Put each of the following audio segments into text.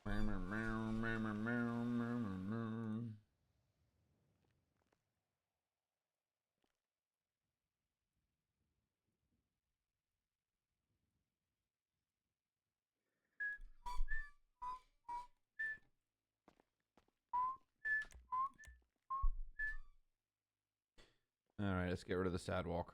All right, let's get rid of the sad walk.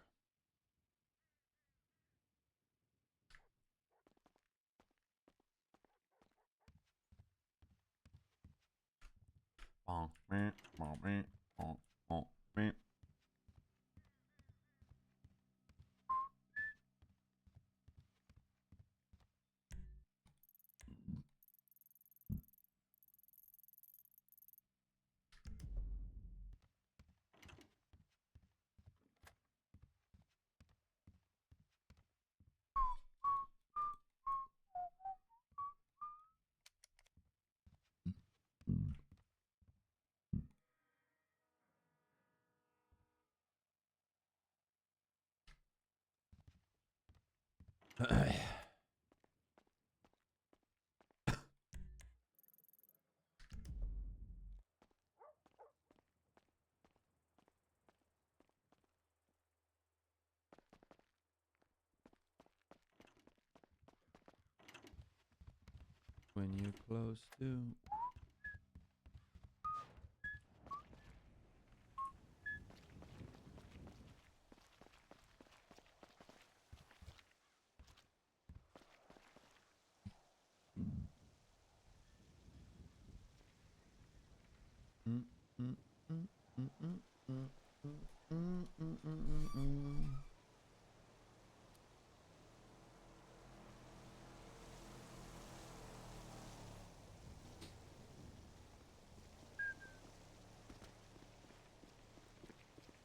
When you close to.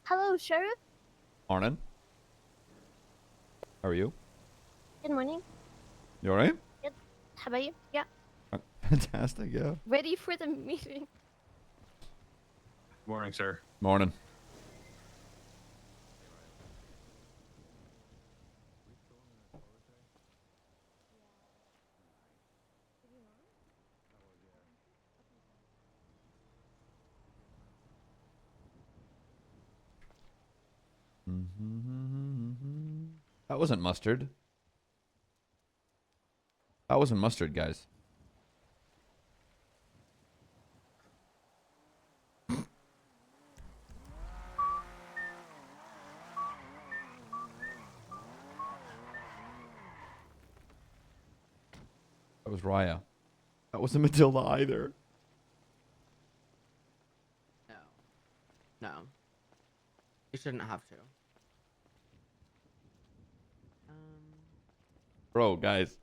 Hello, Sheriff. Morning. How are you? Good morning. You all right? Good. How about you? Yeah. Fantastic, yeah. Ready for the meeting. Morning, sir. Morning. That wasn't mustard. That wasn't mustard, guys. That was Raya. That wasn't Matilda either. No. No. You shouldn't have to. Bro, guys.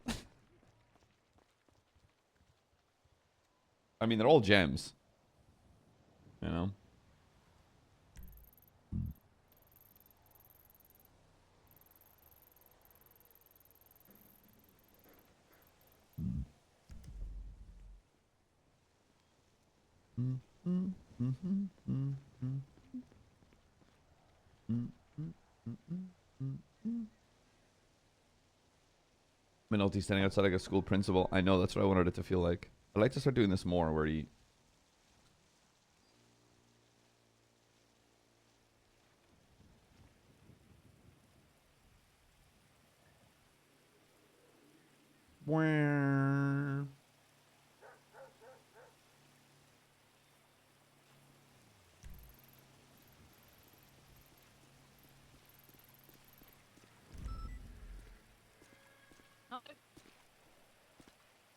I mean, they're all gems. You know? McNulty standing outside like a school principal. I know, that's what I wanted it to feel like. I'd like to start doing this more, where he...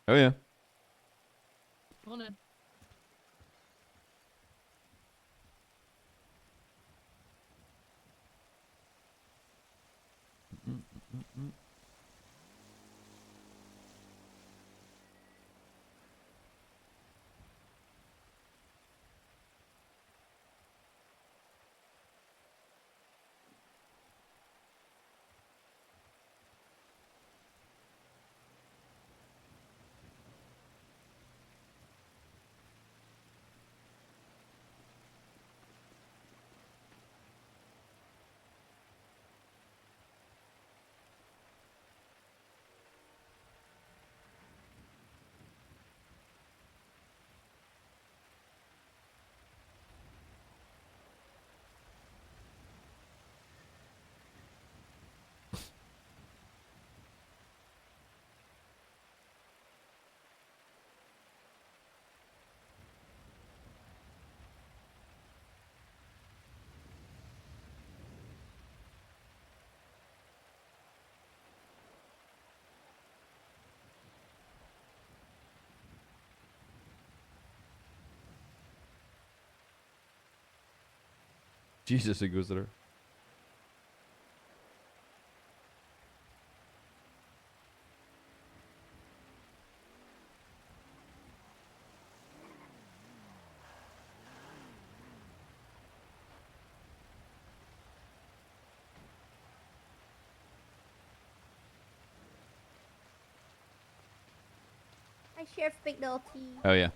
Oh, yeah. Morning. Jesus, Inquisitor. Hi, Sheriff McNulty. Oh yeah.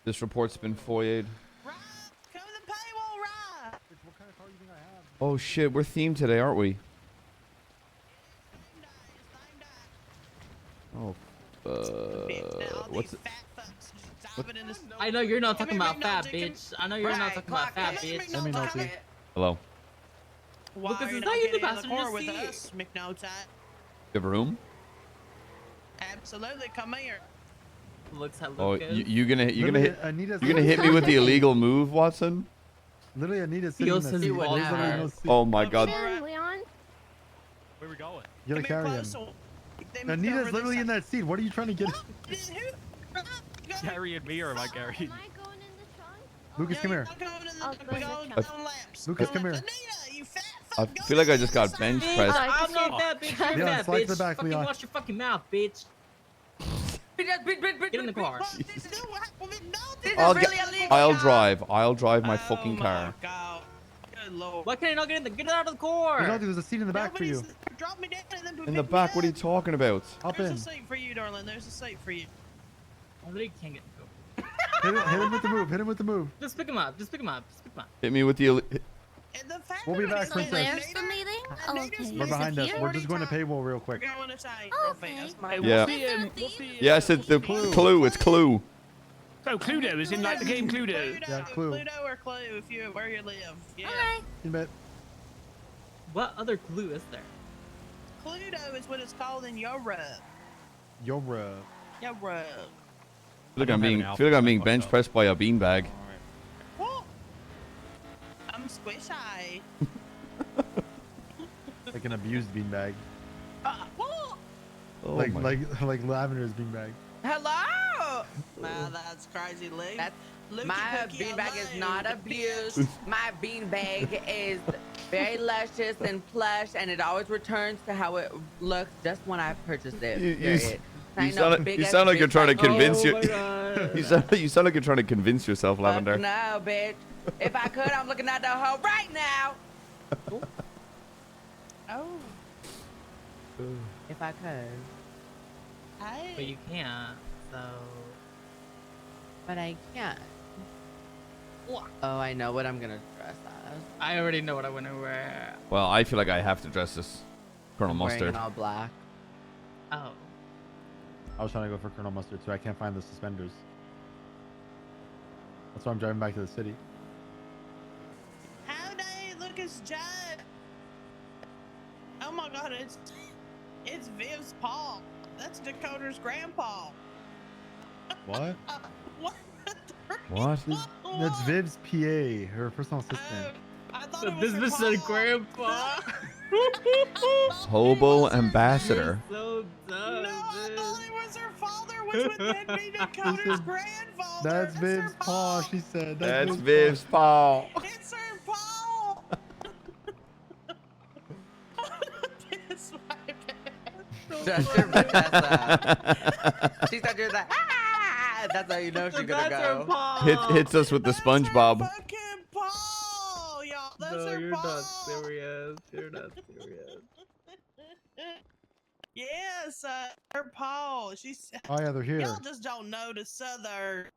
This report's been foiled. Right, come to the paywall, right? What kind of car do you think I have? Oh shit, we're themed today, aren't we? Oh, what's it? I know you're not talking about fat, bitch. I know you're not talking about fat, bitch. Let me know, please. Hello. Why Lucas, are you is not that you in the getting in the car passenger with seat? us, McNulty? You have a room? Absolutely, come here. Looks at Oh, Lucas. you're gonna hit Anita's you're gonna hit me with the illegal move, Watson? Literally, Anita's sitting Feels in the his seat. balls There's literally hurt. no seat. Oh my Oops, god. sorry. Leon? Where we going? You gotta carry him. Anita's literally in that seat. What are you trying to get? Carrying me or am I Am carrying? I going in the trunk? Lucas, come here. I'll go in the trunk. Lucas, come here. Anita, you fat I fuck, feel go like I to just the got side. bench Bitch, pressed. I'm not fat, bitch. You're Leon, fat, slide to bitch. the back, Fucking Leon. wash your fucking mouth, bitch. Get in the car. I'll drive. I'll drive my fucking car. God. Good lord. Why can't you not get in the? Get out of the car. No, there's a seat in the back for you. Drop me down and then In the pick me back, what are you up. talking about? Hop There's in. a seat for you, darling. There's a seat for you. I literally can't get in the car. Hit him with the move. Hit him with the move. Just pick him up. Just pick him up. Just pick him up. Hit me with the And the fact We'll be that back, it's So princess. where's the meeting? Oh, Anita's okay. We're Is behind it us. here? We're just going to paywall real We're quick. going to take Oh, real fast. okay. Yeah. We'll see you. Yes, it's the clue. It's clue. So Cluedo is in like the game Cluedo. Yeah, Clue. Cluedo or Clue if you where you live. Yeah. Okay. You bet. What other clue is there? Cluedo is what it's called in Europe. Yo, Europe. I feel like I'm being bench pressed by a beanbag. Whoa. I'm squishy. like an abused beanbag. Whoa. Oh like my- like Lavender's beanbag. Hello. Wow, that's crazy, Luke. That's, Lukey my Pookie, I beanbag is love not you. abused. My beanbag is very luscious and plush, and it always returns to how it looks just when I purchased it. period. Ain't no big you ass sound like you're bitch trying to convince Oh you. my God. You sound like you're trying to convince yourself, Fuck Lavender. no, bitch. If I could, I'm looking at the hoe right now. Oh. If I could. Hey. But you can't. So. But I can't. Oh, I know what I'm gonna dress as. I already know what I want to wear. Well, I feel like I have to dress this Colonel I'm wearing Mustard. it all black. Oh. I was trying to go for Colonel Mustard, so I can't find the suspenders. That's why I'm driving back to the city. Howdy, Lucas Judd. Oh my God, it's Viv's paw. That's Dakota's grandpa. What? What? What? That's Viv's PA, her personal assistant. I thought The it was her business said paw. grandpa. Hobo ambassador. So dumb, No, I dude. thought it was her father, which would then be Dakota's grandfather. That's her Viv's paw, she said. That's Viv's Viv's paw. It's her paw. It's my bad. Shut your bitch ass up. She said you're like, ah! That's how you know she's gonna That's her go. paw. Hits us with the That's her SpongeBob. fucking paw, y'all. That's No, her you're paw. not serious. You're not serious. Yes, her paw. She's. Oh yeah, they're here. Y'all just don't know the southern.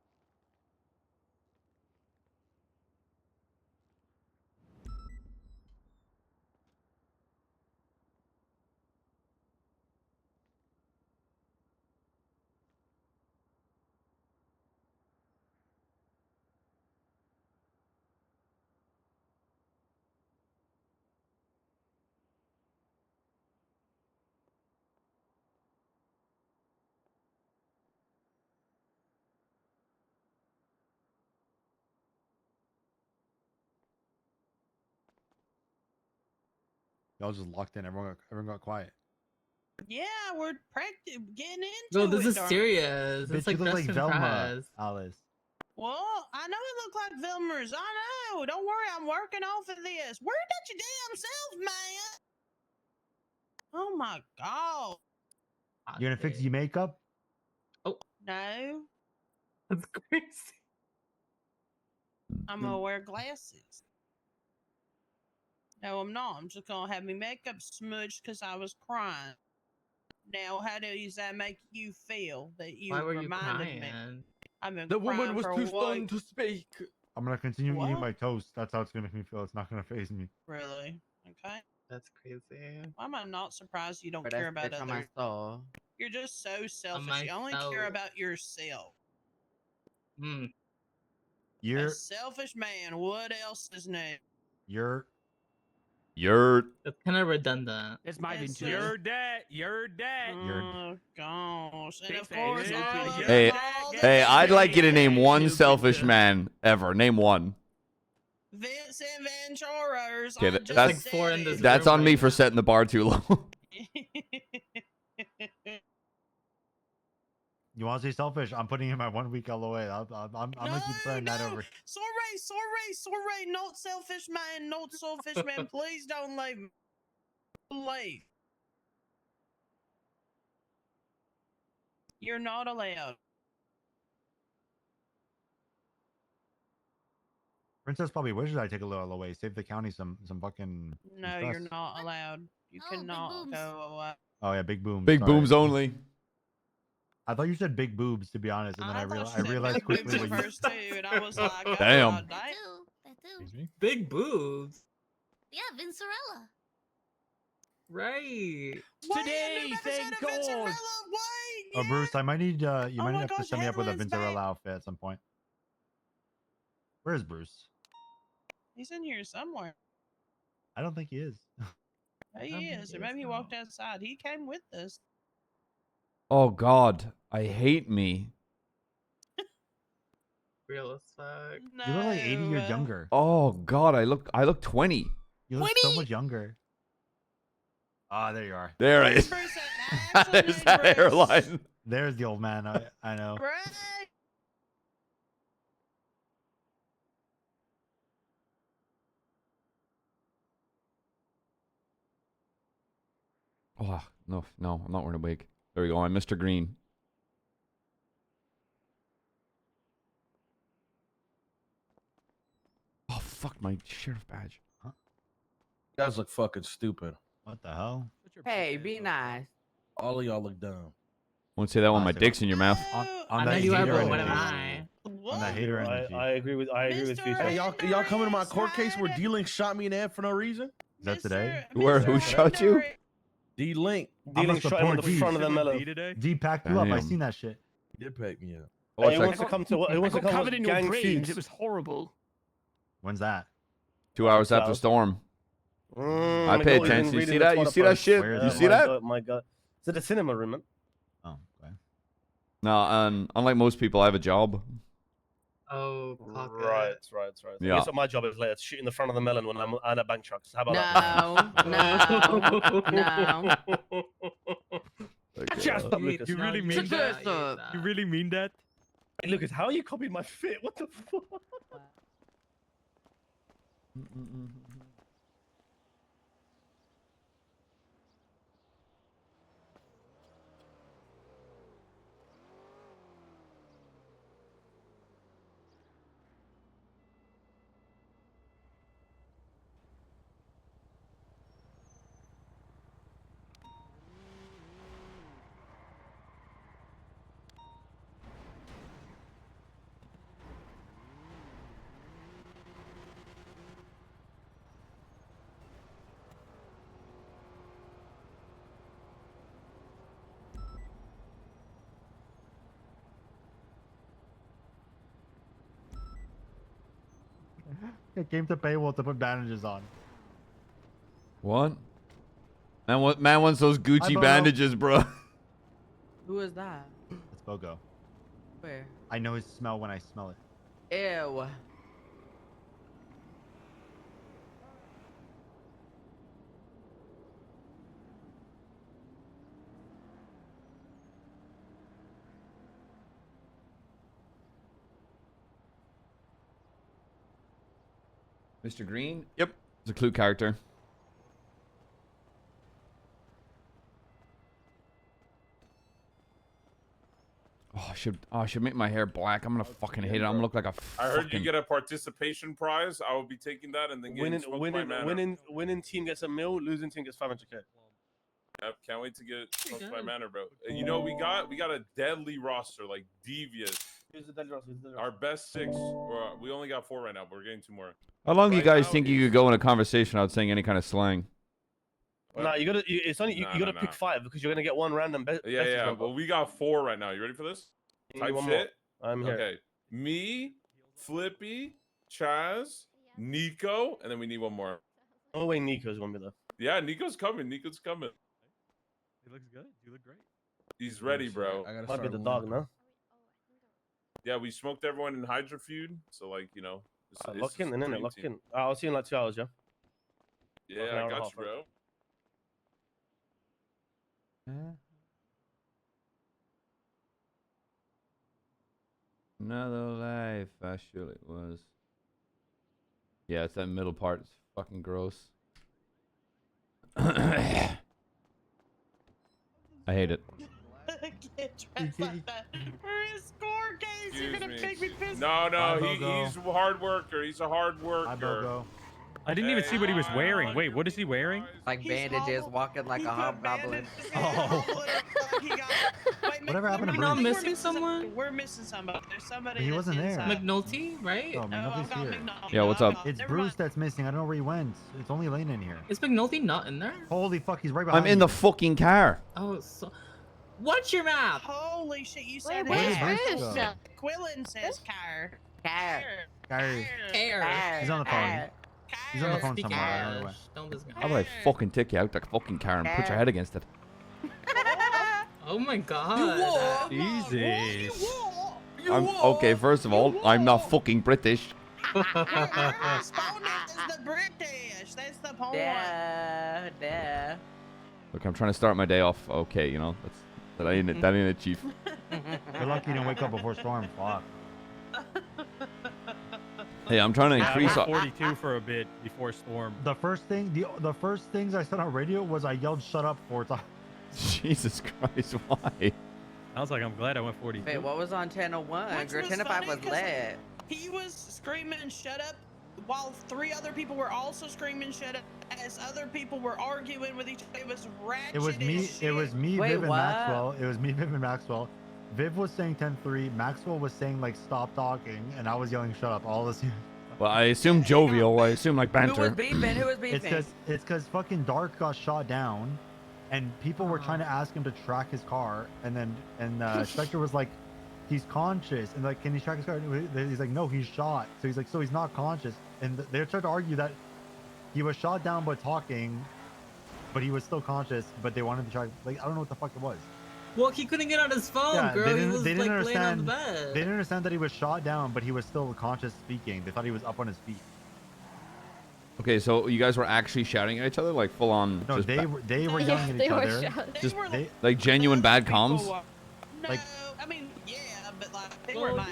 Y'all just locked in. Everyone got quiet. Yeah, we're getting into No, this it, is darling. serious. Bitch, It's like you look best like in Velma, class. Alice. Well, I know it look like Vilmers. I know. Don't worry, I'm working off of this. Worry about your damn self, man. Oh my god. You gonna fix your makeup? No, That's crazy. I'm gonna wear glasses. No, I'm not. I'm just gonna have my makeup smudged because I was crying. Now, how does that make you feel that you Why were you reminded me? crying? I've been The crying woman was for too what? stunned to speak. I'm gonna continue eating What? my toast. That's how it's gonna make me feel. It's not gonna phase me. Really? Okay. That's crazy. Why am I not surprised you don't But care that's about bitch on my others? soul. You're just so selfish. my You only care soul. about yourself. Hmm. A You're selfish man. What else is new? you're That's kind of redundant. It's my Yes, vintage. sir. You're dead. Oh gosh! And of Fix it. course, Yeah, all of yeah. Hey, all the Hey, I'd like you to name one Stupid. selfish man ever. Name one. Vincent Van Choros. Okay, I that's- just Like said four in it. this That's room on me right for now. setting the bar too low. you want to say selfish? I'm putting in my 1 week LOA. I'm gonna keep throwing that over. Sorry, not selfish man, not selfish man. Please don't leave me. Leave. You're not allowed. Princess probably wishes I take a little LOA, save the county some fucking. some No, you're stress. not allowed. You Oh, big cannot boobs. go away. Oh yeah, big booms. Big sorry. booms only. I thought you said big boobs, to be honest, and then I, thought you I said realized big quickly boobs what at you. first too, and I was like, oh, Damn. God, That dang. too. That too. Excuse me? Big boobs. Yeah, Vincerella. Right. Today, thank God. Oh, Bruce, I might need you Oh might my have to gosh, set me up with a Headland's back. Vincerella outfit at some point. Where is Bruce? He's in here somewhere. I don't think he is. He is, or maybe he walked outside. He came with us. Oh God, I hate me. Real as fuck. No. You look like 80 years younger. Oh God, I look 20. You look so much younger. Ah, there you are. There I Where's is. Bruce at? There's that Bruce. hairline. There's the old man. I know. Bruce. Oh no, I'm not wearing a wig. There we go. I'm Mr. Green. Oh fuck, my sheriff badge. You guys look fucking stupid. What the hell? Hey, be nice. All of y'all look dumb. Won't say that when my Positive. dick's in your mouth. On I that know you are, hater but what energy. am I? On that hater energy. I agree with you. Mr. Hey, y'all coming to my court case where Hendricks. D-Link shot me in the head for no reason? Is that today? Where, who shot you? D-Link. Dealing shot him in the support front of the mellow. today? D packed you up. I Damn. seen that shit. He did pack me up. Oh, He it's wants like to come to. He I wants to got come covered with in your gang brains. feuds. It was horrible. When's that? 2 hours after Cloud. storm. I my pay God, attention. You reading see the that? You Twitter see that post. shit? Where is You it? see my that? God, my God. Is it a cinema room, man? Oh, okay. No, unlike most people, I have a job. Oh, Right. Yeah. Guess what my job is later? Shoot in the front of the melon when I'm at bank trucks. How about No. Okay, Just Lucas. you really mean that? You really mean that? Hey, Lucas, how are you copying my fit? What the fuck? It came to paywall to put bandages on. What? Man wants those Gucci Bono. bandages, bro. Who is that? It's Bogo. Where? I know his smell when I smell it. Ew. Mr. Green? Yep. It's a clue character. Oh, I should make my hair black. I'm gonna fucking hate it. I'm gonna look like a I heard fucking... you get a participation prize. I will be taking that and then getting smoked by Manor. Winning team gets a mil, losing team gets 500k. Yep, can't wait to get smoked by Manor, bro. You know, we got a deadly roster, like devious. Here's the deadly roster. Our best 6, or we only got 4 right now, but we're getting 2 more. How long do you Right guys now, think you could go in a conversation without saying any kind of slang? Nah, you gotta. It's only you gotta pick 5 because you're gonna get one random. Yeah. Well, we got 4 right now. You ready for this? Type shit. I'm here. Okay. Me, Flippy, Chaz, Nico, and then we need one more. Oh wait, Nico's gonna be there. Yeah, Nico's coming. Nico's coming. He looks good. You look great. He's ready, bro. Might be the dog, no? Yeah, we smoked everyone in Hydra feud, so like you know. Lock in, innit? Lock in. I'll see you in like 2 hours, yeah. Yeah, I got you, bro. Another life, I sure it was. Yeah, it's that middle part. It's fucking gross. I hate it. I can't dress like that. For his score case, you're gonna make me pissed. No, he's a hard worker. He's a hard worker. I didn't even see what he was wearing. Wait, what is he wearing? Like bandages, walking like a hobgoblin. Oh. Whatever happened to We're not Bruce? missing someone? We're missing somebody. There's somebody. He wasn't there. McNulty, right? Oh, McNulty's here. Yeah, what's up? It's Bruce that's missing. I don't know where he went. It's only Lane in here. Is McNulty not in there? Holy fuck, he's right behind I'm in the fucking car. Oh, so... What's your map? Holy shit, you said Where did that. Bruce go? Quillen says car. Gary. He's on the phone. He's on the phone somewhere. I don't know where. Don't listen. How about I fucking take you out that fucking car and put your head against it? Oh my god. Easy. Okay, first of all, I'm not fucking British. Spawners is the British. That's the point. Yeah. Look, I'm trying to start my day off okay, you know? That ain't it, Chief. You're lucky you didn't wake up before storm. Fuck. Hey, I'm trying to increase... 42 for a bit before storm. The first things I said on radio was I yelled "shut up" 4 times. Jesus Christ, why? I was like, I'm glad I went 42. Wait, what was on 1001? Girl, 1005 was lit. He was screaming "shut up" while 3 other people were also screaming "shut up" as other people were arguing with each other. It was ratchet. It was me, Wait, Viv, and what? Maxwell. It was me, Viv, and Maxwell. Viv was saying 10-3. Maxwell was saying like stop talking, and I was yelling "shut up" all this. Well, I assume jovial. I assume like banter. Who was beefing? Who was beefing? It's because fucking Dark got shot down, and people were trying to ask him to track his car, and Spectre was like, he's conscious, and like, can he track his car? And he's like, no, he's shot. So he's like, so he's not conscious, and they tried to argue that he was shot down by talking, but he was still conscious, but they wanted to track. Like, I don't know what the fuck it was. Well, he couldn't get on his phone, Yeah, girl. He was they didn't like laying on understand. the bed. They didn't understand that he was shot down, but he was still conscious speaking. They thought he was up on his feet. Okay, so you guys were actually shouting at each other, like full on. No, just they were yelling at each other. Just like genuine bad comms. No, Like- I mean, yeah, but like they were not.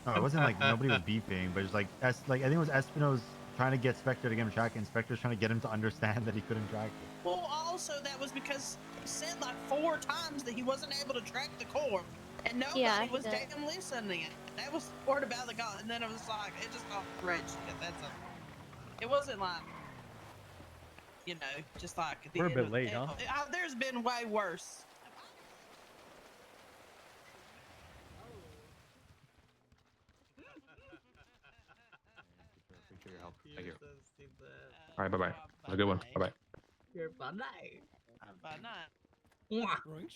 No, it wasn't like nobody was beefing, but it was like I think it was Espino's trying to get Spectre to get him track, and Spectre's trying to get him to understand that he couldn't track it. Well, also that was because he said like 4 times that he wasn't able to track the core, and nobody was damn listening. That was the part about the gun, and then it was like it just got red shit. That's it. It wasn't like, you know, just like at the We're a end bit of- late, huh? There's been way worse. Appreciate your help. Thank you. All right, bye-bye. Have a good one. Bye-bye. You're fun.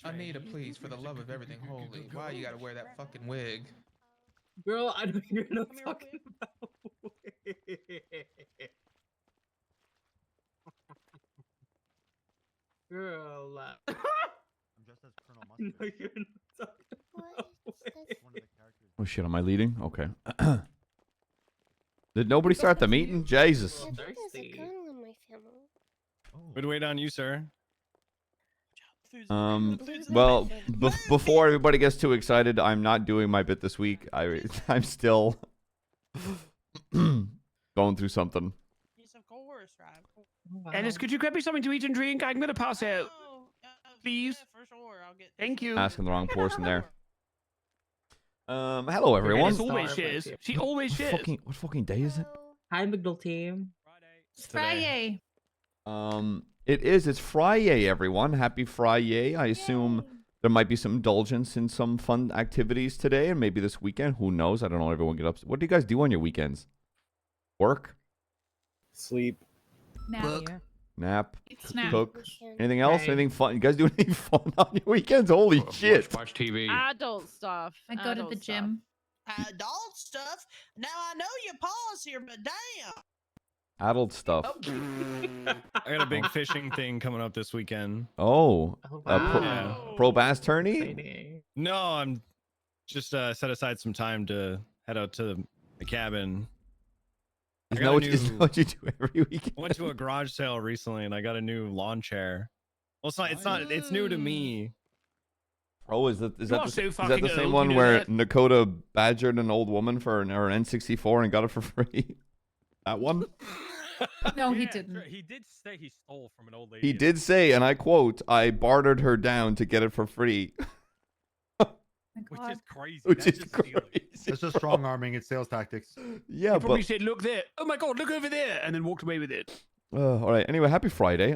Anita, please, for the love of everything holy, why you gotta wear that fucking wig? Girl, I know you're not talking about. Girl, I'm dressed as Colonel Mustard. no, you're not talking about. One of the characters. Oh shit, am I leading? Okay. Did nobody start the meeting? Jesus. Thirsty. We'd wait on you, sir. Well, before everybody gets too excited, I'm not doing my bit this week. I'm still going going through something. Yes, of course, right? Ennis, could you grab me something to eat and drink? I'm gonna pass out. Please. Yeah, for sure. I'll get. Thank you. Asking the wrong person there. Hello everyone. Ennis always shares. She always shares. What fucking day is it? Hi, McNulty. It's Friday. It is. It's Friday, everyone. Happy Friday. I assume there might be some indulgence in some fun activities today and maybe this weekend. Who knows? I don't know. Everyone get up. What do you guys do on your weekends? Work? Sleep. Nap? Snap. Cook? Anything else? Anything fun? You guys do anything fun on your weekends? Holy shit. Watch TV. Adult stuff. I go to the gym. Adult stuff. Now I know your paws here, but damn. Adult stuff. I got a big fishing thing coming up this weekend. Oh. Yeah. Pro bass tourney? No, I'm just set aside some time to head out to the cabin. Isn't that what you do every weekend? I went to a garage sale recently and I got a new lawn chair. Well, it's new to me. Oh, is that the same old, one you know where that? Nakota badgered an old woman for an N64 and got it for free? That one? No, he didn't. He did say he stole from an old lady. He did say, and I quote, I bartered her down to get it for free. Which is crazy. Which is crazy. It's just strong arming. It's sales tactics. Yeah, He probably but said, "Look there! Oh my God, look over there!" and then walked away with it. all right. Anyway, happy Friday.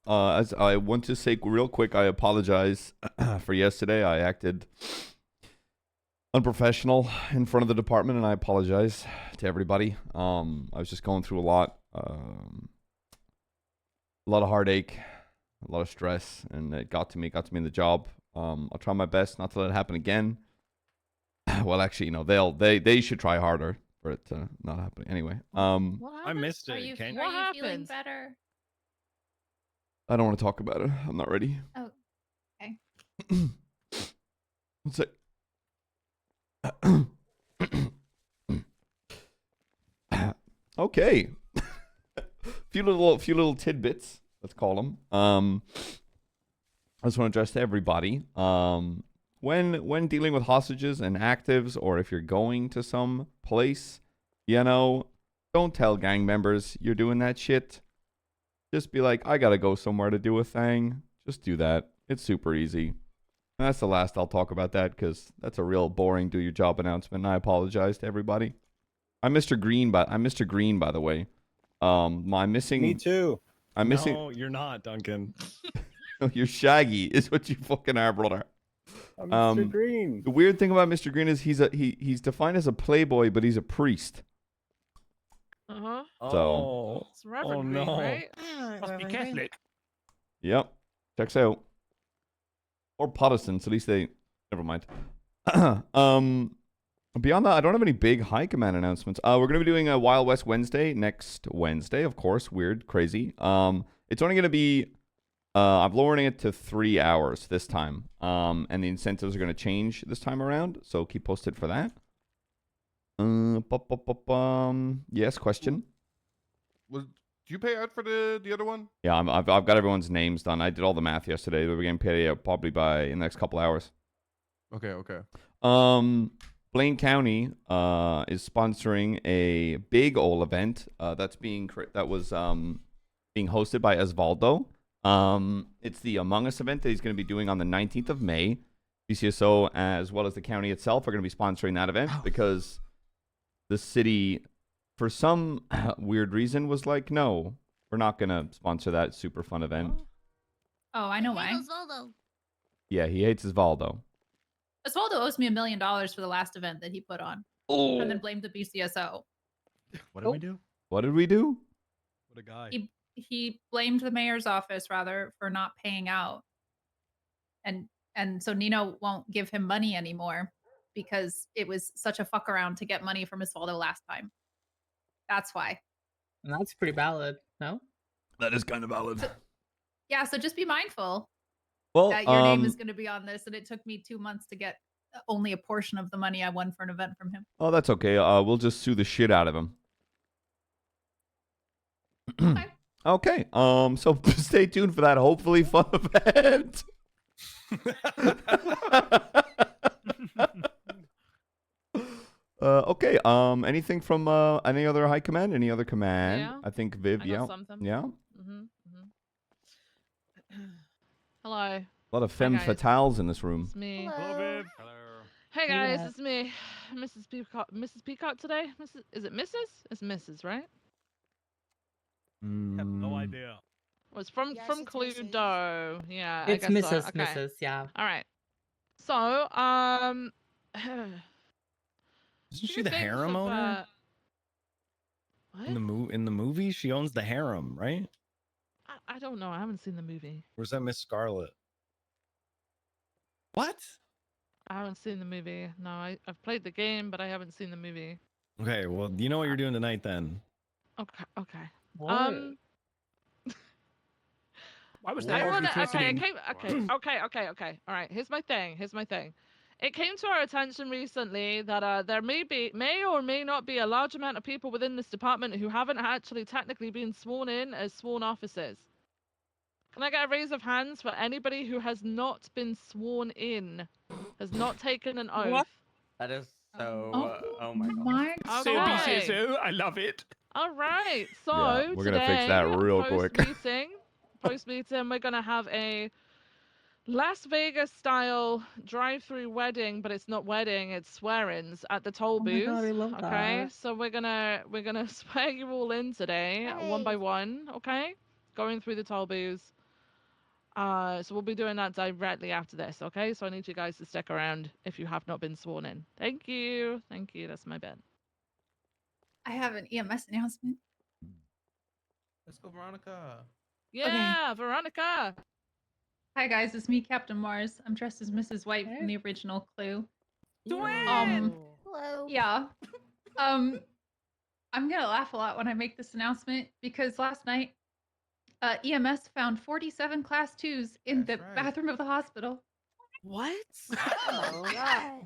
As I want to say real quick, I apologize for yesterday. I acted unprofessional in front of the department, and I apologize to everybody. I was just going through a lot of heartache, a lot of stress, and it got to me in the job. I'll try my best not to let it happen again. Well, actually, they should try harder for it to not happen. Anyway, I missed it. Are you Kane. feeling better? I don't want to talk about it. I'm not ready. Oh, okay. What's it? Okay. few little tidbits, let's call them. I just want to address to everybody. When dealing with hostages and actives, or if you're going to some place, don't tell gang members you're doing that shit. Just be like, I gotta go somewhere to do a thing. Just do that. It's super easy. And that's the last I'll talk about that, because that's a real boring do your job announcement, and I apologize to everybody. I'm Mr. Green, by the way. I'm missing. Me too. I'm missing. No, you're not, Duncan. You're Shaggy, is what you fucking are, brother. I'm Mr. Green. The weird thing about Mr. Green is he's defined as a playboy, but he's a priest. Uh-huh. So. It's Reverend Green, right? Must be Catholic. Yep. Checks out. Or Protestants, at least they. Never mind. Beyond that, I don't have any big high command announcements. We're gonna be doing a Wild West Wednesday next Wednesday, of course. Weird, crazy. It's only gonna be. I'm lowering it to 3 hours this time. And the incentives are gonna change this time around, so keep posted for that. Yes, question. Do you pay out for the other one? Yeah, I've got everyone's names done. I did all the math yesterday. We're getting paid out probably in the next couple hours. Okay. Blaine County is sponsoring a big old event that was being hosted by Osvaldo. It's the Among Us event that he's going to be doing on the 19th of May. BCSO as well as the county itself are going to be sponsoring that event because the city, for some weird reason, was like, no, we're not going to sponsor that super fun event. Oh, I know why. Osvaldo. Yeah, he hates Osvaldo. Osvaldo owes me $1 million for the last event that he put on. Oh. And then blamed the BCSO. What did we do? What did we do? What a guy. He blamed the mayor's office, rather, for not paying out. And so Nino won't give him money anymore because it was such a fuck around to get money from Osvaldo last time. That's why. And that's pretty valid, no? That is kind of valid. Yeah, so just be mindful Well, that your name is going to be on this. And it took me 2 months to get only a portion of the money I won for an event from him. Oh, that's okay. We'll just sue the shit out of him. Okay. Okay. So stay tuned for that hopefully fun event. Okay. Anything from any other high command? Any other command? Yeah. I think Viv. I got Yeah. something. Yeah. Hello. A lot of Hi, femme guys. fatales in this room. It's me. Hello. Hello. Hey guys, it's me, Mrs. Peacock. Mrs. Peacock today. Is it Mrs.? It's Mrs. Right? I have no idea. Well, it's from Yes, it's Cluedo. Yeah, It's I guess Mrs. So. Okay. Mrs. Yeah. All right. So, Isn't two she the things harem of, owner? What? In the movie, she owns the harem, right? I don't know. I haven't seen the movie. Or is that Miss Scarlet? What? I haven't seen the movie. No, I've played the game, but I haven't seen the movie. Okay, well, you know what you're doing tonight then. Okay. Okay. What? Why was I that wanna, okay, threatening? okay. All right, here's my thing. It came to our attention recently that there may or may not be a large amount of people within this department who haven't actually technically been sworn in as sworn officers. Can I get a raise of hands for anybody who has not been sworn in, has not taken an oath? What? That is so. Oh my god. my Okay. COBCSO, I love it. All right. So Yeah, we're gonna fix that today, real quick. Post meeting, we're gonna have a Las Vegas style drive-through wedding, but it's not wedding, it's swear-ins at the toll Oh my booth. God, I love Okay, that. so we're gonna swear you all in today, one by Nice. one. Okay, going through the toll booths. So we'll be doing that directly after this. Okay, so I need you guys to stick around if you have not been sworn in. Thank you. That's my bet. I have an EMS announcement. Let's go, Veronica. Yeah, Veronica. Hi guys, it's me, Captain Mars. I'm dressed as Mrs. White from the original Clue. Hello. Yeah. I'm gonna laugh a lot when I make this announcement because last night, EMS found 47 class 2s in the bathroom of the hospital. What? Oh gosh.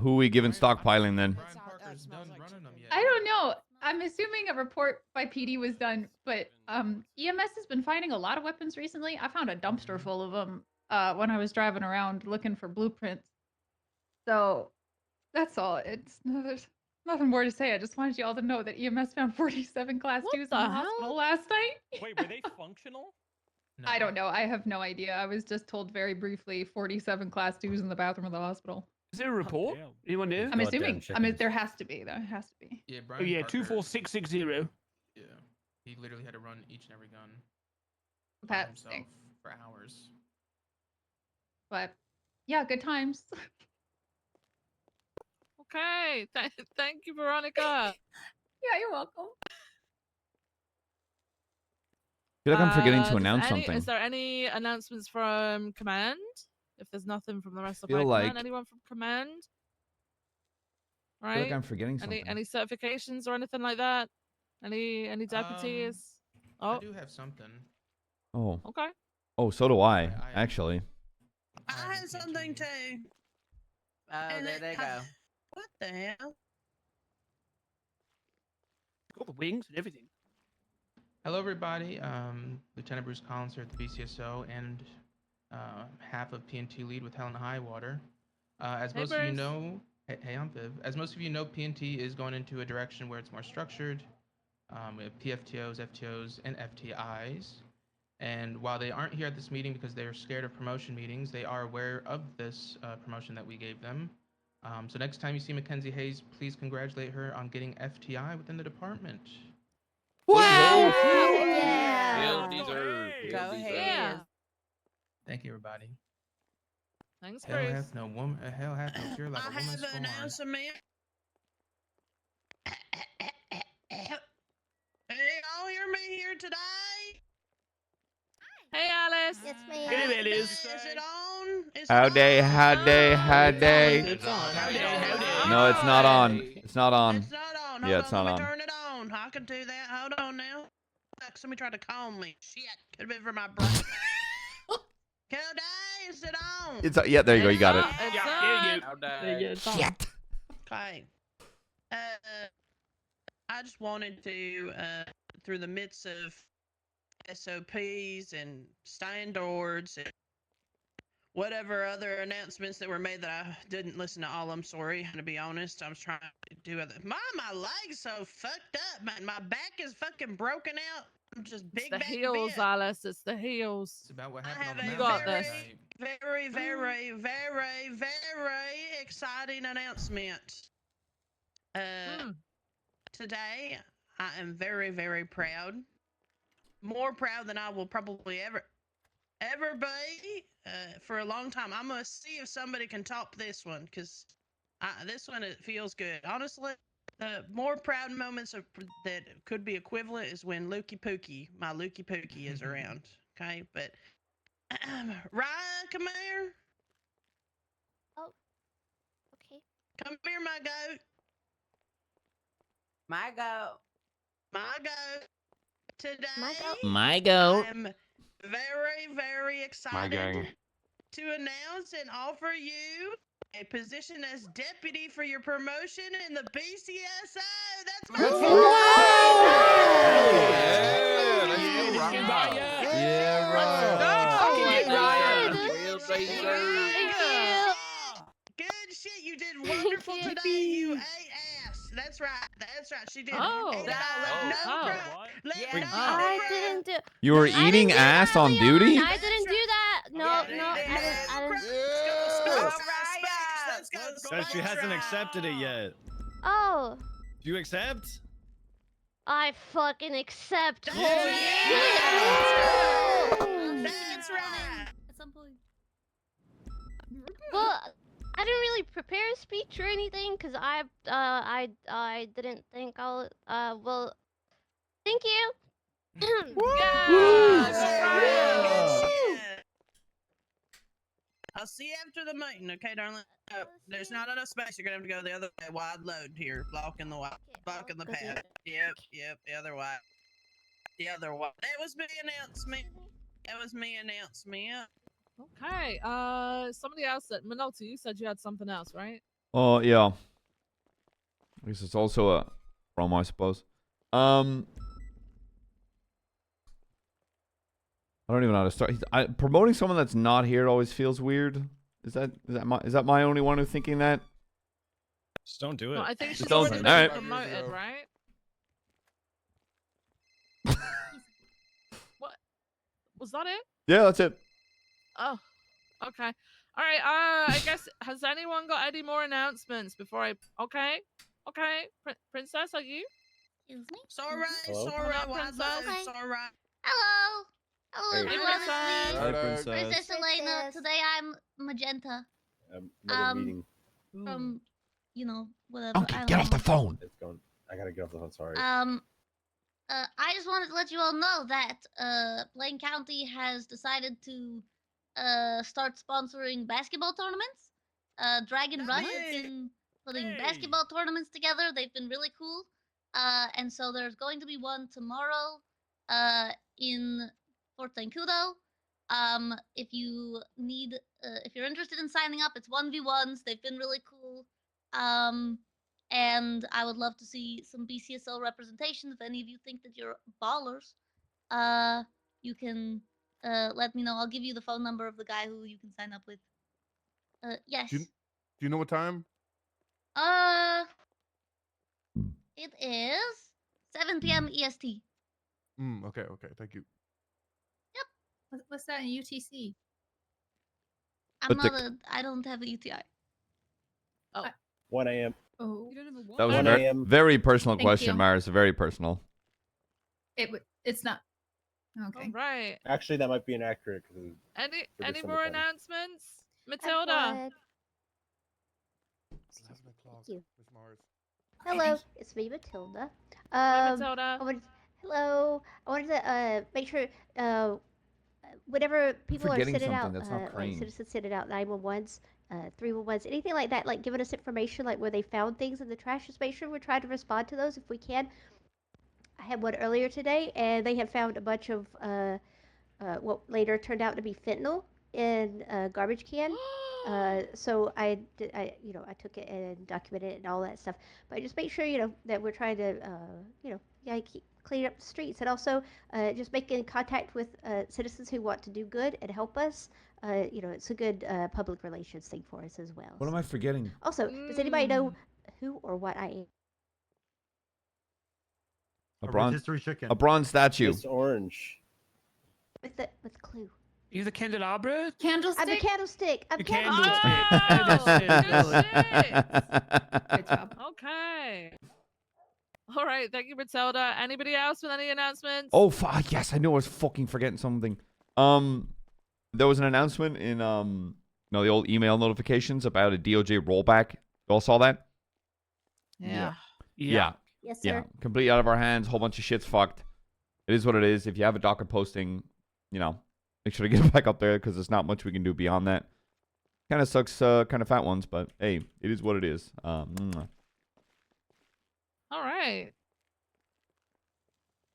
Who are we giving stockpiling then? Brian Parker's done running them yet. I don't know. I'm assuming a report by PD was done, but EMS has been finding a lot of weapons recently. I found a dumpster full of them when I was driving around looking for blueprints. So that's all. There's nothing more to say. I just wanted you all to know that EMS found 47 class 2s in the hospital last night. Wait, were they functional? No. I don't know. I have no idea. I was just told very briefly 47 class 2s in the bathroom of the hospital. Is there a report? Anyone knew? I'm assuming. There has to be. There has to be. Yeah, Oh Brian yeah, Parker, 24660. Yeah, he literally had to run each and every gun by That himself stinks. for hours. But yeah, good times. Okay. Thank you, Veronica. Yeah, you're welcome. I feel like I'm forgetting to Does announce something. Is there any announcements from command? If there's nothing from the rest of Feel my like- command, anyone from command? I Right? feel like I'm forgetting something. Any certifications or anything like that? Any deputies? I do have something. Oh. Okay. Oh, so do I, actually. I had something too. Oh, And there they it- go. What the hell? Got the wings and everything. Hello, everybody. Lieutenant Bruce Collins here at the BCSO and half of PNT lead with Helen Highwater. As Hey, most of you Bruce. know, hey, I'm Viv. As most of you know, PNT is going into a direction where it's more structured. We have PFTOs, FTOs, and FTIs. And while they aren't here at this meeting because they're scared of promotion meetings, they are aware of this promotion that we gave them. So next time you see Mackenzie Hayes, please congratulate her on getting FTI within the department. Yeah. Go ahead. Yeah. Thank you, everybody. Thanks, Hell Bruce. hath no woman. Hell hath no cure like I a woman have an scorned. announcement. Hey, y'all hear me here today? Hey, Alice. Yes, Hey, ma'am. there it is. Is it on? Is it Howdy, on? howdy. It's on. No, it's not on. It's not on. It's not on. Hold Yeah, it's on, not let me on. turn it on. I can do that. Hold on now. Somebody tried to call me. Shit. Could have been for my brother. Koday, is it on? It's yeah. There you go. You got it. It's Yeah, on. There you go. Shit. Okay. I just wanted to, through the midst of SOPs and standards, and whatever other announcements that were made that I didn't listen to all. I'm sorry. To be honest, I was trying to do other. My leg's so fucked up, man. My back is fucking broken out. I'm just big the back heels, bit. Alice. It's the heels. It's about what I happened have on the a You got mountain this. last very, night. very exciting announcement. Today I am very, very proud. More proud than I will probably ever be for a long time. I'm gonna see if somebody can top this one, because this one, it feels good. Honestly, more proud moments that could be equivalent is when my Lukey Pookie is around. Okay, but Ryan, come here. Oh, okay. Come here, my goat. My goat. Today, My goat. I am very, very My gang. excited to announce and offer you a position as deputy for your promotion in the BCSO. That's my Yeah, right. Good shit. You did wonderful today. You ate ass. That's right. She did. Oh. Ate it all up. I didn't do. You were eating ass on duty? I didn't do that. No, I didn't. Because she hasn't accepted it yet. Oh, Do you accept? I fucking accept. That's right. At some point. Well, I didn't really prepare a speech or anything because I didn't think I'll. Well, thank you. I'll see you after the meeting, okay, darling? There's not enough space. You're gonna have to go the other way. Wide load here, blocking the path. Yep, the other way. That was me announcement. Okay. Somebody else said, McNulty, you said you had something else, right? Oh, yeah. I guess it's also a promo, I suppose. I don't even know how to start. Promoting someone that's not here always feels weird. Is that my only one who's thinking that? Just don't do it. No, I think she's don't. already been Alright. promoted, right? What? Was that it? Yeah, that's it. Oh, okay. All right. I guess, has anyone got any more announcements before I? Okay. Princess, are you? Excuse me. Sorry. Princess. Sorry. Hello. Hey. Everyone. Hi, Princess. Princess Elena. Today I'm magenta. Another meeting. From, whatever. Donkey, get off the phone. It's going. I gotta get off the phone. Sorry. I just wanted to let you all know that Blaine County has decided to start sponsoring basketball tournaments. Dragon Rush has been putting basketball tournaments together. They've been really cool. And so there's going to be one tomorrow in Fort Zancudo. If you need, if you're interested in signing up, it's 1v1s. They've been really cool. And I would love to see some BCSO representation. If any of you think that you're ballers, you can let me know. I'll give you the phone number of the guy who you can sign up with. Yes. Do you know what time? It is 7 p.m. EST. Okay. Thank you. What's that in UTC? I don't have a UTI. Oh. 1 a.m. Oh. That was a 1 a.m. very personal Thank question, you. Maris. Very personal. It's not. Okay. All right. Actually, that might be inaccurate because Any more announcements? Matilda. Thank you. Hello, it's me, Matilda. Matilda. Hello. I wanted to make sure whenever people are forgetting sending out something that's not like Crane. citizens sending out 911s, 311s, anything like that, like giving us information like where they found things in the trash, just make sure we're trying to respond to those if we can. I had one earlier today, and they had found a bunch of what later turned out to be fentanyl in a garbage can. So I took it and documented it and all that stuff. But just make sure, that we're trying to, clean up the streets, and also just making contact with citizens who want to do good and help us. It's a good public relations thing for us as well. What am I forgetting? Also, does anybody know who or what I am? A rotisserie chicken. A bronze statue. It's orange. With clue. You the candelabra? Candlestick? I'm the candlestick. I'm The candlestick. Good job. Okay. All right. Thank you, Matilda. Anybody else with any announcements? Oh, yes, I knew I was fucking forgetting something. There was an announcement in the old email notifications about a DOJ rollback. You all saw that? Yeah. Yeah. Yes, sir. Yeah. Completely out of our hands. Whole bunch of shit's fucked. It is what it is. If you have a Docker posting, make sure to get it back up there because there's not much we can do beyond that. Kind of sucks, kind of fat ones, but hey, it is what it is. All right.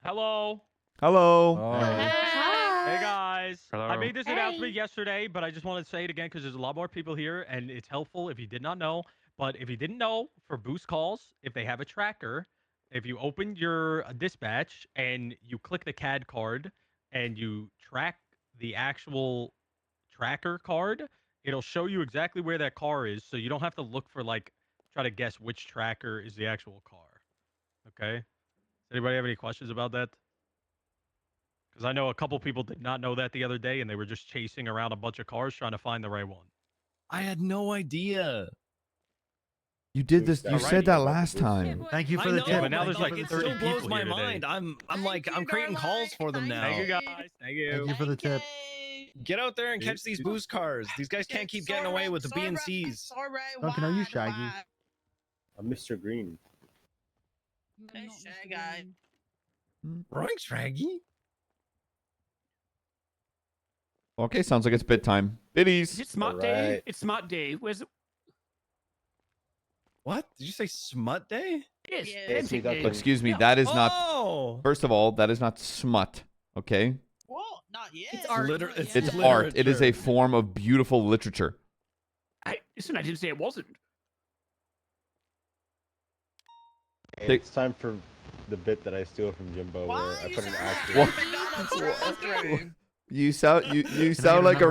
Hello. Hello. Hey guys. Hello. I made this announcement yesterday, but I just want to say it again because there's a lot more people here, and it's helpful if you did not know. But if you didn't know, for boost calls, if they have a tracker, if you open your dispatch and you click the CAD card and you track the actual tracker card, it'll show you exactly where that car is, so you don't have to look for try to guess which tracker is the actual car. Okay? Does anybody have any questions about that? Because I know a couple people did not know that the other day, and they were just chasing around a bunch of cars trying to find the right one. I had no idea. You did this. You said that last time. Thank you for I the know, tip. but now there's Thank like you it for the still tip. blows my mind. I'm creating calls for them now. Thank you guys. Thank you. Thank you for the tip. Get out there and catch these boost cars. These guys can't keep getting away with the BNCs. Duncan, are you Shaggy? I'm Mr. Green. Hey, Shaggy. Right, Shaggy. Okay, sounds like it's bedtime. Biddies. Is it Smart Day? It's Smart Day. Where's it? What? Did you say Smut Day? Yes. Dancing Day. Excuse me, that is not. Oh! First of all, that is not smut. Okay. Well, not yet. It's art. It's art. It is a form of beautiful literature. Listen, I didn't say it wasn't. Hey, it's time for the bit that I steal from Jimbo, where I put an actor. You sound like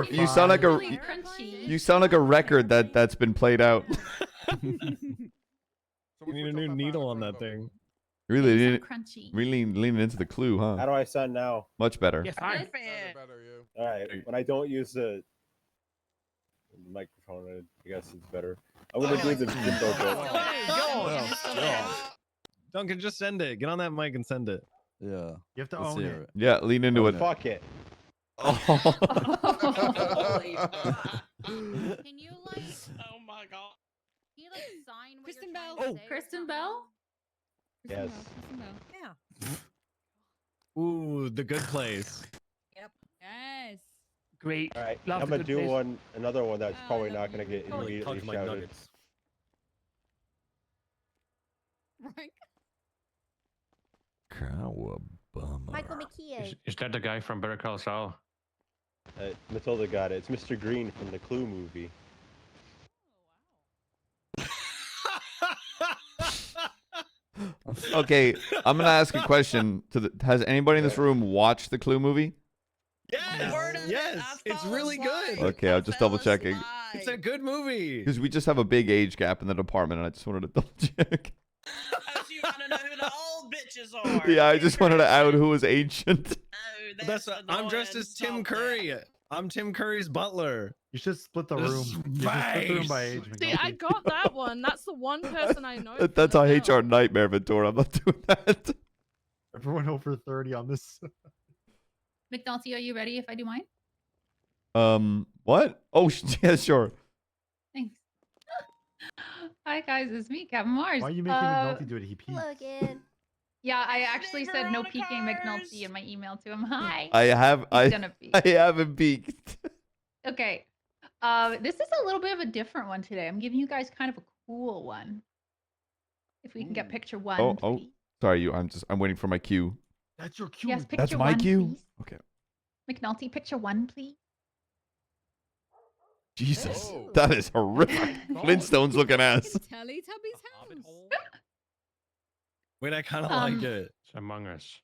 a record that's been played out. We need a new needle on that thing. Really crunchy. Really leaning into the clue, huh? How do I sound now? Much better. Yeah, fine. All right. When I don't use the microphone, I guess it's better. I'm gonna do the Jimbo bit. Duncan, just send it. Get on that mic and send it. Yeah. You have to own it. Yeah, lean into it. Fuck it. Oh. Can you Oh my god. Can you sign what Kristen you're Bell. trying to say or Kristen something? Bell? Yes. Yeah. Ooh, the good place. Yes. Great. All right. Love I'm the gonna good do place. another one that's probably not gonna get Talk immediately to my shouted. nuggets. Cowabunga. Michael McKeon. Is that the guy from Better Call Saul? Matilda got it. It's Mr. Green from the Clue movie. Okay, I'm gonna ask a question. Has anybody in this room watched the Clue movie? Yes, it's really good. Okay, I'm just double checking It's a good movie. because we just have a big age gap in the department, and I just wanted to double check. Oh, so you want to know who the old bitches are? Yeah, I just wanted to out who was ancient. Oh, I'm dressed as Tim Curry. I'm Tim Curry's butler. You should split the This room. is You should split the room by age. See, I got that one. That's the one person I know. That's a HR nightmare, Ventura. I'm not doing that. Everyone over 30 on this. McNulty, are you ready if I do mine? What? Oh, yeah, sure. Thanks. Hi guys, it's me, Captain Mars. Why are you making McNulty do it? He peed. Logan. Yeah, I actually said no peeking McNulty in my email to him. Hi. I He's gonna peek. I haven't peeked. Okay. This is a little bit of a different one today. I'm giving you guys kind of a cool one. If we can get picture one. Oh, sorry, I'm waiting for my cue. That's your cue. Yes, picture That's my one, cue. please. Okay. McNulty, picture one, please. Jesus, that is horrific. Flintstones looking ass. Teletubbies house. Wait, I kind of like it. It's Among Us.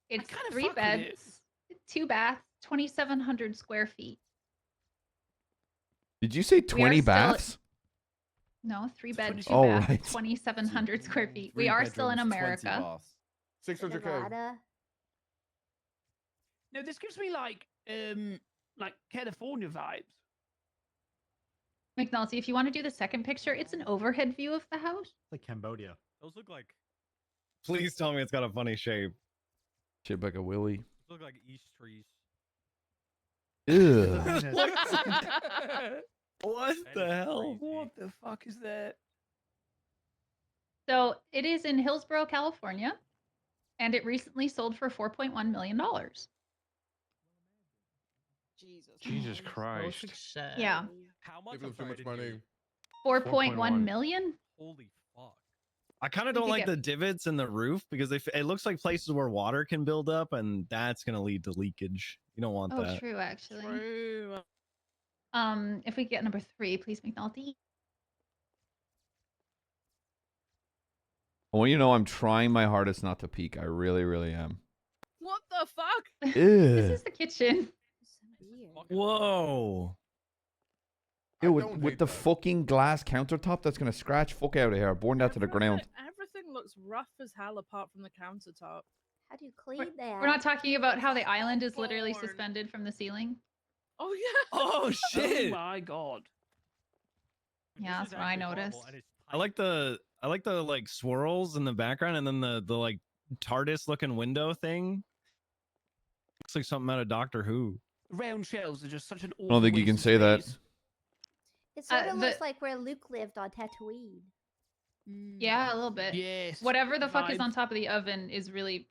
It's kinda 3 fuck with it. beds, 2 baths, 2,700 square feet. Did you say We are 20 still- baths? No, 3 bed, 2 Oh, bath, right. 2,700 square feet. We are still in America. 600k. Nevada. No, this gives me like California vibes. McNulty, if you want to do the second picture, it's an overhead view of the house. Like Cambodia. Those look like Please tell me it's got a funny shape. Shape like a willy. look like East trees. Ew. What the hell? What the fuck is that? So it is in Hillsborough, California, and it recently sold for $4.1 million. Jesus Christ. Yeah. How much? Give them too much money. 4.1 million? Holy fuck. I kind of You don't could like get- the divots in the roof because it looks like places where water can build up, and that's gonna lead to leakage. You don't want Oh, that. true, actually. True. If we get number 3, please, McNulty. I want you to know I'm trying my hardest not to peek. I really, really am. What the fuck? This Ew. is the kitchen. Whoa. Ew, with the fucking glass countertop that's gonna scratch fuck out of here. Born that to the ground. Everything looks rough as hell apart from the countertop. How do you clean that? We're not talking about how the island is literally suspended from the ceiling. Oh yeah. Oh shit. Oh my god. Yeah, that's what I noticed. I like the like swirls in the background, and then the like TARDIS looking window thing. Looks like something out of Doctor Who. Round shelves are just such an I don't think you can waste of say that. space. It sort of the- looks like where Luke lived on Tatooine. Yeah, a little bit. Yes. Whatever the fuck is Vibes. on top of the oven is really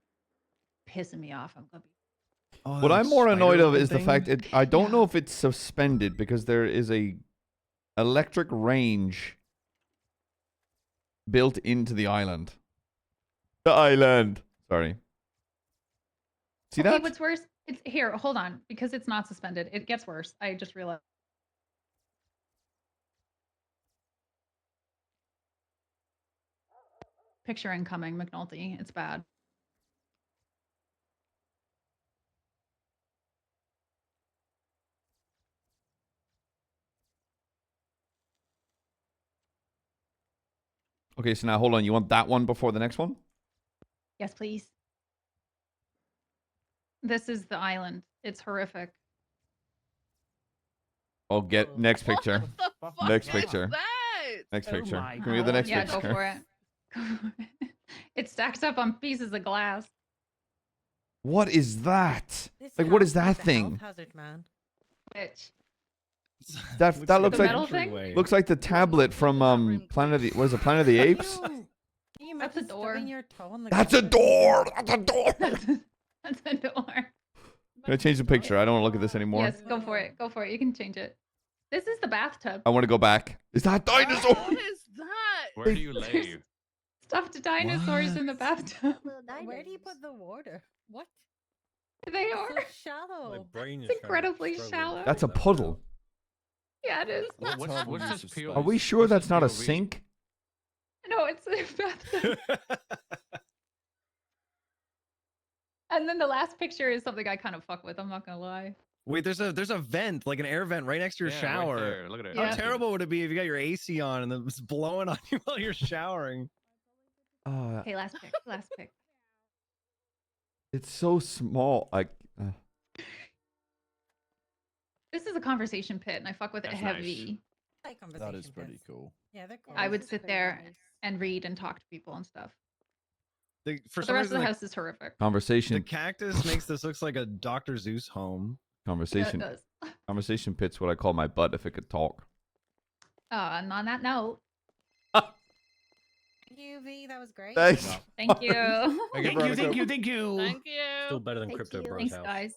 pissing me off. I'm gonna be. Oh, What that I'm more annoyed of spider-looking is the thing? fact I don't know if it's suspended because there is a electric range built into the island. The island. Sorry. See Okay, that? what's worse? It's here. Hold on, because it's not suspended. It gets worse. I just realized. Picture incoming, McNulty. It's bad. Okay, so now hold on. You want that one before the next one? Yes, please. This is the island. It's horrific. Oh, get next picture. What the fuck Next is picture. that? Next Oh picture. my Can we have the next Yeah, picture? go for it. Go for it. It stacks up on pieces of glass. What is that? Like, what is that thing? Hazard, man. Which? That looks The like metal thing? looks like the tablet from Planet of the what is it? Planet of the Apes? Can you That's a imagine door. stubbing your toe on the That's a ground? door. That's a door. That's a door. Can I change the picture? I don't want to look at this anymore. Yes, go for it. Go for it. You can change it. This is the bathtub. I want to go back. Is that dinosaur? What is that? Where do you lay? Stuffed dinosaurs in the bathtub. Where do you put the water? What? They are. So shallow. brain It's incredibly shallow. That's a puddle. Yeah, it is. What's this POV? Are we sure that's not a POV? sink? No, it's a bathtub. And then the last picture is something I kind of fuck with. I'm not gonna lie. Wait, there's a vent, like an air vent right next to your Yeah, right shower. there. Look at it. How Yeah. terrible would it be if you got your AC on and it's blowing on you while you're showering? Okay, last pick. Last pick. It's so small. This is a conversation pit, and I fuck with it That's nice. heavy. I like That is conversation pretty pits. cool. Yeah, they're cool. I would This is sit pretty there nice. and read and talk to people and stuff. For But the some rest of reason, the house is horrific. the Conversation. cactus makes this looks like a Dr. Zeus home. Conversation. Yeah, it does. Conversation pit's what I call my butt if it could talk. And on that note, Thank you, V. That was great. Thanks. thank you. Thank you, thank you, thank you. Thank you. Still better than Thank Crypto you. Bros Thanks, house. guys.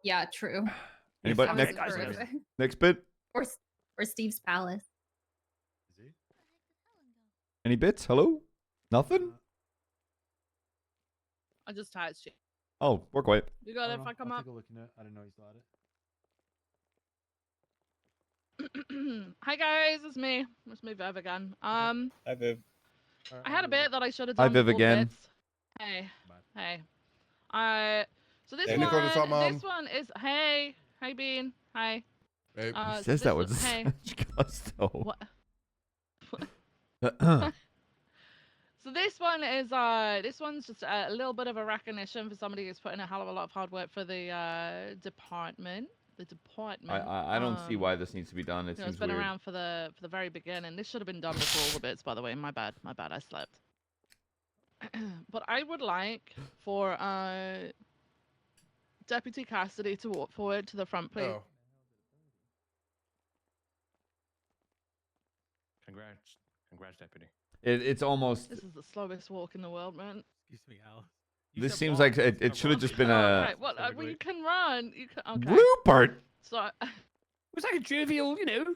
Yeah, true. Anybody That next, was horrific. next bit? Or Steve's palace. Any bits? Hello? Nothing? I just touched you. Oh, we're quiet. You got it if I come up? I didn't know you still had it. Hi guys, it's me. It's me, Viv again. Hi, Viv. I had a bit that I should have Hi, done Viv before again. bits. Hey, hey. So this Hey, one, Nicole, what's up, Mom? this one is hey, Bean, hi. Hey. He So says that this with hey. such gusto. What? So this one's just a little bit of a recognition for somebody who's put in a hell of a lot of hard work for the department. The department. I don't see why this needs to be done. It You know, seems it's been weird. around for the very beginning. This should have been done before all the bits, by the way. My bad. I slept. But I would like for Deputy Custody to walk forward to the front, please. Oh. Congrats, deputy. It's almost. This is the slowest walk in the world, man. Excuse me, Al. This seems like it should have just been a. Right, well, you can run. You can. Okay. Rupert. So. It was like a trivial, you know.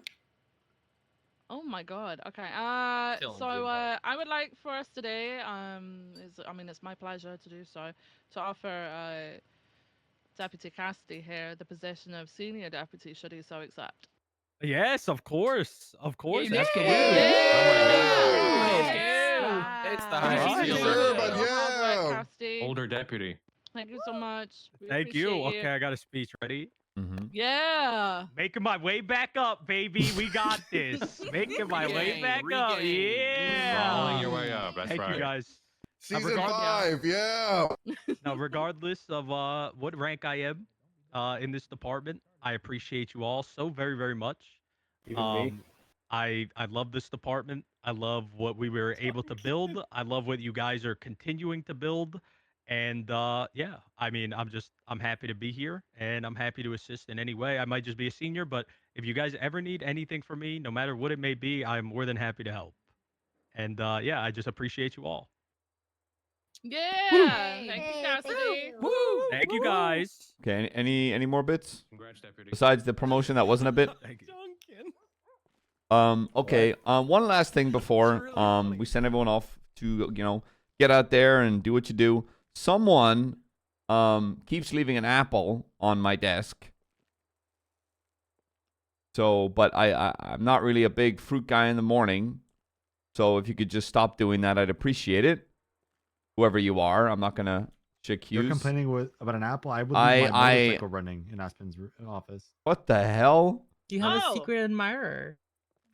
Oh my God. Okay. Still So I would like for us today. It's my pleasure to do so. To offer Deputy Custody here the position of senior deputy, should he so accept. Yes, of course. Yeah, Absolutely. It's the Alright. high Sure, schooler. but Hard work, Custody. Older deputy. Thank you so much. We Thank you. appreciate Okay, I got a speech ready. Yeah. Making my way back up, baby. We got this. Making my way back up. Yeah. Crawling your way up. That's Thank right. you guys. Season 5, yeah. Now, regardless of what rank I am in this department, I appreciate you all so very, very much. Even me. I love this department. I love what we were able to build. I love what you guys are continuing to build. And yeah, I mean, I'm happy to be here, and I'm happy to assist in any way. I might just be a senior, but if you guys ever need anything from me, no matter what it may be, I'm more than happy to help. And yeah, I just appreciate you all. Yeah. Thank you, Cassidy. Woo! Thank you guys. Okay. Any more bits? Congrats, deputy. Besides the promotion that wasn't a bit. Thank you. Okay. One last thing before we send everyone off to get out there and do what you do. Someone keeps leaving an apple on my desk. So, but I'm not really a big fruit guy in the morning. So if you could just stop doing that, I'd appreciate it. Whoever you are, I'm not gonna accuse. You're complaining about an apple. I would leave my motorcycle running in Aspen's office. What the hell? You have a secret admirer.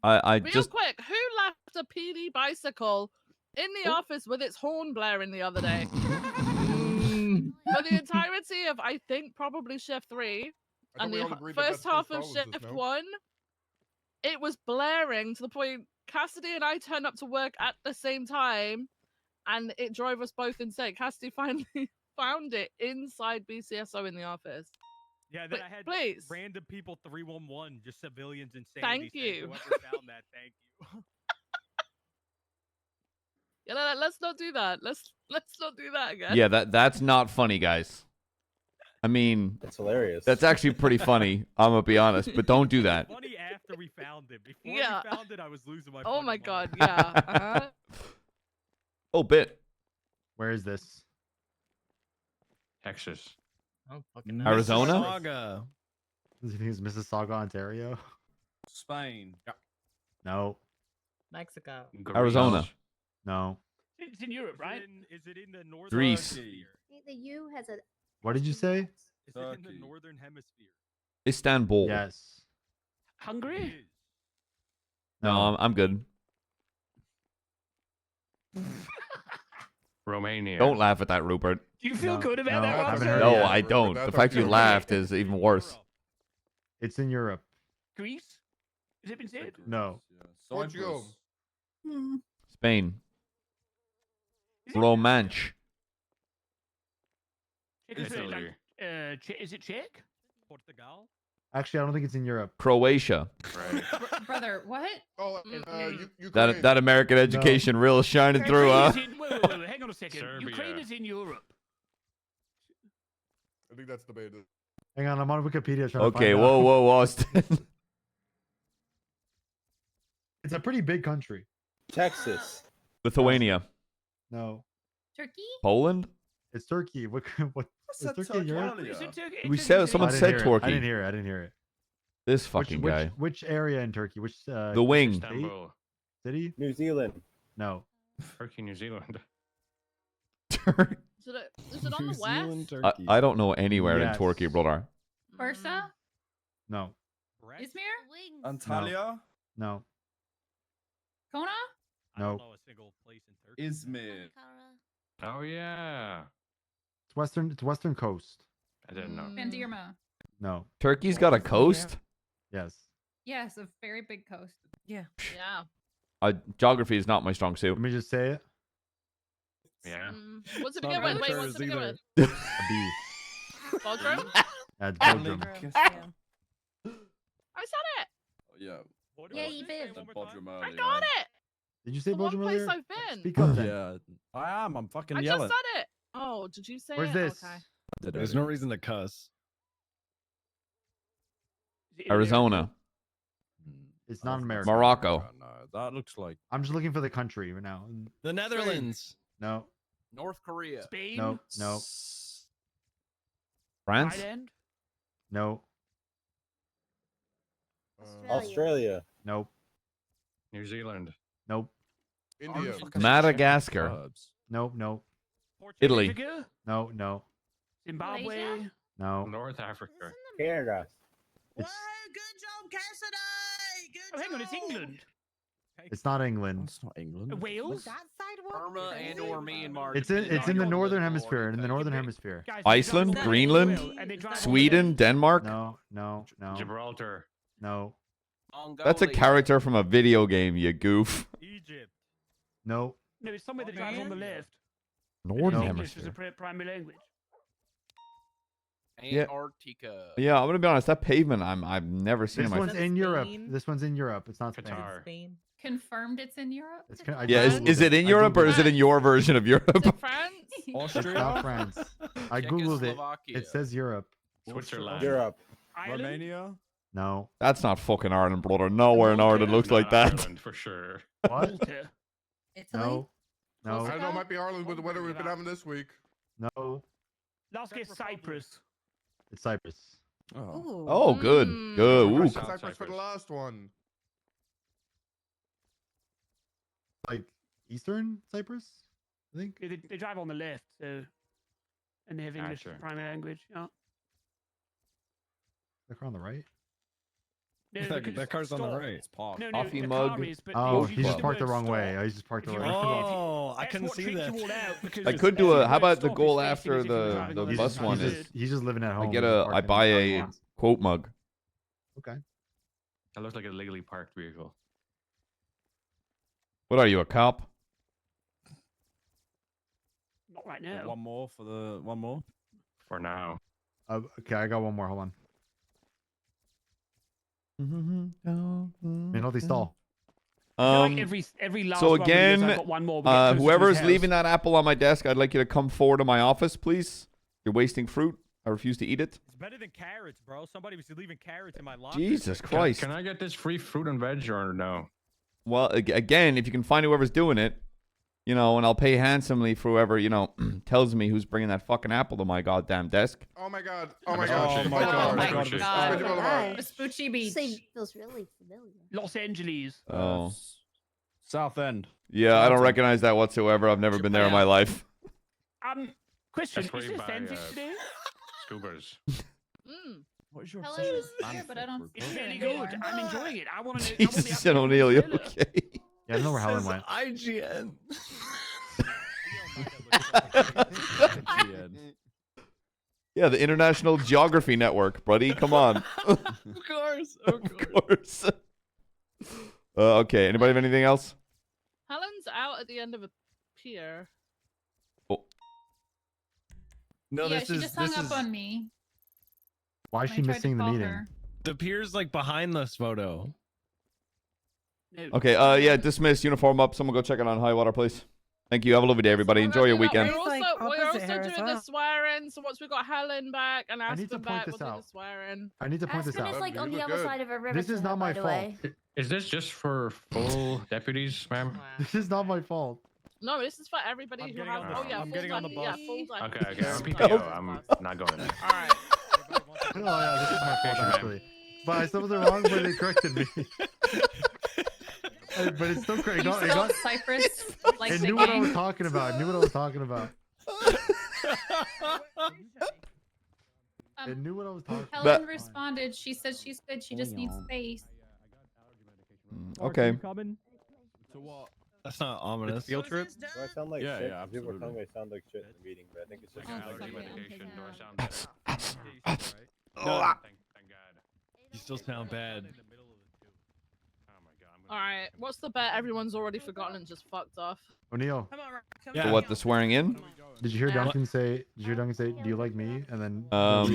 I Real just quick, who left a PD bicycle in the office with its horn blaring the other day? For the entirety of, I think, probably shift 3 and the first half of shift 1, it was blaring to the point Cassidy and I turned up to work at the same time, and it drove us both insane. Cassidy finally found it inside BCSO in the office. Yeah, then I had random people 311, just civilians insanity. Thank you. Whoever found that, thank you. Yeah, let's not do that. Let's not do that again. yeah, that's not funny, guys. I mean, That's hilarious. that's actually pretty funny. I'm gonna be honest, but don't do that. Funny after we found it. Before Yeah. we found it, I was losing my. Oh my fucking God, mind. yeah. Oh, bit. Where is this? Texas. Oh, fucking Arizona? Saga. Do you think it's Mississauga, Ontario? Spain. Yeah. No. Mexico. Arizona. No. It's in Europe, right? Is it in the northern Greece. hemisphere? The U has a. What did you say? Is it in the northern hemisphere? Istanbul. Yes. Hungary? No, I'm good. Romania. Don't laugh at that, Rupert. Do you feel No, good about no, that I one, haven't sir? heard No, yet. I don't. The fact you laughed is even worse. It's in Europe. Greece? Has it been said? No. Portugal. Spain. Is it- Romanche. Is it, Italy. is it Czech? Portugal. Actually, I don't think it's in Europe. Croatia. Right. Brother, what? Oh, Ukraine. That American education real shining through, huh? Ukraine is in- wait, hang on a second. Serbia. Ukraine is in Europe. I think that's debated. Hang on, I'm on Wikipedia trying Okay, to find whoa, out. whoa, Austin. It's a pretty big country. Texas. Lithuania. No. Turkey? Poland? It's Turkey. What? Is that Turkey in Europe? Turkey? Is it Turkey? We It said is someone I didn't said hear it. Turkey. I didn't hear it. I didn't hear it. This fucking guy. Which area in Turkey? Which The wing. state? Istanbul. City? New Zealand. No. Turkey, New Zealand. Is it on the west? I don't know anywhere Yes. in Turkey, brother. Bursa? No. Izmir? Antalya? No. Kona? No. a single place in Turkey. Izmir. Oh yeah. It's western coast. I didn't know. Bandirma. No. Turkey's got a coast? Yes. Yes, a very big coast. Yeah. Yeah. Geography is not my strong suit. Let me just say it. Yeah. What's it Not begin with? Wait, amateurs what's it begin either. with? A B. Bodrum? That's Belgium. I said it. Yeah. Yeah, you did. Said Bodrum I earlier. got it. Did you say The one Belgium place earlier? I've been. Speak up then. Yeah, I am. I'm fucking I just yelling. said it. Oh, did you say Where's it? this? Okay. There's no reason to cuss. Arizona. It's not America. Morocco. No, that looks like I'm just looking for the country right now. the Netherlands, No. North Korea. Spain? No. No. France? Thailand? No. Australia. Nope. New Zealand. Nope. India. Madagascar. Nope. Nope. Italy. Africa? No. No. Zimbabwe? No. North Africa. Canada. Whoa, good job, Cassidy. Good Oh, hang on, it's job. England. It's not England. That's not England. Wales? That side work? Burma and or Myanmar. It's in depending the on northern the hemisphere. In the lore. northern hemisphere. Guys, they Iceland? drive on the Greenland? wheel and they drive on the Sweden? left. Denmark? No. No. No. Gibraltar. No. That's a Mongolia. character from a video game, you goof. Egypt. No. No, it's somewhere that drives on the left. Northern English is a hemisphere. primary language. Yeah. Antarctica. Yeah, I'm gonna be honest. That pavement, I've never seen This in my. one's in Europe. This one's in Europe. It's not Spain. Qatar. Spain. Confirmed it's in Europe? It's kind Yeah, is it in Europe or is it in your version of Europe? France? It's not France. I googled it. Czechoslovakia. It says Europe. Switzerland. Europe. Ireland? Romania. No. That's not fucking Ireland, brother. Nowhere in Ireland looks Not like that. Ireland, for sure. What? Malta. Italy? No. No. I don't know. It might be Ireland with the weather we've been having this week. No. Last guess, Cyprus. It's Cyprus. Oh. Ooh. Oh, good, good. Ooh, Cyprus for the Cyprus. last one. Like Eastern Cyprus, I think. Yeah, they drive on the left, so. And they have English as Gotcha. primary language. Yeah. The car on the right. No, That, because that car's on the stop. right. It's parked. No, Coffee the mug. car is, but Oh, if you he use just the parked the word wrong way. stop, I just parked the if you- right way. Oh, I that's couldn't what see tricks that. you all out, because I if could the do a. word How about the stop goal is facing after as if you're the driving on the bus left one side. is? He's just living at home. I get He's just I parking buy in a the car. quote mug. Okay. That looks like a legally parked vehicle. What are you, a cop? Not right now. One more for the one more. For now. Okay, I got one more. Hold on. McNulty stall. I feel like every last So one of these, I've again, got one more, we get closer to whoever's his leaving house. that apple on my desk, I'd like you to come forward to my office, please. You're wasting fruit. I refuse to eat it. It's better than carrots, bro. Somebody was leaving carrots in my locker. Jesus Can- Christ. Can I get this free fruit and veg or no? Well, again, if you can find whoever's doing it, you know, and I'll pay handsomely for whoever, you know, tells me who's bringing that fucking apple to my goddamn desk. Oh my god. Oh my Oh god. my God. Oh my God. god. Spaghetti Boulevard. Vespucci Beach. Feels really familiar. Los Angeles. Oh. South End. Yeah, I don't recognize that whatsoever. I've never been there in my life. Question, That's where is you it buy, authentic today? Scubas. What is your Helen obsession is with here, but I don't It's see her really anymore. good. I'm enjoying it. I want to. Jesus and O'Neill, you okay? Yeah, I don't know where Helen Says went. IGN. Yeah, the International Geography Network, buddy. Come on. Of course. Of course. Okay, anybody have anything else? Helen's out at the end of a pier. No, Yeah, this she is just hung this up is on me. Why is I she tried to missing the call meeting? her. the pier's like behind this photo. Okay, yeah, dismiss, uniform up. Someone go check it on high water, please. Thank you. Have a lovely day, everybody. Enjoy your weekend. We're also, like we're opposite also her as doing well. the swearing, so once we got Helen back and need to Aspen point back, this we'll do out. the swearing. I need to point this Aspen out. is like on You the look other good. side of a river. This is to not her, my by the fault. way. Is this just for full deputies, ma'am? This is not my fault. No, this is for everybody I'm who getting has. on the- Oh yeah, I'm full getting on the yeah, bus. full time. Okay, I'm Spelled- PTO. I'm not going there. All right. Oh yeah, this is my fault actually. But I said it was wrong, but they corrected me. But it's still correct. You spelled Cyprus like It the knew what I was gang. talking about. It knew what I was talking about. It knew what I was talking about. Helen responded. She said she's good. She just needs space. Okay. Coming? To what? That's not ominous. Field trip? Do I sound like Yeah, shit? yeah, People are telling absolutely. me I sound like shit in the meeting, but I think it's just Allergy like medication. Do I sound No. Thank God. You still sound bad. All right, what's the bet everyone's already forgotten and just fucked off? O'Neill, So what, the swearing in? did you hear Yeah. Duncan say? Did you hear Duncan say, "Do you like me?" And then Don't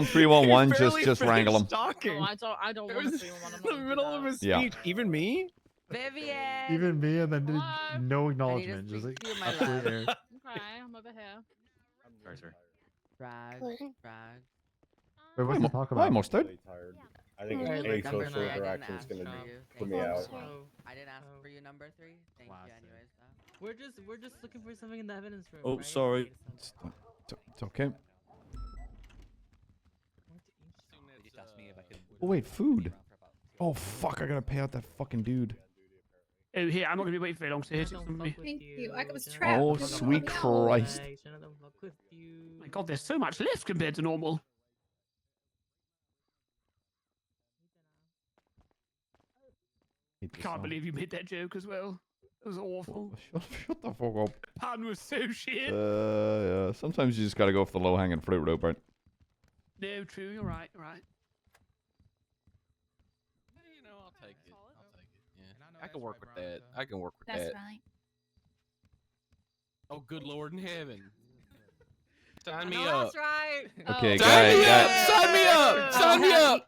311. Just wrangle them. Oh, I don't want to see one. I'm not In the middle of his Yeah. speech. Even me? Vivian. even me, and then did no acknowledgement, just like speak to you, my absolute air. Okay, I'm over here. Sorry, sir. Brag. Brag. Wait, what's the talk Hi, about? Mustard. really tired. I think Right, any like number social nine, I didn't interaction is ask gonna for you. put Thank me you. out. I didn't ask for you number 3. Thank you anyways though. We're just looking for something in the evidence room. Oh, right? sorry. It's okay. Oh wait, food. Oh fuck! I gotta pay out that fucking dude. Oh, here, I'm not going to be waiting very long, so here's some me. Thank you. I was trapped. Oh sweet Christ! My God, there's so much left compared to normal. I can't believe you made that joke as well. It was awful. Shut the fuck up. Pan was so shit. Yeah. Sometimes you just gotta go for the low hanging fruit, Rupert. No, true, you're right, you're right. You know, I'll take it. Yeah. I can work with that. I can work with That's that. right. Oh, good Lord in heaven. Sign me No, up. that's right. Okay, Sign me guys. up. Sign me up. Sign me up.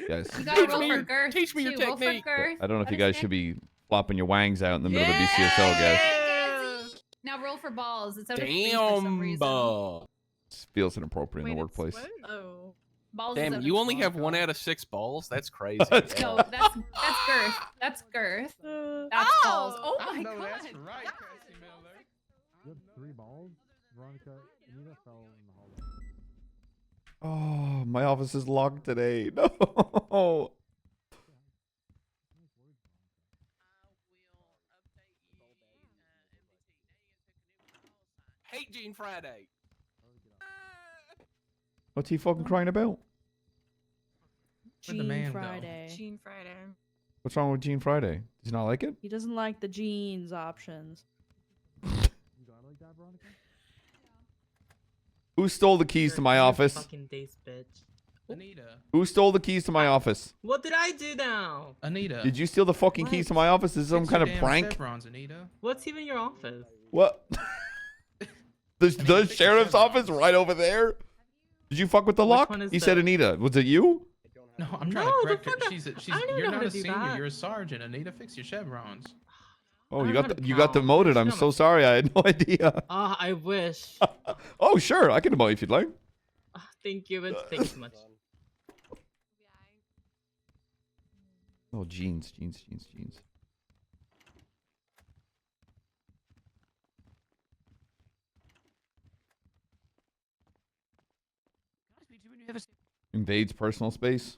Guys, You gotta Teach roll me for your- girth. teach me your too. Roll for technique. girth. I don't know if you guys should be flopping your wangs out in the middle of the BCSO, guys. Now roll for balls. It's out of 3 for some Damn. reason. It feels inappropriate in the workplace. Oh. Balls is Damn, out you of only 4. have 1 out of 6 balls? That's crazy. No, that's girth. That's girth. That's balls. Oh my god. That's right, Cassie Miller. You had 3 balls. Veronica, Anita fell in the hallway. Oh, my office is locked today. No. Hate Gene Friday. What's he fucking crying about? Where'd the man go? Gene Friday. What's wrong with Gene Friday? Does he not like it? He doesn't like the jeans options. Who stole the keys to my office? Fucking days, bitch. Anita. Who stole the keys to my office? What did I do now? Anita. Did you steal the fucking keys to my office? Is this some Fix kind your of damn prank? chevrons, Anita. What's even your office? What? The sheriff's office right over there? Did you fuck with the lock? one is He said the- Anita. Was it you? No, I'm trying No, to the correct her. fuck- She's I don't you're know how not to a do senior. that. You're a sergeant. Anita, fix your chevrons. Oh, I you don't got know how to you got count. demoted. I'm Shut so up. sorry. I had no idea. Ah, I wish. Oh, sure. I can demote you if you'd like. Ah, thank you, but thanks so much. Oh, jeans. Invades personal space.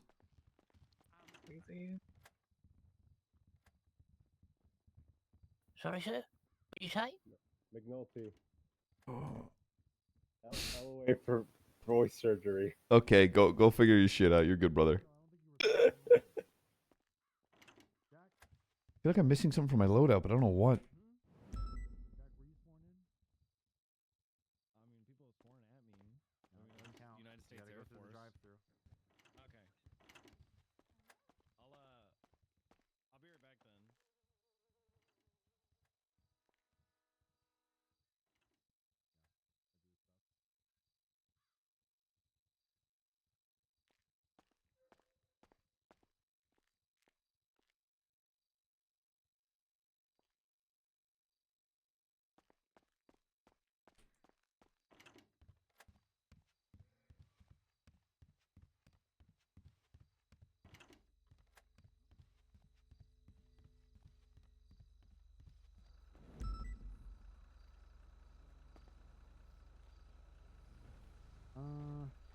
Sorry, sir. What you say? McNulty. Fell away for voice surgery. Okay, go figure your shit out. You're good, brother. I feel like I'm missing something from my loadout, but I don't know what. United States Air Force. Okay. I'll be right back then.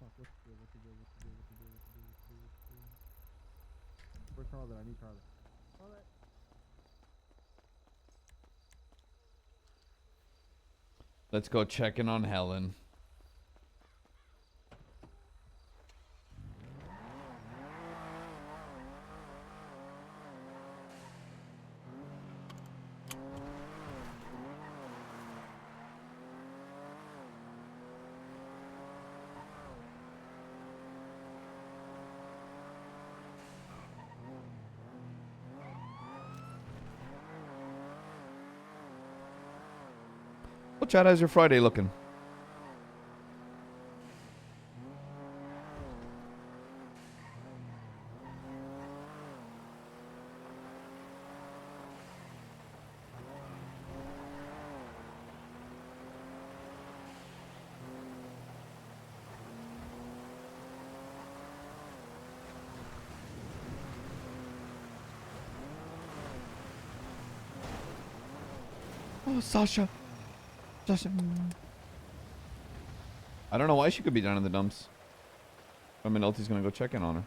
Fuck, what's the deal? Where's Charlotte? I need Charlotte. Charlotte. Let's go check in on Helen. Well, Chad, how's your Friday looking? Oh, Sasha. Sasha. I don't know why she could be down in the dumps. But McNulty's gonna go check in on her.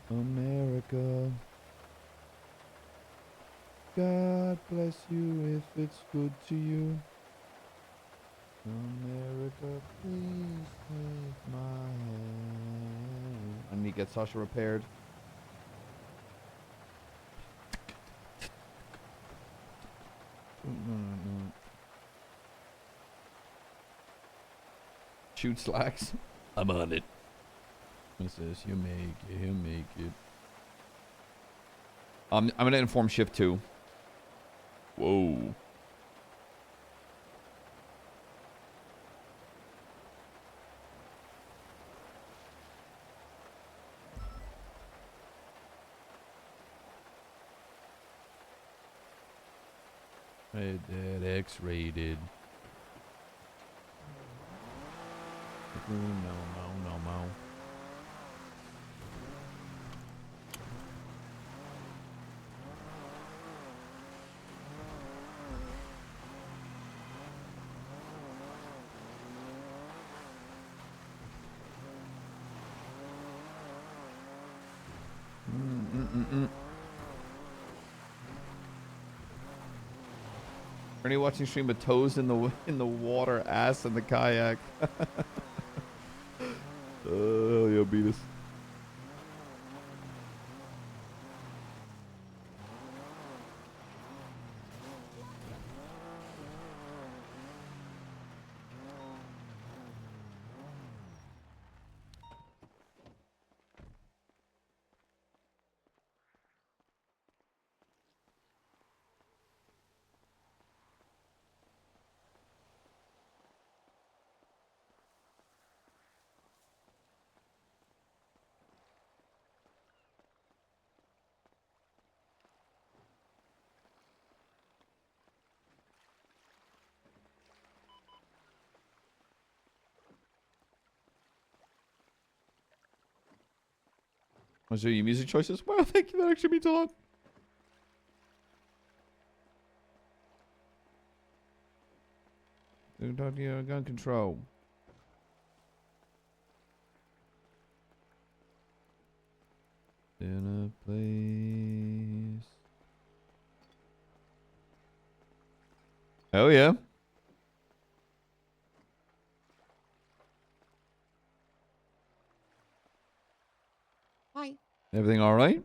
America. God bless you if it's good to you. America, please take my hand. I need to get Sasha repaired. Shoot slacks. I'm on it. What's this? You make it. He'll make it. I'm gonna inform shift 2. Whoa. Hey, that X-rated. No. Ernie watching stream with toes in the water, ass in the kayak. Oh, you'll beat us. Was there your music choices? Well, thank you. That actually means a lot. They're talking about gun control. In a place. Oh yeah. Hi. Everything all right?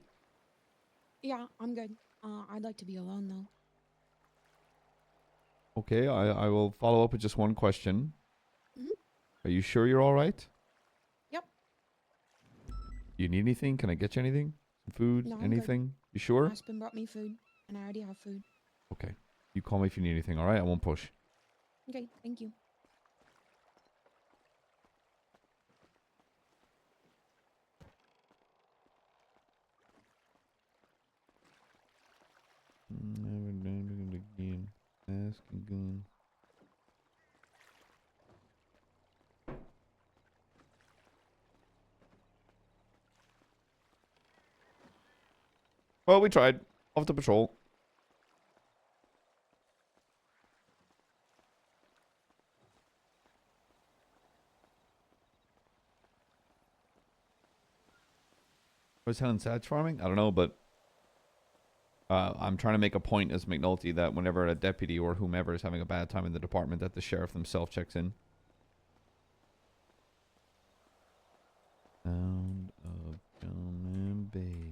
Yeah, I'm good. I'd like to be alone though. Okay, I will follow up with just one question. Mhm. Are you sure you're all right? Yep. You need anything? Can I get you anything? Some food? No, I'm anything? good. You sure? My husband brought me food, and I already have food. Okay. You call me if you need anything, all right? I won't push. Okay, thank you. Never done it again. Ask again. Well, we tried. Off the patrol. Was Helen Satch farming? I don't know, but I'm trying to make a point as McNulty that whenever a deputy or whomever is having a bad time in the department, that the sheriff himself checks in. Sound of Gentleman Bay.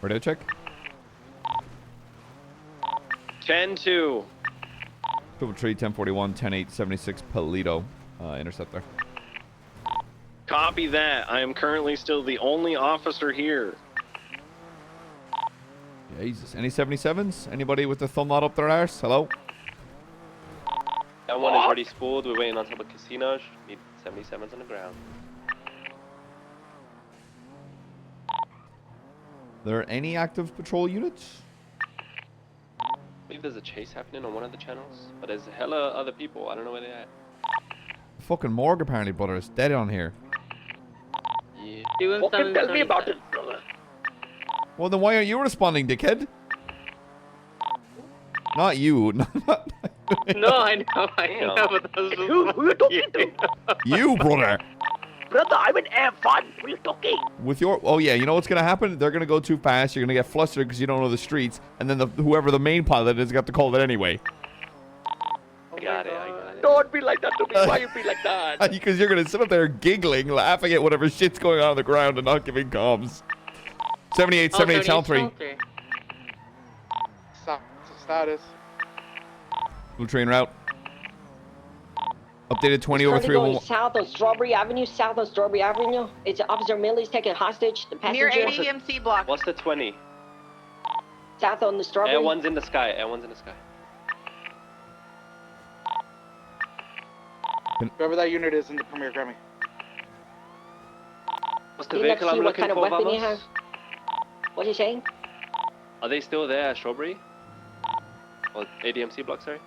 Radio check. 10-2. Triple tree 1041 10-8 76 Polito. Intercept there. Copy that. I am currently still the only officer here. Jesus. Any 77s? Anybody with the thumb not up their arse? Hello? That one is already spooled. We're waiting on top of casinos. Need 77s on the ground. There any active patrol units? I believe there's a chase happening on one of the channels, but there's hella other people. I don't know where they're at. Fucking morgue apparently, brother. It's dead on here. Yeah. Fucking tell me about it, brother. Well, then why aren't you responding, dickhead? Not you. No, I know, but that was just who you talking to? You, brother. Brother, I'm in Air Fun. What are you talking? With your... Oh, yeah. You know what's going to happen? They're going to go too fast. You're going to get flustered because you don't know the streets. And then whoever the main pilot is got to call it anyway. I got it. Don't be like that to me. Why you be like that? Because you're going to sit up there giggling, laughing at whatever shit's going on the ground and not giving comms. 78, 78, channel 3. Status. Blue train route. Updated 20 over 3. Going south of Strawberry Avenue, south of Strawberry Avenue. It's Officer Millie's taking hostage. The passenger. Near ADMC block. What's the 20? South on the Strawberry. Air one's in the sky. Air one's in the sky. Whoever that unit is in the Premier Grammy. What's the vehicle I'm looking for, Vamos? What are you saying? Are they still there at Strawberry? Or ADMC block, sorry?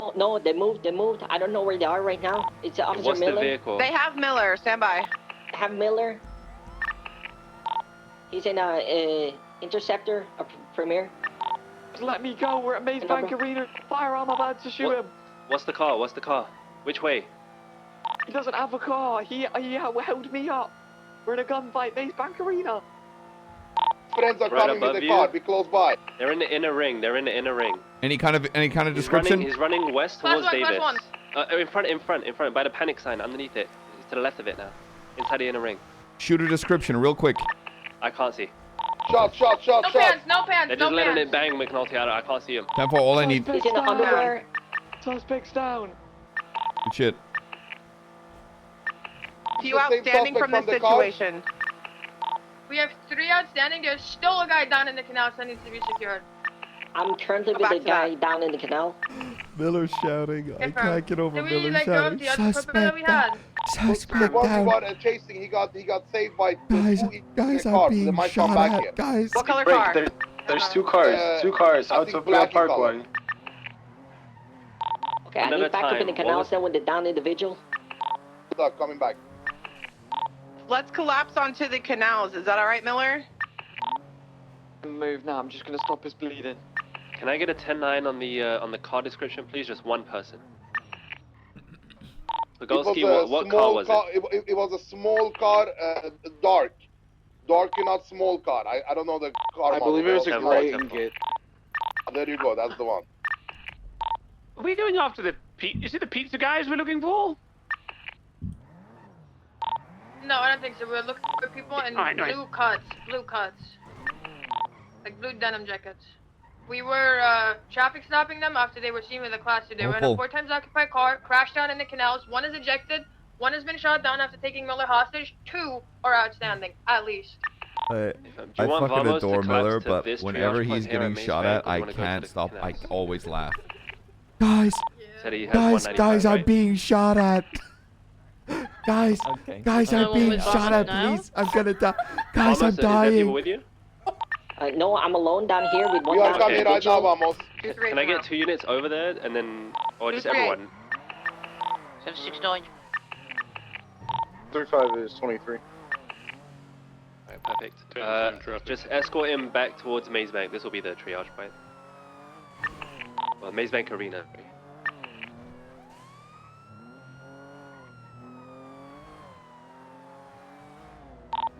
Oh, no, they moved. I don't know where they are right now. It's Officer What's Miller. the vehicle? They have Miller. Stand by. Have Miller. He's in a Interceptor, a Premier. Let me go. We're at Maze Bank Arena. Firearm, I'm about to shoot him. What's the car? What's the car? Which way? He doesn't have a car. He held me up. We're in a gunfight, Maze Bank Arena. Friends are Right coming with above the you. car. Be close by. They're in the inner ring. They're in the inner ring. Any kind of description? He's running west Class towards one, Davis. class In front, by the panic sign, underneath it. He's to the left of it now. Inside the inner ring. Shoot a description real quick. I can't see. Shot. No pants, no pants, They're no just letting pants. it bang, McNulty. I can't see him. 10-4, all I need. He's in the underwear. Suspects down. Good shit. Few outstanding from this situation. We have 3 outstanding. There's still a guy down in the canal that needs to be secured. I'm currently Go with back a to guy that. down in the canal. Miller's shouting. I can't get over Did we Miller let go of shouting. the other people that we had? Suspect Once down. he got chasing, he got saved by Guys, guys I'm cars. They being might come shot back at. here. Guys. What color car? There's two cars I out think of black in color. Parkway. Okay, I Another need backup in the time. canal What was- then with the down individual. Stop, coming back. Let's collapse onto the canals. Is that all right, Miller? Move now. I'm just gonna stop his bleeding. Can I get a 10-9 on the car description, please? Just one person. Bogolski, what car was it? It was a small car, dark, not small car. I don't know the car. I model. believe it was a Tempo, gray Tempo. Inget. There you go. That's the one. Are we going after the is it the pizza guys we're looking for? No, I don't think so. We're looking for people in Alright, nice. blue cuts. Like blue denim jackets. We were traffic stopping them after they were seen with a class 2. They were in a 4 times occupied car, crashed down in the canals. 1 is ejected. 1 has been shot down after taking Miller hostage. 2 are outstanding, at least. I want fucking Vamos to adore collapse Miller, to but this whenever triage point he's here at getting Maze shot Bank, at, or do you I wanna go to can't the stop. I canals? always laugh. Guys, Said he has guys, 195, I'm right? being shot at. Guys, guys, No I'm one being with shot Vamos at. now? Please, I'm gonna die. Guys, I'm Vamos, is there people dying. with you? No, I'm alone down here with one We are down coming right now, Vamos. Can I get 2 units over there and then, or just 238. everyone? 769. 35 is 23. Alright, perfect. Just escort him back towards Maze Bank. This will be the triage point. Well, Maze Bank Arena.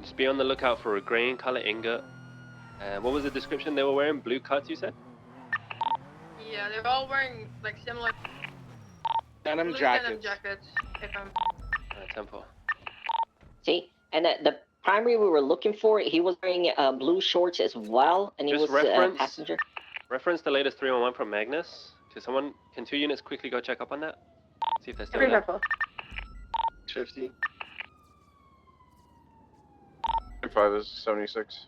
Just be on the lookout for a green color ingot. What was the description they were wearing? Blue cuts, you said? Yeah, they're all wearing like similar Denim blue jackets. denim jackets. If I'm Temple. See, and the primary we were looking for, he was wearing blue shorts as well, and he Just was reference- passenger. Reference the latest 311 from Magnus. Can 2 units quickly go check up on that? See if they're still there. 50. 35 is 76.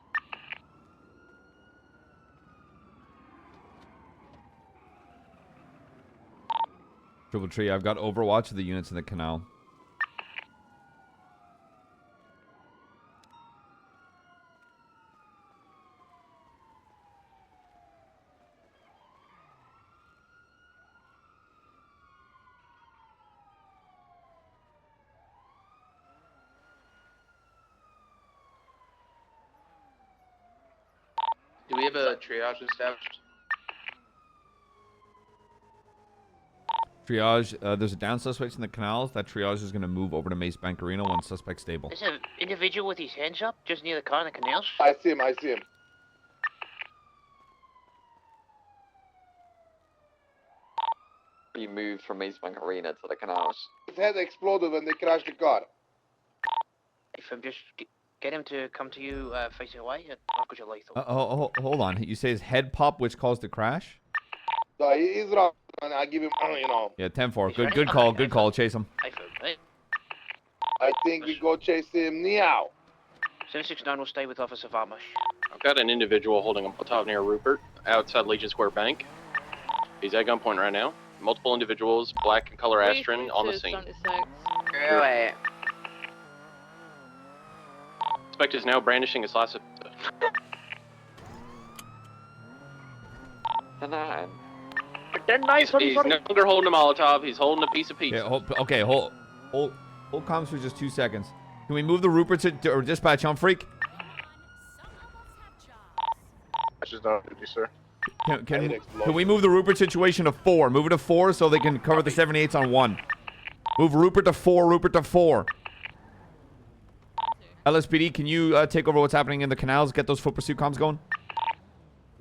Triple Tree, I've got Overwatch of the units in the canal. Do we have a triage established? Triage, there's a down suspect in the canals. That triage is going to move over to Mace Bank Arena once suspect stable. There's an individual with his hands up just near the car in the canals. I see him, I see him. He moved from Maze Bank Arena to the canals. His head exploded when they crashed the car. If I'm just get him to come to you facing away, I'll put you lethal. Hold on. You say his head pop, which caused the crash? So he's wrong, and I give him, you know. Yeah, 10-4. Good call. Good call. Chase him. I think we go chase him now. 769 will stay with Officer Vamos. I've got an individual holding a top near Rupert outside Legion Square Bank. He's at gunpoint right now. Multiple individuals, black and color Astron, on the scene. Really? Suspect is now brandishing a slice of pizza. He's no longer holding a Molotov, he's holding a piece of pizza. Yeah, hold comms for just 2 seconds. Can we move the Rupert to or dispatch on freak? That's just not duty, sir. Can we move the Rupert situation to 4? Move it to 4 so they can cover the 78s on 1. Move Rupert to 4. Rupert to 4. LSPD, can you take over what's happening in the canals? Get those foot pursuit comms going.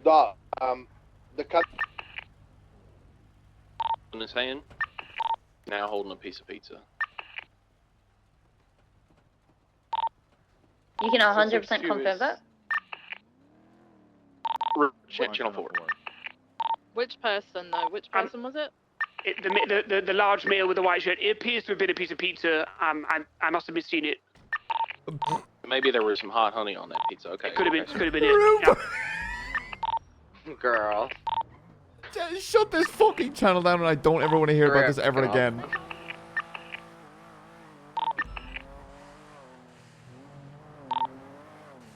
The cut. In his hand, now holding a piece of pizza. You can 100% confirm that? Channel 4. Which person though? Which person was it? The large male with the white shirt. It appears to have been a piece of pizza. I must have misseen it. Maybe there was some hot honey on that pizza. Okay. Could have been it. Yeah. Girl. Shut this fucking channel down, and I don't ever want to hear about this ever again.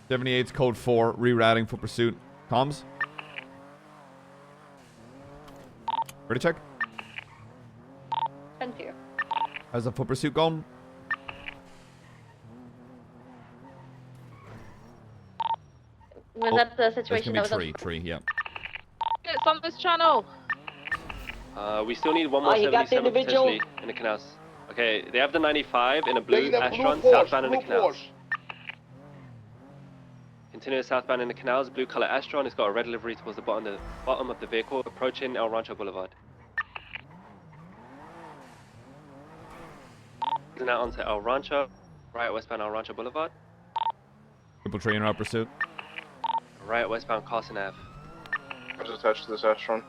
'78's code 4, rerouting for pursuit. Comms? Ready to check? 10-2. How's the foot pursuit going? Was that the situation that That's was gonna be tree, yeah. It's on this channel. We still need one more you got the 77 individual? potentially in the canals. Okay, they have the 95 in a blue Taking a Astron, blue southbound in the Porsche, canals. Continue southbound in the canals, blue color Astron. It's got a red livery towards the bottom of the vehicle, approaching El Rancho Boulevard. Now onto El Rancho, right westbound El Rancho Boulevard. Triple tree in our pursuit. Right westbound Carson Ave. I was attached to this Astron.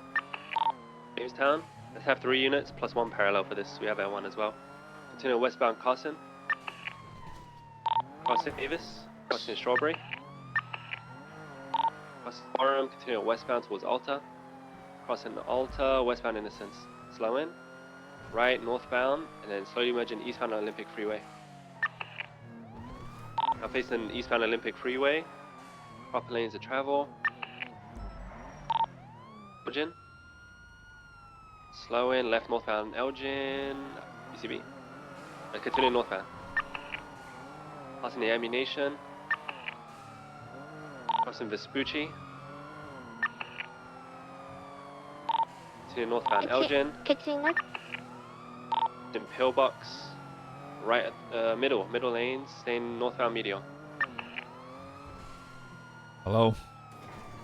Jamestown. Let's have 3 units plus 1 parallel for this. We have L1 as well. Continue westbound Carson. Crossing Davis. Crossing Strawberry. Crossing Forum. Continue westbound towards Alta. Crossing Alta. Westbound Innocence. Slow in. Right, northbound. And then slowly merging eastbound Olympic Freeway. Now facing eastbound Olympic Freeway. Proper lanes of travel. Elgin. Slow in, left northbound Elgin. UCB. Continue northbound. Passing the ammunition. Crossing Vespucci. Continue northbound Elgin. In Pillbox. Right, middle lanes, staying northbound Medial. Hello.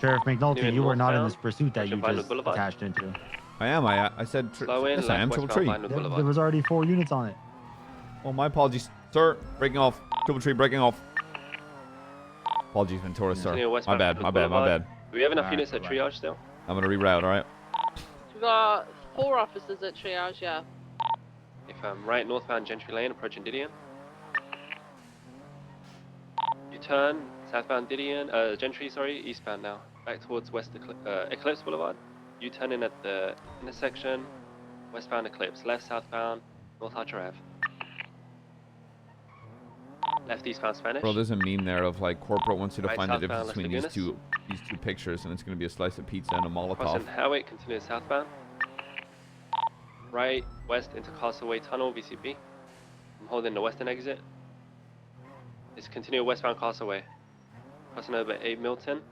Sheriff McNulty, you were not in this northbound, pursuit that you Vinewood just Boulevard. attached into. I am. I said. Slow in, Yes, I am. left Triple westbound tree. Vinewood There Boulevard. was already 4 units on it. Well, my apologies, sir. Breaking off. Triple tree breaking off. Apologies, Ventura, sir. Continue My westbound bad. My Vinewood bad. My Boulevard. bad. Do we have enough Alright, units at bye-bye. triage still? I'm gonna reroute. All right. We've got 4 officers at triage, yeah. If I'm right, northbound Gentry Lane, approaching Didion. U-turn, southbound Didion, Gentry, sorry, eastbound now. Back towards west Eclipse Boulevard. U-turn in at the intersection, westbound Eclipse, left southbound, North Archer Ave. Left eastbound Spanish. Bro, there's a meme there of like corporate wants you to Right, find the southbound, difference Las between these two pictures, and it's gonna be a slice of pizza and a Molotov. Crossing Howick, continue southbound. Right, west into Castaway Tunnel, VCP. I'm holding the western exit. It's continue westbound Castaway. Crossing over 8 Milton.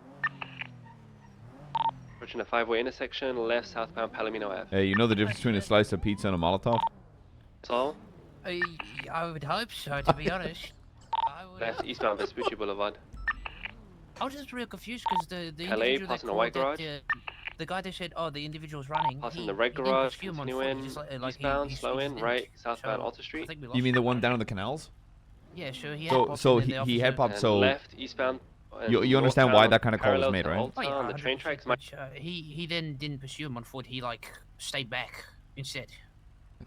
Approaching a 5-way intersection, left southbound Palomino Ave. Hey, you know the difference between a slice of pizza and a Molotov? So, I would hope so, to be honest. left eastbound Vespucci Boulevard. I was just real confused because the LA, individual that passing the white called garage. the guy that said, oh, the individual's running. Passing he- the red he didn't garage, pursue him on continue foot, in, he just, eastbound, he slow in, didn't. right, southbound So, Alta I Street. think we lost You mean the him. one down in the canals? Yeah, sure. He So- had popped so in, and the he had officer- popped- And so left eastbound. you understand why that kind of call was parallel made, to right? Alta on the train 100%, tracks. but, he then didn't pursue him on foot. He stayed back instead.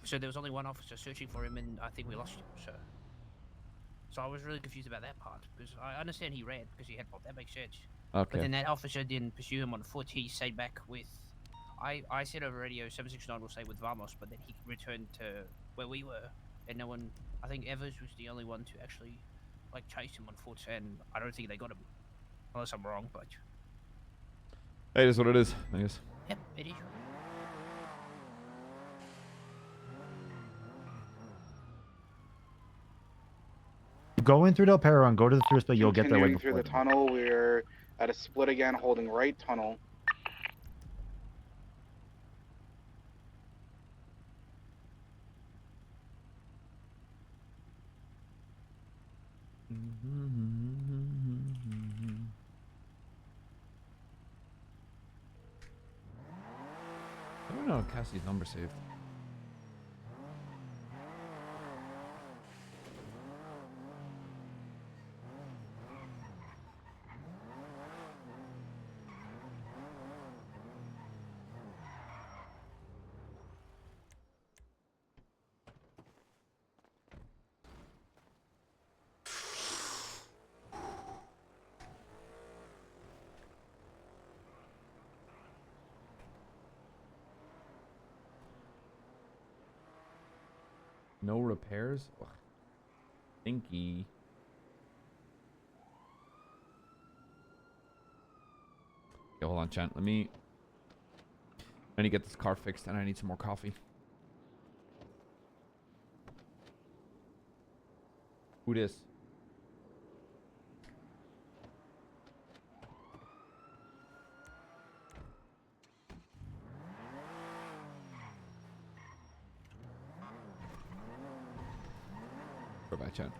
So there was only one officer searching for him, and I think we lost him. So I was really confused about that part because I understand he ran because he had popped. That makes sense. Okay. But then that officer didn't pursue him on foot. He stayed back with. I said over radio 769 will stay with Vamos, but then he returned to where we were, and no one. I think Evers was the only one to actually chase him on foot, and I don't think they got him. Unless I'm wrong, but Hey, that's what it is, I guess. yep, it is. Go in through Del Perro and go to the first, but you'll get there way Continuing before through the tunnel, we're at a split again, holding right tunnel. I don't know Cassie's number saved. No repairs? Ugh. Stinky. Okay, hold on, Chant. I need to get this car fixed and I need some more coffee. Who this? Bye, Chant.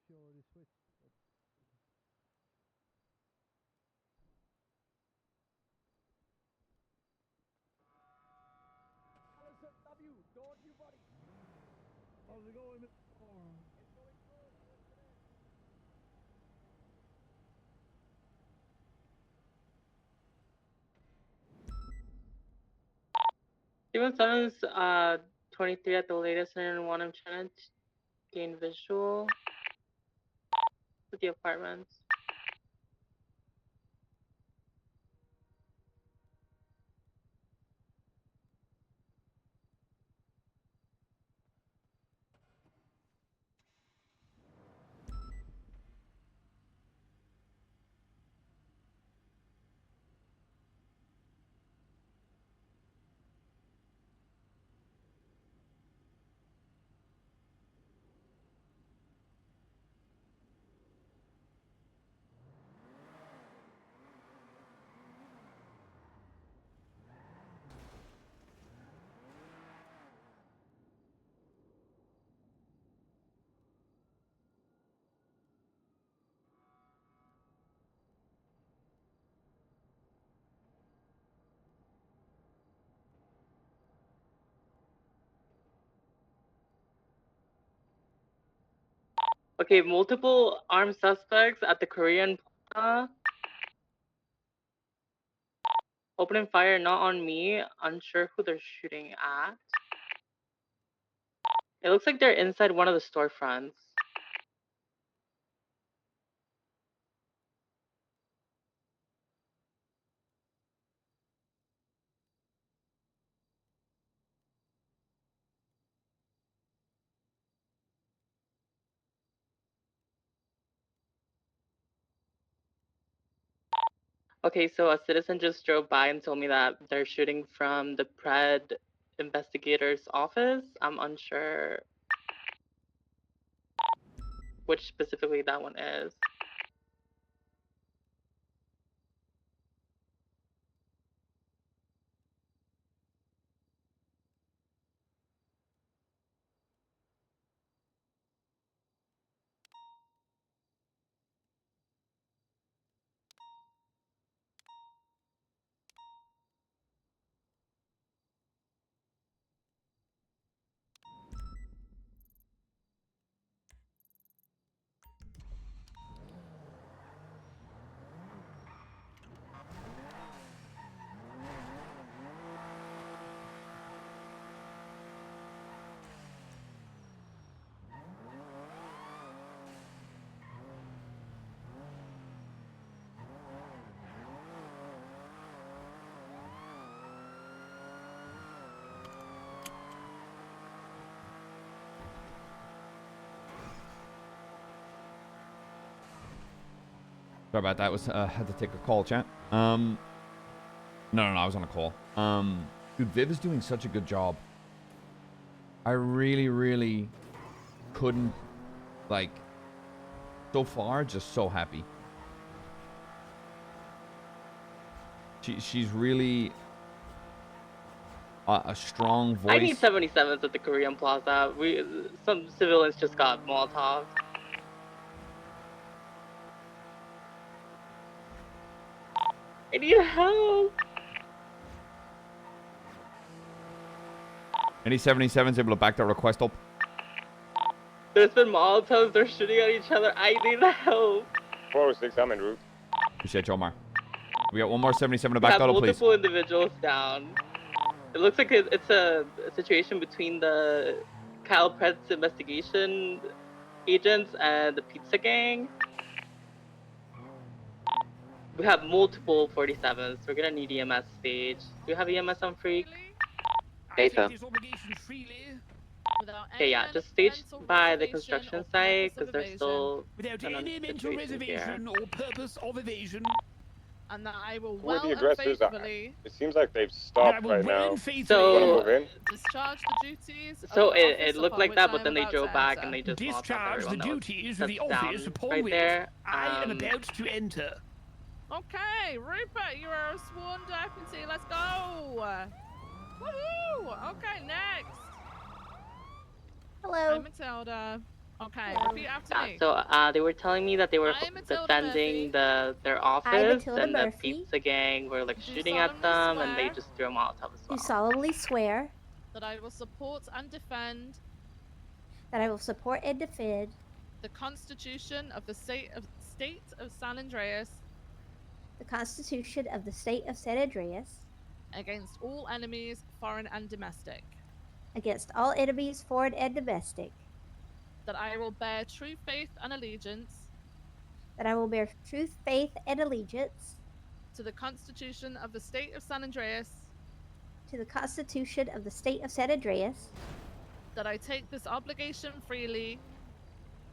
she already switched. How's it going? Steven Summons, 23 at the latest, and one I'm trying to gain visual with the apartments. Okay, multiple armed suspects at the Korean Plaza. Opening fire, not on me. Unsure who they're shooting at. It looks like they're inside one of the storefronts. Okay, so a citizen just drove by and told me that they're shooting from the Pred investigator's office. I'm unsure which specifically that one is. Sorry about that. Was had to take a call, chat. No, I was on a call. Dude, Viv is doing such a good job. I really couldn't, like, so far, just so happy. She's really a strong voice. I need 77s at the Korean Plaza. Some civilians just got Molotovs. I need help. Any 77s able to back that request up? There's been Molotovs. They're shooting at each other. I need help. 406, I'm en route. Appreciate you, Omar. We got one more 77 to We back have that up, please. multiple individuals down. It looks like it's a situation between the Kyle Pretz investigation agents and the pizza gang. We have multiple 47s. We're gonna need EMS stage. Do you have EMS on Freak? Data. Okay, yeah, just stage by the construction site because there's still Without an any mental situation here. reservation or purpose of evasion. And that I will Where well the and aggressors are. faithfully It seems like they've stopped right now. So- Wanna move in? discharge the duties. So of the it office looked upon like which that, I but am then they about drove to back enter. and they just lost Discharge the duties of the office upon right which there. I am about to enter. Okay, Rupert, you are a sworn deputy. Let's go. Woohoo! Okay, next. Hello. I'm Matilda. Okay, repeat after me. So they were telling me that they were I'm Matilda defending their office, Matilda and the Murphy. pizza gang were like Do shooting at solemnly them, and they swear just threw a Molotov as Do well. solemnly swear that I will support and defend that I will support and defend the Constitution of the State of San Andreas the Constitution of the State of San Andreas against all enemies, foreign and domestic. against all enemies, foreign and domestic. That I will bear true faith and allegiance That I will bear truth, faith, and allegiance to the Constitution of the State of San Andreas. To the Constitution of the State of San Andreas. That I take this obligation freely.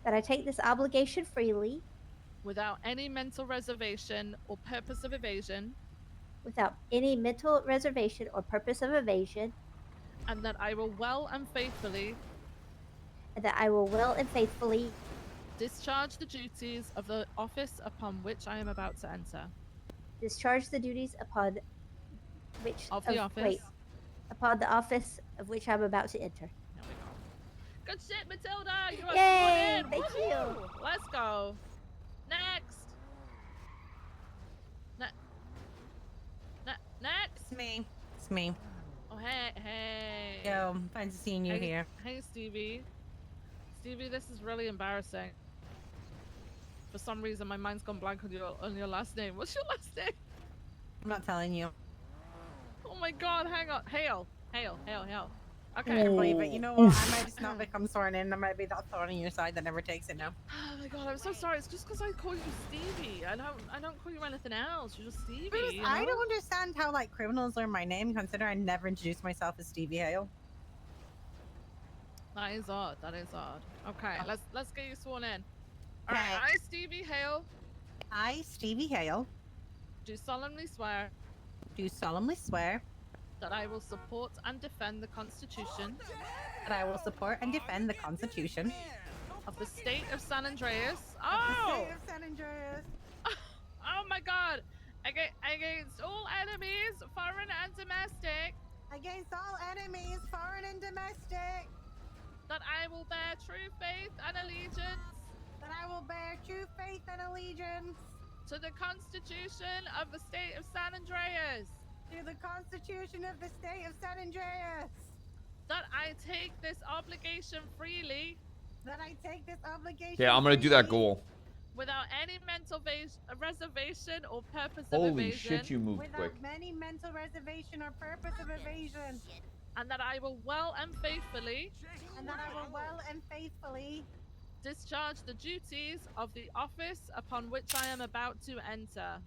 That I take this obligation freely. Without any mental reservation or purpose of evasion. Without any mental reservation or purpose of evasion. And that I will well and faithfully. And that I will well and faithfully. Discharge the duties of the office upon which I am about to enter. Discharge the duties upon which of the office. Wait, upon the office of which I'm about to enter. There we go. Good shit, Matilda. You are Yay! sworn in. Thank you. Let's go. Next. Next. It's me. It's me. Oh, hey. Yo, fine seeing you here. Hey, Stevie. Stevie, this is really embarrassing. For some reason, my mind's gone blank on your last name. What's your last name? I'm not telling you. Oh my god, hang on. Hail. Okay. I can't believe it. You know what? I might just not become sworn in. I might be that thorn in your side that never takes it now. Oh my god, I'm so sorry. It's just because I call you Stevie. I don't call you anything else. You're just Stevie. You know? I don't understand how like criminals learn my name, considering I never introduced myself as Stevie Hale. That is odd. Okay, let's get you sworn in. Okay. Alright, I, Stevie Hale. I, Stevie Hale. Do solemnly swear. That I will support and defend the Constitution. That I will support and defend the Constitution. Of the State of San Andreas. The State of San Andreas. Oh my god. Against all enemies, foreign and domestic. Against all enemies, foreign and domestic. That I will bear true faith and allegiance. That I will bear true faith and allegiance. To the Constitution of the State of San Andreas. To the Constitution of the State of San Andreas. That I take this obligation freely. That I take this obligation Yeah, I'm gonna do that goal. Without any mental reservation or purpose Holy of evasion. shit, you moved quick. Without any mental reservation or purpose of evasion. And that I will well and faithfully. Discharge the duties of the office upon which I am about to enter.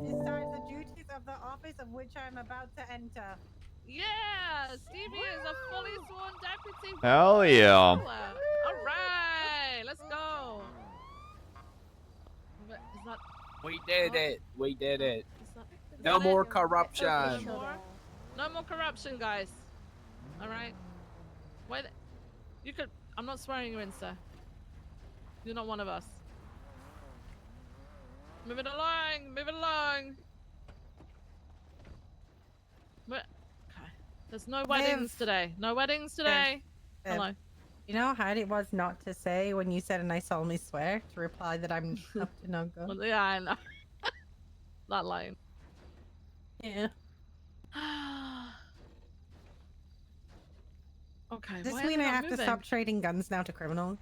Discharge the duties of the office of which I am about to enter. Yeah! Stevie is a fully sworn deputy. Hell yeah. Alright, let's go. Is that... We did it. We did it. Is No that more it? corruption. No more corruption, guys. Alright? Wait. You could... I'm not swearing you in, sir. You're not one of us. Move it along! Move it along! Okay. There's no weddings today. No weddings today. Hello. You know how hard it was not to say when you said, and I solemnly swear, to reply that I'm up to no good? Well, yeah, I know. That line. Yeah. Okay. Does this why are mean they I not have to moving? stop trading guns now to criminals?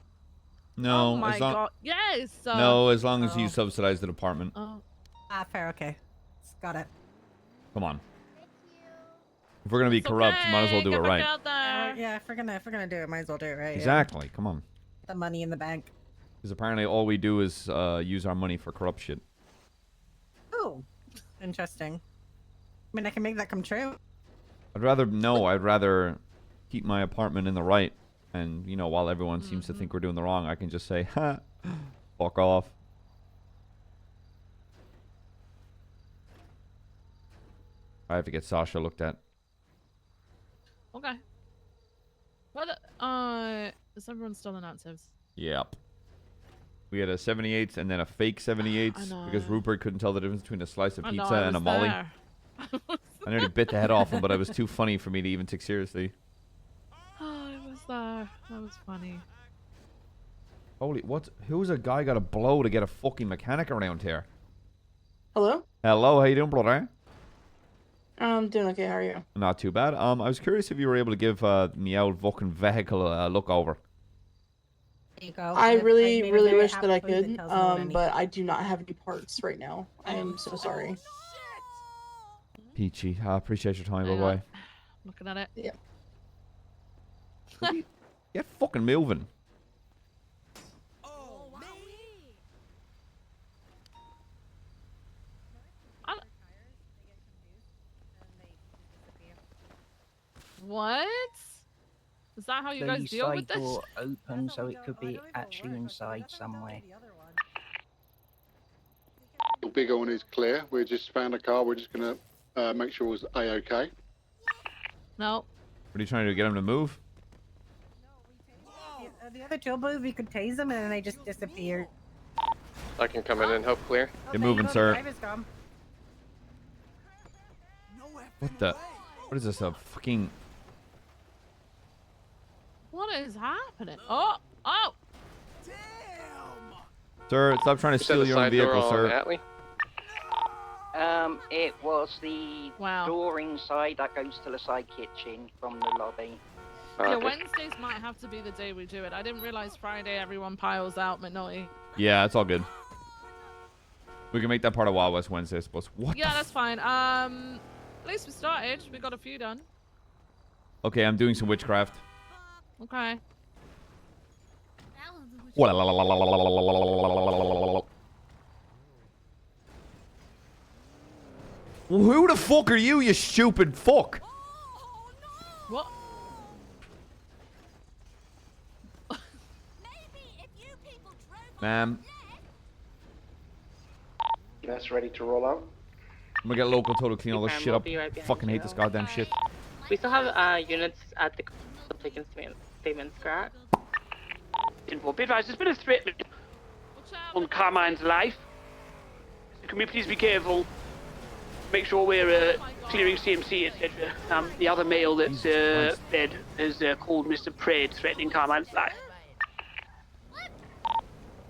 No, Oh my as long, god. Yes! no, as long as you Oh. subsidize the department. Oh. Ah, fair, okay. Got it. Come on. If we're gonna be corrupt, might as well do it right. Yeah, if we're gonna do it, might as well do it right. yeah. Exactly. Come on. The money in the bank. Because apparently all we do is use our money for corrupt shit. Oh, interesting. I mean, I can make that come true. I'd rather keep my apartment in the right. And, you know, while everyone seems to think we're doing the wrong, I can just say, ha, fuck off. I have to get Sasha looked at. Okay. What? Is everyone still in actives? Yep. We had a 78 and then a fake 78 because Rupert couldn't tell the difference between a slice of I know, pizza I and a was molly. there. I nearly bit the head off him, but it was too funny for me to even take seriously. Oh, I was there. That was funny. Holy, what? Who's a guy got a blow to get a fucking mechanic around here? Hello? Hello, how you doing, brother? I'm doing okay. How are you? Not too bad. I was curious if you were able to give me out fucking vehicle a look over. There you go. I I've really, made a really very wish that I apt tweet could, tells no one anything. but I do not have any parts right now. I am so sorry. Peachy, I appreciate your time. Hang Bye on. bye. Looking at it. Yeah. Get fucking moving. What? Is that how you The guys deal with side this? door open, so it could be actually inside somewhere. The bigger one is clear. We just found a car. We're just gonna make sure it's A-OK. No. What are you trying to do? Get him to move? The other two move, you could tase them and then they just disappear. I can come in and help clear. Get moving, sir. What the? What is this? A fucking... What is happening? Oh! Oh! Sir, stop trying to steal your own vehicle, sir. It was the door inside that goes to the side kitchen from the lobby. Yeah, Wednesdays might have to be the day we do it. I didn't realize Friday everyone piles out McNulty. Yeah, it's all good. We can make that part of Wild West Wednesday, I suppose. What? Yeah, that's fine. At least we started. We got a few done. Okay, I'm doing some witchcraft. Okay. Who the fuck are you, you stupid fuck? What? Ma'am, That's ready to roll out. I'm gonna get local total clean all this Ma'am, shit we'll up. be right behind Fucking hate you. this goddamn shit. We still have units at the taking statements, correct? Info. Be advised, there's been a threat on Carmine's life. So can we please be careful? Make sure we're clearing CMC, etc. The other male that's dead is called Mr. Praed, threatening Carmine's life.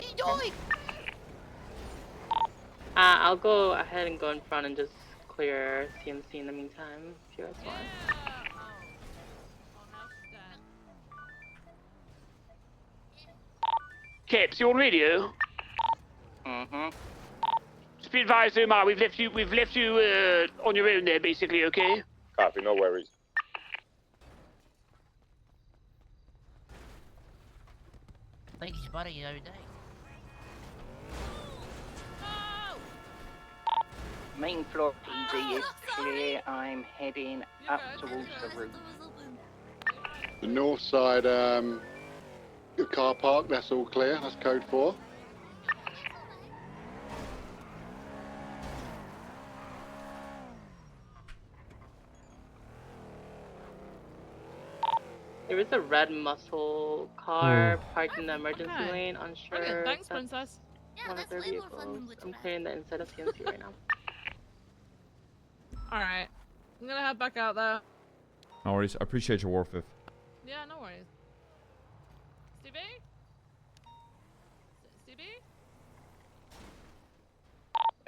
He died! I'll go ahead and go in front and just clear CMC in the meantime, if you guys want. Caps, you on radio? Mm-hmm. Just be advised, Omar, we've left you on your own there, basically, okay? Copy, no worries. I think he's buddy the other day. Main floor PD is clear. I'm heading up towards the roof. The north side the car park, that's all clear. That's code 4. There is a red muscle car parked in the emergency Okay. lane, unsure. Okay, thanks, if that's Princess. one of their vehicles. I'm clearing the inside of CMC right now. Alright. I'm gonna head back out there. No worries. I appreciate your war fifth. Yeah, no worries. Stevie? Stevie?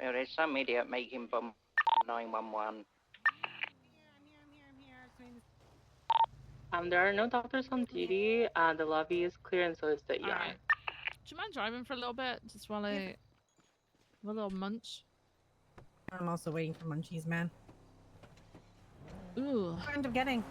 Well, there's some idiot making bomb 911. There are no doctors on duty. The lobby is clear, and so is the ER. Alright. Do you mind driving for a little bit? Just while I have a little munch? I'm also waiting for munchies, man. Ooh. What end up getting?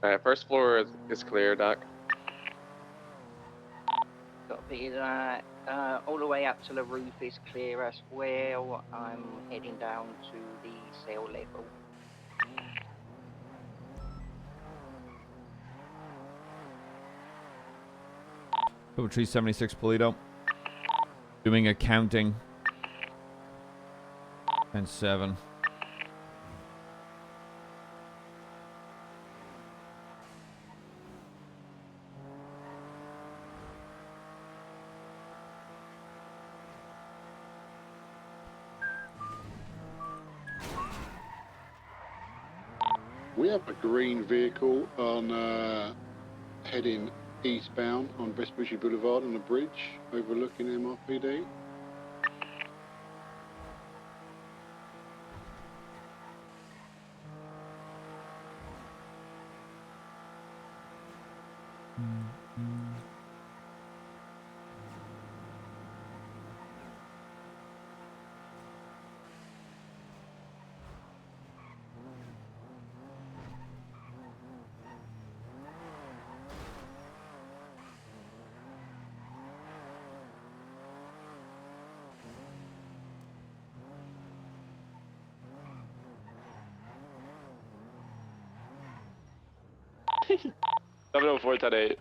Alright, first floor is clear, Doc. Copy that. All the way up to the roof is clear as well. I'm heading down to the cell level. Tree 76 Polito. Doing accounting. 10-7. We have a green vehicle on heading eastbound on Vespucci Boulevard on the bridge overlooking MRPD. Seven oh four 10-8.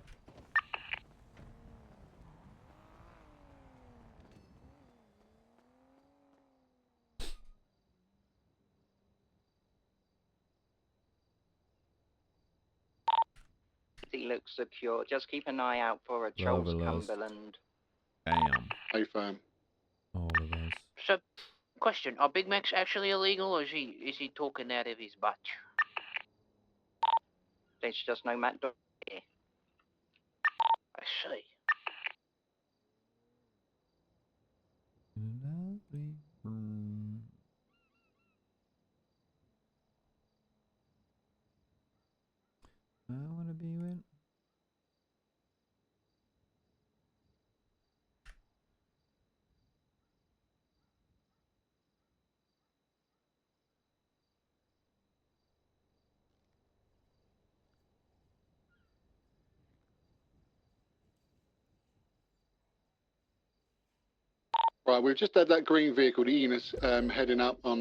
He looks secure. Just keep an eye out for a Charles Marvelous. Cumberland. Damn. Hey, fam. All of us. So, question: are Big Macs actually illegal, or is he talking out of his butt? There's just no McNulty here. I see. Lovely. I wanna be with. Right, we've just had that green vehicle, the Enos, heading up on.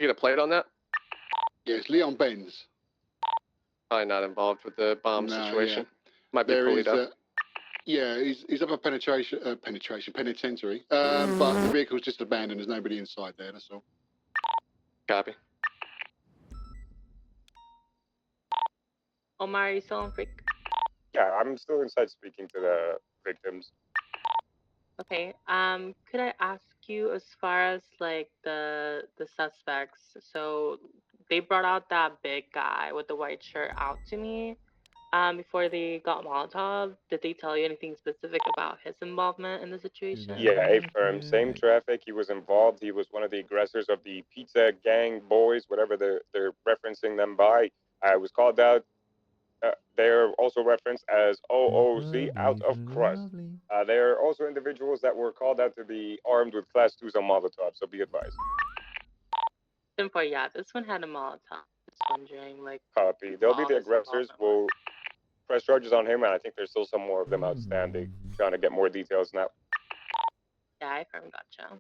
You get a plate on that? Yes, Leon Benz. Probably not involved with the bomb No, situation. yeah. Might be There pulled is, up. yeah, he's up a penitentiary. But the vehicle's just abandoned. There's nobody inside there. That's all. Copy. Omar, are you still on freak? Yeah, I'm still inside speaking to the victims. Okay. Could I ask you as far as like the suspects? So they brought out that big guy with the white shirt out to me. Before they got Molotov, did they tell you anything specific about his involvement in the situation? Yeah, A-firm, same traffic. He was involved. He was one of the aggressors of the pizza gang boys, whatever they're referencing them by. I was called out. They're also referenced as OOC, out of crust. They're also individuals that were called out to be armed with class 2s on Molotov, so be advised. Simple, yeah, this one had a Molotov. Just wondering, like. Copy. They'll be all the his aggressors. We'll press charges on him, and I think there's still some more of them outstanding. Trying to get more details now. Yeah, I firm gotcha.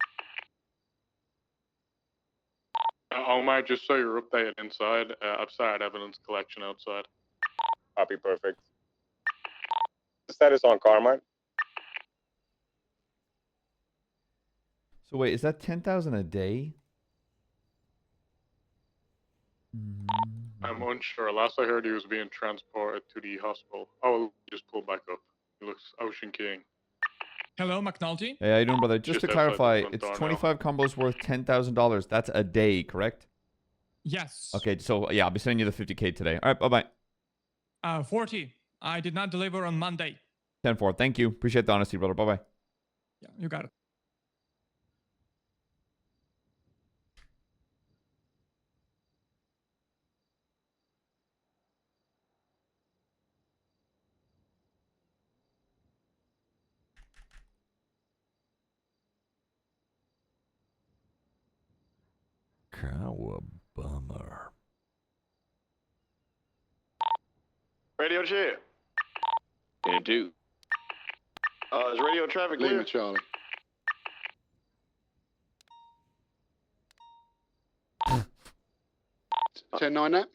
Omar, just so you're updated inside, I've started evidence collection outside. Copy, perfect. Status on Carmine. So wait, is that 10,000 a day? I'm unsure. Last I heard, he was being transported to the hospital. Oh, he just pulled back up. He looks Ocean King. Hello, McNulty. Hey, how you doing, brother? Just to outside the clarify, front it's door now. 25 combos worth $10,000. That's a day, correct? Yes. Okay, so yeah, I'll be sending you the 50K today. All right, bye-bye. 40. I did not deliver on Monday. 10-4. Thank you. Appreciate the honesty, brother. Bye-bye. Yeah, you got it. Cowabummer. Radio check. Yeah, dude. Is radio traffic clear? Lima Charlie. Uh, 10-9 that?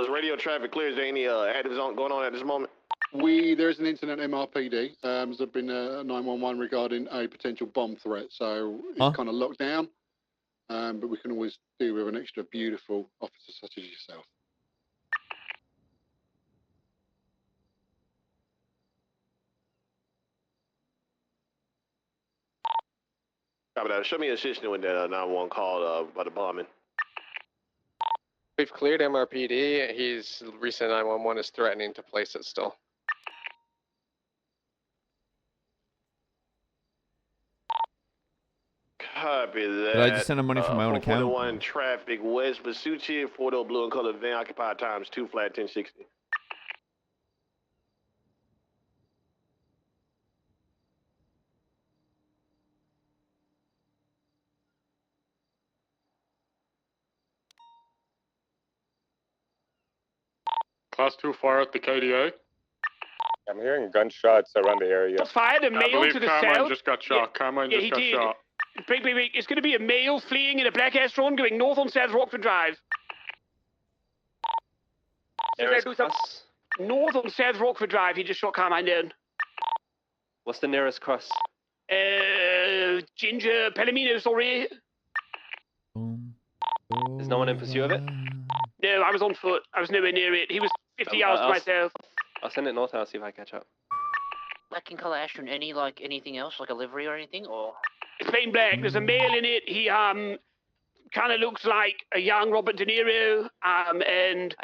Is radio traffic clear? Is there any actives going on at this moment? There's an incident MRPD. There's been a 911 regarding a potential bomb threat, so it's kind of locked down. But we can always deal with an extra beautiful officer such as yourself. Copy that. Show me a situation when that 911 called about the bombing. We've cleared MRPD. He's recent 911 is threatening to place it still. Copy that. Did I just send him money from my own account? 441 traffic west Basucci, 40 blue and colored van occupied times 2 flat 1060. Class 2 fire at the KDA. I'm hearing gunshots around the area. Fired a I male believe to the Carmine south. just got shot. Carmine just he got did. shot. Break. It's going to be a male fleeing in a black Astron going north on South Rockford Drive. Nearest cross? North on South Rockford Drive. He just shot Carmine down. What's the nearest cross? Ginger Palomino, sorry. There's no one in pursuit of it? No, I was on foot. I was nowhere near it. He was 50 yards to myself. I'll send it north and I'll see if I catch up. Black and color Astron, anything else, like a livery or anything, or? It's plain black. There's a male in it. He kind of looks like a young Robert De Niro. And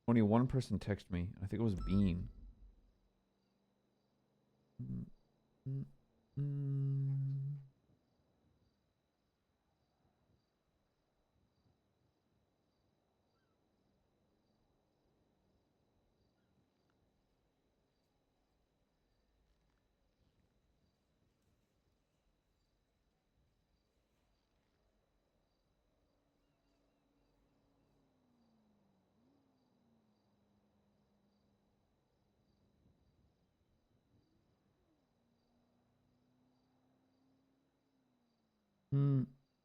Only one person texted me. I think it was Bean.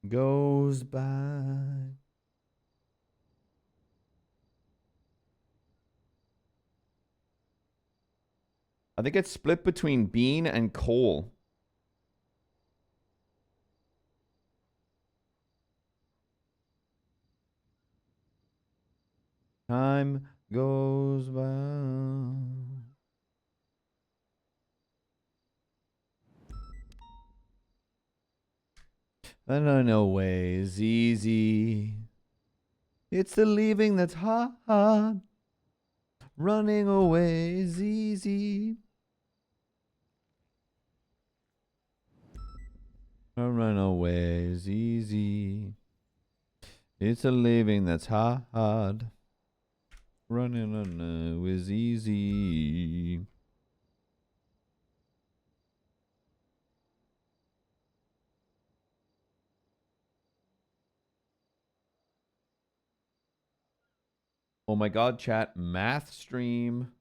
Goes by. I think it's split between Bean and Cole. Time goes by. And I know way is easy. It's the leaving that's hard. Running away is easy. Run away is easy. It's a leaving that's hard. Running away is easy. Oh my god, chat. Math stream.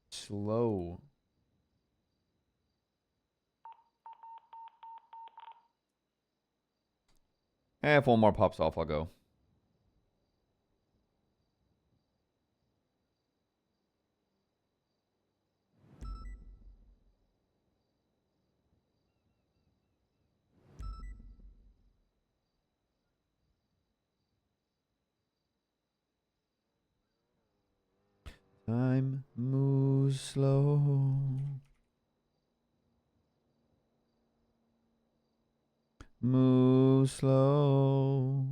Slow. If one more pops off, I'll go. Time moves slow. Move slow.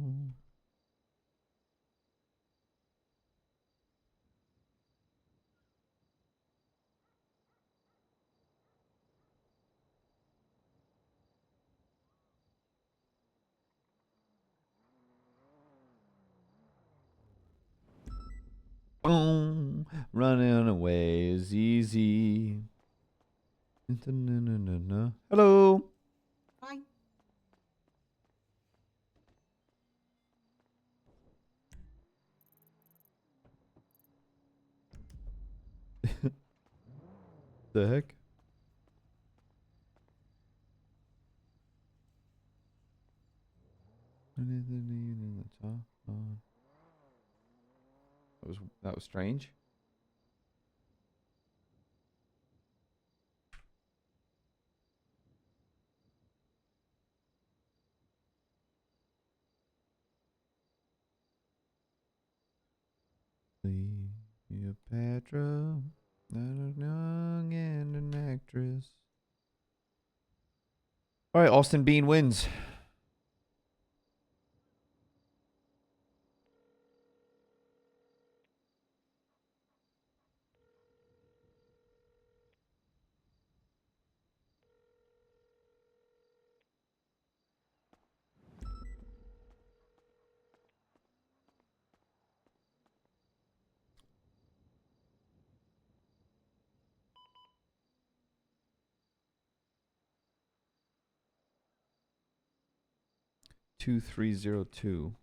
Boom. Running away is easy. Hello. Hi. The heck? That was strange. Cleopatra, not a young and an actress. All right, Austin Bean wins. Two 302.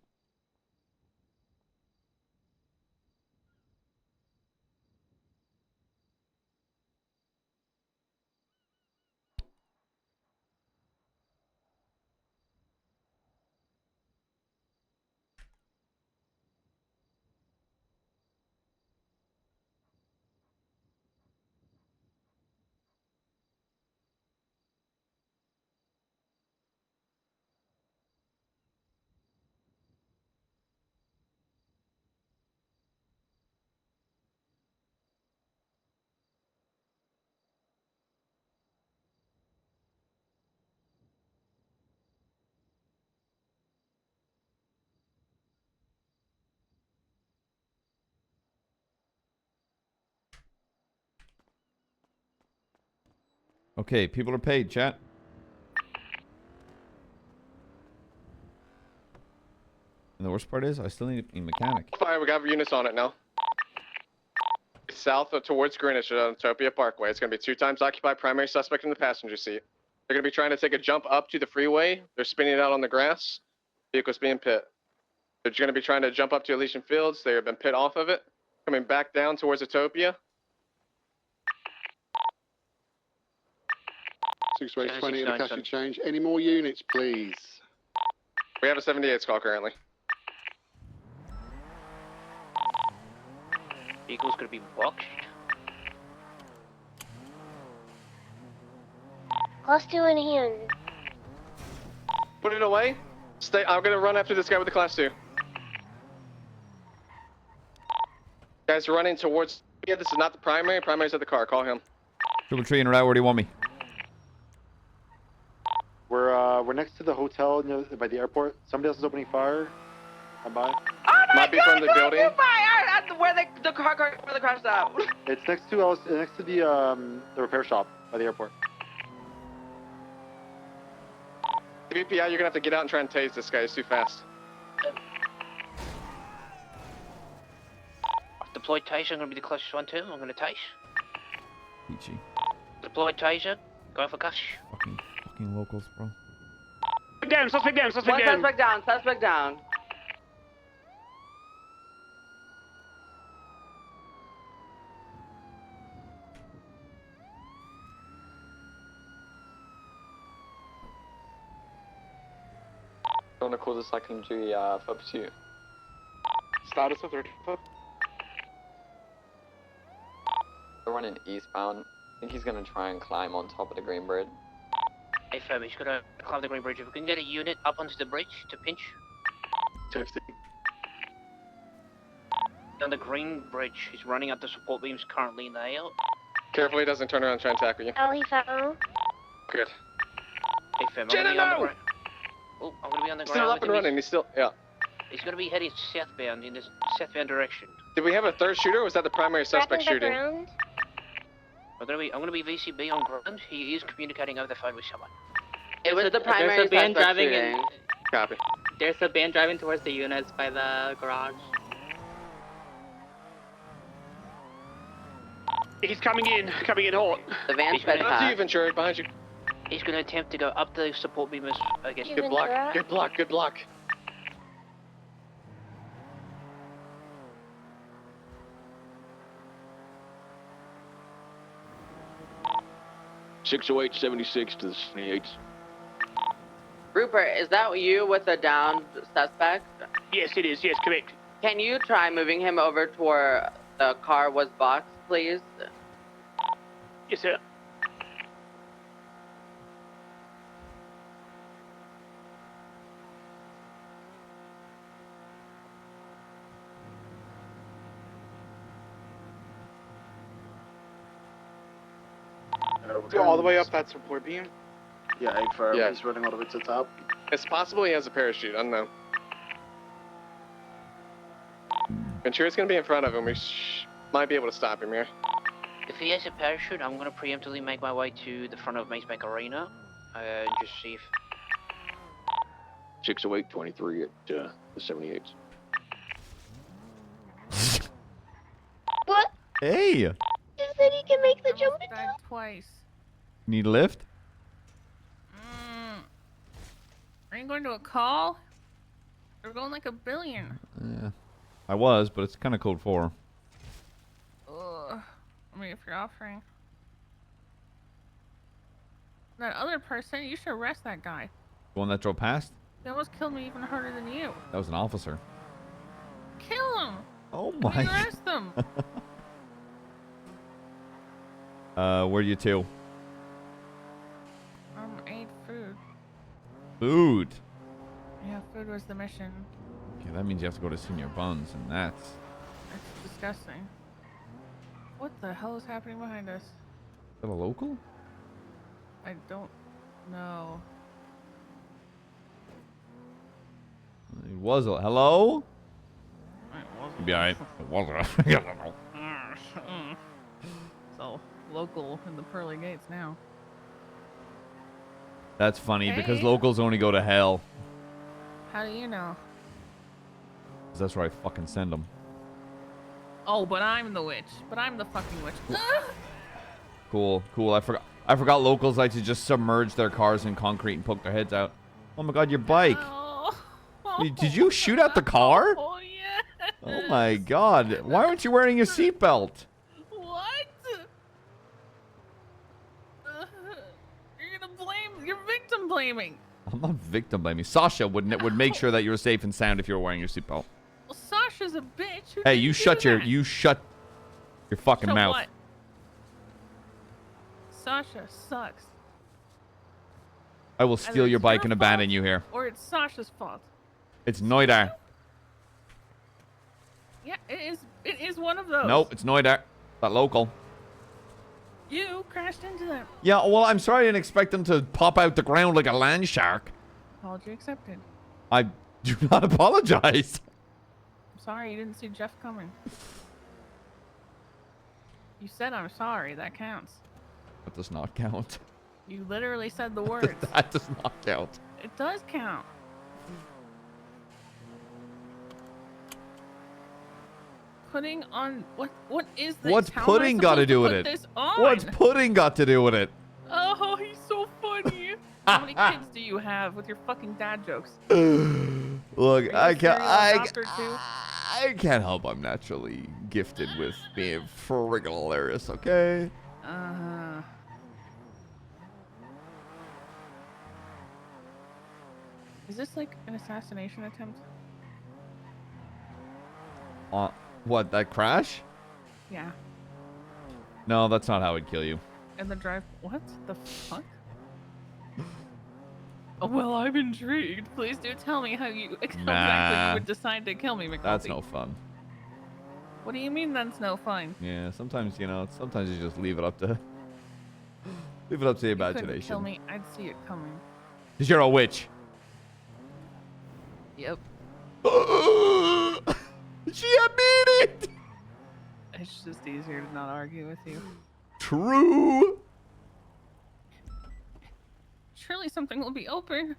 Okay, people are paid, chat. And the worst part is, I still need a mechanic. Fire, we got units on it now. South towards Greenwich on Utopia Parkway. It's going to be 2 times occupied, primary suspect in the passenger seat. They're going to be trying to take a jump up to the freeway. They're spinning it out on the grass. Vehicle's being pit. They're going to be trying to jump up to Elysian Fields. They have been pit off of it. Coming back down towards Utopia. 6-way-20 and a cash exchange. Any more units, please? We have a 78 call currently. Vehicle's gonna be boxed. Class 2 in hand. Put it away. Stay. I'm gonna run after this guy with the class 2. Guys running towards. Yeah, this is not the primary. Primary's at the car. Call him. Triple tree in a route. Where do you want me? We're next to the hotel by the airport. Somebody else is opening fire. I'm by. Oh my Might be from the building. Where the car crashed out. It's next to the repair shop by the airport. VPI, you're gonna have to get out and try and tase this guy. He's too fast. Deployed taser, I'm gonna be the closest one too. I'm gonna tase. Peachy. Deployed taser, going for Cush. Fucking locals, bro. Suspect down. One suspect down. I want to call the secondary for pursuit. Status of 30 foot. They're running eastbound. I think he's going to try and climb on top of the Green Bridge. Hey, Fem, he's gonna climb the Green Bridge. If we can get a unit up onto the bridge to pinch. 50. On the Green Bridge, he's running up the support beams currently in the air. Careful he doesn't turn around and try and tackle you. Oh, he fell. Good. Hey, Fem, I'm gonna be on the ground. Oh, I'm gonna be on the ground. Still up and running. He's still, yeah. He's gonna be heading southbound in this southbound direction. Did we have a third shooter, or was that the primary suspect shooting? I'm gonna be VCB on ground. He is communicating over the phone with someone. It was the primary band suspect driving shooting. Copy. There's a band driving towards the units by the garage. He's coming in hot. The van's Behind you, Ventura, behind you. He's gonna attempt to go up the support beams against. Good block. Good block. Good block. 60876 to the 78. Rupert, is that you with the downed suspect? Yes, it is. Yes, correct. Can you try moving him over to where the car was boxed, please? Yes, sir. Go all the way up that support beam. Yeah, aim for Yeah. he's running all the way to the top. It's possible he has a parachute. I don't know. Ventura's gonna be in front of him. We might be able to stop him here. If he has a parachute, I'm gonna preemptively make my way to the front of Macebank Arena and just see if. 60823 at the 78. What? Hey, You said he can make the jump Died again? twice. need a lift? Are you going to a call? We're going like a billion. Yeah, I was, but it's kind of code 4. Ugh. I mean, if you're offering. That other person, you should arrest that guy. The one that drove past? They almost killed me even harder than you. That was an officer. Kill him! Oh Can my. you arrest them? Where are you to? Ate food. Food. Yeah, food was the mission. Okay, that means you have to go to Senior Buns, and that's Disgusting. What the hell is happening behind us? Is that a local? I don't know. It was a hello. It wasn't. Be alright. It was So local in the pearly gates now. That's funny because Hey. locals only go to hell. How do you know? 'Cause that's where I fucking send them. Oh, but I'm the witch. But I'm the fucking witch. Cool, cool. I forgot locals like to just submerge their cars in concrete and poke their heads out. Oh my god, your bike. Did you shoot at the car? Oh yeah. Oh my god. Why aren't you wearing your seatbelt? What? You're gonna blame. You're victim blaming. I'm not victim blaming. Sasha would make sure that you were safe and sound if you were wearing your seatbelt. Well, Sasha's a bitch. Who Hey, didn't you do shut that? your fucking So mouth. what? Sasha sucks. I will Either steal your it's bike and abandon fault you here. Or it's Sasha's fault. It's Noidar. Yeah, it is. It is one of those. Nope, it's Noidar. That local. You crashed into them. Yeah, well, I'm sorry I didn't expect them to pop out the ground like a land shark. Apology accepted. I do not apologize. I'm sorry you didn't see Jeff coming. You said I'm sorry. That counts. That does not count. You literally said the words. That does not count. It does count. Putting on what is this? What's How am I pudding got to supposed do with put it? This on? What's pudding got to do with it? Oh, he's so funny. How many kids do you have with your fucking dad jokes? Look, I can't. Serial adopter too? I can't help. I'm naturally gifted with being friggin' hilarious. Okay. Uh-huh. Is this like an assassination attempt? What? That crash? Yeah. No, that's not how it'd kill you. And the drive. What the fuck? Oh, well, I'm intrigued. Please do tell me how you exactly Nah. you would decide to kill me, McNulty. That's no fun. What do you mean that's no fun? Yeah, sometimes sometimes you just leave it up to the You couldn't kill imagination. me. I'd see it coming. 'Cause you're a witch. Yep. She admitted it. It's just easier to not argue with you. True. Surely something will be open.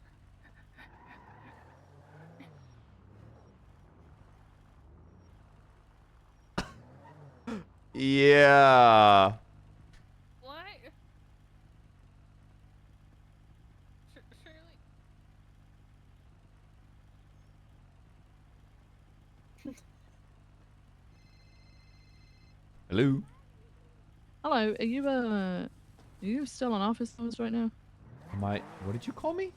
Yeah. What? Surely. Hello. Hello, are you Are you still on office hours right now? What did you call me?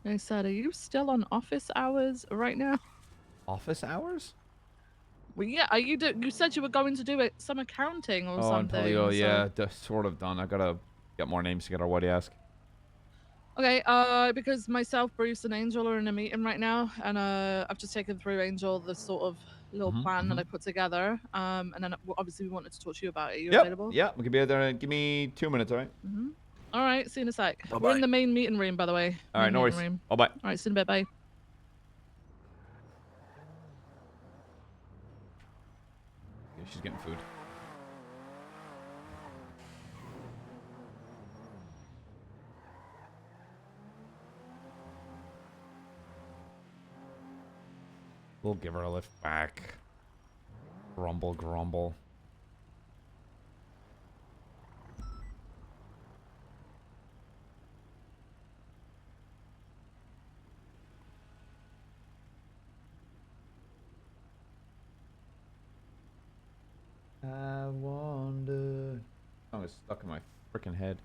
I said, are you still on office hours right now? Office hours? Well, yeah. Are you? You said you were going to do some accounting or Oh, I'm something. probably, so- yeah, sort of done. I gotta get more names together. Why do you ask? Okay, because myself, Bruce, and Angel are in a meeting right now, and I've just taken through Angel the sort of little plan that I put together, and then obviously we wanted to talk to you about it. Are you available? Yeah, we can be out there. Give me 2 minutes, all right? All right, see you in a sec. We're Bye-bye. in the main meeting room, by the way. All right, Main no meeting worries. room. Bye-bye. All right, see you in a bit, bye. Yeah, she's getting food. We'll give her a lift back. Grumble, grumble. I wonder. Oh, it's stuck in my freaking head.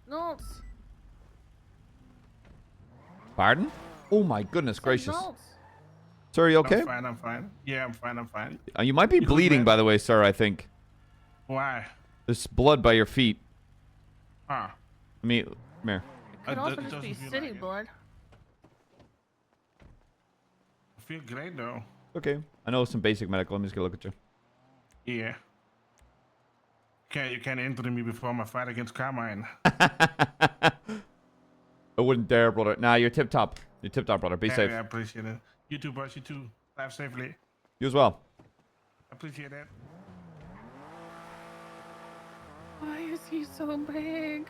Nults. Pardon? Oh my goodness gracious. Nults. Sir, are you okay? I'm fine, I'm fine. Yeah, I'm fine, I'm fine. You might be good, bleeding, man? by the way, sir, I think. Why? There's blood by your feet. Ah. Let me... Come here. Could also just be city blood. I feel great, though. Okay. I know some basic medical. Let me just get a look at you. Yeah. You can't enter me before my fight against Carmine. I wouldn't dare, brother. Nah, you're tip-top. You're tip-top, brother. Be safe. Yeah, I appreciate it. You too, boss. You too. Drive safely. You as well. Appreciate that. Why is he so big?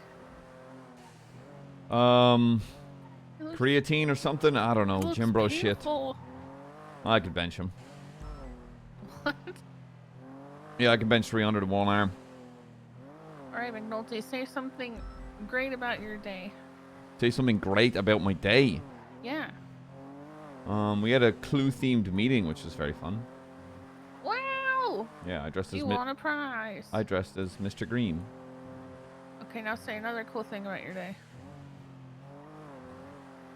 looks- Creatine or something? I don't know. Looks Gym bro shit. painful. I could bench him. What? Yeah, I can bench 300 with one arm. All right, McNulty, say something great about your day. Say something great about my day. Yeah. We had a clue-themed meeting, which was very fun. Wow. Yeah, I dressed as You won a prize. I dressed as Mr. Green. Okay, now say another cool thing about your day.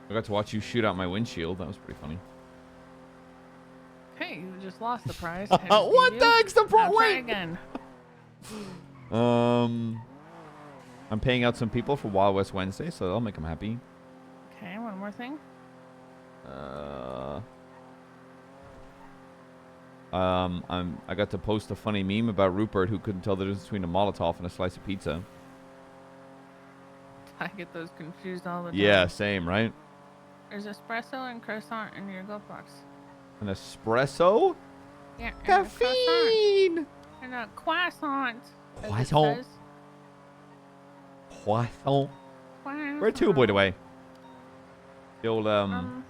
I got to watch you shoot out my windshield. That was pretty funny. Hey, you just lost the prize. What the heck's the Now try Wait. again. I'm paying out some people for Wild West Wednesday, so that'll make them happy. Okay, one more thing. I got to post a funny meme about Rupert who couldn't tell the difference between a Molotov and a slice of pizza. I get those confused all the time. Yeah, same, right? There's espresso and croissant in your glove box. An espresso? Yeah. and a Caffeine! croissant. And a croissant. as it Croissant. says. Croissant. Where to, by the way? The old, Camp.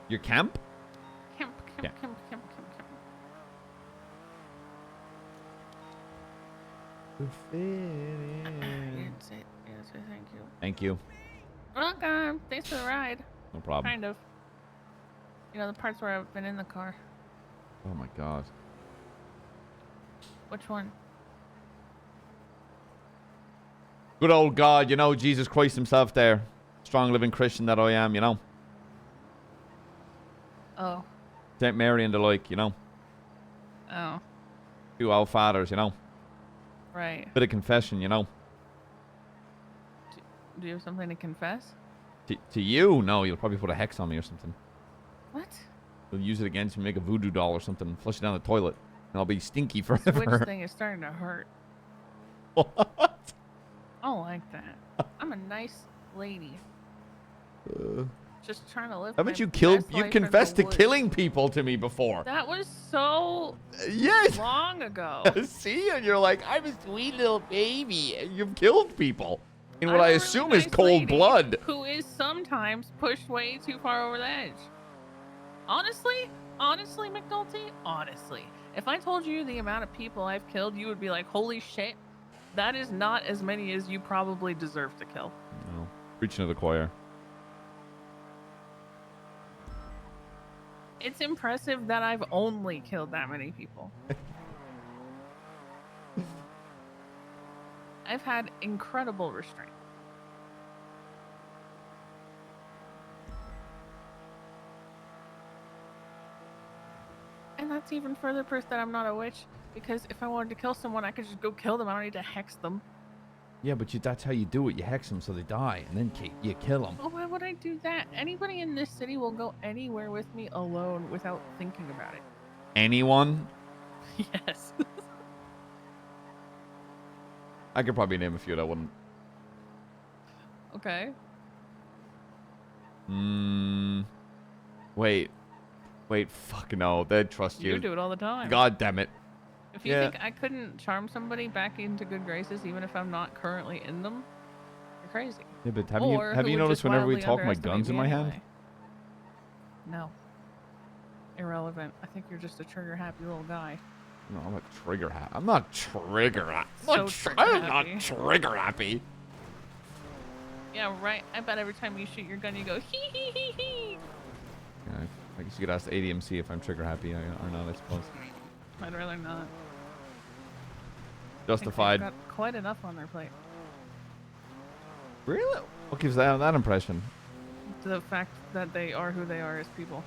your camp? Camp, Yeah. camp, camp, camp, camp, camp. You didn't say thank you. Thank you. Welcome. Thanks for the ride. No problem. Kind of. You know, the parts where I've been in the car. Oh my god. Which one? Good old God, you know, Jesus Christ himself there. Strong living Christian that I am, you know. Oh. St. Mary and the like, you know. Oh. Two Our Fathers, you know. Right. Bit of confession, you know. Do you have something to confess? To you? No, you'll probably put a hex on me or something. What? You'll use it against me, make a voodoo doll or something, and flush it down the toilet. And I'll be stinky forever. Which thing is starting to hurt? What? I don't like that. I'm a nice lady. just trying to live. Haven't my you killed? best You've life in the confessed to woods. killing people to me before. That was so Yes. long ago. See, and you're like, I'm a sweet little baby. You've killed people in what I'm I a really assume is nice cold lady blood. Who is sometimes pushed way too far over the edge. Honestly, McNulty, honestly, if I told you the amount of people I've killed, you would be like, holy shit, that is not as many as you probably deserve to kill. No, preaching to the choir. It's impressive that I've only killed that many people. I've had incredible restraint. And that's even further proof that I'm not a witch, because if I wanted to kill someone, I could just go kill them. I don't need to hex them. Yeah, but that's how you do it. You hex them so they die, and then you kill them. Oh, why would I do that? Anybody in this city will go anywhere with me alone without thinking about it. Anyone? Yes. I could probably name a few that wouldn't. Okay. Wait, fuck no. They'd trust you. You do it all the time. God damn it. If you think I couldn't charm somebody back into good graces, even if I'm not currently in them, you're crazy. Yeah, but have Or you who would noticed just whenever we wildly talk, my underestimate gun's in me my anyway? hand? No. Irrelevant. I think you're just a trigger happy little guy. No, I'm a trigger happy. I'm not trigger happy. So I'm not trigger-happy. trigger happy. Yeah, right. I bet every time you shoot your gun, you go hee hee hee hee. Yeah, I guess you could ask the ADMC if I'm trigger happy or not, I suppose. I'd rather not. Justified. They've got quite enough on their plate. Really? What gives that impression? The fact that they are who they are as people.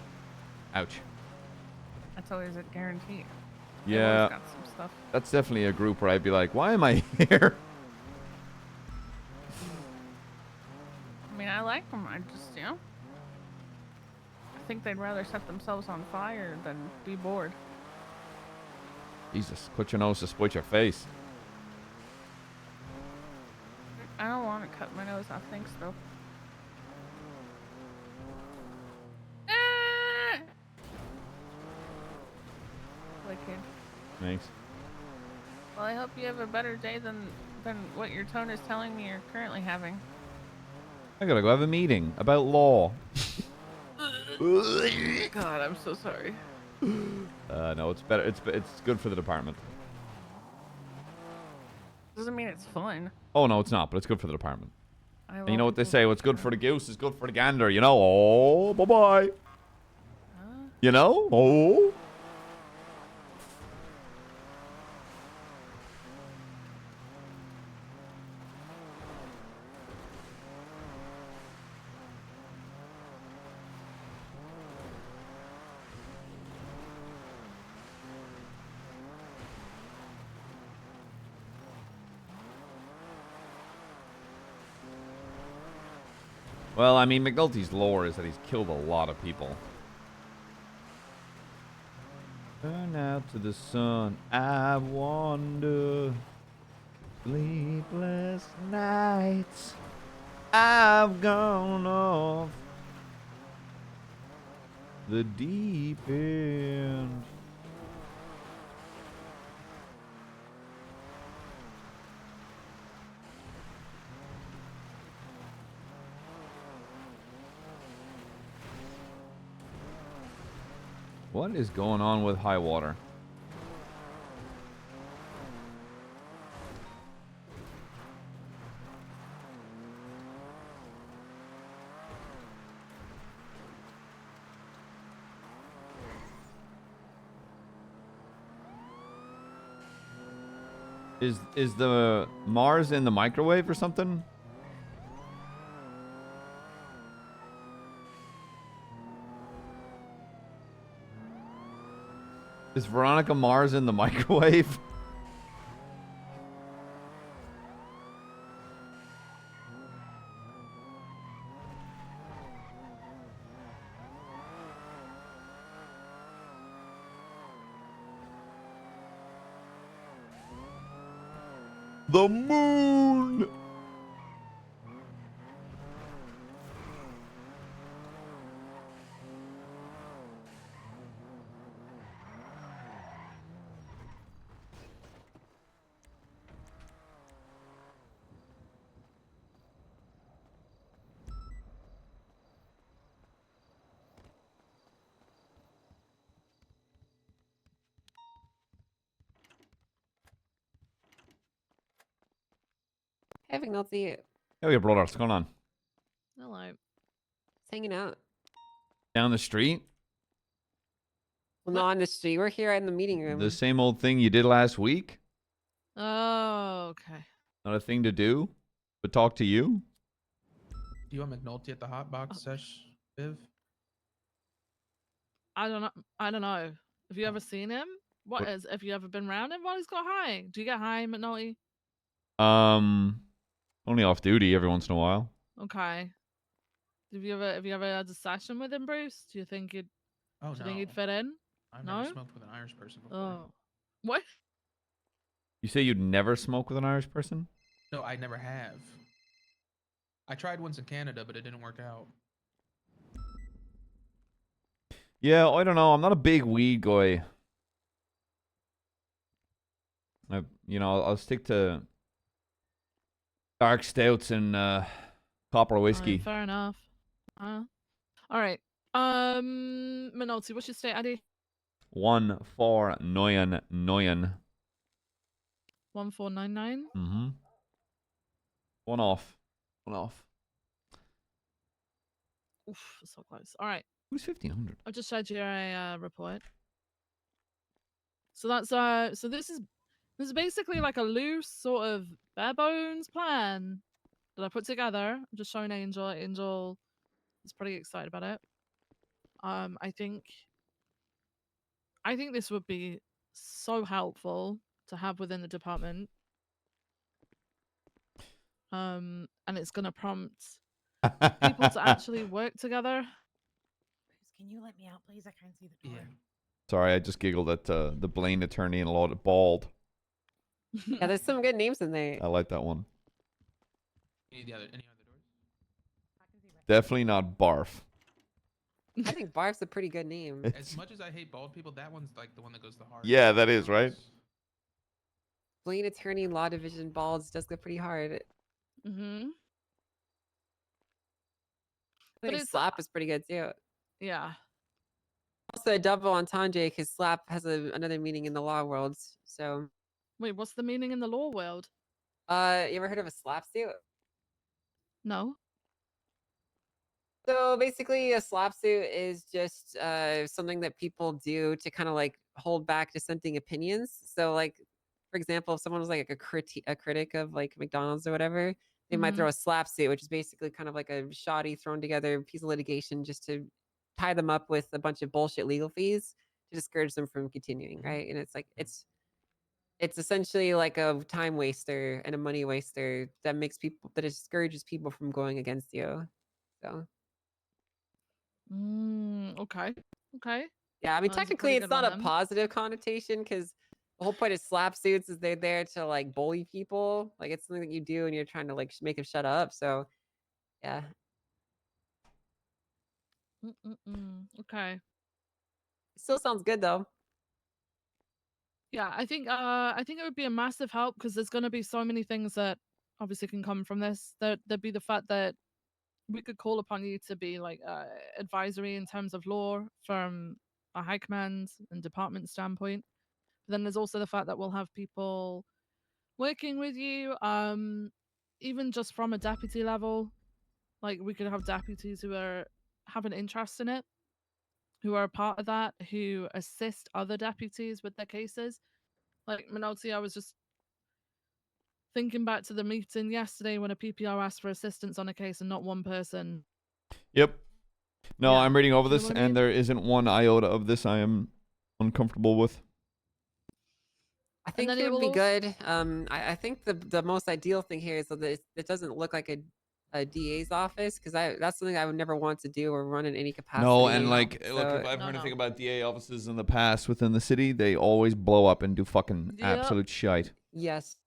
Ouch. That's always a guarantee. They've Yeah. always got some stuff. That's definitely a group where I'd be like, why am I here? I mean, I like them. I just, I think they'd rather set themselves on fire than be bored. Jesus, cut your nose to split your face. I don't want to cut my nose off. Thanks, though. Ah! Wicked. Thanks. Well, I hope you have a better day than what your tone is telling me you're currently having. I gotta go have a meeting about law. God, I'm so sorry. No, it's better. It's good for the department. Doesn't mean it's fun. Oh no, it's not, but it's good for the department. I And you know what they say? What's good for the goose is good for the gander. You know? Oh, bye bye. You know? Oh. Well, I mean, McNulty's lore is that he's killed a lot of people. Turn out to the sun, I wander. Sleepless nights, I've gone off the deep end. What is going on with high water? Is the Mars in the microwave or something? Is Veronica Mars in the microwave? The moon! Hey, McNulty. Hey, brother, what's going on? Hello. Just hanging out. Down the street? Well, not on the street. We're here in the meeting room. The same old thing you did last week? Oh, okay. Not a thing to do, but talk to you? Do you want McNulty at the hot box sesh, Viv? I don't know. Have you ever seen him? Have you ever been around him while he's got high? Do you get high, McNulty? Only off duty every once in a while. Okay. Have you ever had a session with him, Bruce? Do you think he'd fit in? I've no? never smoked with an Irish person before. Oh. What? You say you'd never smoke with an Irish person? No, I never have. I tried once in Canada, but it didn't work out. Yeah, I don't know. I'm not a big weed guy. I'll stick to dark stouts and copper whiskey. Fair enough. All right. McNulty, what's your state ID? 1499. 1499. Mm-hmm. One off. Oof, so close. All right. Who's 1500? I've just showed you a report. So that's so this is basically like a loose sort of bare bones plan that I put together. I'm just showing Angel. Angel is pretty excited about it. I think this would be so helpful to have within the department. And it's gonna prompt people to actually work together. Can you let me out, please? I can't see the door. Sorry, I just giggled at the Blaine attorney and a lot of bald. Yeah, there's some good names in there. I like that one. Any other doors? Definitely not Barf. I think Barf's a pretty good name. As much as I hate bald people, that one's like the one that goes the hardest. Yeah, that is, right? Blaine attorney, law division, balds does go pretty hard. Mm-hmm. I think Slap is pretty good too. Yeah. Also a double entendre because Slap has another meaning in the law world. So. Wait, what's the meaning in the law world? You ever heard of a slap suit? No. So basically, a slap suit is just something that people do to kind of like hold back dissenting opinions. So, like, for example, if someone was like a critic of like McDonald's or whatever, they might throw a slap suit, which is basically kind of like a shoddy thrown together piece of litigation just to tie them up with a bunch of bullshit legal fees to discourage them from continuing, right? And it's like it's essentially like a time waster and a money waster that discourages people from going against you. So. Okay. Yeah, I mean, technically, it's not a positive connotation because the whole point of slap suits is they're there to like bully people. Like it's something that you do and you're trying to like make them shut up. So, yeah. Okay. It still sounds good though. Yeah, I think it would be a massive help because there's going to be so many things that obviously can come from this. There'd be the fact that we could call upon you to be like advisory in terms of law from a high command and department standpoint. But then there's also the fact that we'll have people working with you, even just from a deputy level. Like we could have deputies who have an interest in it, who are a part of that, who assist other deputies with their cases. Like McNulty, I was just thinking back to the meeting yesterday when a PPR asked for assistance on a case and not one person. Yep. No, Yeah. I'm reading over You know this, what I mean? and there isn't one iota of this I am uncomfortable with. I think it would be good. I think the most ideal thing here is that it doesn't look like a DA's office because that's something I would never want to do or run in any capacity. No, and like, look, if I've heard anything about DA offices in the past within the city, they always blow up and do fucking absolute shite. Yes.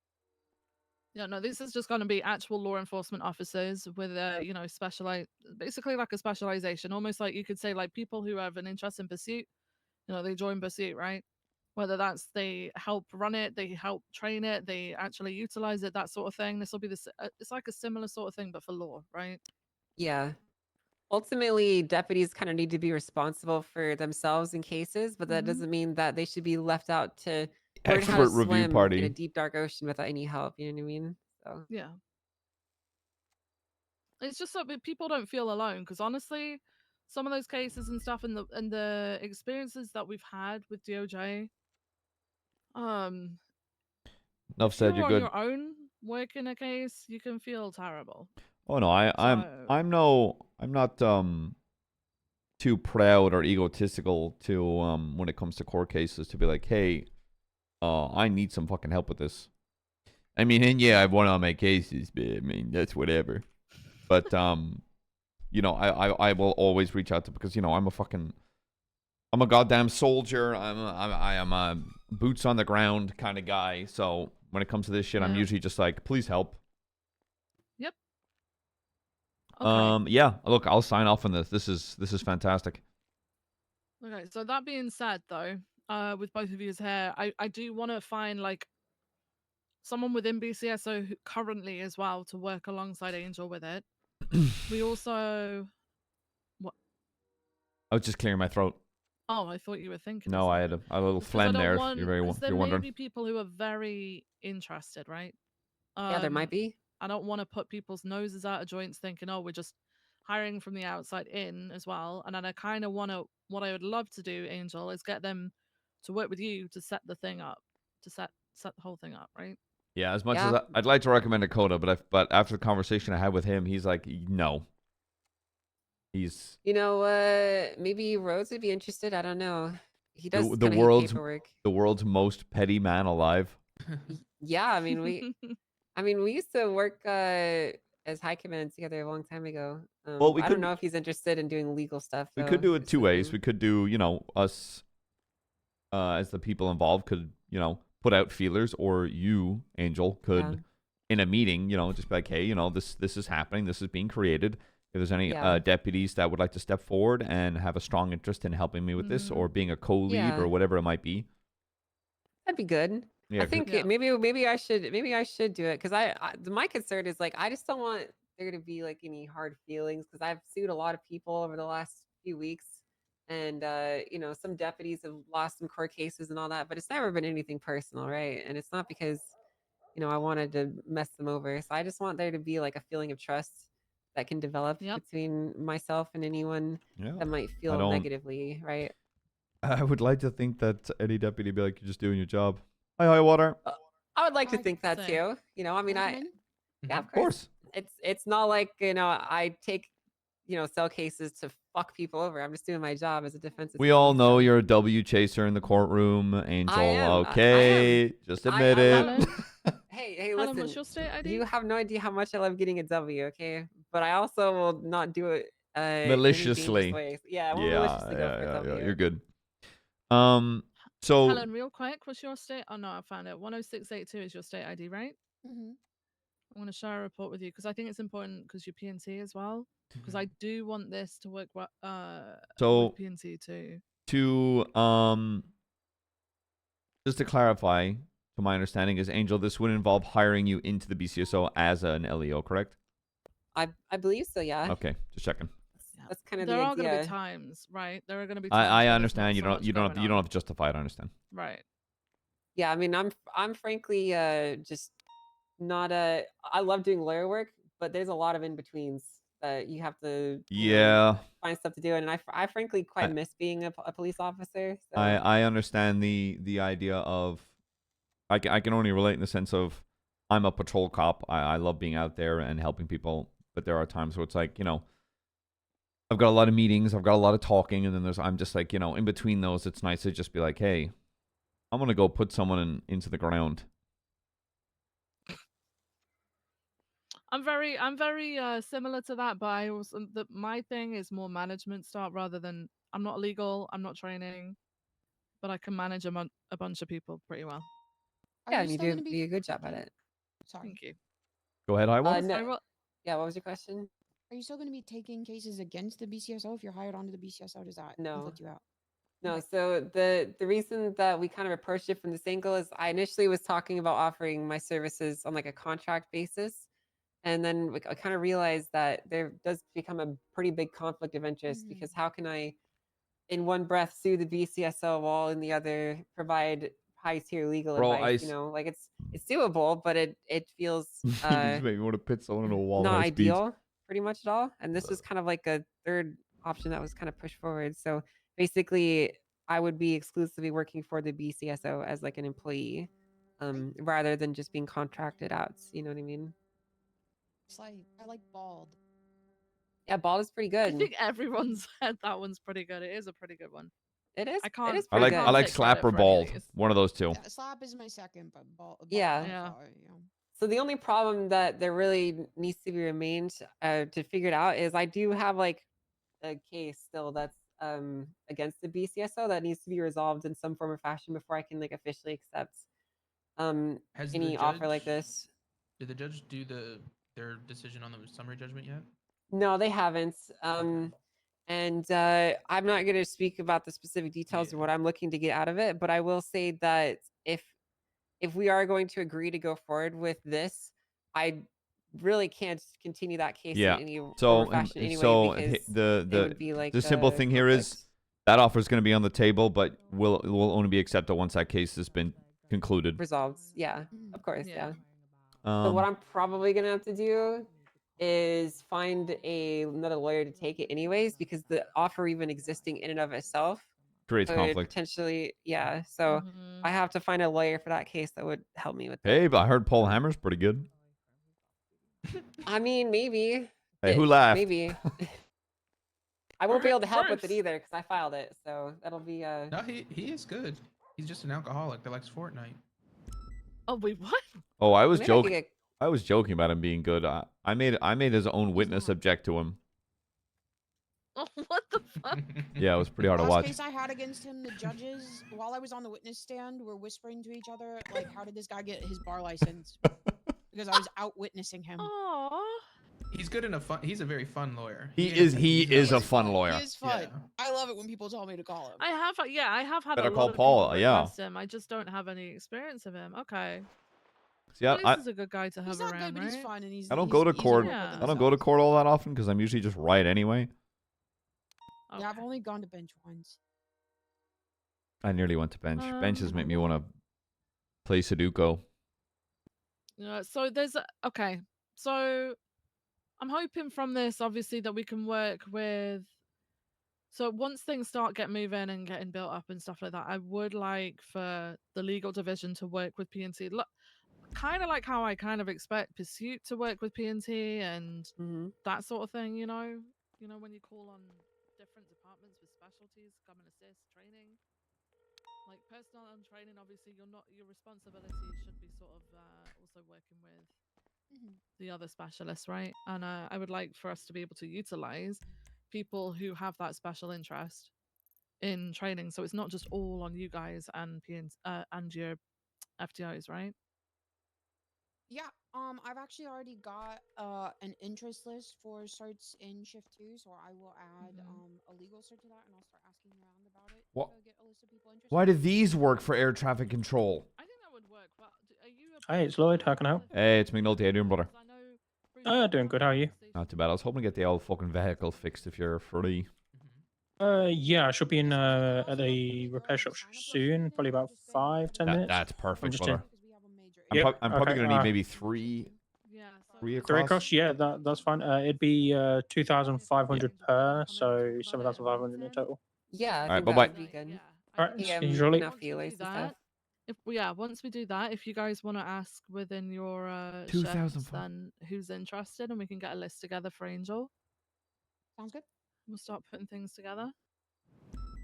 Yeah, no, this is just going to be actual law enforcement officers with basically like a specialization, almost like you could say like people who have an interest in pursuit, they join pursuit, right? Whether that's they help run it, they help train it, they actually utilize it, that sort of thing. This will be it's like a similar sort of thing, but for law, right? Yeah. Ultimately, deputies kind of need to be responsible for themselves in cases, but that doesn't mean that they should be left out to learn how to Expert review swim party. in a deep, dark ocean without any help. You know what I mean? So. Yeah. It's just that people don't feel alone, because honestly, some of those cases and stuff and the experiences that we've had with DOJ, Enough if said. you're You're on good. your own working a case, you can feel terrible. Oh no, I'm not too proud or egotistical to when it comes to court cases to be like, hey, I need some fucking help with this. I mean, and yeah, I've won all my cases, but I mean that's whatever. But you know, I will always reach out to, because you know I'm a goddamn soldier. I am a boots on the ground kind of guy. So when it comes to this shit, I'm Yeah. usually just like, please help. Yep. Okay. Yeah. Look, I'll sign off on this. This is fantastic. Okay, so that being said, though, with both of yous here, I do want to find like someone within BCSO currently as well to work alongside Angel with it. We also, what? I was just clearing my throat. Oh, I thought you were thinking. No, I had a little phlegm there. If There you're may wondering. be people who are very interested, right? Yeah, there might be. I don't want to put people's noses out of joints thinking, oh, we're just hiring from the outside in as well. And then I kind of want to, what I would love to do, Angel, is get them to work with you to set the thing up, to set the whole thing up, right? Yeah, as much as I'd like to recommend Dakota, but after the conversation I had with him, he's like, no. He's You know, maybe Rose would be interested. I don't know. He does the kinda hate world's paperwork. most petty man alive. Yeah, I mean we used to work as high command together a long time ago. Well, we I don't could- know if he's interested in doing legal stuff. We though, could do it just two with ways. him. We could do, you know, us as the people involved could, you know, put out feelers, or you, Angel, could Yeah. in a meeting, you know, just be like, hey, you know, this is happening, this is being created. If there's any Yeah. deputies that would like to step forward and have a strong interest in helping me with this, or being a co-lead Yeah. or whatever it might be. That'd be good. Yeah, I think maybe I should do it, because my concern is like I just don't want there to be like any hard feelings, because I've sued a lot of people over the last few weeks, and you know, some deputies have lost some court cases and all that, but it's never been anything personal, right? And it's not because you know I wanted to mess them over. So I just want there to be like a feeling of trust that can develop between myself and anyone Yeah. that might I feel don't- negatively, right? I would like to think that any deputy would be like, you're just doing your job. Hi, water. I would like to think that too. You know, I mean, yeah, of course. It's not like, you know, I take, you know, cell cases to fuck people over. I'm just doing my job as a defense We attorney. all know you're a W chaser in the courtroom, Angel. am. Okay, just admit it. Hey, Helen, listen. what's your state ID? You have no idea how much I love getting a W, okay? But I also will not do it in any Maliciously. dangerous ways. Yeah, I won't maliciously go for a W. You're good. So Helen, real quick, what's your state? Oh no, I found it. 10682 is your state ID, right? Mm-hmm. I want to share a report with you because I think it's important because you're PNC as well. Because I do want this to work with PNC too. To just to clarify, to my understanding, is Angel, this would involve hiring you into the BCSO as an LEO, correct? I believe so, yeah. Okay, just checking. That's kind of There the are idea. going to be times, right? There are going to be times. I when there's understand. not You so don't much you don't have going you don't on. have to justify it. I understand. Right. Yeah, I mean, I'm frankly just not a. I love doing lawyer work, but there's a lot of in betweens that you have to Yeah. find stuff to do, and I frankly quite miss being a police officer. So. I understand the idea of I can only relate in the sense of I'm a patrol cop. I love being out there and helping people, but there are times where it's like, you know, I've got a lot of meetings, I've got a lot of talking, and then I'm just like, you know, in between those, it's nice to just be like, hey, I'm gonna go put someone into the ground. I'm very similar to that, but I also my thing is more management style rather than I'm not legal, I'm not training, but I can manage a bunch of people pretty well. Are Yeah, you and you still do gonna be be a good job at it. Sorry. Thank you. Go ahead, I will. No, yeah, what was your question? Are you still going to be taking cases against the BCSO if you're hired onto the BCSO? Does that No. conflict you out? No, so the reason that we kind of approached it from this angle is I initially was talking about offering my services on like a contract basis, and then I kind of realized that there does become a pretty big conflict of interest because how can I, in one breath, sue the BCSO while in the other provide high tier legal Bro, advice? You know, like it's doable, but it feels You just make me want to pit someone in a wall. not high speed. ideal pretty much at all. And this was kind of like a third option that was kind of pushed forward. So basically, I would be exclusively working for the BCSO as like an employee, rather than just being contracted out. You know what I mean? It's like I like bald. Yeah, bald is pretty I good. think everyone's said that one's pretty good. It is a pretty good one. It is. I can't. It is I pretty like good. I like slap or bald. One of those two. Yeah, slap is my second, but bald. Yeah. Yeah. So the only problem that there really needs to be remained to figure it out is I do have like a case still that's against the BCSO that needs to be resolved in some form or fashion before I can like officially accept Has any the offer like judge- this. Did the judge do their decision on the summary judgment yet? No, they haven't. And I'm not going to speak about the specific details of what I'm looking to get out of it, but I will say that if we are going to agree to go forward with this, I really can't continue that case Yeah. in any form So or fashion anyway, so because the it would be like the simple thing here is that offer is going to be on the table, but will only be accepted once that case has been concluded. resolved. Yeah, of course. Yeah. So Um, what I'm probably gonna have to do is find another lawyer to take it anyways, because the offer even existing in and of itself Creates would conflict. potentially, yeah. So I have to find a lawyer for that case that would help me with it. Hey, but I heard Paul Hammer's pretty good. I mean, maybe. Hey, who laughed? Maybe. I won't be able to help with it either because I filed it. So that'll be No, he is good. He's just an alcoholic that likes Fortnite. Oh wait, what? Oh, I was Maybe I could joking. get- I was joking about him being good. I made his own witness object to him. Oh, what the fuck? Yeah, it was pretty hard to Last watch. case I had against him, the judges, while I was on the witness stand, were whispering to each other, like, how did this guy get his bar license? Because I was out witnessing him. Aww. He's good in a fun. He's a very fun lawyer. He is a fun lawyer. He is fun. I love it when people tell me to call him. I have had Better a call lot of Paul, people yeah. request him. I just don't have any experience of him. Okay. See, Well, I this is a good guy to have He's not around, good, but he's right? fun, and he's. don't go to court. Yeah. I don't go to court all that often because I'm usually just right anyway. Yeah, I've only gone to bench once. I nearly went to bench. Benches make me want to play Sudoku. Yeah. So there's okay. So I'm hoping from this, obviously, that we can work with. So once things start getting moving and getting built up and stuff like that, I would like for the legal division to work with PNT. Kind of like how I kind of expect Pursuit to work with PNT and that sort of thing. You know, when you call on different departments with specialties, come and assist, training. Like personnel and training, obviously, your responsibility should be sort of also working with the other specialists, right? And I would like for us to be able to utilize people who have that special interest in training, so it's not just all on you guys and and your FTOs, right? Yeah, I've actually already got an interest list for certs in shift 2, so I will add a legal cert to that, and I'll start asking around about it What? to get a list of people interested. Why do these work for air traffic control? I think that would work. Well, are you? Hi, it's Lloyd. How can I help? Hey, it's McNulty. How you doing, brother? Doing good. How are you? Not too bad. I was hoping to get the old fucking vehicle fixed if you're free. Yeah, I should be in at the repair shop soon. Probably about 5-10 minutes. That's I'm perfect, just brother. in. Yep, I'm probably okay, gonna need alright. maybe three across. 3 across. Yeah, that's fine. It'd be 2,500 per, so 7,500 in total. Yeah. I All right, think bye-bye. that would be good. All right, Yeah, usually. enough feelers and stuff. Once we do that, if you guys want to ask within your shifts, 2,500. then who's interested, and we can get a list together for Angel. Sounds good. We'll start putting things together.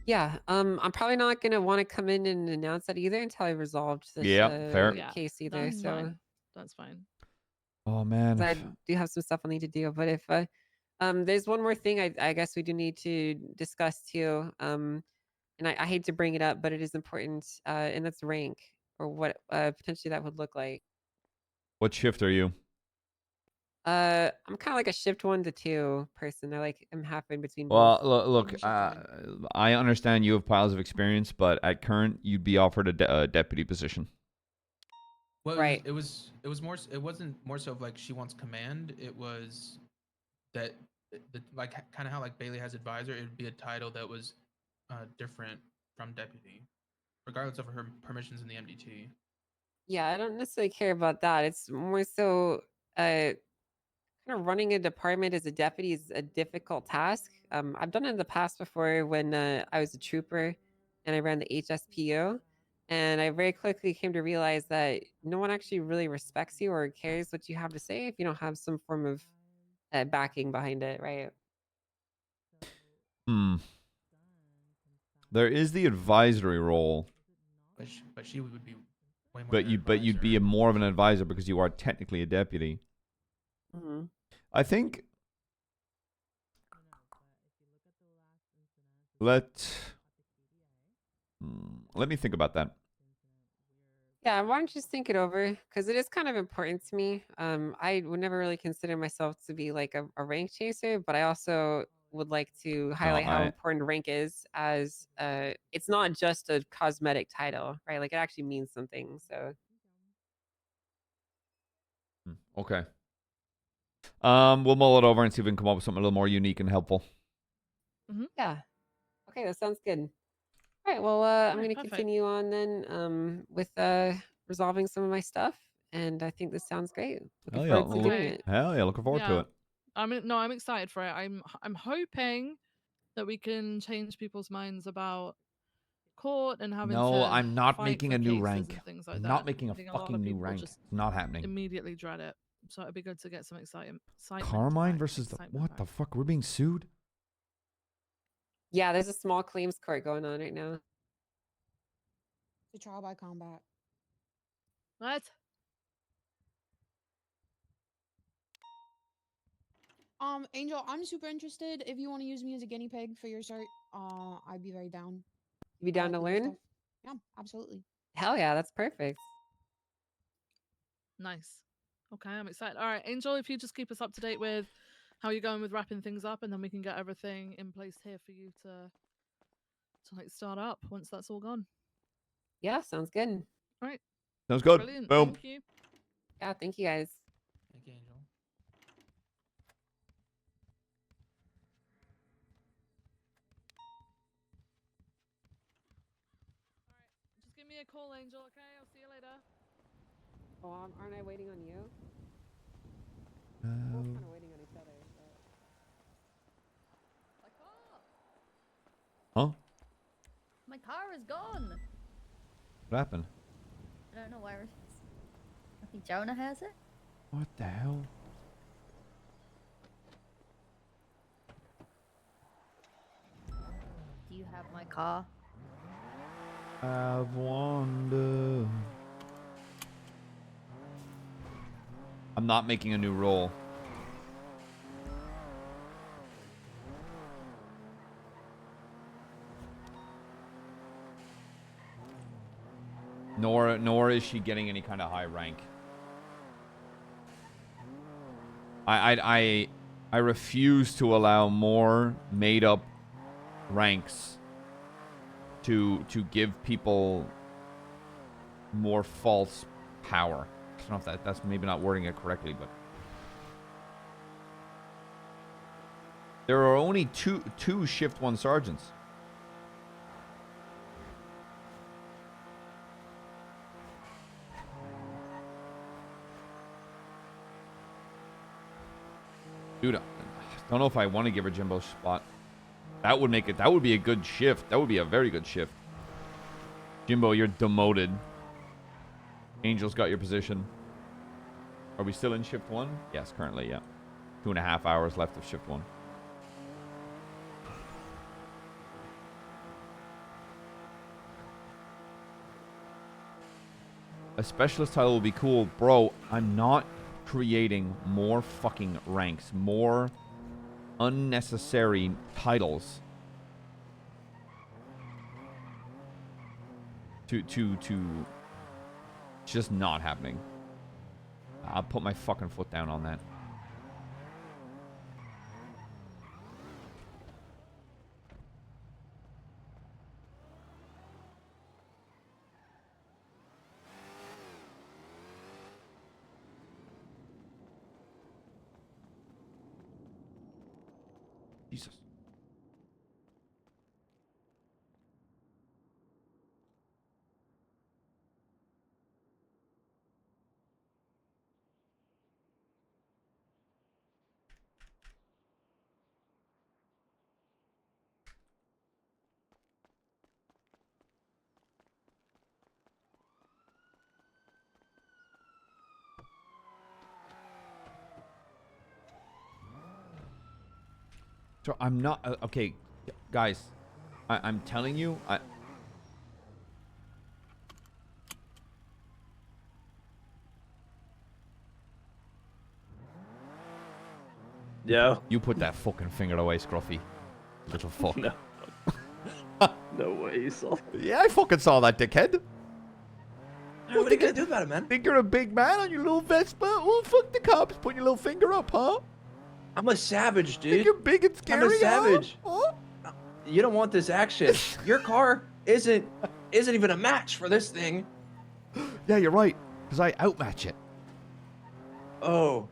Yeah. I'm probably not gonna want to come in and announce that either until I resolved this fair. case either. That's So fine. That's fine. Oh man. 'cause I do have some stuff I'll need to do. But if there's one more thing I guess we do need to discuss too. And I hate to bring it up, but it is important. And that's rank, or what potentially that would look like. What shift are you? I'm kind of like a shift 1 to 2 person. I'm halfway in between. Well, both. look, I understand you have piles of experience, but at current, you'd be offered a deputy position. Well, Right. It was more. It wasn't more so of like she wants command. It was that like kind of how like Bailey has advisor. It would be a title that was different from deputy, regardless of her permissions in the MDT. Yeah, I don't necessarily care about that. It's more so kind kind of running a department as a deputy is a difficult task. I've done it in the past before when I was a trooper and I ran the HSPO. And I very quickly came to realize that no one actually really respects you or cares what you have to say if you don't have some form of backing behind it, right? There is the advisory role. But she would be way more. But you'd be more of an advisor because you are technically a deputy. Mm-hmm. I think. Let me think about that. Yeah, why don't you just think it over? Because it is kind of important to me. I would never really consider myself to be like a rank chaser, but I also would like to highlight how important rank is, as it's not just a cosmetic title, right? Like it actually means something. So Okay. We'll mull it over and see if we can come up with something a little more unique and helpful. yeah, okay, that sounds good. All right, well, I'm going to continue on then with resolving some of my stuff, and I think this sounds great. Looking forward to doing it. Hell yeah, looking forward to it. I'm excited for it. I'm hoping that we can change people's minds about court and having to No, I'm not fight making for a new cases rank. and things like I'm that. not making I a think lot of fucking new people rank. just It's not happening. Immediately dread it. So it'd be good to get some excitement. Carmine versus the what the fuck? We're being sued. Yeah, there's a small claims court going on right now. The trial by combat. What? Angel, I'm super interested. If you want to use me as a guinea pig for your cert, I'd be very down. You be down to Legal learn? stuff. Yeah, absolutely. Hell yeah, that's perfect. Nice. Okay, I'm excited. All right, Angel, if you just keep us up to date with how you're going with wrapping things up, and then we can get everything in place here for you to like start up once that's all gone. Yeah, sounds good. All right. Sounds good. Brilliant. Boom. Thank you. Yeah, thank you guys. Thank you, Angel. Just give me a call, Angel, okay? I'll see you later. Oh, aren't I waiting on you? We're both kind of waiting on each other. But... Huh? My car is gone. What happened? I don't know where it is. I think Jonah has it. What the hell? Do you have my car? I've wondered. I'm not making a new roll. Nor is she getting any kind of high rank. I refuse to allow more made up ranks to give people more false power. I don't know if that's maybe not wording it correctly, but there are only two shift 1 sergeants. Dude, I don't know if I want to give her Jimbo's spot. That would make it. That would be a good shift. That would be a very good shift. Jimbo, you're demoted. Angel's got your position. Are we still in shift 1? Yes, currently, yeah. 2.5 hours left of shift 1. A specialist title will be cool. Bro, I'm not creating more fucking ranks. More unnecessary titles. To just not happening. I'll put my fucking foot down on that. Jesus. So I'm not okay, guys. I'm telling you, Yeah. You put that fucking finger away, Scruffy. Little fuck. No. No way you saw that. Yeah, I fucking saw that, dickhead. What are you gonna do about it, man? Think you're a big man on your little Vespa? Oh, fuck the cops. Put your little finger up, huh? I'm a savage, dude. Think you're big and scary, I'm a savage. Huh? You don't want this action. Your car isn't even a match for this thing. Yeah, you're right. Because I outmatch it. Oh,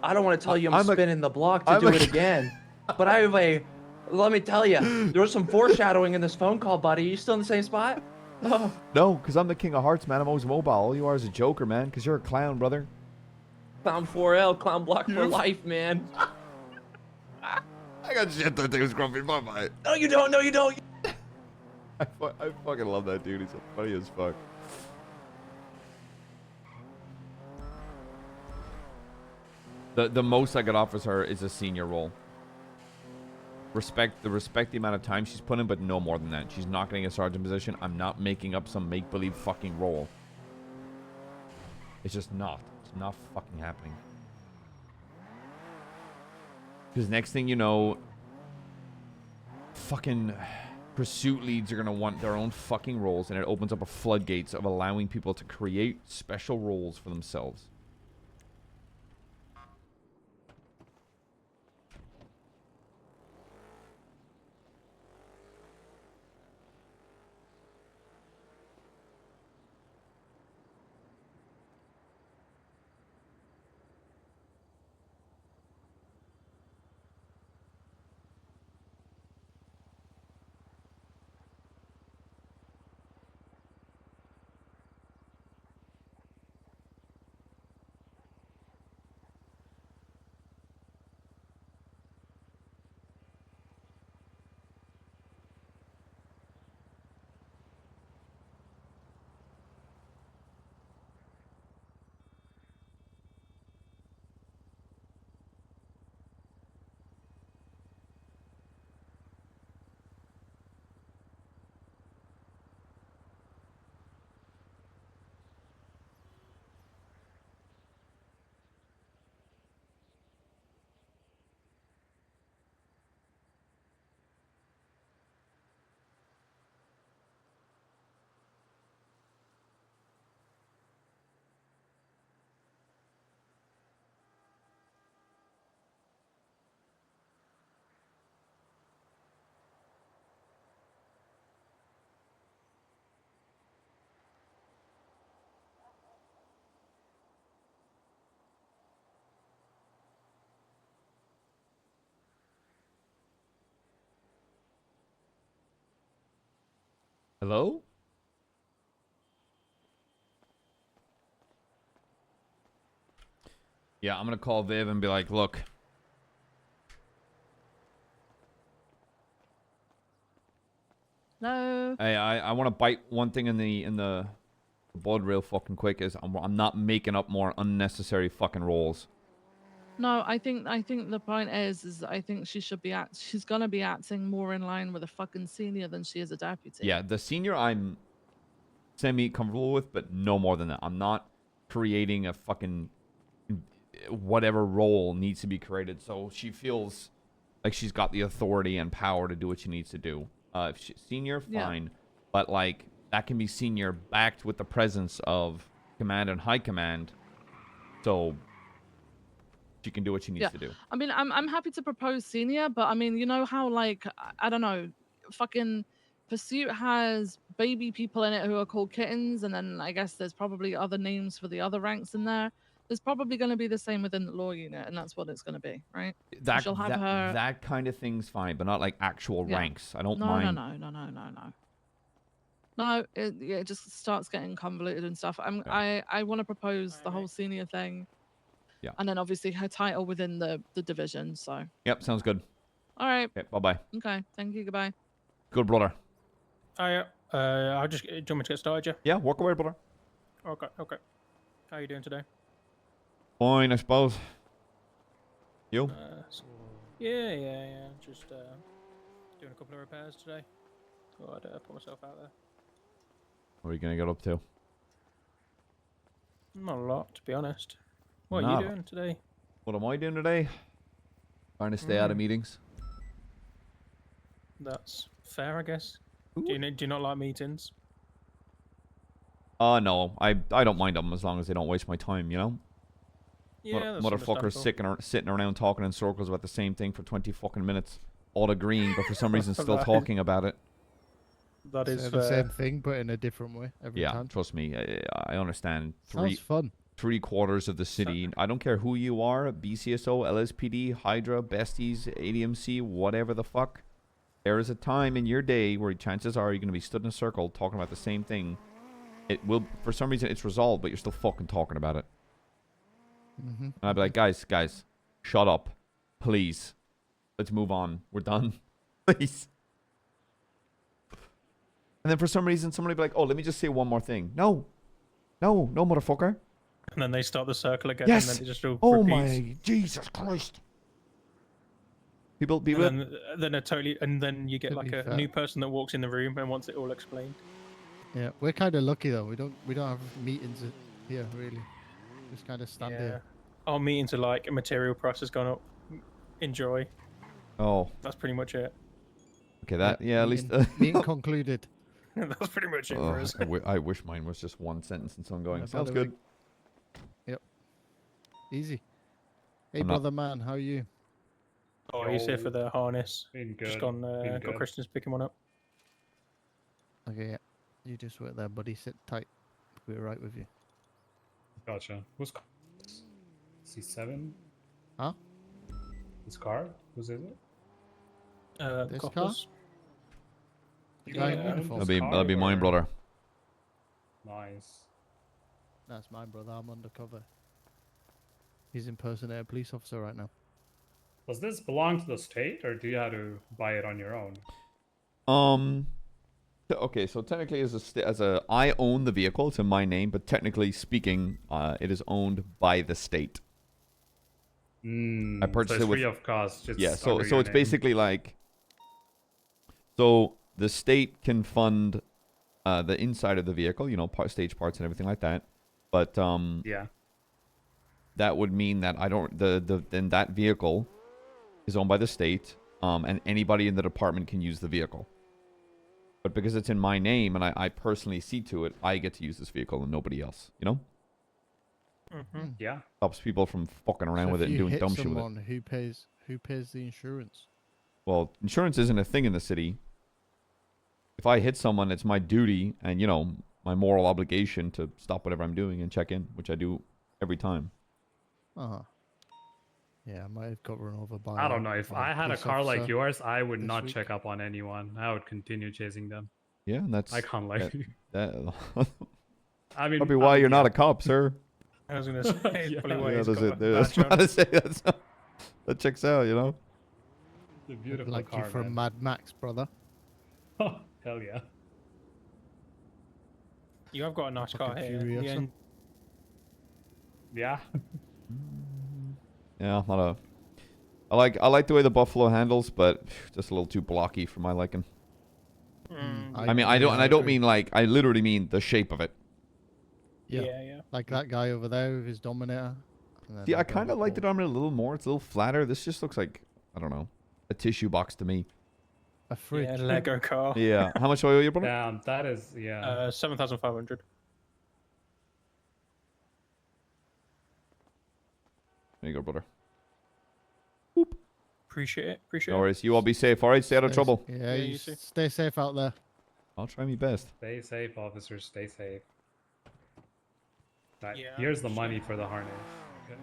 I don't want to tell you I'm spinning the block to do it again. But I have a... Let me tell you, there was some foreshadowing in this phone call, buddy. You still in the same spot? Oh. No, because I'm the king of hearts, man. I'm always mobile. All you are is a joker, man. Because you're a clown, brother. Clown 4L, clown block for life, man. I got shit to do, Scruffy. Bye-bye. No, you don't. No, you don't. I fucking love that dude. He's so funny as fuck. The most I could offer her is a senior role. Respect the amount of time she's put in, but no more than that. She's not getting a sergeant position. I'm not making up some make-believe fucking role. It's just not. It's not fucking happening. Because next thing you know, fucking pursuit leads are going to want their own fucking roles, and it opens up a floodgates of allowing people to create special roles for themselves. Hello? Yeah, I'm going to call Viv and be like, look. No. Hey, I want to bite one thing in the bud real fucking quick. Is I'm not making up more unnecessary fucking roles. No, I think the point is I think she should be she's gonna be acting more in line with a fucking senior than she is a deputy. Yeah, the senior I'm semi-comfortable with, but no more than that. I'm not creating a fucking whatever role needs to be created so she feels like she's got the authority and power to do what she needs to do. If she's senior, fine. Yeah. But like that can be senior backed with the presence of command and high command. So she can do what she needs to do. I mean, I'm happy to propose senior, but I mean, you know how like I don't know, fucking Pursuit has baby people in it who are called kittens, and then I guess there's probably other names for the other ranks in there. There's probably going to be the same within the law unit, and that's what it's going to be, right? She'll have her... that kind of thing's fine, but not like actual ranks. I don't mind. No, it just starts getting convoluted and stuff. I want to propose the whole senior thing. Yeah. And then obviously her title within the division, so. Yep, sounds good. All right. Okay, bye-bye. Okay, thank you, goodbye. Good, brother. I'll just... Do you want me to get started, yeah? Yeah, walk away, brother. Okay. How are you doing today? Fine, I suppose. You? Yeah. Just doing a couple of repairs today. Thought I'd put myself out there. What are you gonna get up to? Not a lot, to be honest. What are Not you a- doing today? What am I doing today? Trying to stay out of meetings. That's fair, I guess. Do you not like meetings? No, I don't mind them as long as they don't waste my time, you know? Yeah, that's Motherfuckers sitting around talking in circles about the same thing for 20 fucking minutes, all agreeing, but for some reason still That is- talking about it. That is Say the same thing, but in a different way every Yeah, time. trust me, I understand. Sounds fun. 3/4 of the city. I don't care who you are, BCSO, LSPD, Hydra, Besties, ADMC, whatever the fuck. There is a time in your day where chances are you're going to be stood in a circle talking about the same thing. It will, for some reason, it's resolved, but you're still fucking talking about it. And I'd be like, guys, shut up. Please. Let's move on. We're done. Please. And then for some reason, somebody would be like, oh, let me just say one more thing. No, motherfucker. And then they start the circle again, Yes. and then it just all Oh repeats. my Jesus Christ. People. And then you get To like be a fair. new person that walks in the room and wants it all explained. Yeah, we're kind of lucky though. We don't have meetings here really. Just kind of stand here. Our meetings are like a material price has gone up. Enjoy. Oh. That's pretty much it. Okay, that at least. Meeting concluded. That's pretty much it for us. I wish mine was just one sentence and someone going, Yeah, by sounds the way- good. Yep. Easy. Hey, I'm not- brother man, how are you? Oh, he's here for the harness. Been Just good, gone, been got good. Christians picking one up. Okay, yeah. You just wait there, buddy. Sit tight. We're right with you. Gotcha. Who's C7? Huh? This car? Whose is it? This car? Coppers. The guy in Yeah, uniform. That'll be mine, brother. Nice. That's my brother. I'm undercover. He's impersonating a police officer right now. Does this belong to the state, or do you have to buy it on your own? Okay, so technically, I own the vehicle. It's in my name, but technically speaking, it is owned by the state. I purchased so it it's with free of cost. Just yeah. So under it's your name. basically like, so the state can fund the inside of the vehicle, you know, stage parts and everything like that. But yeah. that would mean that I don't then that vehicle is owned by the state, and anybody in the department can use the vehicle. But because it's in my name and I personally see to it, I get to use this vehicle and nobody else. You know? Yeah. Stops people from fucking around So with if it and you doing hit dumb shit with it. someone, who pays the insurance? Well, insurance isn't a thing in the city. If I hit someone, it's my duty and, you know, my moral obligation to stop whatever I'm doing and check in, which I do every time. Uh-huh. Yeah, I might have got run over by. I don't know. If a I had a police car like officer yours, I would this not week. check up on anyone. I would continue chasing them. Yeah, and that's I can't lie. that I mean, probably why you're not a cop, sir. I was gonna say it's probably why Yeah, he's that's got it. a That's badge what I on. was about to say. That checks out, you know. It's a beautiful like car, you from man. Mad Max, brother. Oh, hell yeah. You have got a nice car Fucking here. Furiosa. Yeah, and Yeah. Yeah, not a. I like the way the Buffalo handles, but just a little too blocky for my liking. I mean, I don't mean like, I literally mean the shape of it. Yeah. Like that guy over there with his Dominator. and then See, I that guy kind of with like the Dominator a little more. It's a little flatter. This just looks like, I don't know, a tissue box to me. a fridge. Yeah, Lego car. Yeah. How much do I owe you, brother? Damn, that is, yeah. 7,500. There you go, brother. Appreciate it. No worries. You all be safe. All right, stay out of trouble. Yeah, you stay safe out there. I'll try my best. Stay safe, officers. Stay safe. Right, Yeah, here's the money for the harness. Okay.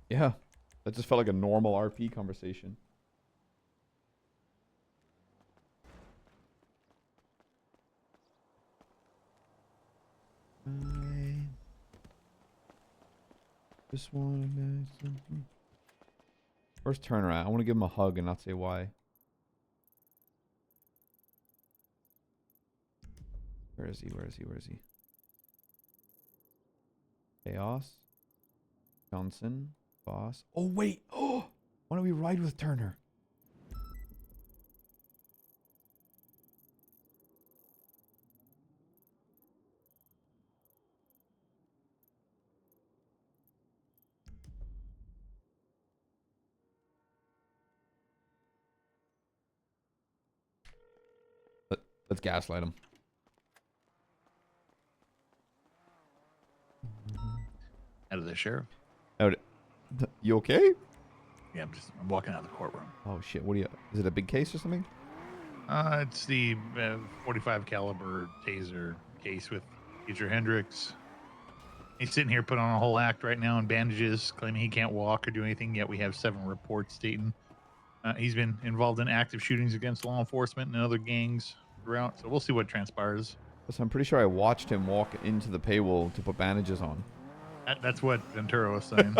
Yeah. That just felt like a normal RP conversation. I just want to know something. Where's Turner at? I want to give him a hug and not say why. Where is he? Where is he? Where is he? Chaos. Johnson. Boss. Oh, wait. Oh, why don't we ride with Turner? Let's gaslight him. Out of the sheriff. Out. You okay? Yeah, I'm walking out of the courtroom. Oh shit! What do you? Is it a big case or something? It's the 45 caliber taser case with Future Hendricks. He's sitting here put on a whole act right now in bandages, claiming he can't walk or do anything. Yet we have 7 reports stating he's been involved in active shootings against law enforcement and other gangs throughout. So we'll see what transpires. So I'm pretty sure I watched him walk into the paywall to put bandages on. That's what Ventura was saying.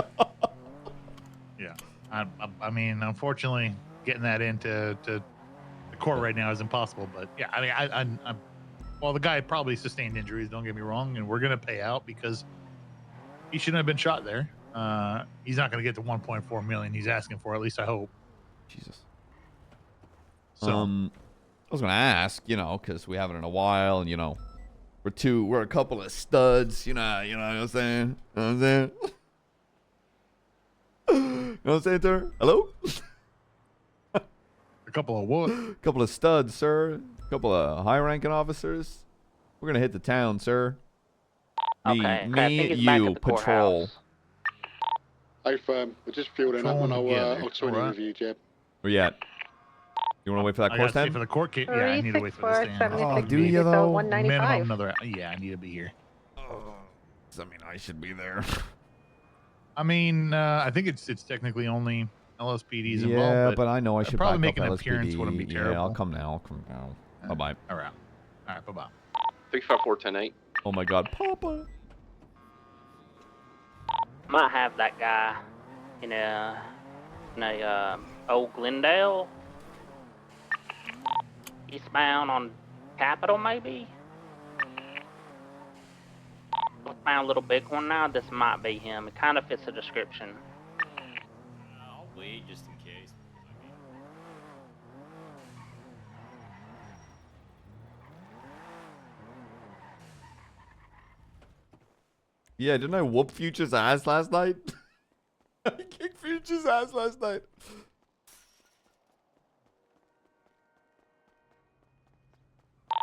Yeah, I mean, unfortunately, getting that into the court right now is impossible. But yeah, I mean, well, the guy probably sustained injuries. Don't get me wrong, and we're gonna pay out because he shouldn't have been shot there. He's not gonna get the 1.4 million he's asking for. At least I hope. Jesus. So, I was gonna ask, you know, because we haven't in a while, and you know, we're a couple of studs, you know what I'm saying? You know what I'm saying? You know what I'm saying, sir? Hello? A couple of what? A couple of studs, sir. A couple of high-ranking officers. We're gonna hit the town, sir. Me, Okay, I think me, he's back you, at the patrol. courthouse. Hey, firm. We're just fielding up on our 20 review, Jeb. Where you at? You want to wait for that I court gotta stay stand? for the court case. Yeah, I need to wait for the stand. Oh, do you though? Minimum another. Yeah, I need to be here. I mean, I should be there. I mean, I think it's technically only LSPD's involved. Yeah, but I know I I'd should probably back make up an appearance. LSPD. Wouldn't be terrible. Yeah, I'll come now. I'll come now. Bye-bye. All right. All right. Bye-bye. 354-10-8. Oh my God, Papa. Might have that guy in a old Glendale. Eastbound on Capitol, maybe. Found a little big one now. This might be him. It kind of fits the description. I'll wait just in case. Yeah, didn't I whoop Future's ass last night? I kicked Future's ass last night.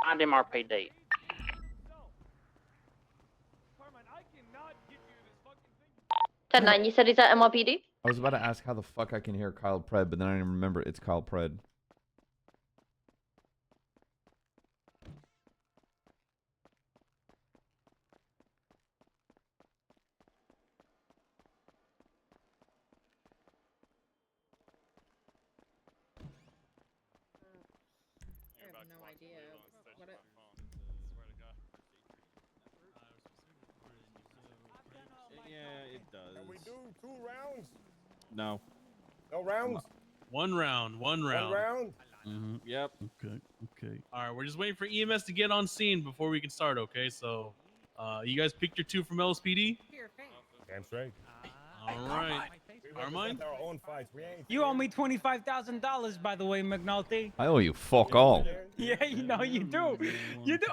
Find him RPD. 10-9, you said he's at NYPD? I was about to ask how the fuck I can hear Kyle Pred, but then I didn't remember it's Kyle Pred. I have no idea. Yeah, it does. Can we do 2 rounds? No. No rounds? One round. One round. One round? Yep. Okay. Okay. All right, we're just waiting for EMS to get on scene before we can start. Okay, so, you guys picked your 2 from LSPD. Damn straight. All right. Armand? Our own fights. We ain't. You owe me $25,000, by the way, McNulty. I owe you fuck all. Yeah, you know you do. You do.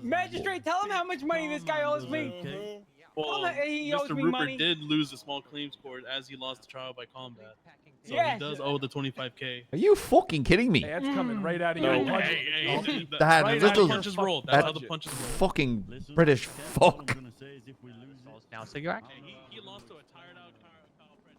Magistrate, tell him how much money this guy owes me. Well, he owes Mr. me Rupert money. did lose a small claims court as he lost the trial by combat. So Yes. he does owe the 25K. Are you fucking kidding me? Hey, that's coming right out of No, your hey, punch. hey, That right how little the punches roll. That's how the punches roll. fucking British fuck. Now, so you're He lost to a tired out Kyle Pred.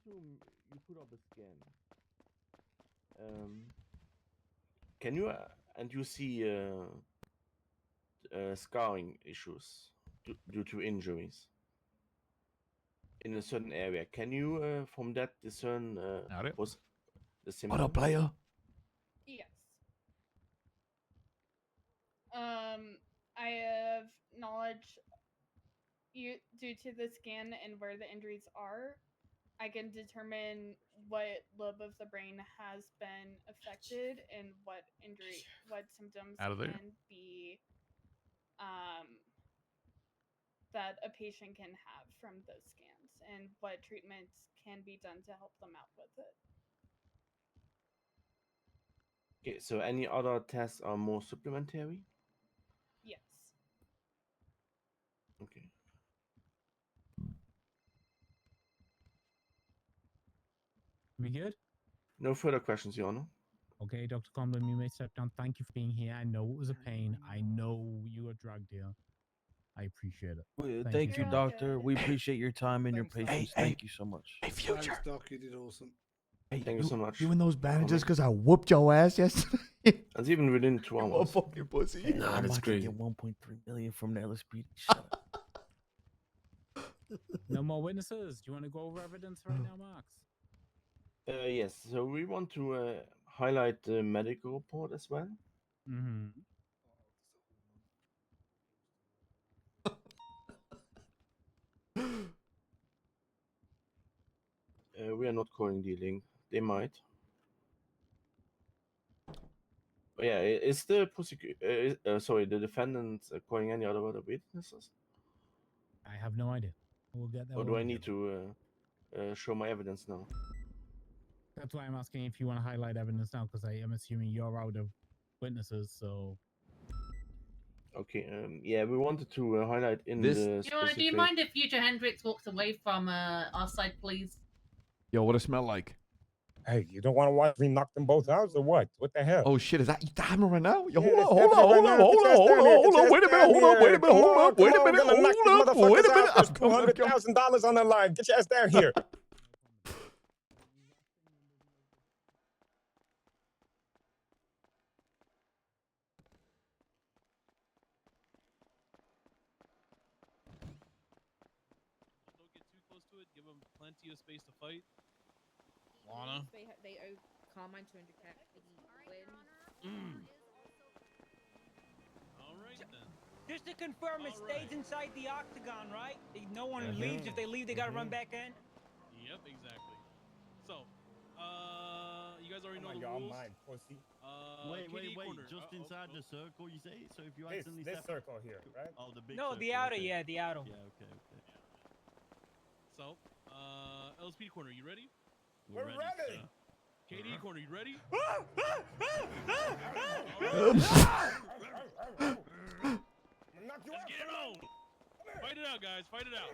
assume you put up a scan. Can you and you see scarring issues due to injuries in a certain area? Can you from that discern the symptoms? What up, player? Yes. I have knowledge due to the scan and where the injuries are. I can determine what lobe of the brain has been affected and what symptoms Out of there. can be that a patient can have from those scans and what treatments can be done to help them out with it. Okay, so any other tests are more supplementary? Yes. Okay. We good? No further questions, Your Honor. Okay, Dr. Conlon, you may step down. Thank you for being here. I know it was a pain. I know you were drug deal. I appreciate it. Thank you, so much. doctor. We appreciate your time and your patience. Thank you so much. Hey, future. Thanks, Doc. You did awesome. Hey, Thank you so much. You and those bandages because I whooped your ass yesterday. That's even within 2 hours. Fucking pussy. Nah, that's great. Get 1.3 million from that LSPD. Shut up. No more witnesses. Do you want to go over evidence right now, Max? Yes, so we want to highlight the medical report as well. Mm-hmm. We are not calling the link. They might. But yeah, is the the defendant calling any other witnesses? I have no idea. We'll get that. Or do I need to show my evidence now? That's why I'm asking if you want to highlight evidence now, because I am assuming you're out of witnesses. So. Okay. Yeah, we wanted to highlight in This- the. Do Specific... you mind if Future Hendrix walks away from our side, please? Yo, what it smell like? Hey, you don't want to watch me knock them both out or what? What the hell? Oh shit, is that you happening right now? Yo, Yeah, hold it's on, happening right now. Get your ass down here. Get your wait a ass minute, down hold up, here. wait a minute, Come hold on, up, wait a come on, minute, gonna knock these hold up, wait a motherfuckers minute. out. There's $200,000 on the line. Get your ass down here. Don't get too close to it. Give them plenty of space to fight. Lana. They owe Carmine 200K. All right then. Just to confirm, it stays inside the octagon, right? No one Mhm. leaves. If they leave, they gotta run back in. Yep, exactly. So, you guys already know Oh my the God, rules. mine, pussy. KD corner. Just inside the circle, you say? So if you This accidentally this step... circle here, right? Oh, the big No, circle. the outer, okay. yeah, the outer. Yeah, okay. So, LSP corner, you ready? We're ready. KD corner, you ready? Let's get it on. Fight it out, guys. Fight it out.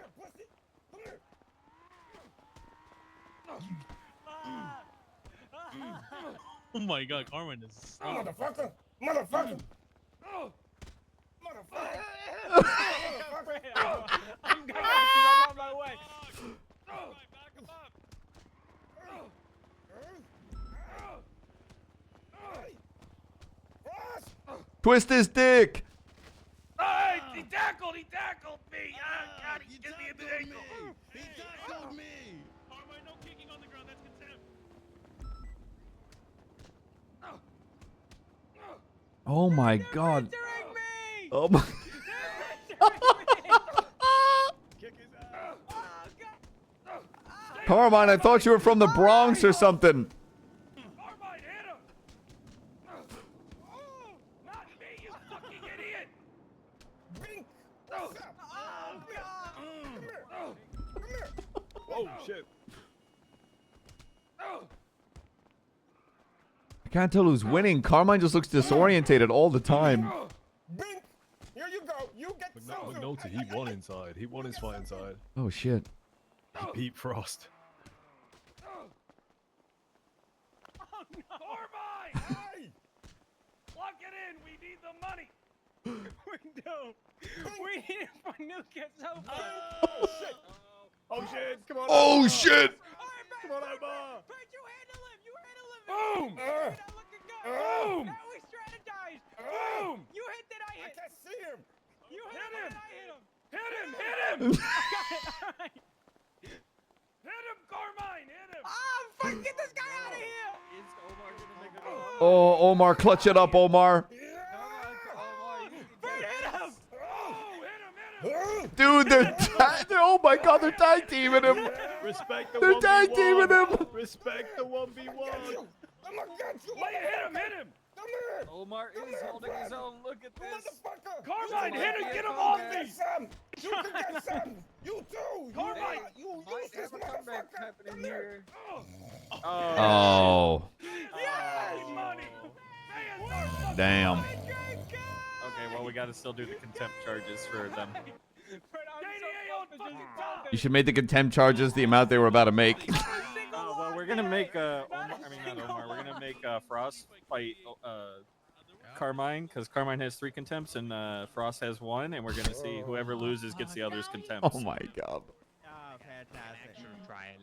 Oh my God, Carmen is. Motherfucker! Motherfucker! Motherfucker! I'm going. I'm on my way. Twist his dick. Hey, he tackled me. God, he gives me a big ankle. He tackled me. Carmine, no kicking on the ground. That's contempt. Oh my God. Oh my. Carmine, I thought you were from the Bronx or something. Carmine, hit him. Not me, you fucking idiot. Oh, God! Come here! Come here! Oh, shit. I can't tell who's winning. Carmine just looks disorientated all the time. Bink! Here you go. You get some. McNulty, he won inside. He won his fight inside. Oh shit. He beat Frost. Oh no! Carmine! Hey! Lock it in. We need the money. We do. We need it for New Kids Open. Oh, shit! Oh, shit! Come on! Oh shit! Come on, Omar. Bert, you handle him. You handle him. Boom. Not looking good. Boom. Now we strategize. Boom. You hit that I hit. I can't see him. You hit him. I hit him. Hit him. Hit him. I got it. All right. Hit him, Carmine. Hit him. Oh, fuck, get this guy out of here. Is Omar gonna make a Oh, Omar, clutch it up, Omar. Bert, hit him. Dude, oh my God, they're tag teaming him. Respect the They're 1v1. tag teaming him. Respect the 1v1. Hit him. Omar is holding his own. Look at this. Carmine, hit him. Get him off me. You can get some. You too. Carmine, you useless motherfucker. Happening here. Oh, damn. Okay, well, we gotta still do the contempt charges for them. You should make the contempt charges the amount they were about to make. Well, we're gonna make Omar, I mean not Omar. We're gonna make Frost fight Carmine because Carmine has 3 contempts and Frost has 1, and we're gonna see whoever loses gets the other's contempt. Oh my God. Oh, fantastic. Try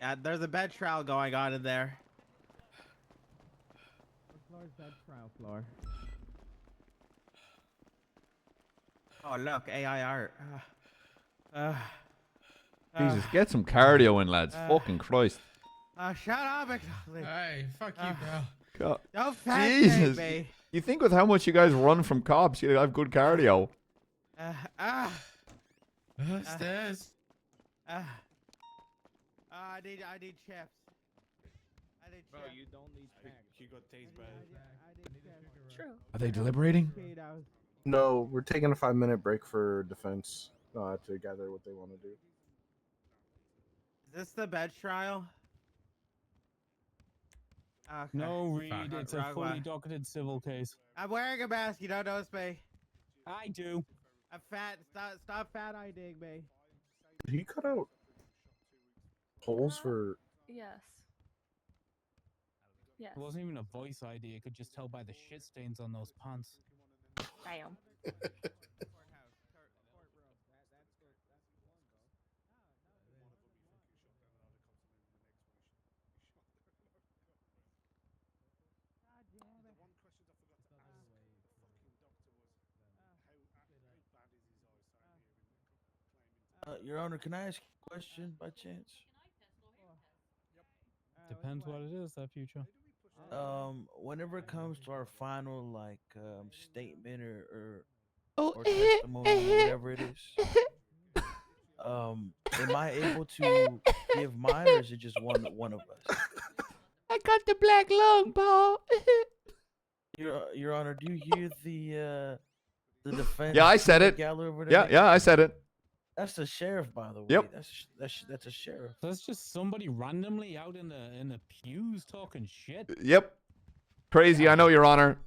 it. There's a bed trial going on in there. Floor's bed trial floor. Oh look, AI art. Jesus, get some cardio in, lads. Fucking Christ. Shut up, McNulty. Hey, fuck you, bro. God. Don't fat Jesus. me. You think with how much you guys run from cops, you have good cardio. Stairs. I need chips. I need Bro, chips. you don't need you got taste buds. True. Are they deliberating? No, we're taking a 5-minute break for defense to gather what they want to do. Is this the bed trial? Okay. No, Reed, Fuck. it's a Wrong fully one. docketed civil case. I'm wearing a mask. You don't notice me. I do. I'm fat. Stop fat eyeing me. Did he cut out holes for? Yes. Yes. It wasn't even a voice ID. I could just tell by the shit stains on those pants. Damn. Your Honor, can I ask a question by chance? Depends what it is, that future. Whenever it comes to our final statement or Oh, testimony, whatever it is, am I able to give mine, or is it just one of us? I got the black lung, Paul. Your Honor, do you hear the defense? Yeah, I said it. Galler over there? Yeah, I said it. That's the sheriff, by the way. Yep. That's a sheriff. That's just somebody randomly out in the pews talking shit. Yep. Crazy, I know, Your Honor.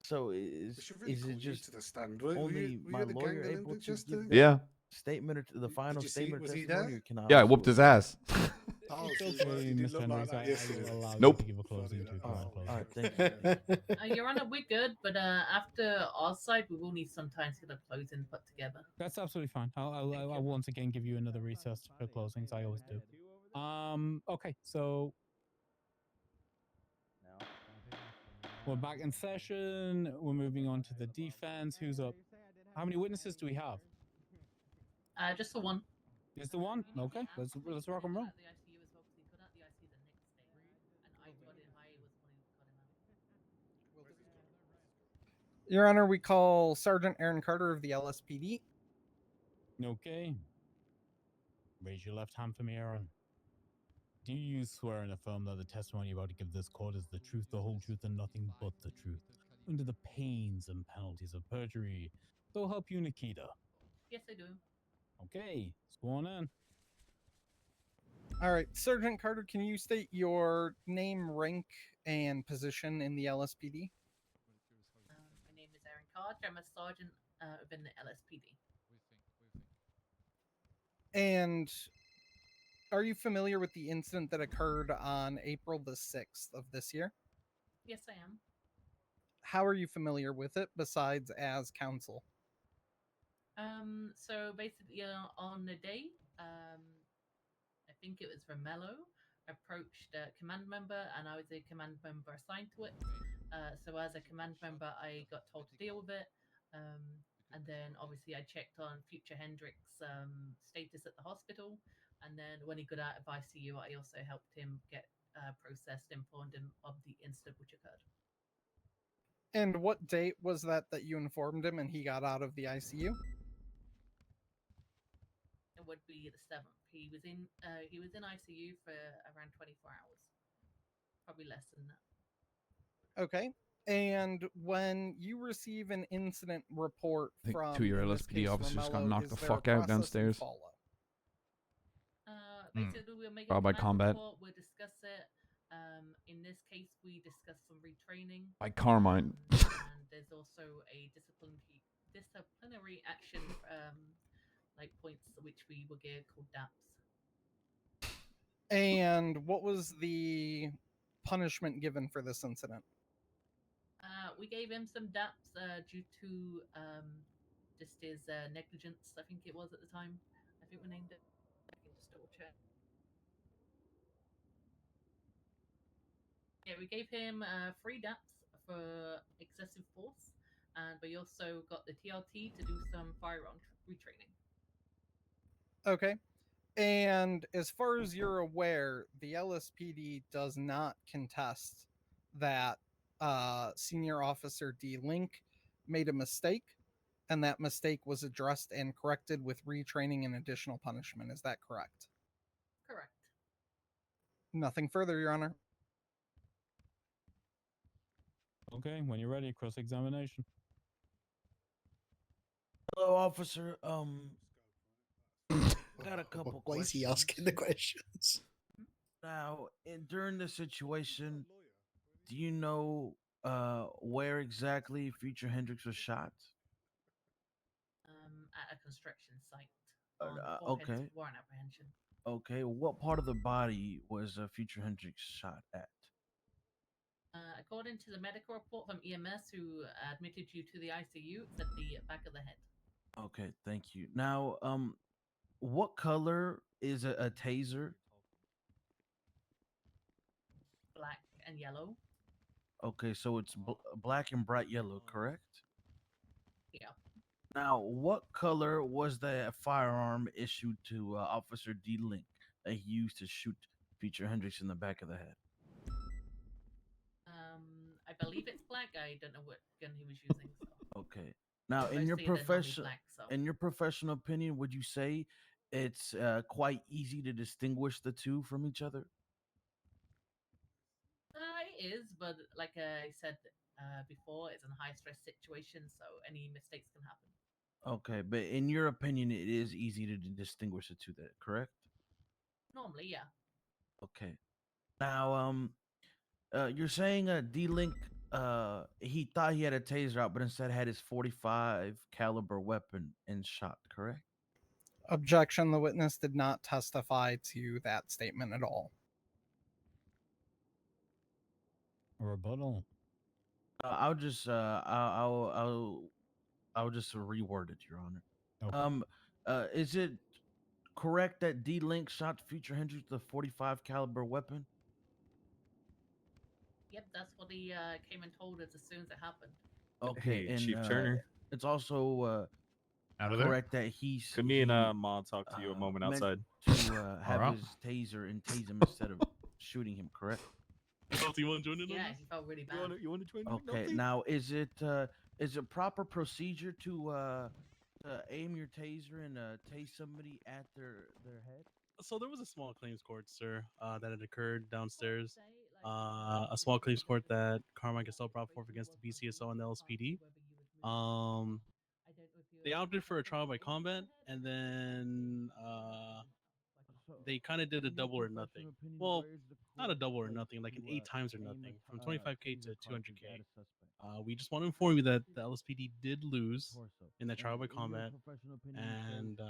So is it just to the stand? only were my you the gang lawyer that able to just give the- Yeah. statement or the final you see- statement was he testimony, there? or can I Yeah, I also- whooped his ass. Oh, It's so okay, you did Mr. look Hendricks. like that I yesterday. will allow Nope. you to give a closing to a closing. All right, thank you. Your Honor, we're good, but after our side, we will need some time to get a closing put together. That's absolutely fine. I'll once again give you another recess for closings. I always do. Okay, so we're back in session. We're moving on to the defense. Who's up? How many witnesses do we have? Just the one. Just the one? Okay, let's rock and roll. Your Honor, we call Sergeant Aaron Carter of the LSPD. Okay. Raise your left hand for me, Aaron. Do you swear and affirm that the testimony you're about to give this court is the truth, the whole truth, and nothing but the truth, under the pains and penalties of perjury? So help you, Nikita. Yes, I do. Okay, let's go on in. All right, Sergeant Carter, can you state your name, rank, and position in the LSPD? My name is Aaron Carter. I'm a sergeant within the LSPD. And are you familiar with the incident that occurred on April the 6th of this year? Yes, I am. How are you familiar with it besides as counsel? So basically, on the day, I think it was Romello approached a command member, and I was a command member assigned to it. So as a command member, I got told to deal with it. And then obviously I checked on future Hendrick's status at the hospital. And then when he got out of ICU, I also helped him get processed, informed him of the incident which occurred. And what date was that you informed him and he got out of the ICU? It would be the 7th. He was in ICU for around 24 hours, probably less than that. Okay. And when you receive an incident report I think from 2 of your in this LSPD case, officers got Romello, knocked is the there a fuck out process you downstairs. follow? Basically, we'll make a Trial by command combat. report. We'll discuss it. In this case, we discuss some retraining. By Carmine. And there's also a disciplinary action, like points which we will get called DAPs. And what was the punishment given for this incident? We gave him some DAPs due to just his negligence, I think it was at the time. I think we named it. I can just double check. Yeah, we gave him 3 DAPs for excessive force, and we also got the TLT to do some firearm retraining. Okay. And as far as you're aware, the LSPD does not contest that Senior Officer D. Link made a mistake, and that mistake was addressed and corrected with retraining and additional punishment. Is that correct? Correct. Nothing further, Your Honor. Okay, when you're ready, cross-examination. Hello, officer. Got a couple Why is questions. he asking the questions? Now, during the situation, do you know where exactly Future Hendricks was shot? At a construction site. Okay. Warrant apprehension. Okay, what part of the body was Future Hendricks shot at? According to the medical report from EMS, who admitted you to the ICU, it's at the back of the head. Okay, thank you. Now, what color is a taser? Black and yellow. Okay, so it's black and bright yellow, correct? Yeah. Now, what color was the firearm issued to Officer D. Link that he used to shoot Future Hendricks in the back of the head? I believe it's black. I don't know what gun he was using. So. Okay. Now, in your professional opinion, would you say it's quite easy to distinguish the two from each other? It is, but like I said before, it's a high stress situation, so any mistakes can happen. Okay, but in your opinion, it is easy to distinguish the two, correct? Normally, yeah. Okay. Now, you're saying D-Link, he thought he had a taser out, but instead had his .45 caliber weapon and shot, correct? Objection. The witness did not testify to that statement at all. Rebuttal. I'll just reword it, Your Honor. Okay. Is it correct that D-Link shot Future Hendricks with a .45 caliber weapon? Yep, that's what he came and told us as soon as it happened. Okay, Hey, and Chief Turner. it's also Out of there? correct that Could me and Ma talk to you a moment meant outside? to have his taser and tase him instead of shooting him, correct? You want to join in on Yeah, this? he felt really bad. You want to join in? Okay, now is it proper procedure to aim your taser and tase somebody at their head? So there was a small claims court, sir, that had occurred downstairs. A small claims court that Carmine Castell brought forth against the BCSO and the LSPD. They opted for a trial by combat, and then they kind of did a double or nothing. Well, not a double or nothing, like an 8 times or nothing, from 25K to 200K. We just want to inform you that the LSPD did lose in that trial by combat, and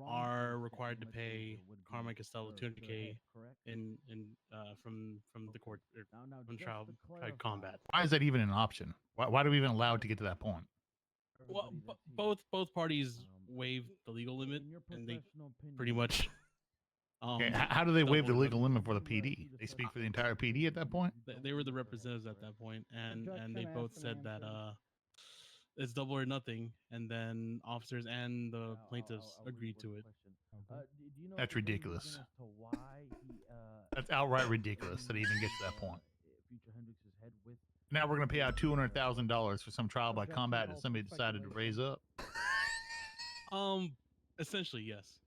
are required to pay Carmine Costello 200K from the court from trial by combat. Why is that even an option? Why are we even allowed to get to that point? Well, both parties waived the legal limit, and they pretty much. Okay, how do they waive the doubled legal it. limit for the PD? They speak for the entire PD at that point? They were the representatives at that point, and they both said that it's double or nothing, and then officers and the plaintiffs agreed to it. That's ridiculous. That's outright ridiculous that it even gets to that point. Now we're going to pay out $200,000 for some trial by combat that somebody decided to raise up. Essentially, yes.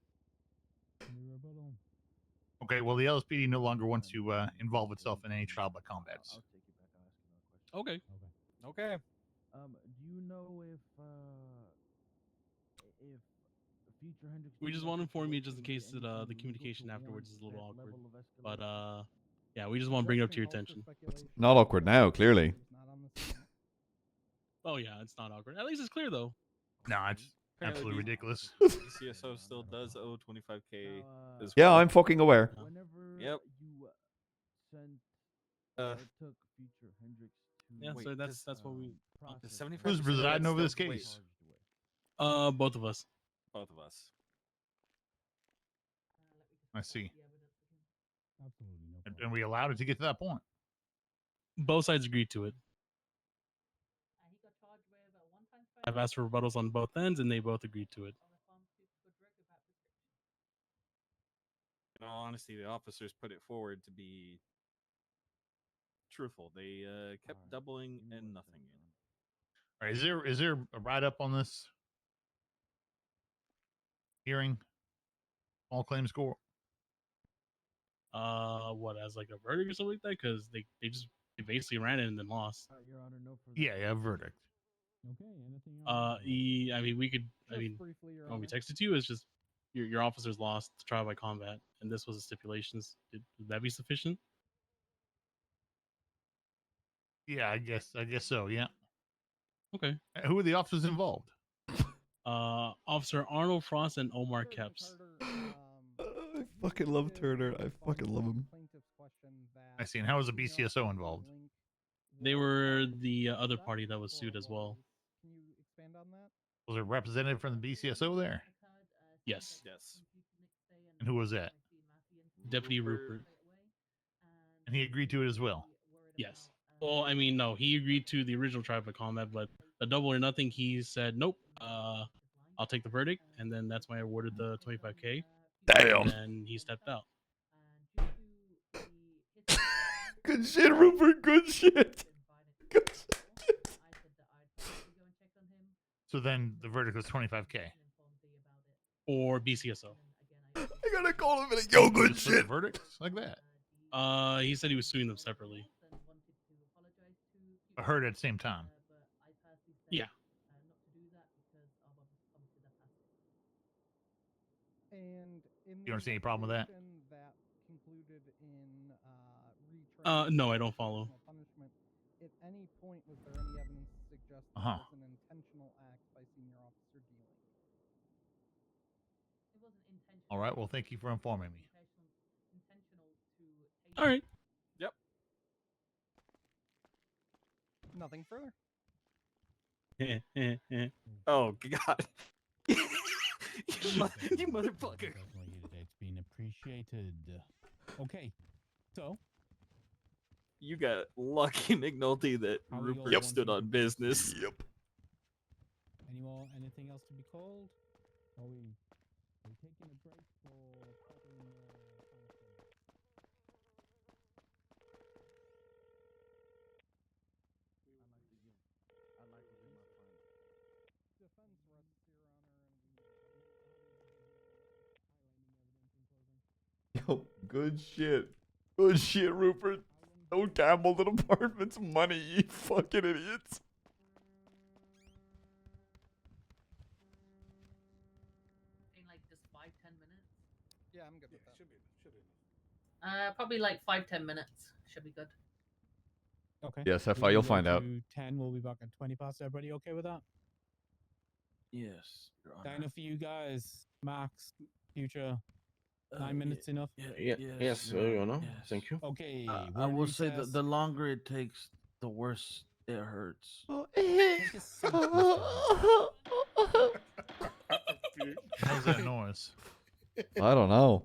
Okay, well, the LSPD no longer wants to involve itself in any trial by combats. Okay. Okay. Do you know if future Hendrix? We just want to inform you just in case that the communication afterwards is a little awkward. But yeah, we just want to bring it up to your attention. Not awkward now, clearly. Oh yeah, it's not awkward. At least it's clear though. No, it's absolutely ridiculous. CSO still does owe 25K. As Yeah, well. I'm fucking aware. Yep. Took future Hendrix to Yeah, so that's what we. The 75% Who's of presiding that's over this still- case? Both of us. Both of us. I see. And we allowed it to get to that point. Both sides agreed to it. I've asked for rebuttals on both ends, and they both agreed to it. In all honesty, the officers put it forward to be truthful. They kept doubling and nothing. All right, is there a write up on this hearing? All claims score. What, as like a verdict or something like that? Because they basically ran it and then lost. Your Honor, no further. Yeah, verdict. Okay, anything I mean, we could. I mean, when we texted to you, it's just your officers lost the trial by combat, and this was the stipulations. Would that be sufficient? Yeah, I guess so. Yeah. Okay. Who are the officers involved? Officer Arnold Frost and Omar Kepps. I fucking love Turner. I fucking love him. I see. And how was the BCSO involved? They were the other party that was sued as well. Can you expand on that? Was there a representative from the BCSO there? Yes. Yes. And who was that? Deputy Rupert. And he agreed to it as well. Yes. Well, I mean, no, he agreed to the original trial by combat, but the double or nothing, he said, nope, I'll take the verdict, and then that's why I awarded the 25K. Damn. And then he stepped out. Good shit, Rupert. Good shit. Good shit. So then the verdict was 25K. Or BCSO. I gotta call him and yo, good Just for the shit. verdicts like that. He said he was suing them separately. I heard at the same time. Yeah. And in You don't see any problem with that? that concluded in No, I don't follow. punishment. At any point, was there any evidence to suggest that Uh-huh. it was an intentional act by senior officer dealing? All right. Well, thank you for informing me. All right. Yep. Nothing further. Oh God. you motherfucker. It's been appreciated. Okay, so You got lucky, McNulty, that How we all Rupert want stood to- on business. Yep. anything else to be called? Are we taking a break for covering Defense rests, Your Honor, and Yo, good shit. Good shit, Rupert. Don't gamble the department's money, you fucking idiots. In like just 5-10 minutes. Yeah, I'm good with that. Should be. Probably like 5-10 minutes should be good. Okay. Yes, We're FI, gonna you'll go find out. to 10, we'll be back at 20 past. Everybody okay with that? Yes, Your Honor. Dino for you guys, Max, Future. 9 minutes enough? Yes, Your Honor. Thank you. Okay. I we're in will say recess. that the longer it takes, the worse It hurts. How's that noise? I don't know.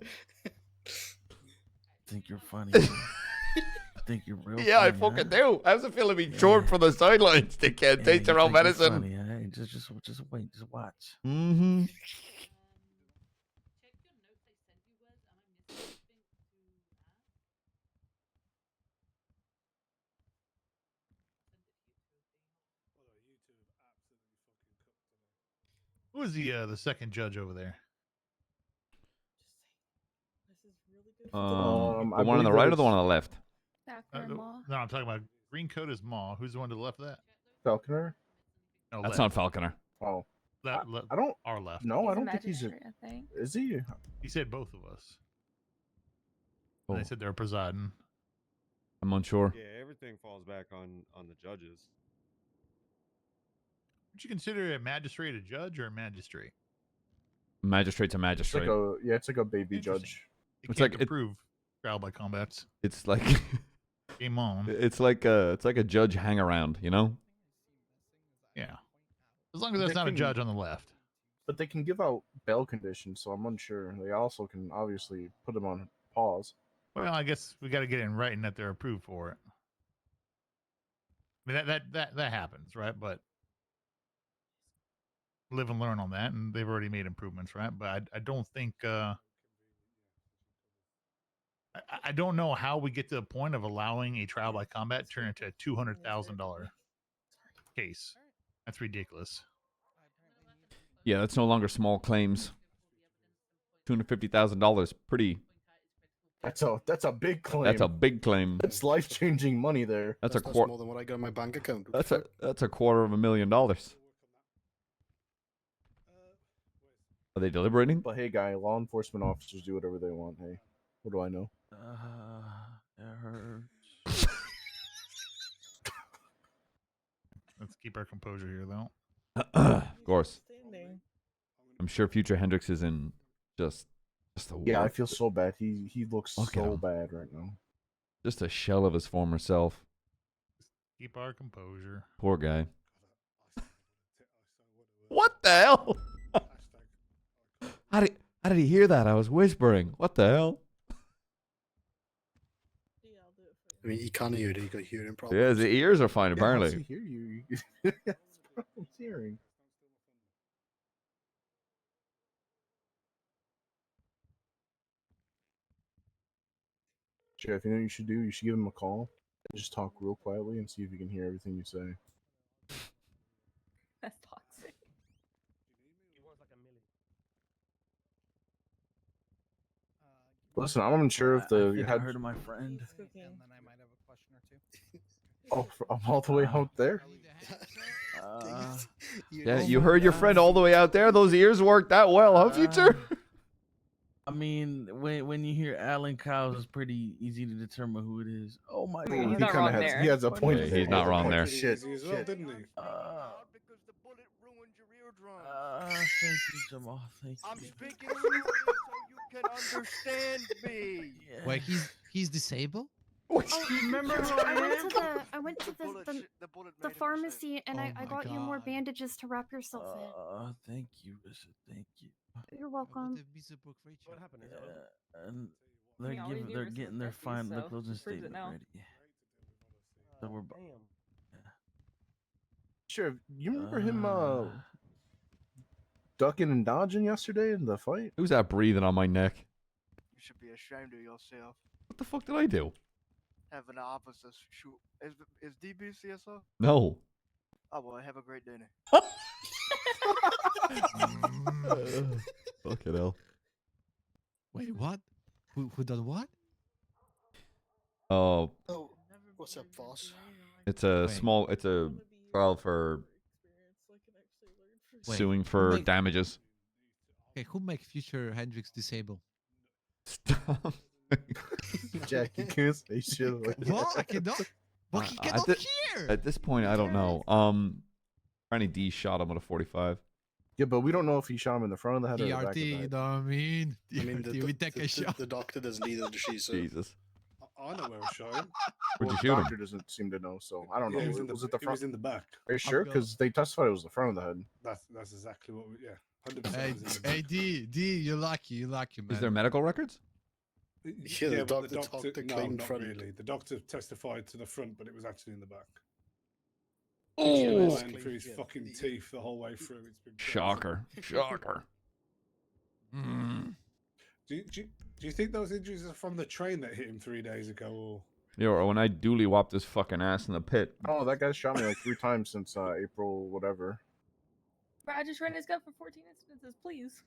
Think you're funny. I think you're real Yeah, I funny, fucking huh? do. How's it feel to be short from the sidelines? They can't Yeah, taste you their own think you're medicine. funny, huh? Just wait, just watch. Mm-hmm. Who is the second judge over there? The I one on believe the that right or the it's- one on the left? No, I'm talking about green coat is Maw. Who's the one to the left of that? Falconer? No, That's left. not Falconer. Oh. I don't. Our left. No, I don't think he's a. Is he? He said both of us. Oh. And they said they're presiding. I'm unsure. Yeah, everything falls back on the judges. Would you consider a magistrate a judge or a magistrate? Magistrate to It's magistrate. like it's like a baby judge. It It's can't like- approve trial by combats. It's like Game on. it's like a judge hang around, you know? Yeah. As long as that's They not a can- judge on the left. But they can give out bail conditions, so I'm unsure. They also can obviously put them on pause. Well, I guess we got to get it in writing that they're approved for it. I mean, that happens, right? But live and learn on that, and they've already made improvements, right? But I don't think I don't know how we get to the point of allowing a trial by combat turn into a $200,000 case. That's ridiculous. Yeah, that's no longer small claims. $250,000, pretty. That's a big claim. That's a big claim. That's life changing money there. That's a That's quarter. more than what I got in my bank account. That's a $250,000. Are they deliberating? But hey, guy, law enforcement officers do whatever they want. Hey, what do I know? It hurts. Let's keep our composure here, though. Of course. I'm sure future Hendrix is in just a Yeah, I work- feel so bad. He looks Look at so him. bad right now. just a shell of his former self. Keep our composure. Poor guy. What the hell? How did he hear that? I was whispering. What the hell? I mean, he can't hear it. He got hearing problems. Yeah, his ears are fine Yeah, how does apparently. he hear you? That's problems hearing. Sheriff, you know what you should do? You should give him a call and just talk real quietly and see if he can hear everything you say. That's toxic. Listen, I'm unsure if the I think I had. heard of my friend. And then I might have a question or two. Oh, I'm all the way out there. Yeah, you heard your friend all the way out there. Those ears worked that well, huh, future? I mean, when you hear Alan Cowles, it's pretty easy to determine who it is. Oh my I mean, god, he kind of has. He has a point. Yeah, there. he's He not has a wrong point. there. Shit. As well, didn't he? Thank you, Jamal. Thank you. I'm speaking to you so you can understand me. Wait, he's disabled? Remember who I went to the pharmacy and I got you more bandages to wrap yourself in. Thank you, Richard. Thank you. You're welcome. What happened? And We already knew they're this getting was their Bessie, final so the closing just proves it statement now. ready. So we're Sure. You remember him ducking and dodging yesterday in the fight? Who's that breathing on my neck? You should be ashamed of yourself. What the fuck did I do? Having the officers shoot. Is DB CSO? No. Oh well, have a great dinner. Fucking hell. Wait, what? Who done what? Oh, Oh, what's up, boss? it's a trial for Wait, suing who for make- damages. Okay, who make future Hendrix disabled? Stop. Jack, you can't say shit like that. What? I cannot. But he cannot hear. At this point, I don't know. Franny D shot him with a 45. Yeah, but we don't know if he shot him in the front of the head or the back of DRT, the you head. know what I mean? I mean, DRT, we take a shot. the doctor doesn't either, does she? So Jesus. I know where I shot him. Where'd you the shoot him? doctor doesn't seem to know, so I don't know. Yeah, he Was it the he front? was in the back. Are you sure? Because they testified it was the front of the head. That's exactly what we. Yeah, 100%. Hey, was in the hey, back. D, you're lucky, man. Is there medical records? Yeah, the but doctor no, claimed not front. really. The doctor testified to the front, but it was actually in the back. Oh, Lying through his fucking teeth the whole way through. It's been crazy. shocker, shocker. Do you think those injuries are from the train that hit him 3 days ago, or? Yo, or when I duly whopped his fucking ass in the pit. Oh, that guy shot me like 3 times since April, whatever. Bro, I just ran his gun for 14 instances, please.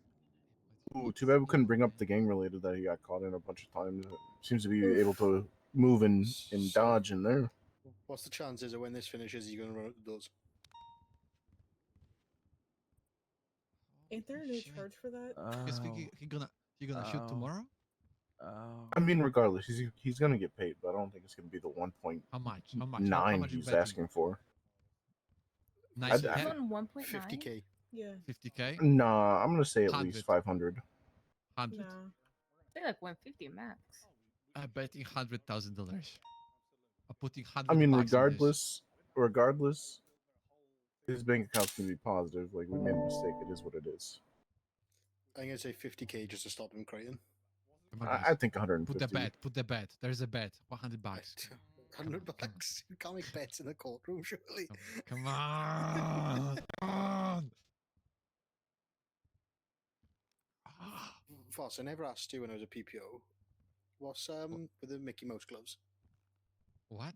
Ooh, too bad we couldn't bring up the gang related that he got caught in a bunch of times. Seems to be able to move and dodge in there. What's the chances of when this finishes, you're going to run up the doors? Ain't there a new charge for that? Guess you're gonna shoot tomorrow? I mean, regardless, he's gonna get paid, but I don't think it's gonna be the How much? 1.9 he's asking for. Nice. I'd- On 1.9? 50k. Yeah. 50k? Nah, I'm gonna say at 100. least 500. 100. No. Say like 150 max. I'm betting $100,000. I'm putting 100. I mean, bucks on regardless, his bank account's gonna be positive. Like, we made a mistake. It is what it is. I'm going to say 50k just to stop him crying. Come on, I guys. think 150. Put the bet. There's a bet. $100. $100. You can't make bets in the courtroom, surely. Come on. Come on. Foss, I never asked you when I was a PPO. What's with the Mickey Mouse gloves? What?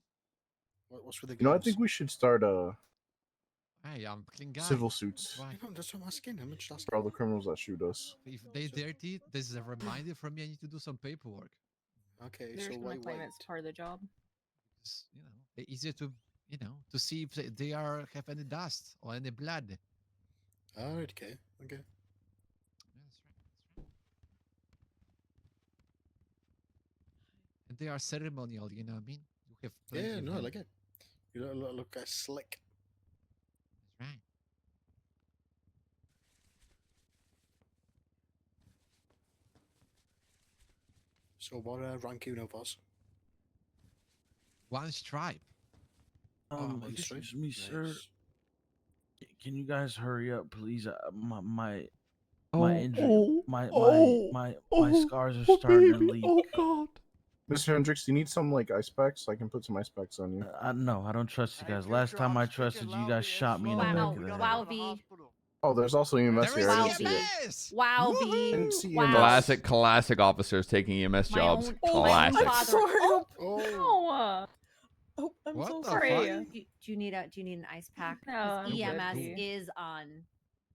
What's with the You know, I gloves? think we should start Hey, I'm a clean guy. civil suits I know, that's what I'm asking. I'm just asking. for all the criminals that shoot us. If they dirty, this is a reminder from me. I need to do some paperwork. Okay, They're so just why gonna claim white? it's part of the job. It's, easier to, to see if they have any dust or any blood. Alright, okay. That's right. And they are ceremonial, you know what I mean? You have plenty Yeah, of no, I them. like it. You look slick. That's right. So what rank you know, boss? One stripe. one Excuse stripe. me, sir. Nice. Can you guys hurry up, please? My Oh, injury, oh, my oh, scars are oh, starting to baby, leak. oh God. Mr. Hendricks, do you need some like ice packs? I can put some ice packs on you. No, I don't trust you guys. Last time I trusted you, guys shot me in the back Wow, of the head. wow, V. Oh, there's also EMS There here. is I didn't see it. EMS! Wow, I V. didn't see Wow. EMS. Classic officers taking EMS My jobs. own- Classic. father. Oh, Oh. oh, I'm What so the sorry. fuck? Do you need an ice pack? No, 'Cause I'm good, EMS V. is on.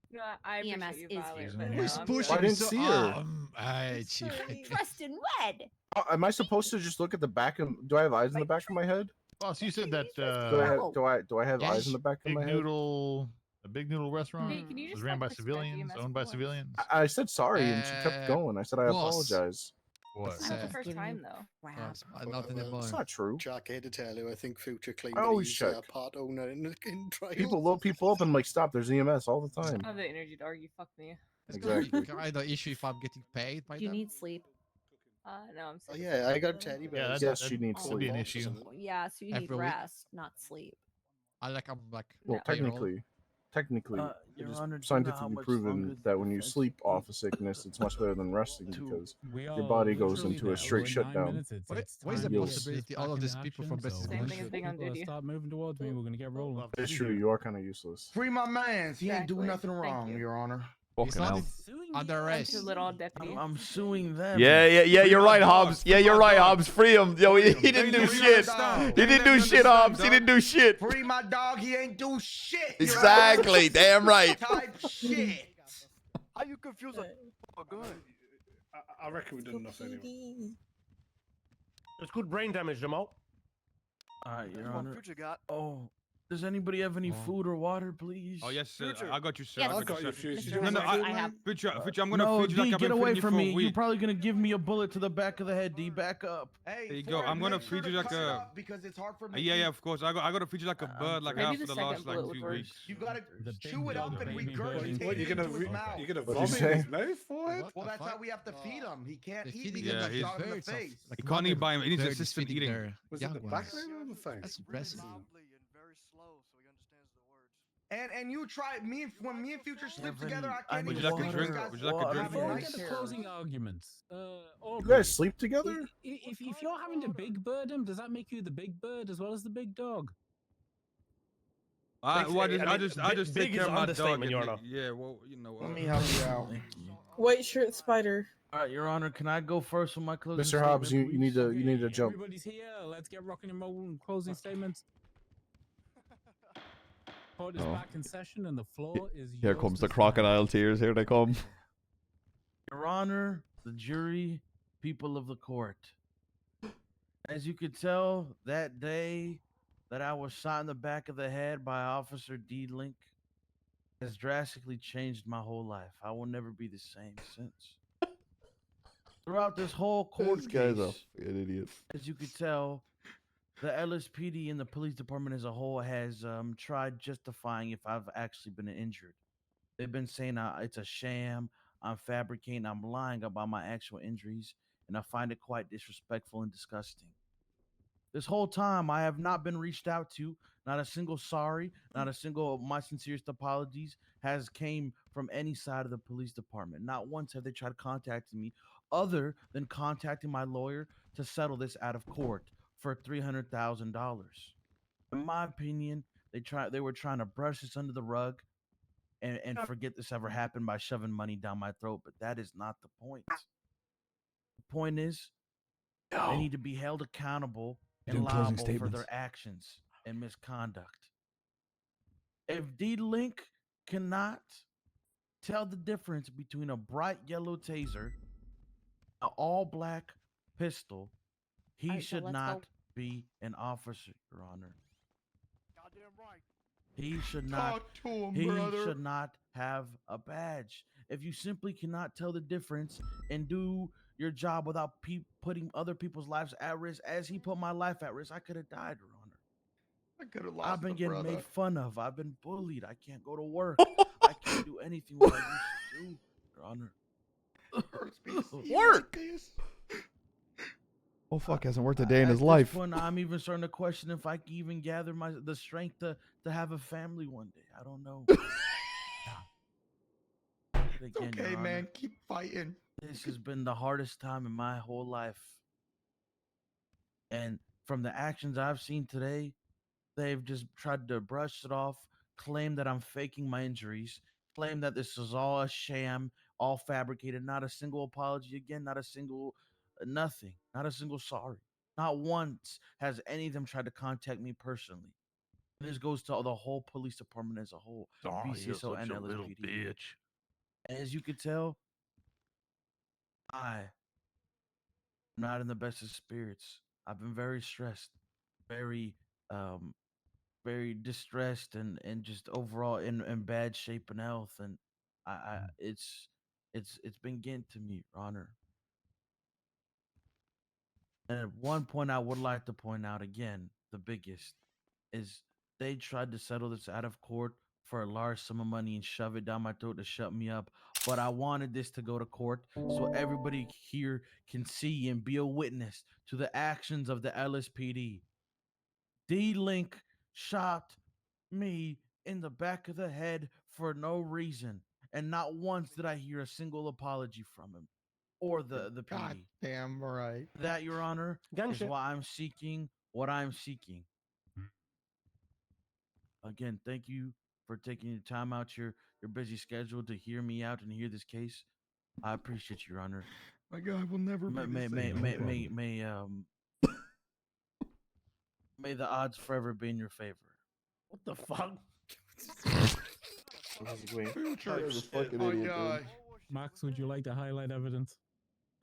No, I appreciate EMS you, is Violet, here. but Who's no, I'm pushing I good. didn't so, see her. Hey, chief. Dressed in red. Am I supposed to just look at the back of? Do I have eyes in the back of my head? Boss, you said that Do I have Yeah, eyes in the back of Big my head? Noodle, a Big Noodle restaurant Hey, can you was just, ran like, by respect civilians, EMS owned by employees? civilians. I said sorry, and she kept going. I said I boss. apologize. What? It's not the first time, though. Wow. Not anymore. It's not true. Jack, I hate to tell you, I think Future claimed I that always he's check. part owner in trial. People load people up and like stop. There's EMS all the I time. don't have the energy to argue. Fuck me. It's gonna Exactly. be kind of issue if I'm getting paid by Do you them. need sleep? No, I'm Oh sick. yeah, I got teddy bears. Yes, she needs That'd be an sleep. issue. Yeah, so you need Every week? rest, not sleep. I'm like Well, payroll. technically, it Your is Honor, do you know how scientifically much proven longer the that when you defense sleep will off a sickness, it's much better than resting to- because We your are body goes literally into there. a straight We're 9 shutdown. minutes. What It's is the time to get possibility this all of back these in people action, from so Best Same once thing as the being on people duty. start moving towards me, we're gonna get rolling. It's true, you are kind of useless. Free my mans. He ain't do Exactly. nothing Thank wrong, you. Your Honor. He's Fucking not hell. under I'm arrest. too little deputy. I'm suing them. Yeah, you're right, Hobbs. Yeah, you're right, Hobbs. Free him. Yo, he didn't do shit. He didn't do shit, Hobbs. He didn't do shit. Free my dog. He ain't do shit. Exactly. Damn right. Type shit. How you confused? I reckon we've done enough anyway. It's good brain damage, Jamal. All right, Your Honor. Future got. Oh, Does anybody have any food or water, please? Oh yes, sir. Future. I got you, sir. Yes, I I've got got you, you, sir. Future. No, no, I have. Future, I'm gonna No, feed you like D, I've get been away feeding you from for a me. You're week. probably gonna give me a bullet to the back of the head, D. Back up. Hey, There you go. Ford, I'm gonna make sure feed you to like cut it a. up because it's hard for me. Yeah, yeah, of course. I got to feed you like a bird, like I Maybe have for the the last second like bullet would 2 work. weeks. You gotta The chew big it up dog, and baby bird regurgitate is- What, it you're gonna into his mouth. you're gonna What'd you vomit say? in his mouth for it? What Well, the that's fuck? how we have to feed him. He can't They're eat feeding me. him Yeah, like he's shot him in the birds of- face. like He can't eat mother by him. He needs bird is assistant feeding eating. their Was young it the ones. back line or the face? That's impressive. And you try me when me and Future sleep together. I can't Would even you like a sleep. drink? This guy's Would you like a drink? Before we nice get to hair. closing arguments, You Aubrey, guys sleep together? if you're having to big bird him, does that make you the big bird as well as the big dog? I just big take care is of my dog. understatement, Your Honor. Yeah, well, you know. Let me help you out. White shirt spider. All right, Your Honor, can I go first with my closing Mr. Hobbs, statement, you need to Okay, jump. Everybody's here. Let's get rocking and rolling. Closing statements. Court is Oh. back in session, and the floor is. Here yours comes to the stand. crocodile tears. Here they come. Your Honor, the jury, people of the court. As you could tell, that day that I was shot in the back of the head by Officer D. Link has drastically changed my whole life. I will never be the same since. Throughout this whole court This guy's a case, fucking idiot. as you could tell, the LSPD and the police department as a whole has tried justifying if I've actually been injured. They've been saying it's a sham, I'm fabricating, I'm lying about my actual injuries, and I find it quite disrespectful and disgusting. This whole time, I have not been reached out to. Not a single sorry, not a single of my sincerest apologies has came from any side of the police department. Not once have they tried contacting me, other than contacting my lawyer to settle this out of court for $300,000. In my opinion, they were trying to brush this under the rug and forget this ever happened by shoving money down my throat, but that is not the point. The point is, they need to be held accountable and Doing closing liable for statements. their actions and misconduct. If D Link cannot tell the difference between a bright yellow taser, an all black pistol, he Alright, so should let's not go. be an officer, Your Honor. Goddamn right. He should not. Talk to him, He brother. should not have a badge. If you simply cannot tell the difference and do your job without putting other people's lives at risk, as he put my life at risk, I could have died, Your Honor. I could have lost I've been a getting brother. made fun of. I've been bullied. I can't go to work. I can't do anything what I used to do, Your Honor. Hurts me to see you Work. like this. Oh fuck, hasn't worked a day in At his this life. point, I'm even starting to question if I can even gather the strength to have a family one day. I don't know. But It's again, Your okay, Honor, man. Keep fighting. this has been the hardest time in my whole life. And from the actions I've seen today, they've just tried to brush it off, claim that I'm faking my injuries, claim that this is all a sham, all fabricated, not a single apology again, not a single nothing, not a single sorry. Not once has any of them tried to contact me personally. And this goes to the whole police department as a whole, BCSO and LSPD. As you could tell, I'm not in the best of spirits. I've been very stressed, very very distressed and just overall in bad shape and health, and it's been getting to me, Your Honor. And at one point I would like to point out again, the biggest is they tried to settle this out of court for a large sum of money and shove it down my throat to shut me up. But I wanted this to go to court so everybody here can see and be a witness to the actions of the LSPD. D-Link shot me in the back of the head for no reason. And not once did I hear a single apology from him or the PD. Damn right. That, Your Honor, is Gunshot. why I'm seeking what I'm seeking. Again, thank you for taking your time out your busy schedule to hear me out and hear this case. I appreciate you, Your Honor. My God, will never be the same. May the odds forever be in your favor. What the fuck? Max, would you like to highlight evidence?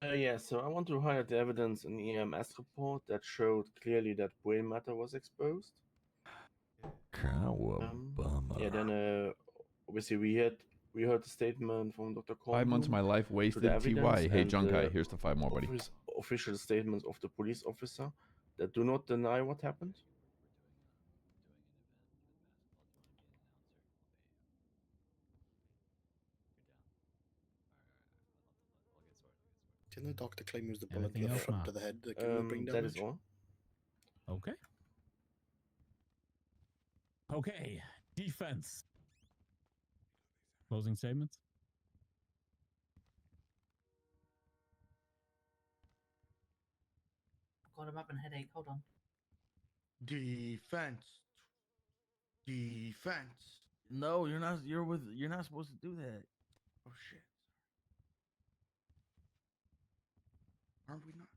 Yeah, so I want to highlight the evidence in the EMS report that showed clearly that brain matter was exposed. Yeah, then obviously we heard the statement from Dr. 5 months of my life wasted. TY. Hey, Junkai, here's the 5 more, buddy. Official statements of the police officer that do not deny what happened. Didn't the doctor claim it was the bullet to the front of the head that gave him the brain That damage? is all. Okay. Okay. Defense. Closing statements. God, I'm having a headache. Hold on. Defense. Defense. No, you're not. You're not supposed to do that. Oh shit. Aren't we not?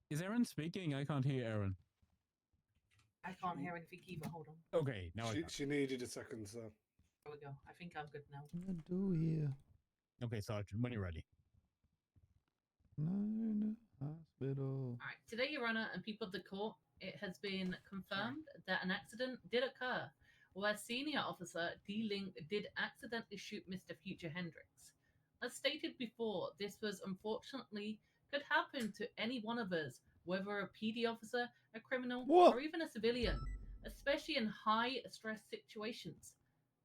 Is Aaron speaking? I can't hear Aaron. I can't hear anything either. Hold on. Okay, now she needed a second, so. There we go. I think I'm good now. Do here. Okay, Sergeant, when you're ready. Hospital. All right. Today, Your Honor, and people of the court, it has been confirmed that an accident did occur where Senior Officer D-Link did accidentally shoot Mr. Future Hendricks. As stated before, this was unfortunately could happen to any one of us, whether a PD officer, a criminal, or even a civilian, especially in high-stress situations.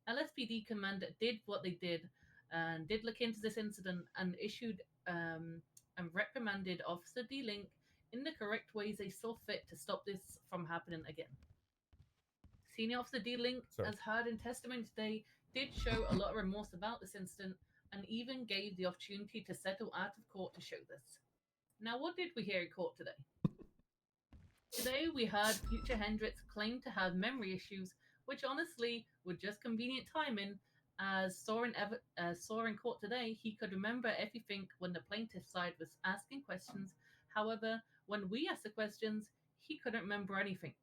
LSPD Commander did what they did and did look into this incident and issued and reprimanded Officer D-Link in the correct ways they saw fit to stop this from happening again. Senior Officer D-Link, as heard in testimony today, did show a lot of remorse about this incident and even gave the opportunity to settle out of court to show this. Now, what did we hear in court today? Today, we heard Future Hendricks claim to have memory issues, which honestly were just convenient timing, as saw in court today, he could remember everything when the plaintiff side was asking questions. However, when we asked the questions, he couldn't remember anything.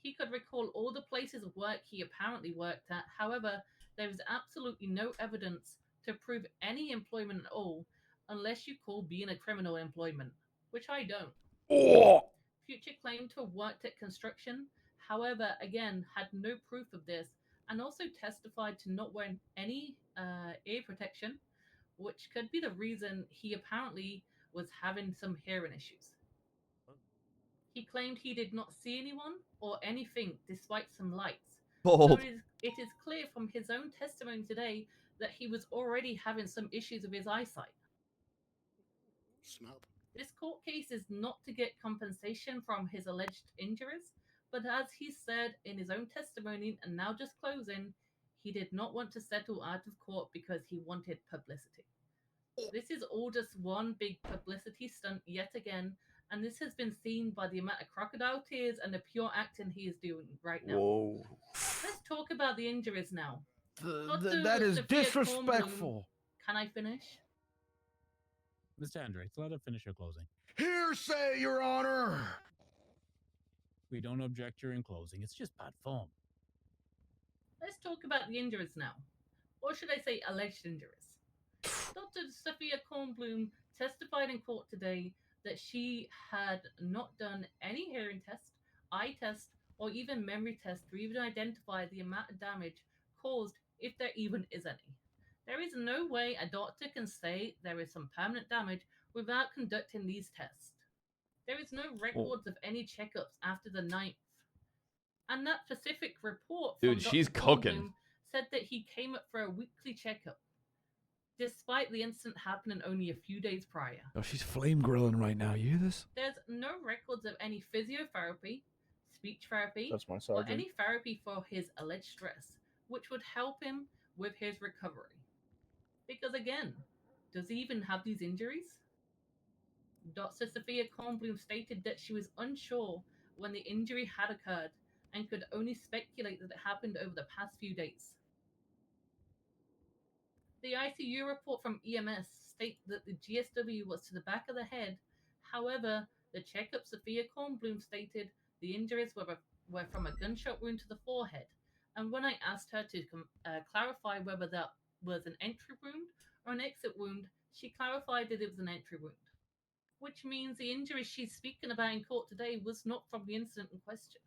He could recall all the places of work he apparently worked at. However, there is absolutely no evidence to prove any employment at all, unless you call being a criminal employment, which I don't. Future claimed to have worked at construction, however, again, had no proof of this, and also testified to not wearing any ear protection, which could be the reason he apparently was having some hearing issues. He claimed he did not see anyone or anything despite some lights. So it is clear from his own testimony today that he was already having some issues with his eyesight. Snap. This court case is not to get compensation from his alleged injuries, but as he said in his own testimony and now just closing, he did not want to settle out of court because he wanted publicity. This is all just one big publicity stunt yet again, and this has been seen by the amount of crocodile tears and the pure acting he is doing right now. Whoa. Let's talk about the injuries now. That is disrespectful. Can I finish? Mr. Hendricks, let her finish your closing. Hearsay, Your Honor! We don't object during closing. It's just bad form. Let's talk about the injuries now. Or should I say alleged injuries? Dr. Sophia Kornblum testified in court today that she had not done any hearing test, eye test, or even memory test to even identify the amount of damage caused, if there even is any. There is no way a doctor can say there is some permanent damage without conducting these tests. There is no records of any checkups after the 9th. And that specific report from Dude, she's Dr. cooking. Kornblum said that he came up for a weekly checkup, despite the incident happening only a few days prior. Oh, she's flame grilling right now. You hear this? There's no records of any physiotherapy, speech therapy, That's my or sergeant. any therapy for his alleged stress, which would help him with his recovery. Because again, does he even have these injuries? Dr. Sophia Kornblum stated that she was unsure when the injury had occurred and could only speculate that it happened over the past few days. The ICU report from EMS states that the GSW was to the back of the head. However, the checkup Sophia Kornblum stated the injuries were from a gunshot wound to the forehead. And when I asked her to clarify whether that was an entry wound or an exit wound, she clarified that it was an entry wound. which means the injury she's speaking about in court today was not from the incident in question.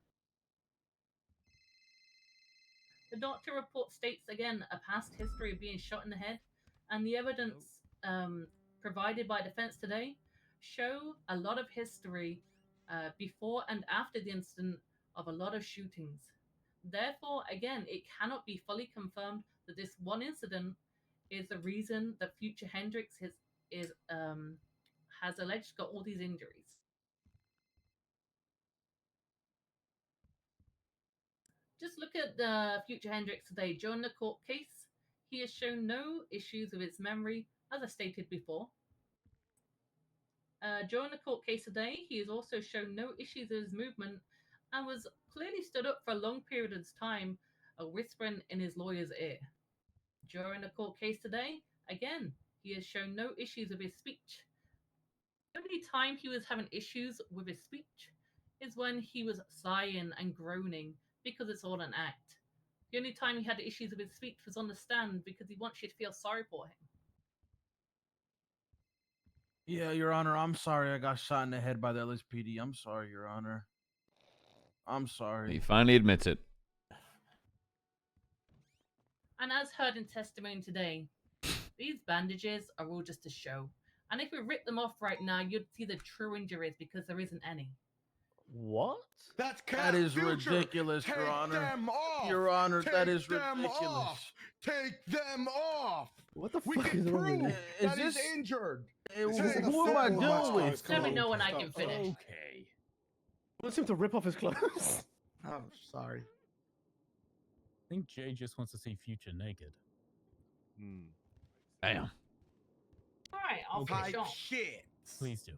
The doctor report states again a past history of being shot in the head, and the evidence provided by defense today show a lot of history before and after the incident of a lot of shootings. Therefore, again, it cannot be fully confirmed that this one incident is the reason that future Hendricks has alleged got all these injuries. Just look at the future Hendricks today. During the court case, he has shown no issues with his memory, as I stated before. During the court case today, he has also shown no issues with his movement and was clearly stood up for a long period of time, whispering in his lawyer's ear. During the court case today, again, he has shown no issues with his speech. The only time he was having issues with his speech is when he was sighing and groaning because it's all an act. The only time he had issues with his speech was on the stand because he wants you to feel sorry for him. Yeah, Your Honor, I'm sorry I got shot in the head by the LSPD. I'm sorry, Your Honor. I'm sorry. He finally admits it. And as heard in testimony today, these bandages are all just a show. And if we rip them off right now, you'd see the true injuries because there isn't any. What? That is ridiculous, Your Honor. Them off. Your Honor, Take that is them ridiculous. Off. Take them off. What the We fuck can is wrong prove with you? that he's injured. Who am I doing with? Let me know when I can finish. Okay. Wants him to rip off his clothes. I'm sorry. I think Jay just wants to see Future naked. Damn. Alright, I'll finish off. Shit. Please do.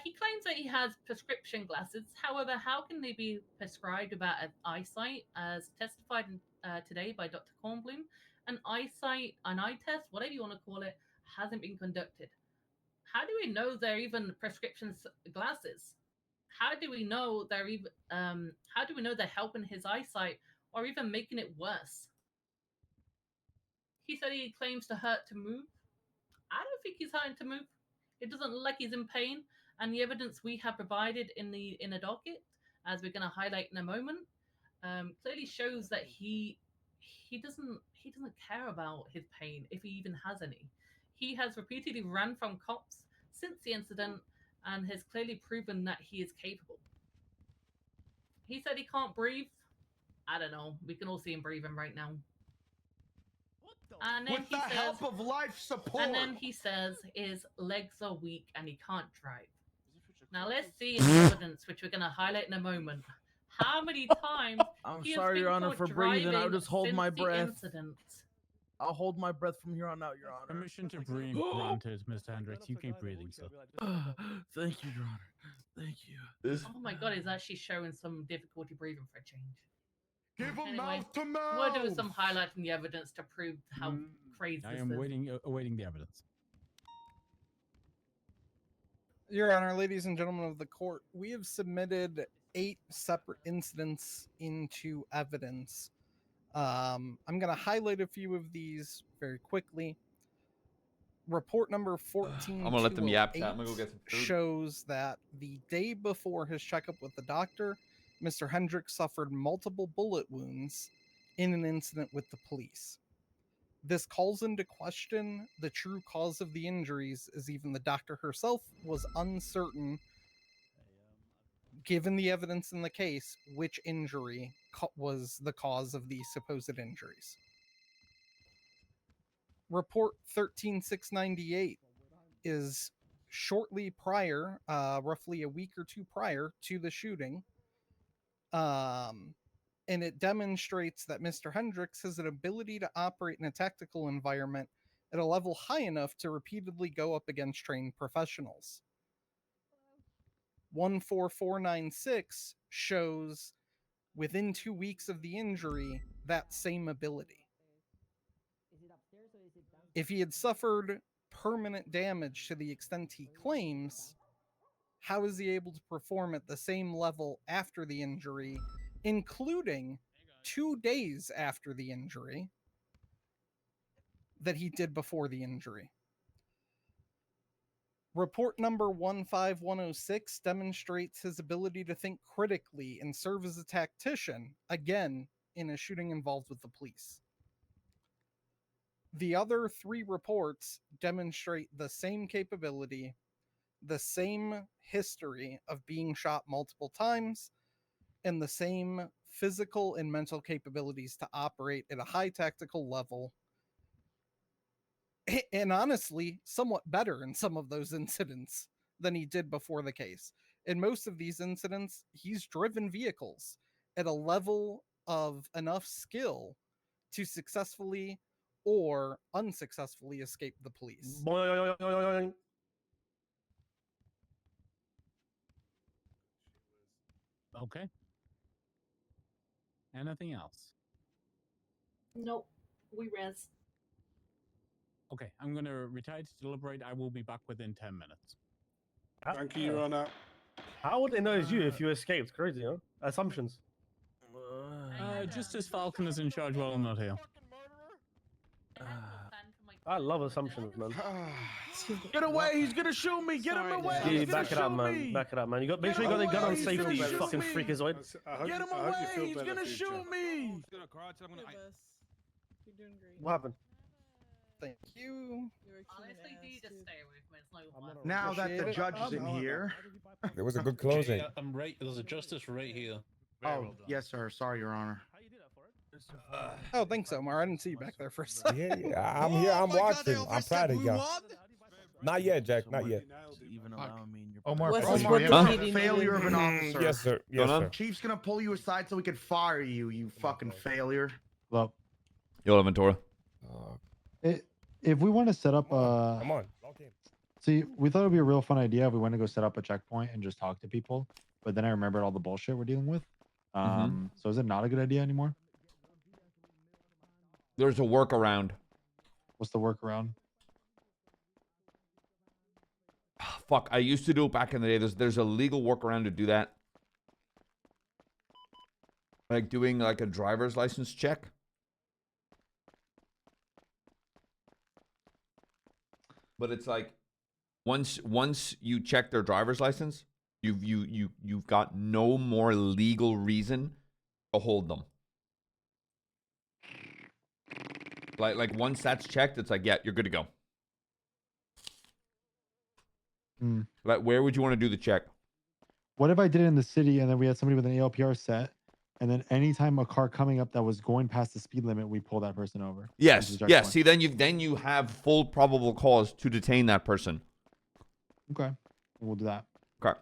He claims that he has prescription glasses. However, how can they be prescribed without an eyesight? As testified today by Dr. Kornblum, an eye test, whatever you want to call it, hasn't been conducted. How do we know they're even prescription glasses? How do we know they're even? How do we know they're helping his eyesight or even making it worse? He said he claims to hurt to move. I don't think he's hurting to move. It doesn't look like he's in pain, and the evidence we have provided in the docket, as we're going to highlight in a moment, clearly shows that he doesn't care about his pain, if he even has any. He has repeatedly ran from cops since the incident and has clearly proven that he is capable. He said he can't breathe. I don't know. We can all see him breathing right now. And then With the help of life support. And then he says his legs are weak and he can't drive. Now let's see the evidence, which we're going to highlight in a moment. How many times I'm he has sorry, been Your Honor, caught for breathing. I'll driving just hold since my the breath. incident? I'll hold my breath from here on out, Your Honor. Permission to breathe granted, Mr. Hendricks. You keep breathing, sir. Thank you, Your Honor. Thank you. Oh my god, he's actually showing some difficulty breathing for a change. Give him Anyway, mouth to mouth. we'll do some highlighting the evidence to prove how crazy I this am is. awaiting the evidence. Your Honor, ladies and gentlemen of the court, we have submitted 8 separate incidents into evidence. I'm going to highlight a few of these very quickly. Report number 14. I'm gonna let them yap. I'm gonna go get some food. Shows that the day before his checkup with the doctor, Mr. Hendricks suffered multiple bullet wounds in an incident with the police. This calls into question the true cause of the injuries, as even the doctor herself was uncertain, given the evidence in the case, which injury was the cause of the supposed injuries. Report 13698 is shortly prior, roughly a week or two prior to the shooting, and it demonstrates that Mr. Hendricks has an ability to operate in a tactical environment at a level high enough to repeatedly go up against trained professionals. 14496 shows within 2 weeks of the injury that same ability. If he had suffered permanent damage to the extent he claims, how is he able to perform at the same level after the injury, including 2 days after the injury, that he did before the injury? Report number 15106 demonstrates his ability to think critically and serve as a tactician, again, in a shooting involved with the police. The other 3 reports demonstrate the same capability, the same history of being shot multiple times, and the same physical and mental capabilities to operate at a high tactical level, and honestly, somewhat better in some of those incidents than he did before the case. In most of these incidents, he's driven vehicles at a level of enough skill to successfully or unsuccessfully escape the police. Okay. Anything else? Nope. We res. Okay, I'm going to retire to deliberate. I will be back within 10 minutes. Thank you, Your Honor. How would they know it's you if you escaped? Crazy, huh? Assumptions. Justice Falcon is in charge while I'm not here. I love assumptions, man. Get away! He's gonna shoot me! Get him away! Yeah, He's gonna back it up, shoot man. me! Back it up, man. You got make sure you got the gun on safety. You fucking freakazoid. Get him away! He's gonna shoot me! What happened? Thank you. Honestly, do you just stay away from it? It's no fun. Now that the judge is in here. There was a good closing. I'm right. There's a justice right here. Oh, yes, sir. Sorry, Your Honor. Oh, thanks, Omar. I didn't see you back there for a second. Yeah, I'm here. I'm watching. I'm proud of y'all. Not yet, Jack. Not yet. Even allowing me in your Omar, failure of an officer. Yes, sir. Yes, sir. Chief's gonna pull you aside so we can fire you. You fucking failure. Well, Yo, Ventura. if we want to set up Come on. see, we thought it would be a real fun idea if we want to go set up a checkpoint and just talk to people. But then I remembered all the bullshit we're dealing with. So is it not a good idea anymore? There's a workaround. What's the workaround? Fuck, I used to do it back in the day. There's a legal workaround to do that. Like doing like a driver's license check. But it's like once you check their driver's license, you've got no more legal reason to hold them. Like once that's checked, it's like, yeah, you're good to go. Like, where would you want to do the check? What if I did it in the city and then we had somebody with an ALPR set, and then anytime a car coming up that was going past the speed limit, we pull that person over? Yes, yes. See, then you have full probable cause to detain that person. Okay, we'll do that. Okay.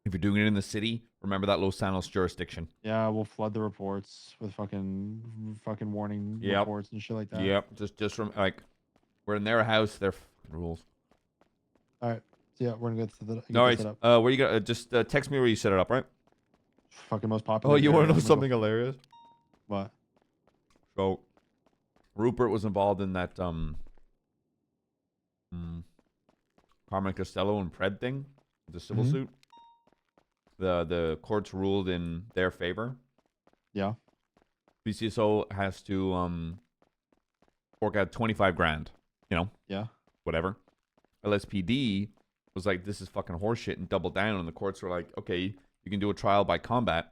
If you're doing it in the city, remember that Los Santos jurisdiction. Yeah, we'll flood the reports with fucking warning reports and shit like that. Yep. Just from like, we're in their house. Their rules. All right. So yeah, we're gonna get to the. All right. Set up. Where you got? Just text me where you set it up, right? Fucking most popular. Oh, you want to know something hilarious? What? So, Rupert was involved in that Carmen Costello and Pred thing, the civil suit. The courts ruled in their favor. Yeah. BCSO has to fork out 25 grand. You know. Yeah. Whatever. LSPD was like, this is fucking horseshit, and doubled down, and the courts were like, okay, you can do a trial by combat.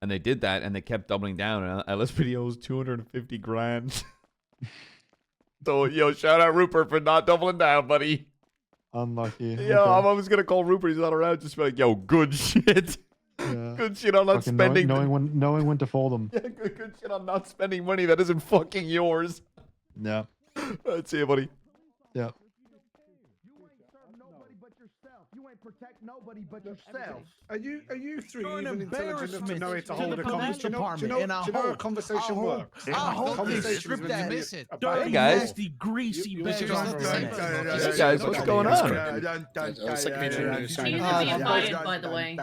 And they did that, and they kept doubling down, and LSPD owes 250 grand. So, yo, shout out Rupert for not doubling down, buddy. Unlucky. Yo, I'm always gonna call Rupert, he's not around, just be like, yo, good shit. Yeah. Good shit on not Fucking spending. knowing when to fold them. Yeah, good shit on not spending money that isn't fucking yours. Yeah. Let's see you, buddy. Yeah. You ain't protect nobody but yourself. Are you three You're an even intelligent enough to know it to embarrassment hold a to the police conversation? Do you know how a conversation works? I hope they Conversation strip is that when you- dirty, guys. nasty, greasy bag. Hey guys, what's going on? By the way.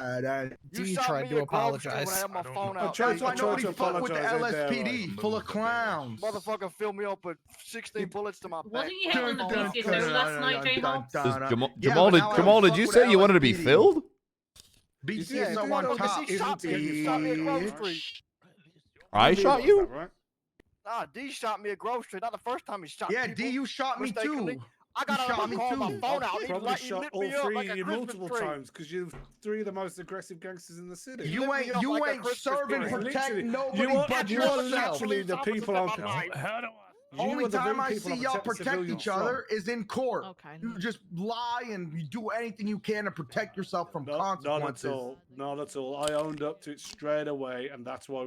D tried to apologize. I tried to Nobody fuck with the apologize. LSPD, full of clowns. Motherfucker filled me up with 16 bullets to my back. Wasn't you hitting the BCSO last night, J-Hope? Jamal, did you say you wanted to be filled? BCSO on top. You shot me across the street. I shot you? Ah, D shot me at Grove Street. Not the first time he shot Yeah, people. D, you shot me mistakenly. too. I got out of my car, on my phone out. He Probably let you shot lit all me up three like of a you Christmas multiple tree. times because you're three of the most aggressive gangsters in the city. You ain't serving protect nobody you are, but you are yourself. literally the people on. Only time I people see on y'all protect the protect civilians each other from. is in court. You just lie and you do anything you can to protect yourself from consequences. Not at all. I owned up to it straight away, and that's why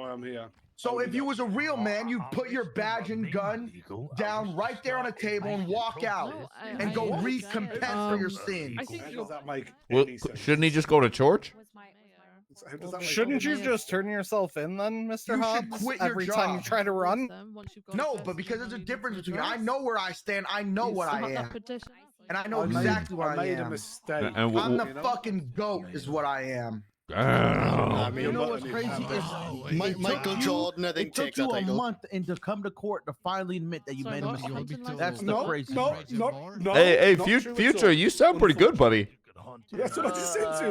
I'm here. So if you was a real man, you'd put your badge and gun down right there on a table and walk out and go repent for your sins. How does that make Well, any sense? shouldn't he just go to church? How does that make Shouldn't any you just turn yourself in then, Mr. You Hobbs? should quit your every job. time you try to run? No, but because there's a difference between I know where I stand, I know what I am, and I know I made- exactly what I I made a am. mistake. And I'm the fucking goat, is what I am. Damn. You know what's crazy is Michael Jordan, I think, it took takes you that a title. month and to come to court to finally admit that you made a mistake. That's the No, crazy no, part. no, Hey, not Fu- true at Future, all. you sound pretty good, buddy. That's what I just said to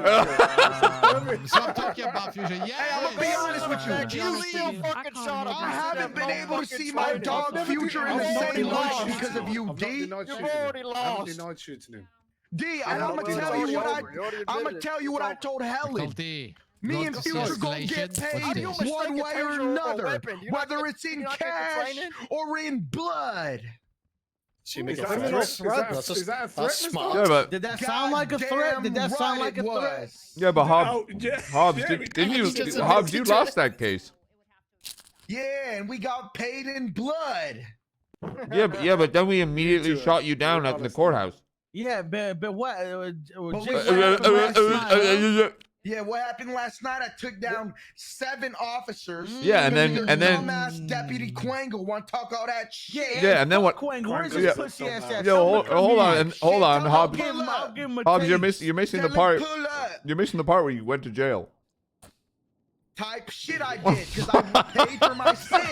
you. So I'm talking about Future. Hey, I'm gonna be honest with you. You still fucking shot I haven't been able to see my dog Future in the same light because of you, D. You've already I'm lost. denied shooting him. D, and I'm gonna tell you what I told Helen. McNulty. Me Not and Future gonna get escalation, paid but You this. mistake one a way or taser over a another, weapon. You're not whether getting- it's in you're not getting cash training? or in blood. She make Is a that threat. a That's threat? Is that a threat, that's Mr. smart. Yeah, but Did that sound like a threat? Did that sound like a threat? Was. yeah, but Hobbs, Oh, yeah, Hobbs, yeah, didn't you? just Hobbs, you admitted lost it. that case. Yeah, and we got paid in blood. Yeah, but then we immediately shot you down at the courthouse. Yeah, but what? But Jay, we- what happened last night, huh? Yeah, what happened last night? I took down 7 officers. Yeah, and because then- your and then- dumbass Deputy Quangle want to talk all that shit. Yeah, and then what? Quang, where's Yeah. his pussy ass at? Yo, hold on, hold on, Shit, Hobbs. I'll give him a Hobbs, you're taste. missing the Tell him part. pull up. You're missing the part where you went to jail. Type shit I did because I paid for my sins.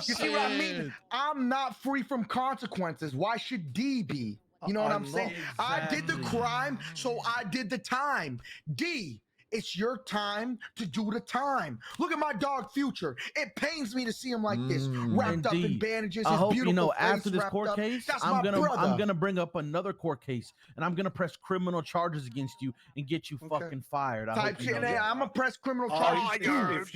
You see what I mean? I'm not free from consequences. Why should D be? You know what I'm saying? I did the crime, so I did the time. D, it's your time to do the time. Look at my dog Future. It pains me to see him like this, wrapped up in Indeed. bandages. I his hope you beautiful know face after this wrapped court up. case, That's I'm my brother. gonna bring up another court case and I'm gonna press criminal charges against you and get you fucking fired. I Type hope you shit. know And that. I'm gonna press criminal Oh, charges too. if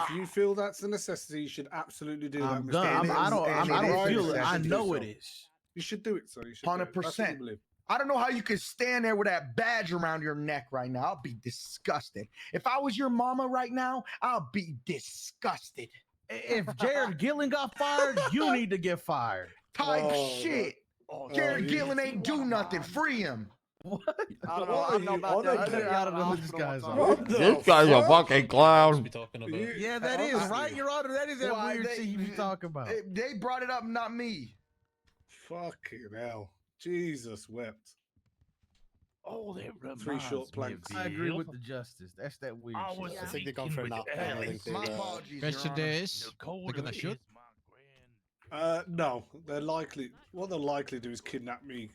you feel that's a necessity, you should absolutely do that. I'm Mr. gonna. I don't Right, feel it. you I should do know so. it is. You should do it, so you should. do it. That's what I 100%. believe. I don't know how you could stand there with that badge around your neck right now. I'll be disgusted. If I was your mama right now, I'll be disgusted. If Jared Gillen got fired, you need to get fired. Type Oh, shit. Jared Gillen ain't do nothing. Free him. I don't know. I don't know about that. I don't know who this guy's on. What the This guy's a fuck? fucking clown. Yeah, that is right, Your Honor. That is that Why, weird they- shit you be talking about. They brought it up, not me. Fucking hell. Jesus wept. Oh, they 3 short planks. I agree with the justice. That's that weird shit. I think they've gone for a nap. I think they, My apologies, Question Your Honor. is, they're gonna shoot. No, they're likely. What they'll likely do is kidnap me.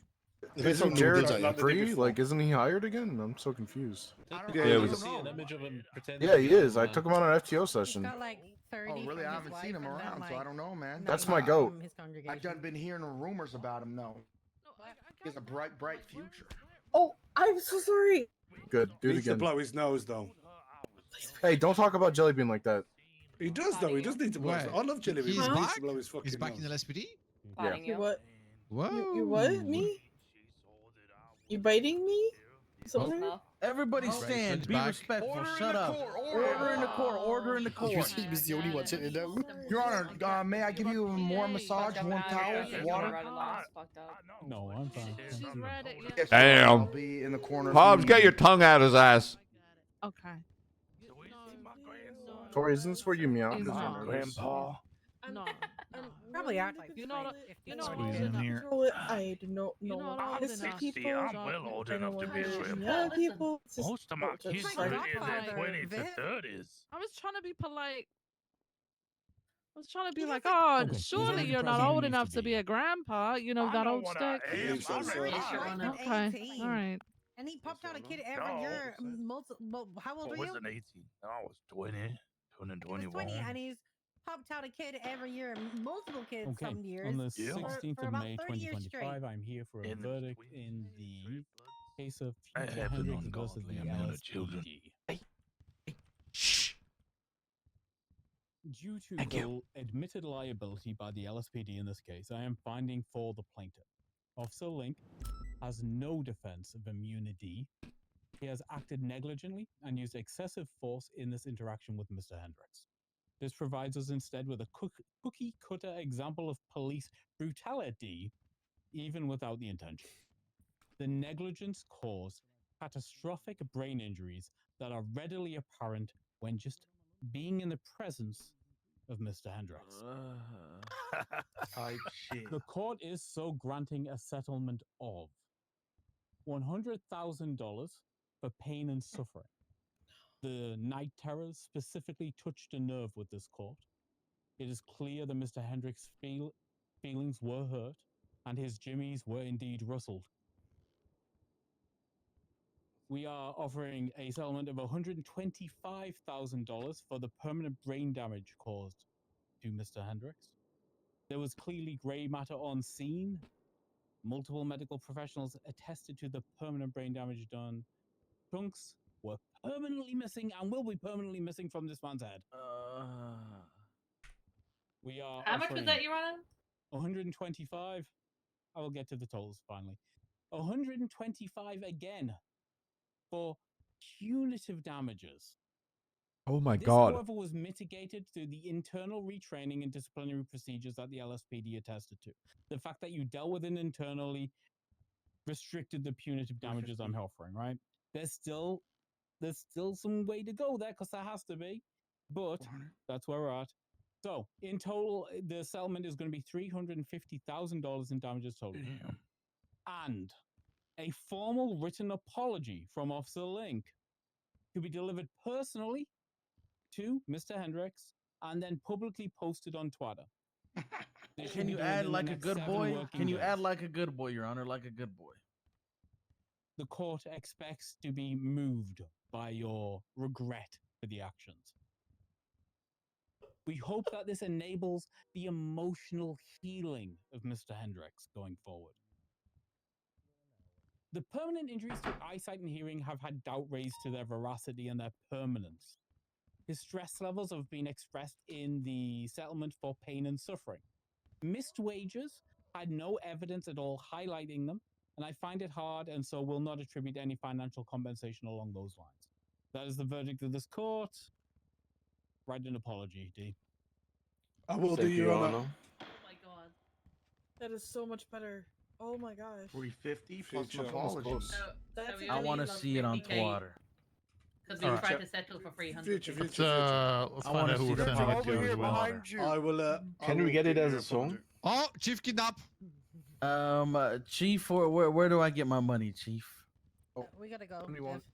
Isn't Jared Jared like they did free? before. Like, isn't he hired again? I'm so confused. Yeah, it was. see an image of him pretending. Yeah, he is. I took him on an FTO session. like 30. Oh, really? I haven't seen him around, so I don't know, man. That's my goat. I've done been hearing rumors about him, though. He has a bright future. Oh, I'm so sorry. Good. Do it Needs to again. blow his nose, though. Hey, don't talk about Jellybean like that. He does, though. He does need to blow. Wait, I love Jelly Bean. he's He needs back? to blow his fucking He's back in nose. the LSPD? Yeah. You what? Whoa. You what? Me? You biting me? Something? Everybody stand. He's Be back. respectful. Shut up. Order in the court. Order in the court. He was the only one sitting down. Your Honor, may I give you more massage, warm towel, water? No, I'm fine. She's read it, yeah. Yes, Damn. I'll be in the corner. if Hobbs, you get need your me. tongue out his ass. Okay. Tori, isn't this where you meow? He's not. Grandpa. No. Probably act like You know what? You know what? Squeeze in here. I do not know what this is people. I'm old enough to be a young people. Most of my kids are are in their 20s and 30s. I was trying to be polite. I was trying to be like, oh, Okay, surely the you're not president old needs enough to to be be. a grandpa. You know, that old stick. Okay. 18. All right. And he popped out a kid every year. How old were you? I wasn't 18. I was 20, turning 21. 20, and he's popped out a kid every year, multiple kids Okay, some years. on the for 16th for of about May 30 years straight. 2025, I'm here for a verdict in the case of I Peter have an Hendricks versus the ungodly amount of children. LSPD. Due to Thank you. admitted liability by the LSPD in this case, I am finding for the plaintiff. Officer Link has no defense of immunity. He has acted negligently and used excessive force in this interaction with Mr. Hendricks. This provides us instead with a cookie-cutter example of police brutality, even without the intention. The negligence caused catastrophic brain injuries that are readily apparent when just being in the presence of Mr. Hendricks. Type shit. The court is so granting a settlement of $100,000 for pain and suffering. The night terrors specifically touched a nerve with this court. It is clear that Mr. Hendricks' feelings were hurt and his jimmies were indeed rustled. We are offering a settlement of $125,000 for the permanent brain damage caused to Mr. Hendricks. There was clearly gray matter on scene. Multiple medical professionals attested to the permanent brain damage done. Trunks were permanently missing and will be permanently missing from this man's head. We are How much was that, Your Honor? 125. I will get to the totals finally. 125 again for punitive damages. Oh my This, God. however, was mitigated through the internal retraining and disciplinary procedures that the LSPD attested to. The fact that you dealt with it internally restricted the punitive damages I'm offering, right? There's still some way to go there because there has to be, but that's where we're at. So in total, the settlement is going to be $350,000 in damages total. Damn. And a formal written apology from Officer Link to be delivered personally to Mr. Hendricks and then publicly posted on Twitter. Can you add like a good boy? Can you add like a good boy, Your Honor? Like a good boy. The court expects to be moved by your regret for the actions. We hope that this enables the emotional healing of Mr. Hendricks going forward. The permanent injuries to eyesight and hearing have had doubt raised to their veracity and their permanence. His stress levels have been expressed in the settlement for pain and suffering. Missed wages had no evidence at all highlighting them, and I find it hard and so will not attribute any financial compensation along those lines. That is the verdict of this court. Write an apology, D. I will do, Your Honor. Oh my god. That is so much better. Oh my gosh. 350 plus Future, apology. That's I want to see it on Twitter. Because we tried to settle for 300. Let's find out who we're sending it to as well. I will. Can we get it as a song? Oh, Chief kidnap. Chief, where do I get my money, Chief? We gotta go.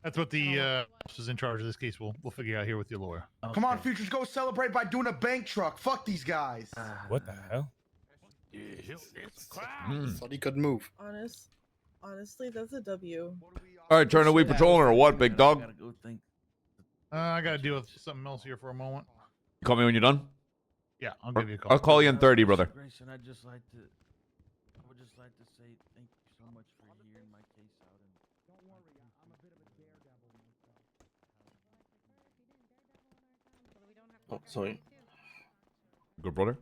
That's what the officer's in charge of this case. We'll figure out here with your lawyer. Okay. Come on, Futures, go celebrate by doing a bank truck. Fuck these guys. What the hell? Thought he couldn't move. Honestly, that's a W. All right, Turner, we patrolling or what, big dog? I gotta deal with something else here for a moment. You call me when you're done? Yeah, I'll give you a call. I'll call you in 30, brother. Grayson, I would just like to say thank you so much for hearing my case out. And don't worry, I'm a bit of a daredevil myself. Oh, sorry. Good, brother.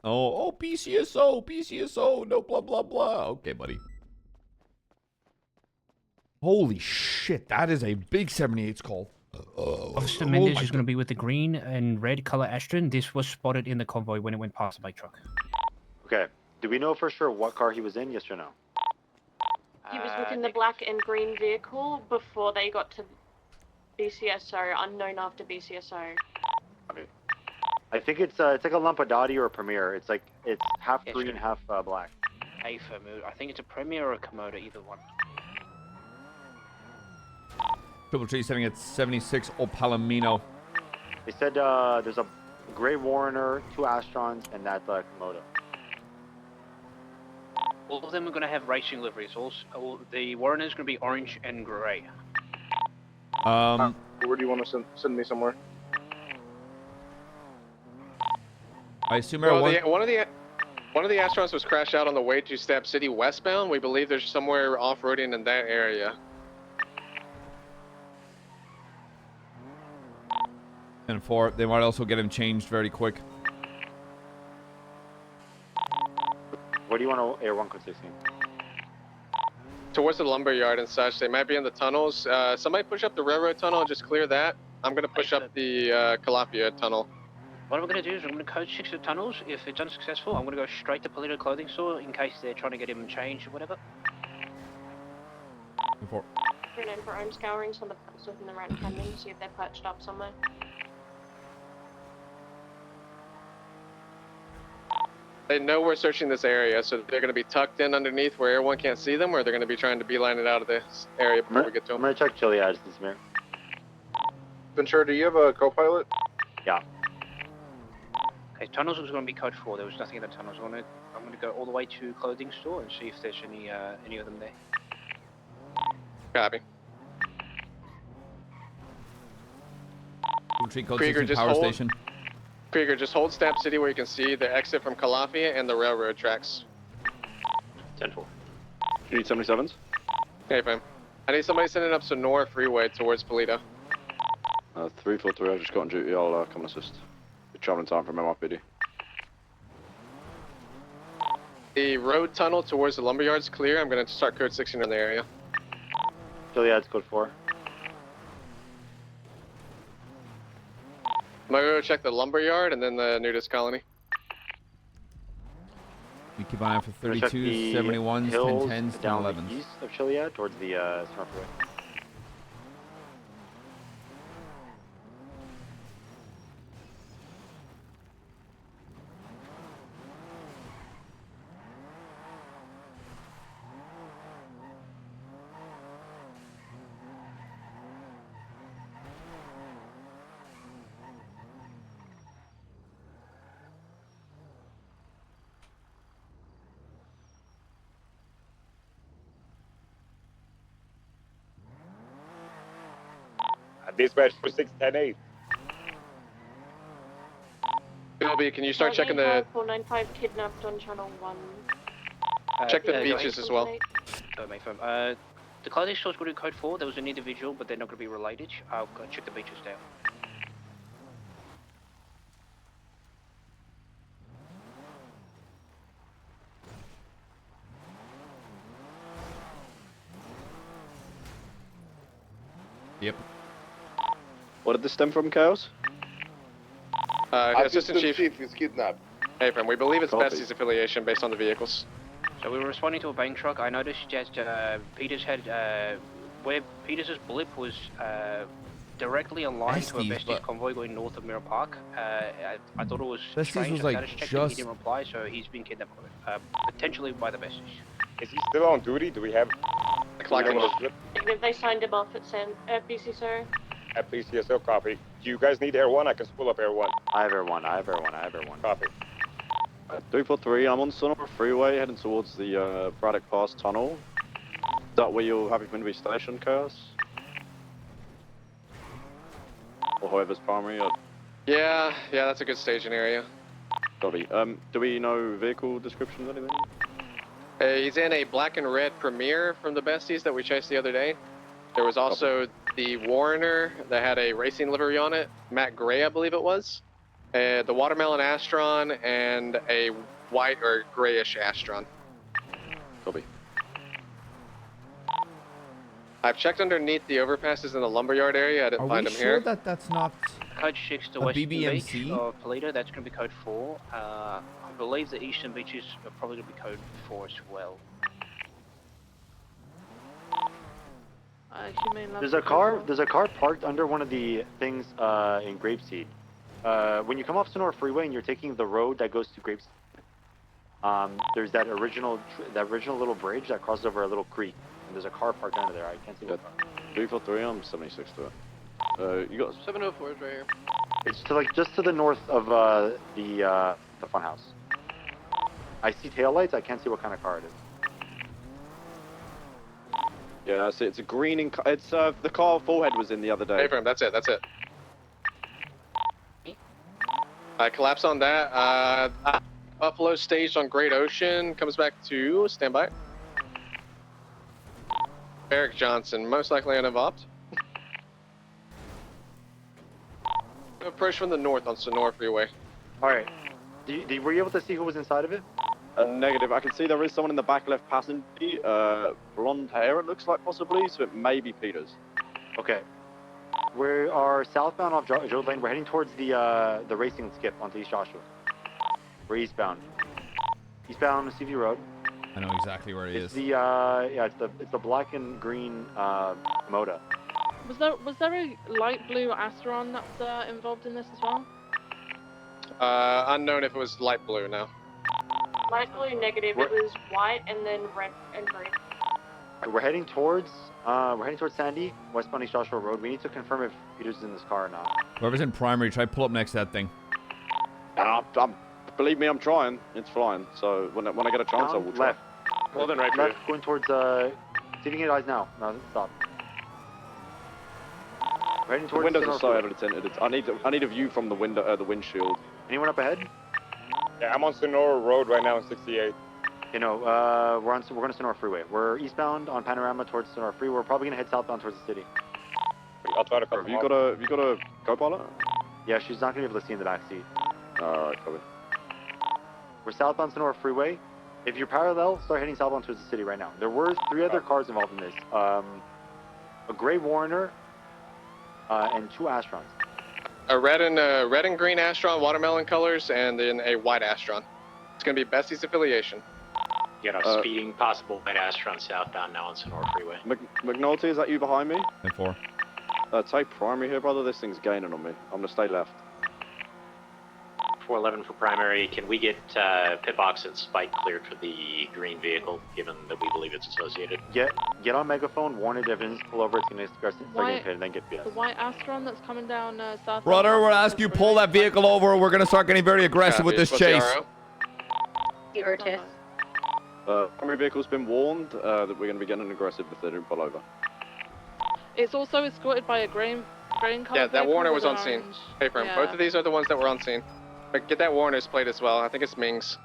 Oh, PCSO, no blah, blah, blah. Okay, buddy. Holy shit, that is a big 78's call. Officer Mendes is going to be with the green and red color Ashton. This was spotted in the convoy when it went past the bike truck. Okay. Do we know for sure what car he was in, yes or no? He was within the black and green vehicle before they got to BCSO, unknown after BCSO. Okay. I think it's like a Lampadati or a Premier. It's half Yes, green, sir. half black. A Famu. I think it's a Premier or a Komodo, either one. Triple T setting at 76 Palomino. They said there's a gray Warner, 2 Astrons, and that Komodo. All of them are going to have racing liveries. Also, the Warren is going to be orange and grey. Where do you want to send me somewhere? I assume Well, one of the Astrons was crashed out on the way to Stab City westbound. We believe there's somewhere off-roading in that area. And 4, they might also get him changed very quick. Where do you want to Air 1 code 16? Towards the lumber yard and such. They might be in the tunnels. Somebody push up the railroad tunnel and just clear that. I'm going to push up the Calafia tunnel. What I'm going to do is I'm going to code 6 the tunnels. If it's unsuccessful, I'm going to go straight to Polito Clothing Store in case they're trying to get him changed or whatever. 4. Turn in for arm scourings on the within the Round Canyon, see if they're perched up somewhere. They know we're searching this area, so they're going to be tucked in underneath where everyone can't see them, or they're going to be trying to beeline it out of this area before we get to them. I'm going to check Chiliad this mirror. Ventura, do you have a co-pilot? Yeah. Okay, tunnels was going to be code 4. There was nothing in the tunnels. I'm going to go all the way to Clothing Store and see if there's any of them there. Copy. Code Krieger, 16 just power hold. station. Krieger, just hold Stab City where you can see the exit from Calafia and the railroad tracks. 10-4. You need 77s? Okay, fine. I need somebody sending up Sonora Freeway towards Polito. 343, I just got on duty. I'll come and assist. You're traveling time from MRPD. The road tunnel towards the lumberyard's clear. I'm going to start code 16 in the area. Chiliad's code 4. I'm going to go check the lumberyard and then the nudist colony. You keep an eye out for I'm gonna check 32s, the 71s, hills 1010s, down 1011s. the east of Chiliad towards the Sonora Freeway. Dispatch for 610-8. Bilby, can you start checking the 495 kidnapped on channel 1. check the beaches as well? The clothing store's going to code 4. There was an individual, but they're not going to be related. I'll go check the beaches down. Yep. What did this stem from, Chaos? Assistant Chief is kidnapped. Hey, friend, we believe it's Copy. Bessie's affiliation based on the vehicles. So we were responding to a bank truck. I noticed that Peters had where Peters' blip was directly aligned to a Besties, Besties but- convoy going north of Mirror Park. I thought it was Besties strange. was, I like, status checked him, just- he didn't reply, so he's been kidnapped potentially by the Besties. Is he still on duty? Do we have The clock anyone was- on slip? If they signed him off at BC, sir. At PCSO copy. Do you guys need Air 1? I can spool up Air 1. I have Air 1, I have Air 1, I have Air 1. Copy. 343, I'm on Sonora Freeway heading towards the Braddock Pass tunnel. Is that where you're having to be stationed, Chaos? Or whoever's primary? Yeah, that's a good staging area. Copy. Do we know vehicle descriptions, anything? He's in a black and red Premier from the Besties that we chased the other day. There was also the Warner that had a racing livery on it, Matt Gray, I believe it was. The Watermelon Astron and a white or grayish Astron. Copy. I've checked underneath the overpasses in the lumberyard area. I didn't Are find we them sure here. that that's not Code 6 to a Western BBMC? Beach of Polito, that's going to be code 4. I believe the Eastern Beaches are probably going to be code 4 as well. There's a car parked under one of the things in Grapeseed. When you come off Sonora Freeway and you're taking the road that goes to Grapeseed, there's that original little bridge that crosses over a little creek, and there's a car parked under there. I can't see what car. 343, I'm 76 to it. You got 704 is right here. It's to like just to the north of the fun house. I see taillights. I can't see what kind of car it is. Yeah, that's it. It's a green. It's the car Forehead was in the other day. Hey, That's it. That's it. I collapse on that. Buffalo staged on Great Ocean comes back to standby. Eric Johnson, most likely uninvolved. Approach from the north on Sonora Freeway. All right. Were you able to see who was inside of it? Negative. I can see there is someone in the back left passenger. Blonde hair, it looks like possibly, so it may be Peters. Okay. We are southbound off Joe Lane. We're heading towards the racing skip onto East Joshua. We're eastbound. Eastbound CV Road. I know exactly where he is. It's the black and green Moda. Was there a light blue Astron that's involved in this as well? Unknown if it was light blue now. Light blue negative. It was white and then red and green. We're heading towards Sandy, westbound East Joshua Road. We need to confirm if Peters is in this car or not. Whoever's in primary, try pull up next to that thing. Believe me, I'm trying. It's flying. So when I get a chance, I will try. Left. Hold on, right left, going towards see if you can get eyes now. No, stop. We're heading The towards windows are so Sonora heavily tinted. I need a view from the window, the windshield. Anyone up ahead? Yeah, I'm on Sonora Road right now in 68. You know, we're going to Sonora Freeway. We're eastbound on Panorama towards Sonora Freeway. We're probably gonna head southbound towards the city. I'll try to cut Have you got a co-pilot? Yeah, she's not gonna be able to see in the back seat. Alright, copy. We're southbound Sonora Freeway. If you're parallel, start heading southbound towards the city right now. There were 3 other cars involved in this. A gray Warner, and 2 Astrons. A red and green Astron, watermelon colors, and then a white Astron. It's gonna be Bestie's affiliation. You got a speeding possible white Astron southbound now on Sonora Freeway. McNulty, is that you behind me? 10-4. Take primary here, brother. This thing's gaining on me. I'm gonna stay left. 411 for primary. Can we get pit box and spike cleared for the green vehicle, given that we believe it's associated? Get on megaphone, warn it if it doesn't pull over, it's gonna start getting hit and then get The white Astron that's coming down south. Brother, we're asking you pull that vehicle over. We're gonna start getting very aggressive with this chase. Primary vehicle's been warned that we're gonna be getting aggressive if they don't pull over. It's also escorted by a green color. Yeah, that Warner was with on scene. orange. Hey, Firm, Yeah. both of these are the ones that were on scene. But get that Warner's plate as well. I think it's Ming's.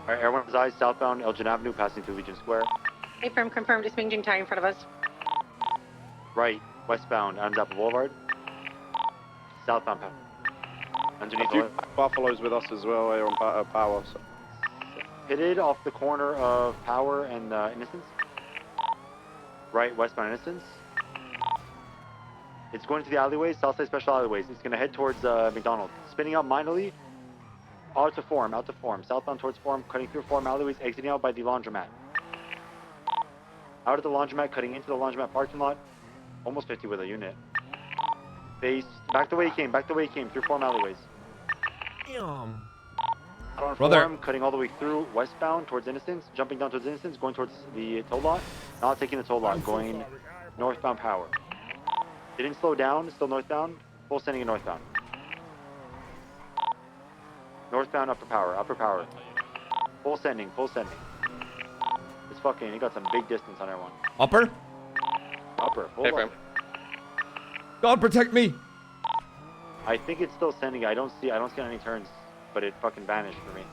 Alright, everyone's eyes southbound Elgin Avenue, passing through Legion Square. Hey, firm confirmed. It's Ming Jing Tai in front of us. Right, westbound Adams Apple Boulevard. Southbound underneath A few Buffalo's with us as well here on Power. So. pitted off the corner of Power and Innocence. Right, westbound Innocence. It's going to the alleyways, Southside Special Alleyways. It's going to head towards McDonald's. Spinning out minorly, out to Forum. Southbound towards Forum, cutting through Forum alleyways, exiting out by the laundromat. Out of the laundromat, cutting into the laundromat parking lot. Almost 50 with a unit. Face, back the way he came, through Forum alleyways. Damn. Out on Forum, cutting all the way through, westbound towards Innocence, jumping down towards Innocence, going towards the toll lot. Not taking the toll lot, going northbound Power. Didn't slow down, still northbound, full sending in northbound. Northbound upper power. Full sending. It's fucking, he got some big distance on everyone. Upper, full Hey, upper. Firm. God protect me. I think it's still sending, I don't see any turns, but it fucking vanished for me.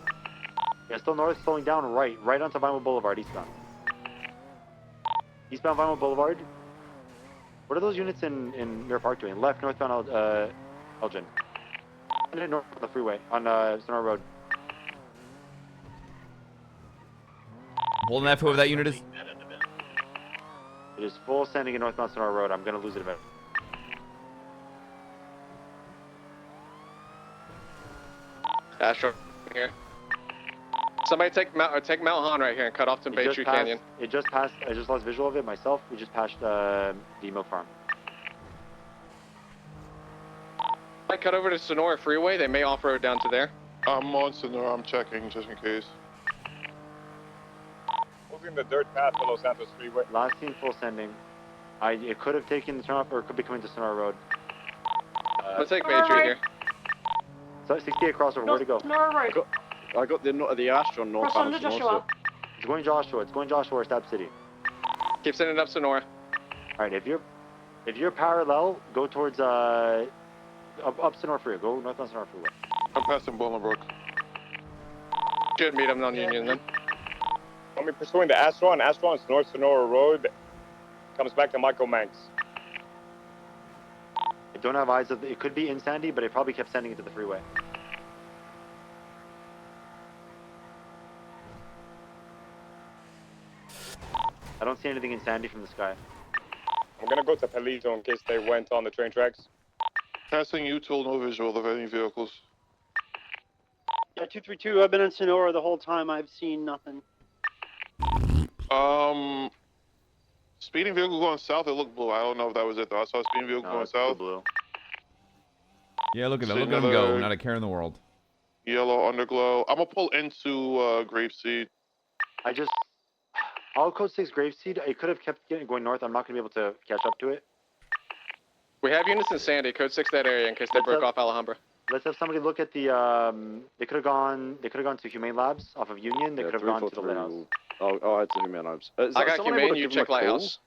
Yeah, still north, slowing down right onto Vinewood Boulevard, eastbound. Eastbound Vinewood Boulevard. What are those units in Mirror Park doing? Left, northbound Elgin. And then north on the freeway, on Sonora Road. Holding that for whoever that unit is. It is full sending in northbound Sonora Road. I'm gonna lose it eventually. Astro here. Somebody take Mount Han right here and cut off to Bay Tree Canyon. It just passed. I just lost visual of it myself. We just passed the milk farm. I cut over to Sonora Freeway. They may off-road down to there. I'm on Sonora. I'm checking just in case. Moving the dirt path below Santos Freeway. Last seen full sending. It could have taken the turn off, or it could be coming to Sonora Road. Let's take Main Street here. So 68 crossover, where'd it go? Sonora Road. I got the Astro northbound. Cross under Joshua. It's going Joshua. It's going Joshua or Stab City. Keep sending it up Sonora. All right, if you're parallel, go towards up Sonora Freeway. Go northbound Sonora Freeway. I'm passing Bolingbrook. Should meet him on Union then. I'll be pursuing the Astron. Astron's North Sonora Road. Comes back to Michael Manx. I don't have eyes of it. Could be in Sandy, but it probably kept sending it to the freeway. I don't see anything in Sandy from the sky. I'm gonna go to Palito in case they went on the train tracks. Passing you till no visual of any vehicles. Yeah, 232. I've been in Sonora the whole time. I've seen nothing. Speeding vehicle going south. It looked blue. I don't know if that was it though. I saw a speeding vehicle going south. Blue. Yeah, look at them. Look at them go. Not a care in the world. Yellow underglow. I'm gonna pull into Grapeseed. All code 6 Grapeseed. It could have kept going north. I'm not gonna be able to catch up to it. We have units in Sandy. Code 6 that area in case they broke off Alhambra. Let's have somebody look at the. They could have gone to Humane Labs off of Union. They could have gone to the Lighthouse. Oh, it's the Humane Labs. I got Humane. You check Lighthouse.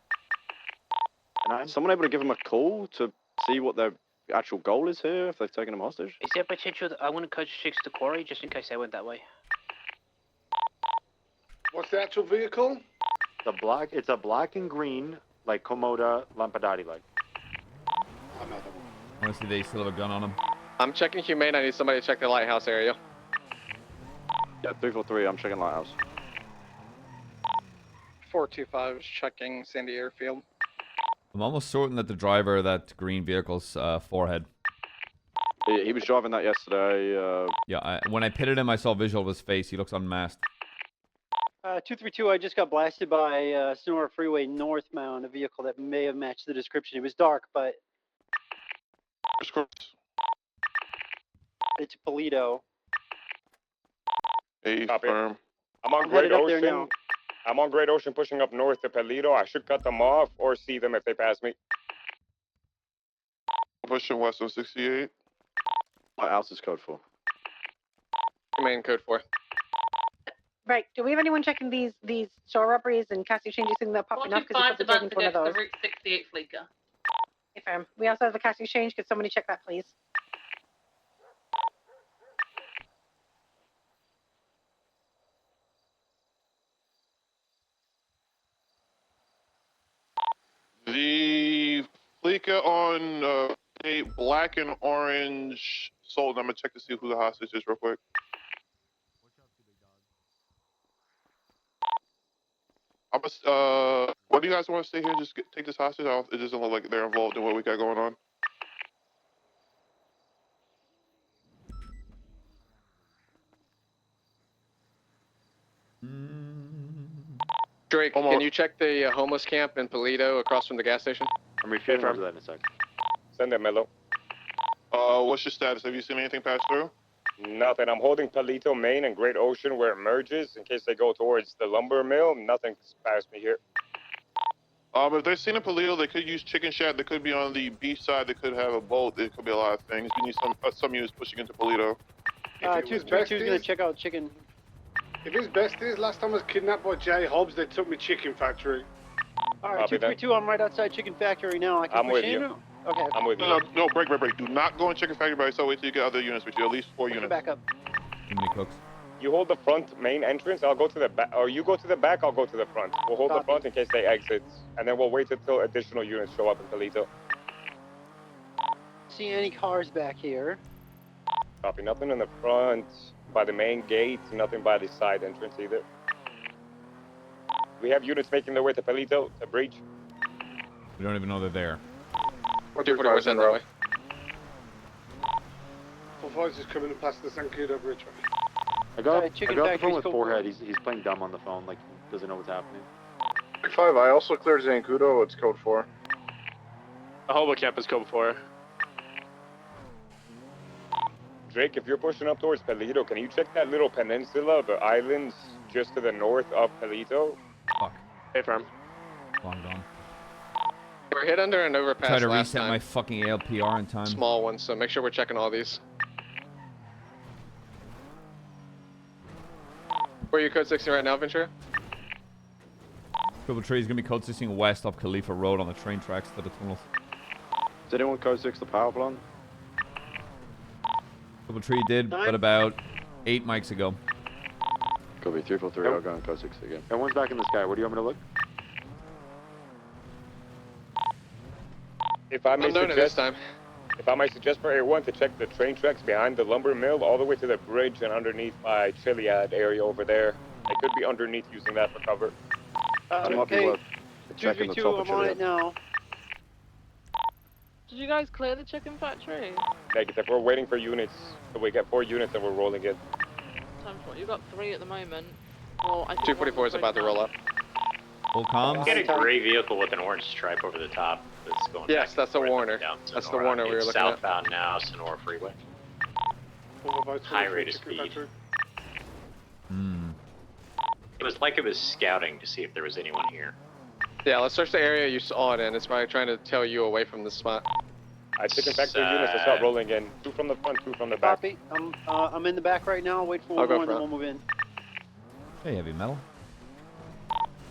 Is someone able to give them a call to see what their actual goal is here? If they've taken them hostage? Is there potential that I want to code 6 to Quarry just in case they went that way? What's the actual vehicle? It's a black and green, like Komoda Lampadati like. Honestly, they still have a gun on them. I'm checking Humane. I need somebody to check the Lighthouse area. Yeah, 343. I'm checking Lighthouse. 425 is checking Sandy Airfield. I'm almost certain that the driver of that green vehicle's forehead. He was driving that yesterday. Yeah, when I pitted him, I saw visual of his face. He looks unmasked. 232. I just got blasted by Sonora Freeway northbound, a vehicle that may have matched the description. It was dark, but it's Polito. Firm. I'm on Great Ocean. I'm on Great Ocean pushing up north to Palito. I should cut them off or see them if they pass me. Pushing west on 68. Lighthouse is code 4. Humane code 4. Right. Do we have anyone checking these store robberies and Custy changes thing that popping up? 45 is about to one go of to the those. Route 68 fleeker. Okay, fam. We also have the Custy change. Could somebody check that, please? The Fleeca on a black and orange sold. I'm gonna check to see who the hostage is real quick. What do you guys want to stay here and just take this hostage? It doesn't look like they're involved in what we got going on. Drake, can you check the homeless camp in Polito across from the gas station? I'm refueling over that in a sec. Send that, Mello. What's your status? Have you seen anything pass through? Nothing. I'm holding Palito, Maine, and Great Ocean where it merges in case they go towards the lumber mill. Nothing's passed me here. If they're seen in Palito, they could use Chicken Shack. They could be on the beach side. They could have a boat. It could be a lot of things. We need some units pushing into Polito. 232's gonna check out Chicken. If his besties, last time I was kidnapped by Jay Hobbs, they took me chicken factory. Alright, 232, I'm right outside Chicken Factory now. I can I'm push with in? you. Okay. I'm with you. No, break. Do not go in Chicken Factory by yourself. Wait till you get other units with you. At least 4 units. Back up. Too many cooks. You hold the front main entrance. I'll go to the back, or you go to the back. I'll go to the front. We'll hold the front in case they exit, and then we'll wait until additional units show up in Palito. See any cars back here? Copy. Nothing in the front by the main gate. Nothing by the side entrance either. We have units making their way to Palito to breach. We don't even know they're there. 240% that way. 45's just coming past the Sankudo Bridge. I got the Chicken phone Factory's with code Forehead. He's playing dumb on the phone, like he doesn't know what's happening. 5, I also cleared Zancudo. It's code 4. The hobo camp is code 4. Drake, if you're pushing up towards Palito, can you check that little peninsula, the islands just to the north of Palito? Fuck. Hey, firm. Long gone. We're hit under an overpass Try to last reset time. my fucking ALPR in time. Small one, so make sure we're checking all these. Where are you code 60 right now, Ventura? Triple Tree is going to be code 16 west off Khalifa Road on the train tracks to the tunnels. Does anyone code 6 the power plant? Triple Tree did, but about 8 mics ago. Could be 343. I'll go on code 6 again. Everyone's back in the sky. Where do you want me to look? If I may I'm doing it this suggest, time. if I might suggest for everyone to check the train tracks behind the lumber mill, all the way to the bridge and underneath my Chiliad area over there. They could be underneath using that for cover. Okay. 232, I'm on it now. Did you guys clear the chicken factory? Negative. We're waiting for units. So we get 4 units and we're rolling it. Time for you got 3 at the moment. Well, I think 244 is about to roll up. Full comms. Get a gray vehicle with an orange stripe over the top that's going Yes, back that's the and forth Warner. down That's the Sonora. Warner we were It's looking at. southbound now, Sonora Freeway. High rate of speed. It was like it was scouting to see if there was anyone here. Yeah, let's search the area you saw it in. It's probably trying to tell you away from the spot. I chicken factory units to start rolling in. 2 from the front, 2 from the back. Copy. I'm in the back right now. Wait for I'll one go more, and then front. we'll move in. Hey, heavy metal.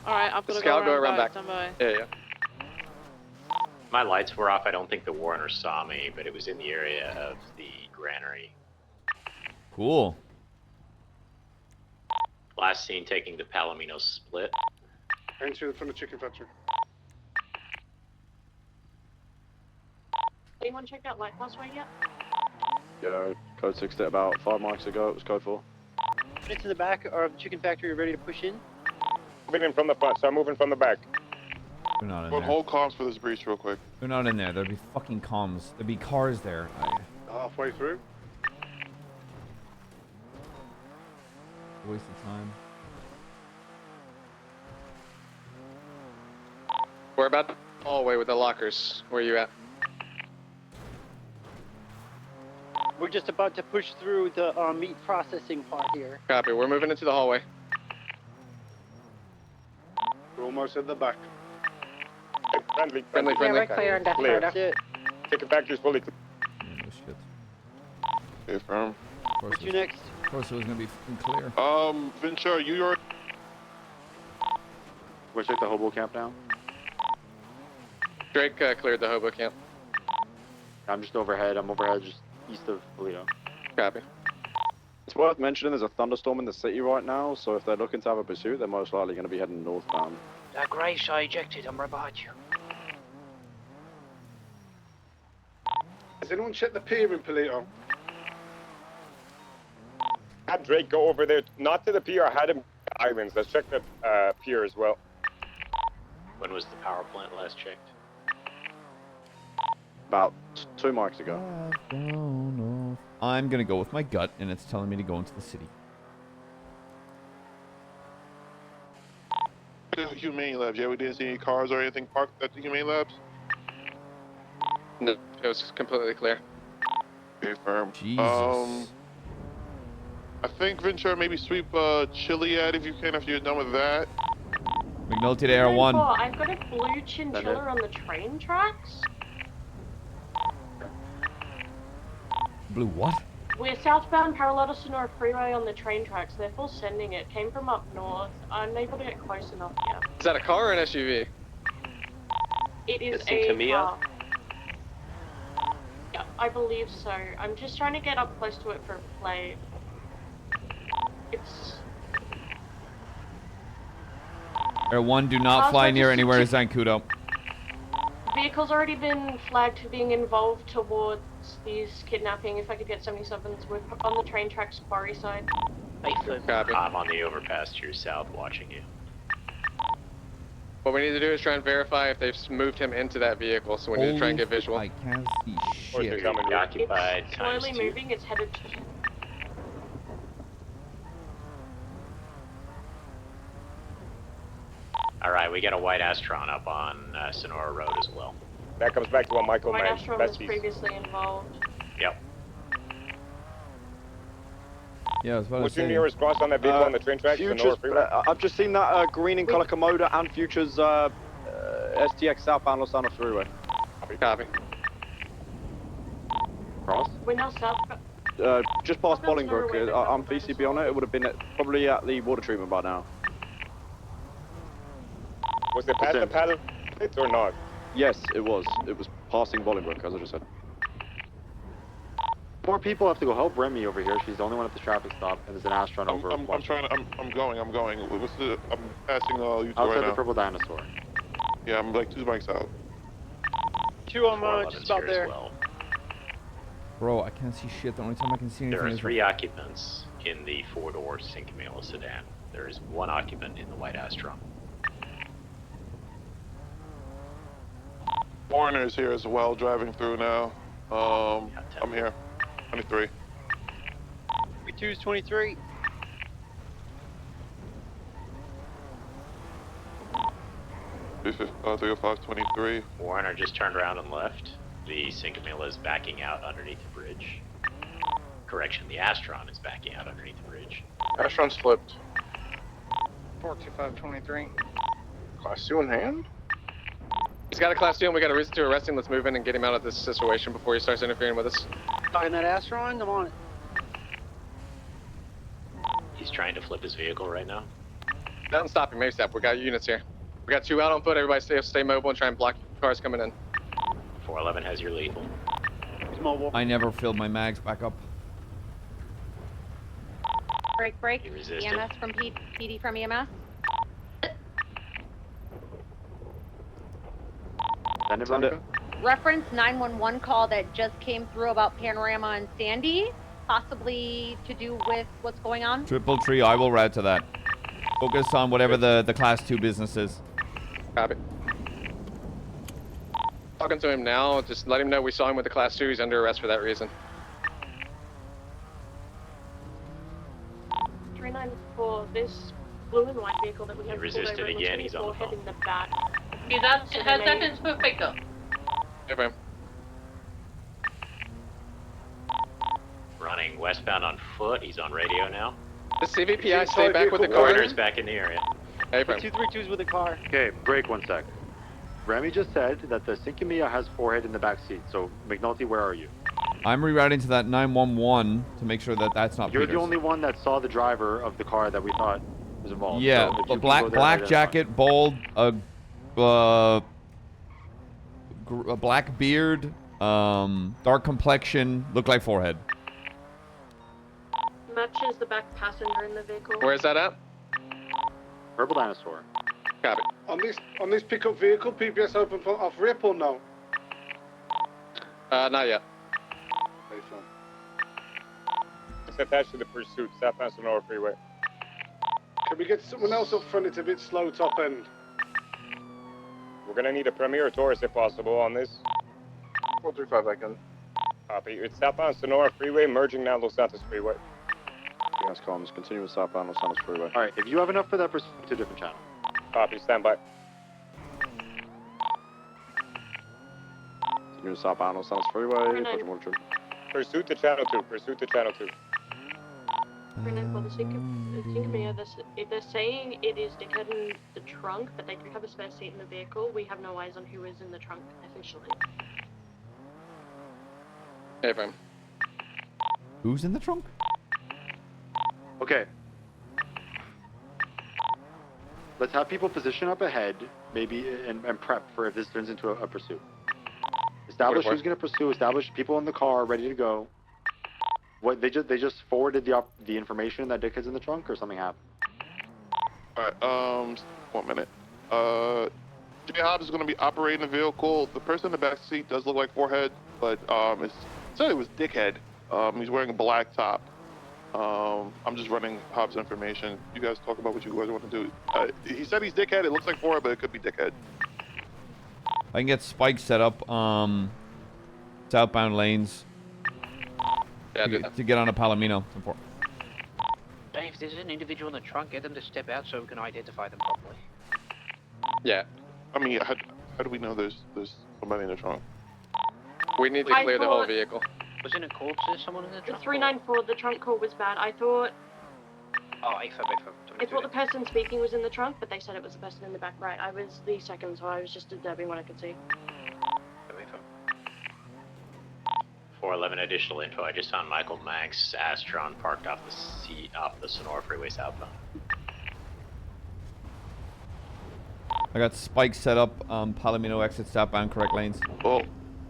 Alright, I've got to Scout, go go around around back. Stand by. Yeah. My lights were off. I don't think the Warner saw me, but it was in the area of the granary. Cool. Last seen taking the Palomino split. Entry from the chicken factory. Anyone checked out Lighthouse Way yet? Yeah, code 6 did about 5 mics ago. It was code 4. Units in the back of the chicken factory ready to push in. Moving in from the front, so I'm moving from the back. They're not in But there. hold comms for this breach real quick. They're not in there. There'd be fucking comms. There'd be cars there. Halfway through. Waste of time. We're about the hallway with the lockers. Where are you at? We're just about to push through the meat processing part here. Copy. We're moving into the hallway. We're almost at the back. Friendly. Friendly. Yeah, we're clear on Death Clear. Road. Chicken factory's fully clear. Yeah, no shit. Okay, firm. Of course, What's you next? of course it was gonna be fucking clear. Ventura, you are. We're check the hobo camp now. Drake cleared the hobo camp. I'm just overhead. I'm overhead just east of Toledo. Copy. It's worth mentioning there's a thunderstorm in the city right now, so if they're looking to have a pursuit, they're most likely going to be heading northbound. Grace, I ejected. I'm right behind you. Has anyone checked the pier in Polito? Had Drake go over there, not to the pier, I had him islands. Let's check the pier as well. When was the power plant last checked? About 2 mics ago. I'm gonna go with my gut, and it's telling me to go into the city. Humane Labs. Yeah, we didn't see any cars or anything parked at the Humane Labs. No, it was completely clear. Okay, firm. Jesus. I think Ventura maybe sweep Chiliad if you can after you're done with that. McNulty to Air 1. I've got a blue chinchilla on the train tracks. Blue what? We're southbound parallel to Sonora Freeway on the train tracks. They're full sending it. Came from up north. I'm able to get close enough here. Is that a car or an SUV? It is It's in a Camilla? car. Yeah, I believe so. I'm just trying to get up close to it for play. It's Air 1, do not Cars fly near registered anywhere in to- Zancudo. vehicle's already been flagged for being involved towards these kidnapping. If I could get 77s, we're on the train tracks quarry side. Copy. I'm on the overpass to your south watching you. What we need to do is try and verify if they've moved him into that vehicle, so we need to try and get visual. I can't see Or they're shit. coming occupied It's times slowly 2. moving. It's headed. Alright, we got a white Astron up on Sonora Road as well. That comes back to what Michael White meant. Astron was Besties. previously involved. Yep. Yeah, I was about What's to your say. nearest cross on that vehicle on the train tracks? Futures, Sonora Freeway? I've just seen that green in color Komodo and Futures STX southbound Los Angeles Freeway. Copy. Cross? We're now south. Just past Southbound Sonora Bolingbrook. Way, I'm VCB on it. It would have been probably at the water treatment by now. Was it past the pallet or not? Yes, it was. It was passing Bolingbrook, as I just said. More people have to go help Remy over here. She's the only one at the traffic stop, and there's an Astron over. I'm going. I'm passing you two outside right the now. purple dinosaur. Yeah, I'm like 2 bikes out. 2, I'm just about there. Bro, I can't see shit. The only time I can see anything There are is 3 occupants in the 4-door Cinquemila sedan. There is 1 occupant in the white Astron. Foreigner's here as well, driving through now. I'm here. 23. 2 is 23. Three 305, 23. Warner just turned around and left. The Cinquemila is backing out underneath the bridge. Correction, the Astron is backing out underneath the bridge. Astron's flipped. 42523. Class 2 in hand? He's got a class 2 and we got a reason to arrest him. Let's move in and get him out of this situation before he starts interfering with us. Talking that Astron? I'm on it. He's trying to flip his vehicle right now. Nothing stopping, maybe step. We got units here. We got 2 out on foot. Everybody stay mobile and try and block cars coming in. 411 has your lethal. He's mobile. I never filled my mags back up. Break. He resisted. EMS from PD from EMS. Send it. Reference 911 call that just came through about Panorama and Sandy, possibly to do with what's going on. Triple tree, I will route to that. Focus on whatever the class 2 business is. Copy. Talking to him now, just let him know we saw him with the class 2. He's under arrest for that reason. 394, this blue and white vehicle that we have pulled resisted over again, he's on the heading the back. He's out. Has seconds for pickup. Hey, ma'am. Running westbound on foot. He's on radio now. The CVPI stay back with the car. Coroner's back in the area. Hey, The 232's with the car. Okay, break 1 sec. Remy just said that the Cinquemila has 4 in the back seat. So McNulty, where are you? I'm rerouting to that 911 to make sure that that's not You're Peters. the only one that saw the driver of the car that we thought was involved. Yeah, so if a you can black go there and identify. jacket, bold, a black beard, dark complexion, look like forehead. Matches the back passenger in the vehicle. Where's that at? Purple dinosaur. Copy. On this pickup vehicle, PPS open off rip or no? Not yet. Okay, fine. It's attached to the pursuit, southbound Sonora Freeway. Can we get someone else up front? It's a bit slow top end. We're gonna need a Premier Taurus if possible on this. 435 back in. Copy. It's southbound Sonora Freeway, merging now Los Santos Freeway. Yes, comms. Continue with southbound Los Santos Freeway. All right, if you have enough for that, proceed to a different channel. Copy. Stand by. Continue with southbound Los Santos Freeway. Approaching water treatment. Pursuit to channel 2. Pursuit to channel 2. 394, the Cinquemila, they're saying it is dickhead in the trunk, but they do have a spare seat in the vehicle. We have no eyes on who is in the trunk officially. Hey, fam. Who's in the trunk? Okay. Let's have people position up ahead, maybe, and prep for if this turns into a pursuit. Establish who's going to pursue. Establish people in the car ready to go. What they just forwarded the information that dickhead's in the trunk, or something happened. All right. 1 minute. Jimmy Hobbs is going to be operating the vehicle. The person in the back seat does look like forehead, but it said it was dickhead. He's wearing a black top. I'm just running Hobbs' information. You guys talk about what you guys want to do. He said he's dickhead. It looks like forehead, but it could be dickhead. I can get spikes set up, southbound lanes to get on a Palomino. Dave, if there's an individual in the trunk, get them to step out so we can identify them properly. Yeah. I mean, how do we know there's somebody in the trunk? We need to clear the whole vehicle. Wasn't it corpse? There's someone in the trunk? 394, the trunk call was bad. I thought Oh, A-Fab. I thought the person speaking was in the trunk, but they said it was the person in the back right. I was the second, so I was just observing what I could see. 411 additional info. I just found Michael Max Astron parked off the Sonora Freeway southbound. I got spikes set up Palomino exit southbound correct lanes. Well,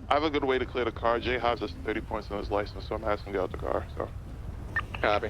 I have a good way to clear the car. J Hobbs has 30 points on his license, so I'm asking to get out the car. So. Copy.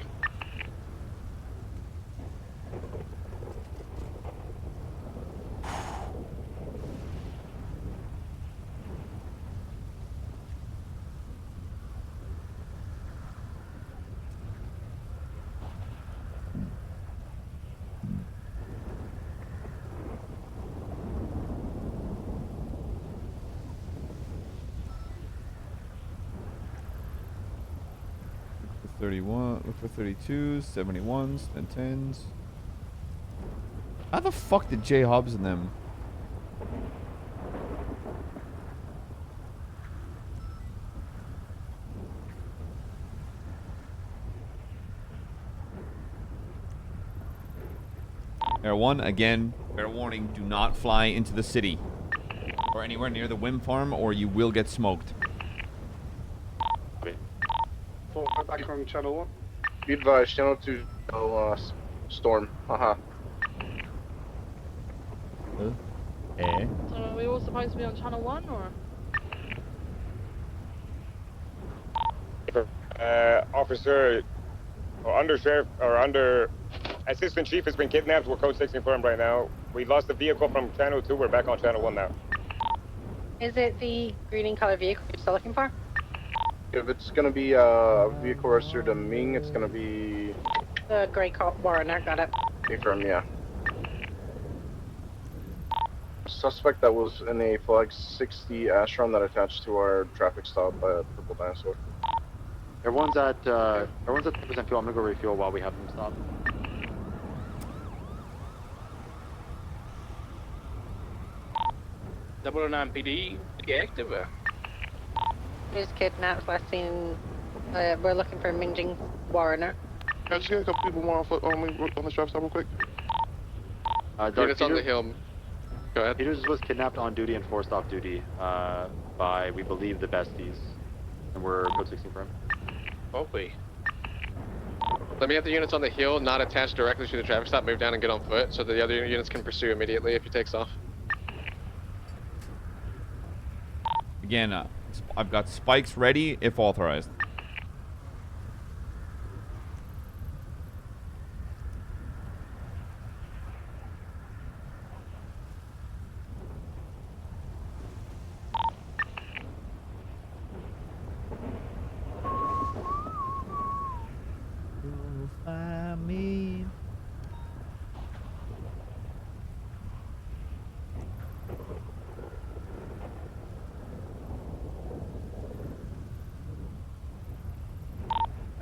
For 31, look for 32s, 71s, then 10s. How the fuck did J Hobbs in them? Air 1, again, fair warning, do not fly into the city or anywhere near the wind farm or you will get smoked. Back on channel 1. Be advised, channel 2, storm. Haha. Eh? So are we all supposed to be on channel 1 or? Officer or under sheriff or under assistant chief has been kidnapped. We're code 6 confirmed right now. We lost the vehicle from channel 2. We're back on channel 1 now. Is it the green and color vehicle you're still looking for? If it's gonna be a vehicle registered to Ming, it's gonna be The gray cop Warner, got it. confirmed, yeah. Suspect that was in a flag 60 Astron that attached to our traffic stop by a purple dinosaur. Everyone's at 10% fuel. I'm gonna go refuel while we have them stop. Double 09 PD, get active. Who's kidnapped? Last seen. We're looking for Minjing Warner. Can I just get a couple people more on foot on the traffic stop real quick? Units on the hill. Go ahead. Peters was kidnapped on duty and forced off duty by, we believe, the besties. And we're code 16 for him. Hopefully. Let me have the units on the hill not attached directly to the traffic stop move down and get on foot so that the other units can pursue immediately if he takes off. Again, I've got spikes ready if authorized.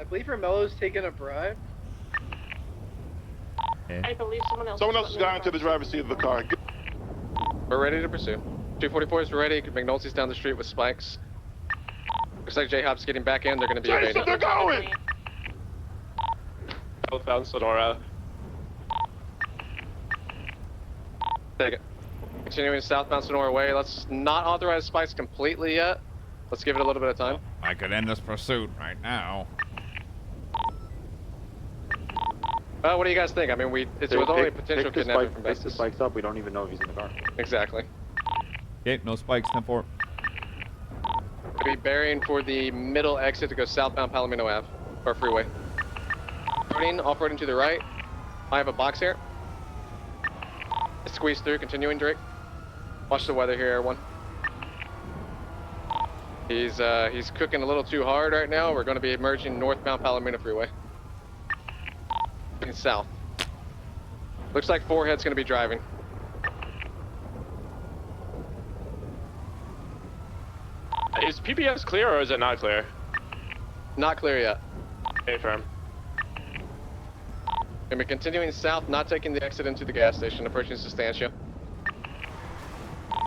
I believe Romello's taking a bribe. I believe someone else. Someone else has got into the driver's seat of the car. We're ready to pursue. 244 is ready. McNulty's down the street with spikes. Looks like J-Hop's getting back in. They're going to be evading. They're going! Southbound Sonora. Take it. Continuing southbound Sonora way. Let's not authorize spikes completely yet. Let's give it a little bit of time. I could end this pursuit right now. What do you guys think? I mean, it's with only potential kidnapping from Pick the spikes up. We don't even know if he's in the car. Exactly. Okay, no spikes, 10-4. We'll be burying for the middle exit to go southbound Palomino Ave, or freeway. Off-roading to the right. I have a box here. Squeeze through, continuing, Drake. Watch the weather here, everyone. He's cooking a little too hard right now. We're going to be emerging northbound Palomino Freeway. South. Looks like Forehead's going to be driving. Is PBS clear or is it not clear? Not clear yet. Okay, firm. Gonna be continuing south, not taking the exit into the gas station, approaching Sustancia.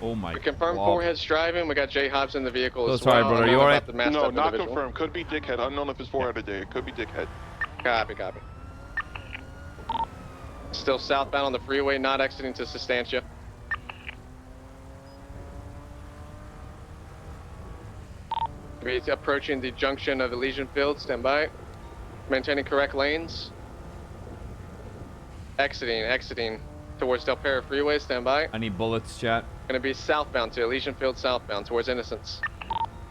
Oh my We confirmed God. Forehead's driving. We got J Hobbs in the vehicle as sorry, well. brother. I You know alright? about the masked No, up not individual. confirmed. Could be Dickhead. Unknown if it's Forehead or J. It could be Dickhead. Copy, copy. Still southbound on the freeway, not exiting to Sustancia. We're approaching the junction of Elysian Field, stand by. Maintaining correct lanes. Exiting towards Del Perro Freeway, stand by. I need bullets, chat. Gonna be southbound to Elysian Field southbound towards Innocence.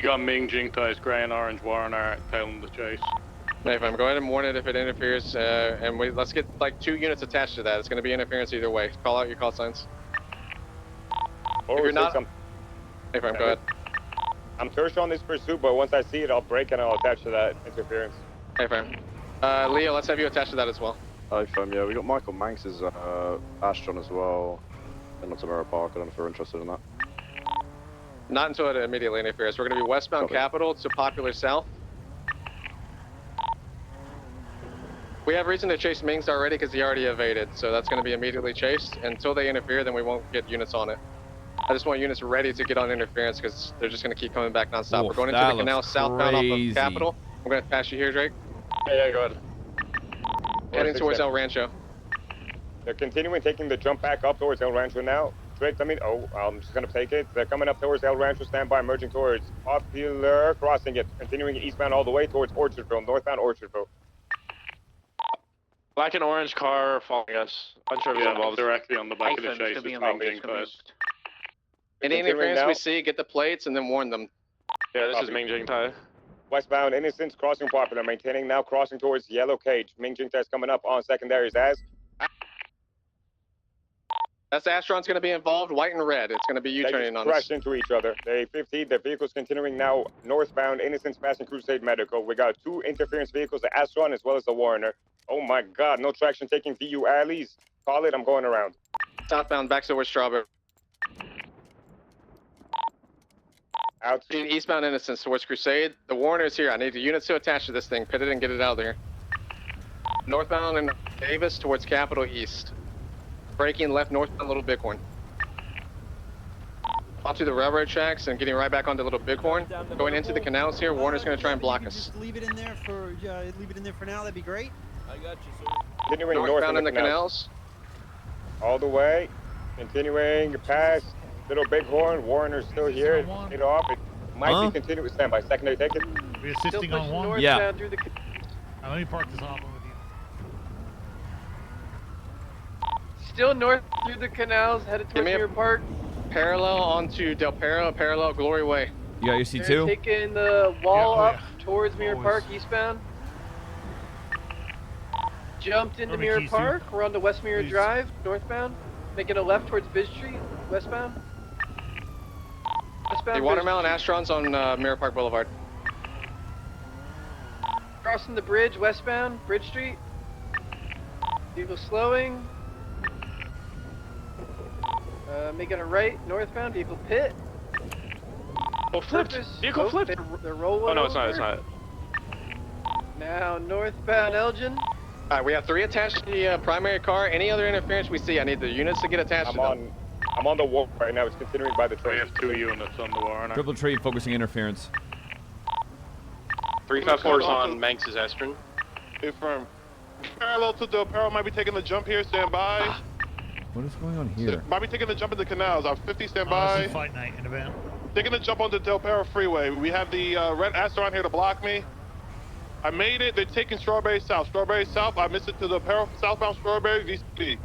You got Ming Jing ties, grey and orange Warner tailing the chase. If I'm going to warn it if it interferes, and let's get like 2 units attached to that. It's gonna be interference either way. Call out your call signs. Or If you're not, some... if I'm go ahead. I'm first on this pursuit, but once I see it, I'll break and I'll attach to that interference. Hey, fam. Leo, let's have you attached to that as well. Hi, fam. Yeah, we got Michael Manx's Astron as well. And not Mirror Park. I don't know if you're interested in that. Not until it immediately interferes. We're going to be westbound Capitol to Popular South. We have reason to chase Mings already because he already evaded, so that's going to be immediately chased. Until they interfere, then we won't get units on it. I just want units ready to get on interference because they're just going to keep coming back nonstop. We're going into the canal southbound off of Capitol. I'm going to pass you here, Drake. Yeah, go ahead. Heading towards El Rancho. They're continuing taking the jump back up towards El Rancho now. Drake, I'm just going to take it. They're coming up towards El Rancho, stand by, merging towards Popular, crossing it, continuing eastbound all the way towards Orchardville, northbound Orchardville. Black and orange car following us. Unsure if it's involved directly on the back of the chase. It's Ming Jing ties. Any interference we see, get the plates and then warn them. Yeah, this is Ming Jing tie. Westbound Innocence, crossing Popular, maintaining now, crossing towards Yellow Cage. Ming Jing test coming up on secondaries as. That's Astron's going to be involved, white and red. It's going to be U-turning on us. Crashed into each other. They 15, the vehicle's continuing now northbound, Innocence passing Crusade Medical. We got 2 interference vehicles, the Astron as well as the Warner. Oh my God, no traction taking VU alleys. Call it, I'm going around. Southbound, back towards Strawberry. Out. Eastbound Innocence towards Crusade. The Warner's here. I need the units to attach to this thing. Pit it and get it out of there. Northbound and Davis towards Capitol East. Braking left northbound Little Bighorn. Onto the railroad tracks and getting right back onto Little Bighorn. Going into the canals here. Warner's going to try and block us. Just leave it in there for now. That'd be great. I got you, sir. Continuing northbound north in the canals. All the way. Continuing past Little Bighorn. Warner's still here. Get off. It might be continuing. Stand by. Secondary, take it. We're assisting on one? Yeah. Let me park this off with you. Still north through the canals, headed towards Mirror Park. Parallel onto Del Perro, parallel Glory Way. You got your They're C2? taking the wall up towards Mirror Park, eastbound. Jumped into Mirror Park. We're on to West Mirror Drive, northbound. Making a left towards Biz Street, westbound. The Watermelon Astron's on Mirror Park Boulevard. Crossing the bridge, westbound, Bridge Street. Vehicle slowing. Making a right, northbound, vehicle pit. Oh, flipped. Vehicle flipped. They're rolling. Oh, no, it's not. It's not. Now, northbound Elgin. Alright, we have 3 attached to the primary car. Any other interference we see, I need the units to get attached to them. I'm on the wall right now. It's continuing by the train. We have 2 units on the Warner. Triple tree focusing interference. 354's on Manx's Astron. Confirm. Parallel to Del Perro, might be taking the jump here, stand by. What is going on here? Might be taking the jump in the canals. I'm 50, stand This by. is fight night in a van. Taking the jump onto Del Perro Freeway. We have the red Astron here to block me. I made it. They're taking Strawberry South. Strawberry South, I missed it to the Perro, southbound Strawberry, VCB.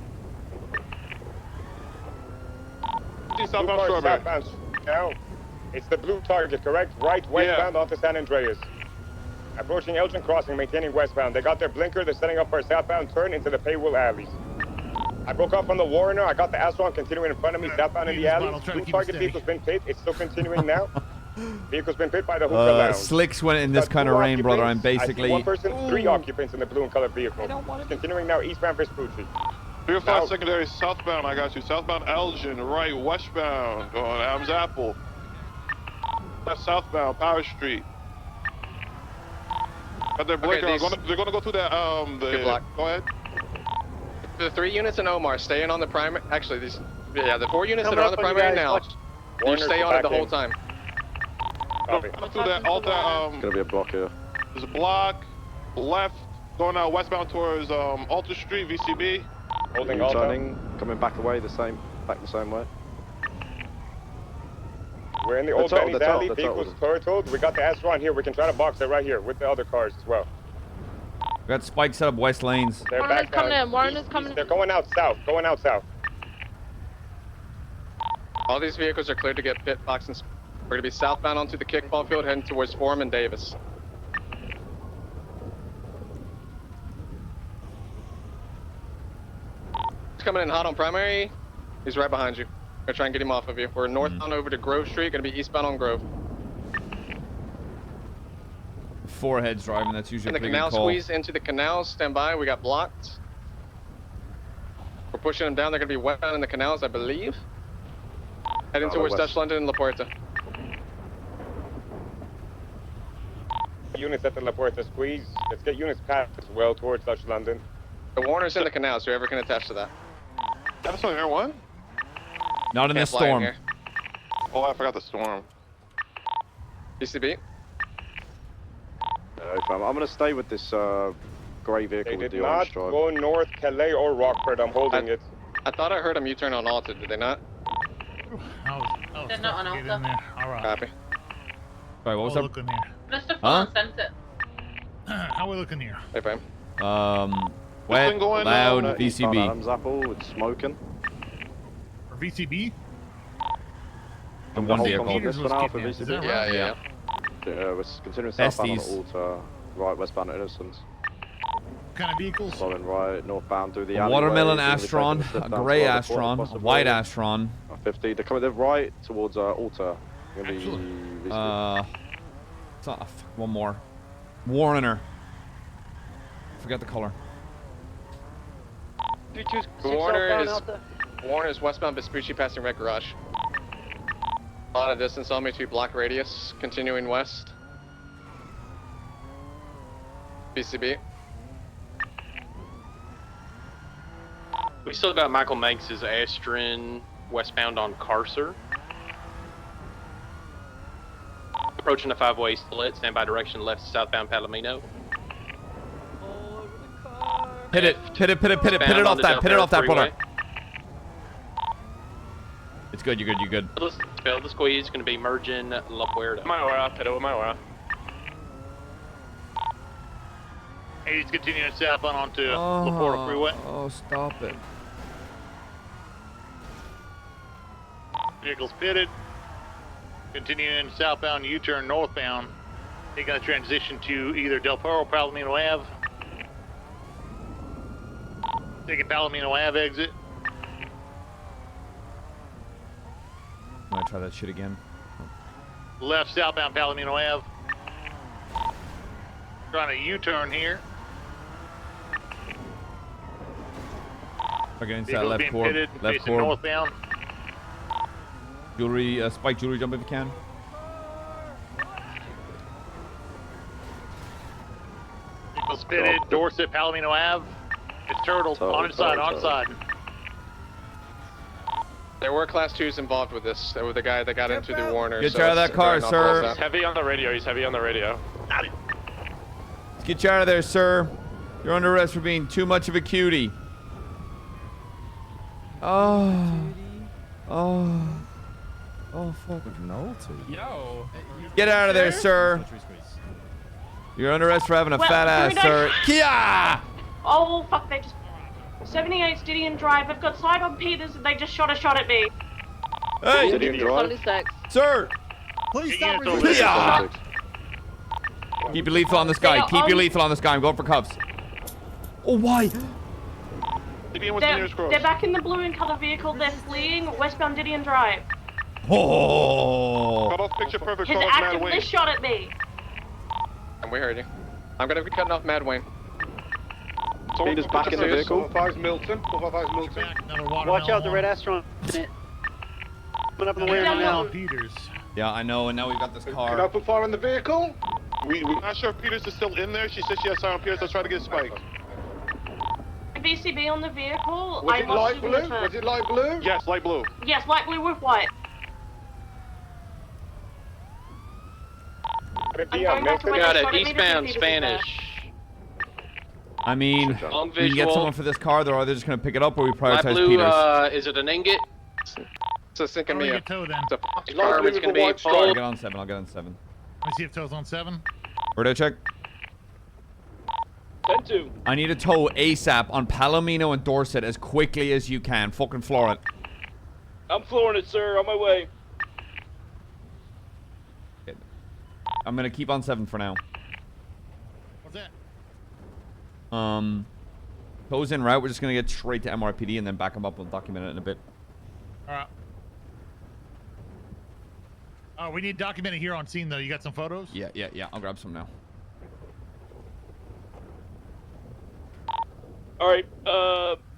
Southbound Strawberry. Southbound. Now, it's the blue target, correct? Right, westbound onto San Andreas. Approaching Elgin Crossing, maintaining westbound. They got their blinker. They're setting up for a southbound turn into the Paywall alleys. I broke off from the Warner. I got the Astron continuing in front of me, southbound in the alleys. Blue target vehicle's been pit. It's still continuing now. Vehicle's been pit by the hookah lounge. Slicks when in this kind of rain, brother. I'm basically. I see 1 person, 3 occupants in the blue and colored vehicle. Continuing now eastbound Vespucci. 305 secondary southbound. I got you. Southbound Elgin, right, westbound on Adams Apple. Left southbound Power Street. Got their blinker. They're gonna go through that go ahead. The 3 units in Omar staying on the primary. Actually, the 4 units that are on the primary now. You stay on it the whole time. Copy. Through that Alta. It's gonna be a block here. There's a block left going out westbound towards Alta Street, VCB. Holding Alta. Turning, coming back away the same way. We're in the They're old totaled, Benny they're Valley. totaled, Vehicles totaled. We got the Astron here. We can try to box it right here with the other cars as well. We got spikes set up west lanes. They're Warren is back coming down in. Warren east, is coming east. They're going out south. Going out south. All these vehicles are cleared to get pit box and we're going to be southbound onto the kickball field heading towards Forum and Davis. He's coming in hot on primary. He's right behind you. Gonna try and get him off of you. We're northbound over to Grove Street. Gonna be eastbound on Grove. Four heads driving. That's usually In a the pretty canal good call. squeeze into the canal. Stand by. We got blocked. We're pushing them down. They're gonna be wet down in the canals, I believe. Heading towards west. Dutch London and La Puerta. Units at the La Puerta squeeze. Let's get units past as well towards Dutch London. The Warner's in the canal, so whoever can attach to that. That's on Air 1? Not in Can't this fly in storm. here. Oh, I forgot the storm. PCB. I'm gonna stay with this grey vehicle They with did the not orange stripe. go north Calais or Rockford. I'm holding it. I thought I heard them U-turn on Alta, did they not? They're not on Get in Alta. there. All right. Copy. Sorry, what was How that? we looking here? Mr. Huh? Fawn sent it. How we looking here? Hey, fam. Wet, thing going loud, on, VCB. Adam's Apple, it's smoking. For VCB? The one whole vehicle. Peters was now for kidnapped, is VCB. that right? Yeah. We're continuing southbound on Besties. Alta, right westbound at Innocence. What kind of vehicles? Following right northbound through the A alleyway. watermelon gonna be taking Astron, slip a down grey to the port Astron, a possibly. white Astron. 50. They're coming. They're right towards Alta. Gonna be Excellent. VCB. One more. Warner. Forget the color. 326 Warner southbound is Warner is westbound Vespucci passing Red Garage. A lot of distance on me, 2 block radius, continuing west. BCB. We still got Michael Manx's Astron westbound on Carcer. Approaching a 5-way split, standby direction left southbound Palomino. Hit it off that, pit it off that, brother. It's good, you're good. Let's spell the squeeze, gonna be merging La Puerta. My aura, pit it with my aura. Hey, he's continuing southbound onto La Porta Freeway. Oh, stop it. Vehicles pitted. Continuing southbound, U-turn northbound. They're going to transition to either Del Perro or Palomino Ave. Taking Palomino Ave exit. I'm gonna try that shit again. Left southbound Palomino Ave. Trying to U-turn here. Okay, inside Vehicles left being core. pitted, Left facing core. northbound. Jewelry, spike jewelry, jump if you can. Vehicles pitted, Dorset, Palomino Ave. It's Turtle, on its side, There were Class 2s involved with this. They were the guy that got into the Warner. Get so you out of that it's car, not sir. close He's heavy on the radio, he's heavy on the radio. Got it. Let's get you out of there, sir. You're under arrest for being too much of a cutie. Oh, fuck. McNulty. Yo. Get out of there, sir. You're under arrest for having a fat ass, sir. Kia! Oh, fuck, they just... 78 Didion Drive, I've got side on Peters and they just shot a shot at me. Hey! Didion Drive. 76. Sir! Please stop Kia! Keep your lethal on this guy. They are Keep your on- lethal on this guy. I'm going for cuffs. Oh, why? They're back in the blue and color vehicle, they're fleeing westbound Didion Drive. Oh! Cut off picture perfect. Has Cut off Mad actively Wayne. shot at me. And we heard you. I'm gonna be cutting off Mad Wayne. Peter's back in the vehicle. 455's Milton. 455's Milton. Watch out, the red Astron. Coming up in the way now. Peters. Yeah, I know, and now we've got this Can I car. put fire in the vehicle? We're not sure if Peters is still in there. She said she has silent Peters. Let's try to get Spike. BCB on the vehicle. Was I it lost light you blue? in the Was it light blue? Yes, light blue. Yes, light blue with white. Could it I'm be going back to Milton? where Got they it, shot at me, eastbound the Peters is there. Spanish. I mean, On we can get visual. someone for this car. They're either just going to pick it up or we Light prioritize blue, Peters. is it an ingot? It's a Cinco Mio. Tow then. It's a Fox Light car, blue it's with gonna a be white stripe. I'll full. get on 7. I'll get on 7. Let me see if tow's on 7. Where'd I check? 10-2. I need a tow ASAP on Palomino and Dorset as quickly as you can. Fucking floor it. I'm flooring it, sir. On my way. I'm going to keep on 7 for now. What's that? Tow's en route. We're just going to get straight to MRPD and then back them up. We'll document it in a bit. Alright. Oh, we need documented here on scene, though. You got some photos? Yeah. I'll grab some now. All right.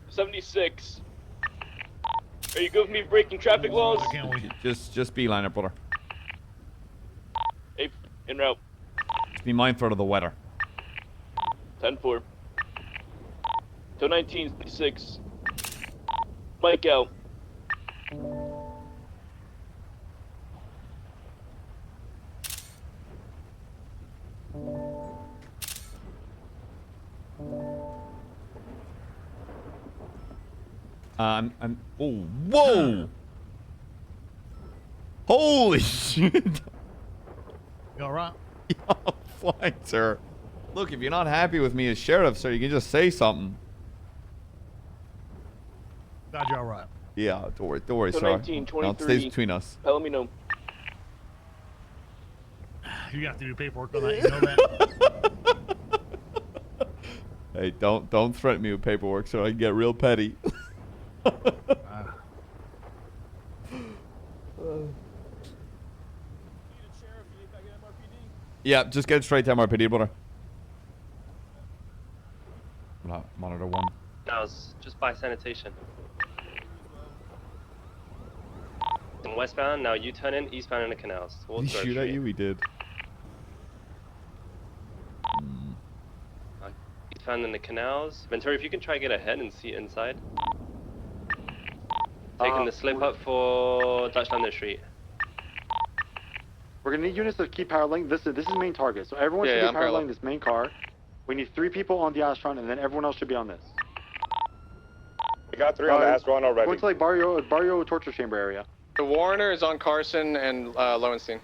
76. Are you good with me breaking traffic laws? Just beeline it, brother. Hey, en route. Just be mindful of the weather. 10-4. Tow 19-6. Mike out. Oh, whoa! Holy shit! You alright? Yeah, fine, sir. Look, if you're not happy with me as sheriff, sir, you can just say something. Glad you're alright. Yeah, don't worry, So sir. 19, No, it stays between us. Palomino. You have to do paperwork on that, you know that? Hey, don't threaten me with paperwork, so I can get real petty. Yeah, just get straight to MRPD, brother. Monitor 1. That was just by sanitation. In westbound, now you turn in, eastbound in the canals. Did he shoot at you? He did. Eastbound in the canals. Ventura, if you can try to get ahead and see inside. Taking the slip up for Dutch London Street. We're gonna need units to keep paralleling. This is main target, so everyone should be paralleling this main car. We need 3 people on the Astron, and then everyone else should be on this. We got 3 on the Astron already. Going to like Barrio torture chamber area. The Warner is on Carson and Lowenstein.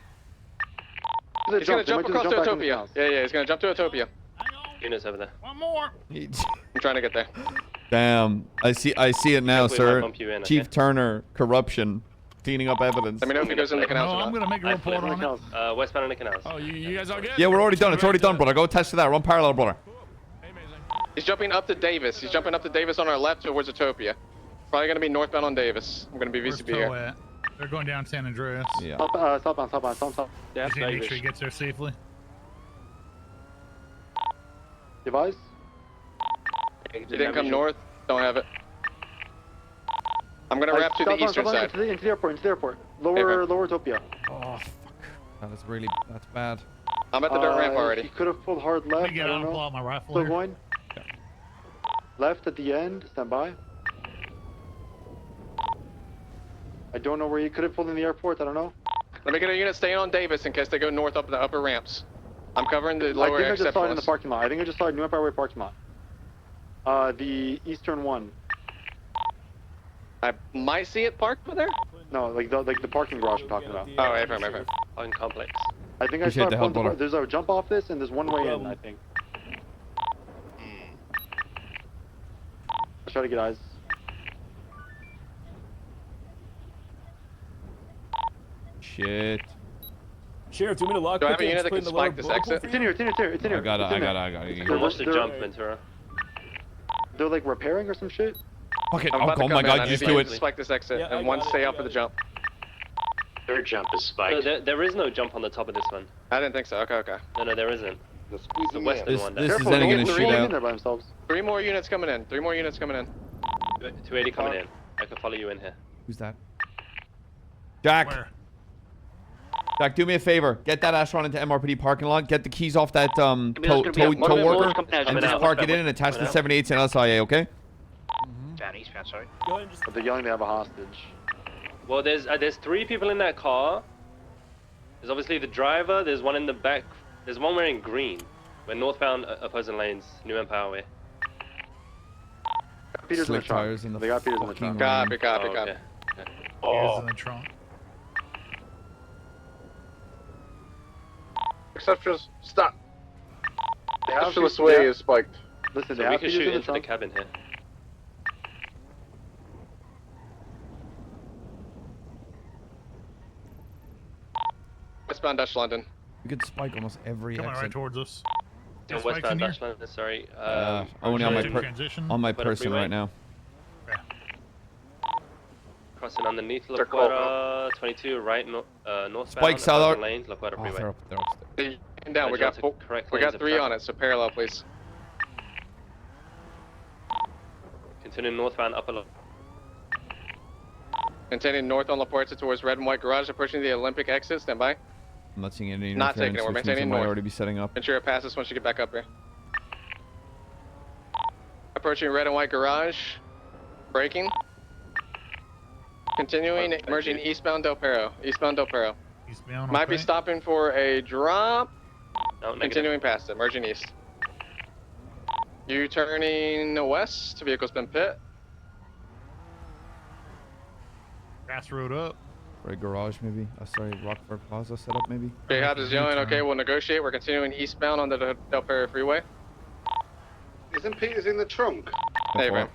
He's gonna jump across to Utopia. Yeah, he's gonna jump to Utopia. Units over there. One more. I'm trying to get there. Damn, I see it now, Hopefully sir. might bump you in, Chief okay? Turner, corruption, cleaning up evidence. Let me know if he goes in the canals No, or I'm not. gonna make a report on it. Westbound in the canals. Oh, you guys all good? Yeah, we're already done. It's already done, brother. Go attach to that. Run parallel, brother. He's jumping up to Davis. He's jumping up to Davis on our left towards Utopia. Probably gonna be northbound on Davis. I'm gonna be Where's VCB Tow here. at? They're going down San Andreas. Yeah. Southbound. Yeah, just need to make sure he gets there safely. Device? He didn't come north. Don't have it. I'm gonna wrap to the eastern side. Into the airport. Lower Utopia. Oh, fuck. That's bad. I'm at the dirt ramp He already. could have pulled hard left. Let me get I out don't and know. pull out my rifle Still here. going. Left at the end. Stand by. I don't know where he could have pulled in the airport. I don't know. Let me get a unit staying on Davis in case they go north up the upper ramps. I'm covering the I lower think I just except saw it in the ones. parking lot. I think I just saw it New Empire Way parking lot. The eastern one. I might see it parked over there. No, like the parking garage I'm talking about. Oh, right. On complex. I think I Appreciate saw the it help, from brother. there's a jump off this and there's one way in, I think. I'll try to get eyes. Shit. Sheriff, do you want me to lock Do I have a it unit that can spike this exit? It's in here. It's in here. I got it. You can watch the jump, Ventura. They're like repairing or some shit. Fuck it. I'm about to Oh come my in. god, I you need just to do it. Spike this exit, Yeah, I and one got it, stay I out for got the jump. Third jump is spiked. There is no jump on the top of this one. I didn't think so. Okay. No, there isn't. It's the western one. This Careful, is ending don't in a get three in shootout. there by themselves. 3 more units coming in. 280 coming in. I can follow you in here. Who's that? Jack. Where? Jack, do me a favor. Get that Astron into MRPD parking lot. Get the keys off that there's tow gonna be a worker, coming out, and just park it in and attach the 78s and SIA. Okay? Eastbound, sorry. Go ahead and just... But they're yelling they have a hostage. Well, there's 3 people in that car. There's obviously the driver. There's one in the back. There's one wearing green. We're northbound opposing lanes, New Empire Way. Peters in the Slick trunk. tires in the They got Peters in the fucking trunk. rain. Copy. Okay. Here's in the trunk. Exceptions, stop. They have Exceptionless Peters- way yeah. is spiked. Listen, So they we have can Peters shoot in the into the trunk. cabin here. Westbound Dutch London. We could spike almost every Coming exit. right towards us. No, Spikes westbound in here? Dutchland, sorry. Only on my Transition. on my Quite a person freeway. right now. Crossing underneath La They're called Puerta, 22, right, northbound. Spike Southwark. Lanes, La Puerta Oh, Freeway. they're upstairs. And down. We got correct we lanes got of 3 traffic. on it, so parallel, please. Continuing northbound upper. Maintaining north on La Puerta towards red and white garage, approaching the Olympic exit. Stand by. I'm not seeing any Not taking interference, it. We're which means I maintaining might north. already be setting up. Ventura passes once you get back up here. Approaching red and white garage. Braking. Continuing, merging eastbound Del Perro. Eastbound Del Perro. Eastbound, Might be okay. stopping for a drop. No, negative. Continuing past it, merging east. U-turning west. Vehicle's been pit. Grass road up. Right garage, maybe. Sorry, Rockford Plaza setup, maybe. Okay, how does yelling? Okay, we'll negotiate. We're continuing eastbound on the Del Perro Freeway. Isn't Peters in the trunk? Hey, man.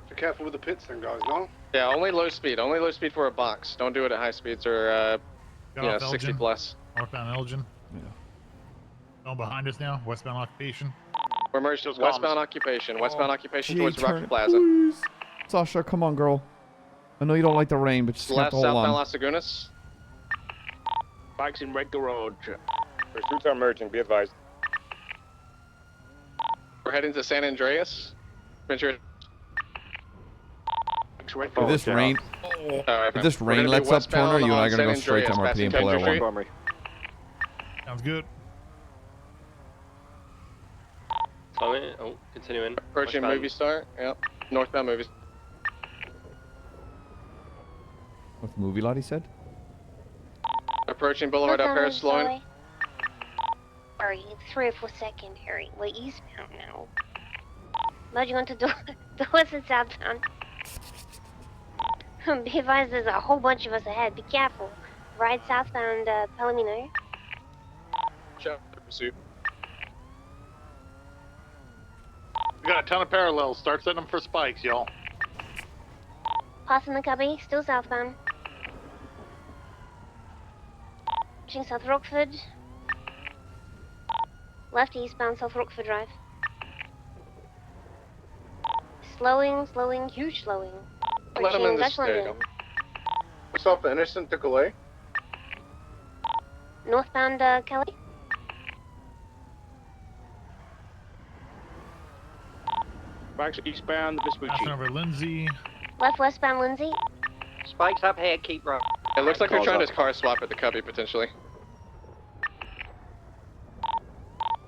Be careful with the pits then, guys, no? Yeah, only low speed. Only low speed for a box. Don't do it at high speeds or, Got you know, off 60 Elgin. plus. Northbound Elgin. Yeah. Going behind us now. Westbound occupation. We're merged Those westbound comms. occupation. Westbound occupation J towards turn, Rockford Plaza. please. Sasha, come on, girl. I know you don't like the rain, but just have Left to hold southbound on. Las Lagunas. Bikes in red garage. Pursuits are merging, be advised. We're heading to San Andreas. Ventura. If this rain, Alright, if this we're rain gonna be lets up, westbound Turner, you and I on are gonna go San straight to Andreas, MRP and passing pull Country everyone. Street. Sounds good. Following, continuing. Approaching westbound. Movie Star. Yep. Northbound Movie. What the movie lot he said? Approaching Boulevard Del Perro, slowing. Sorry, 3 or 4 seconds, Harry. We're eastbound now. Merging onto doors and southbound. Be advised, there's a whole bunch of us ahead. Be careful. Ride southbound, Palomino. Check pursuit. We got a ton of parallels. Start setting them for spikes, y'all. Passing the cubby, still southbound. Reaching South Rockford. Left eastbound, South Rockford Drive. Slowing, huge slowing. Let him in Reaching this. Dutch There you London. go. What's up, innocent to Calais? Northbound, Kelly. Bikes eastbound, Passing Vespucci. over Lindsay. Left westbound, Lindsay. Spikes up here, keep running. It looks like they're Calls trying up. to car swap at the cubby potentially.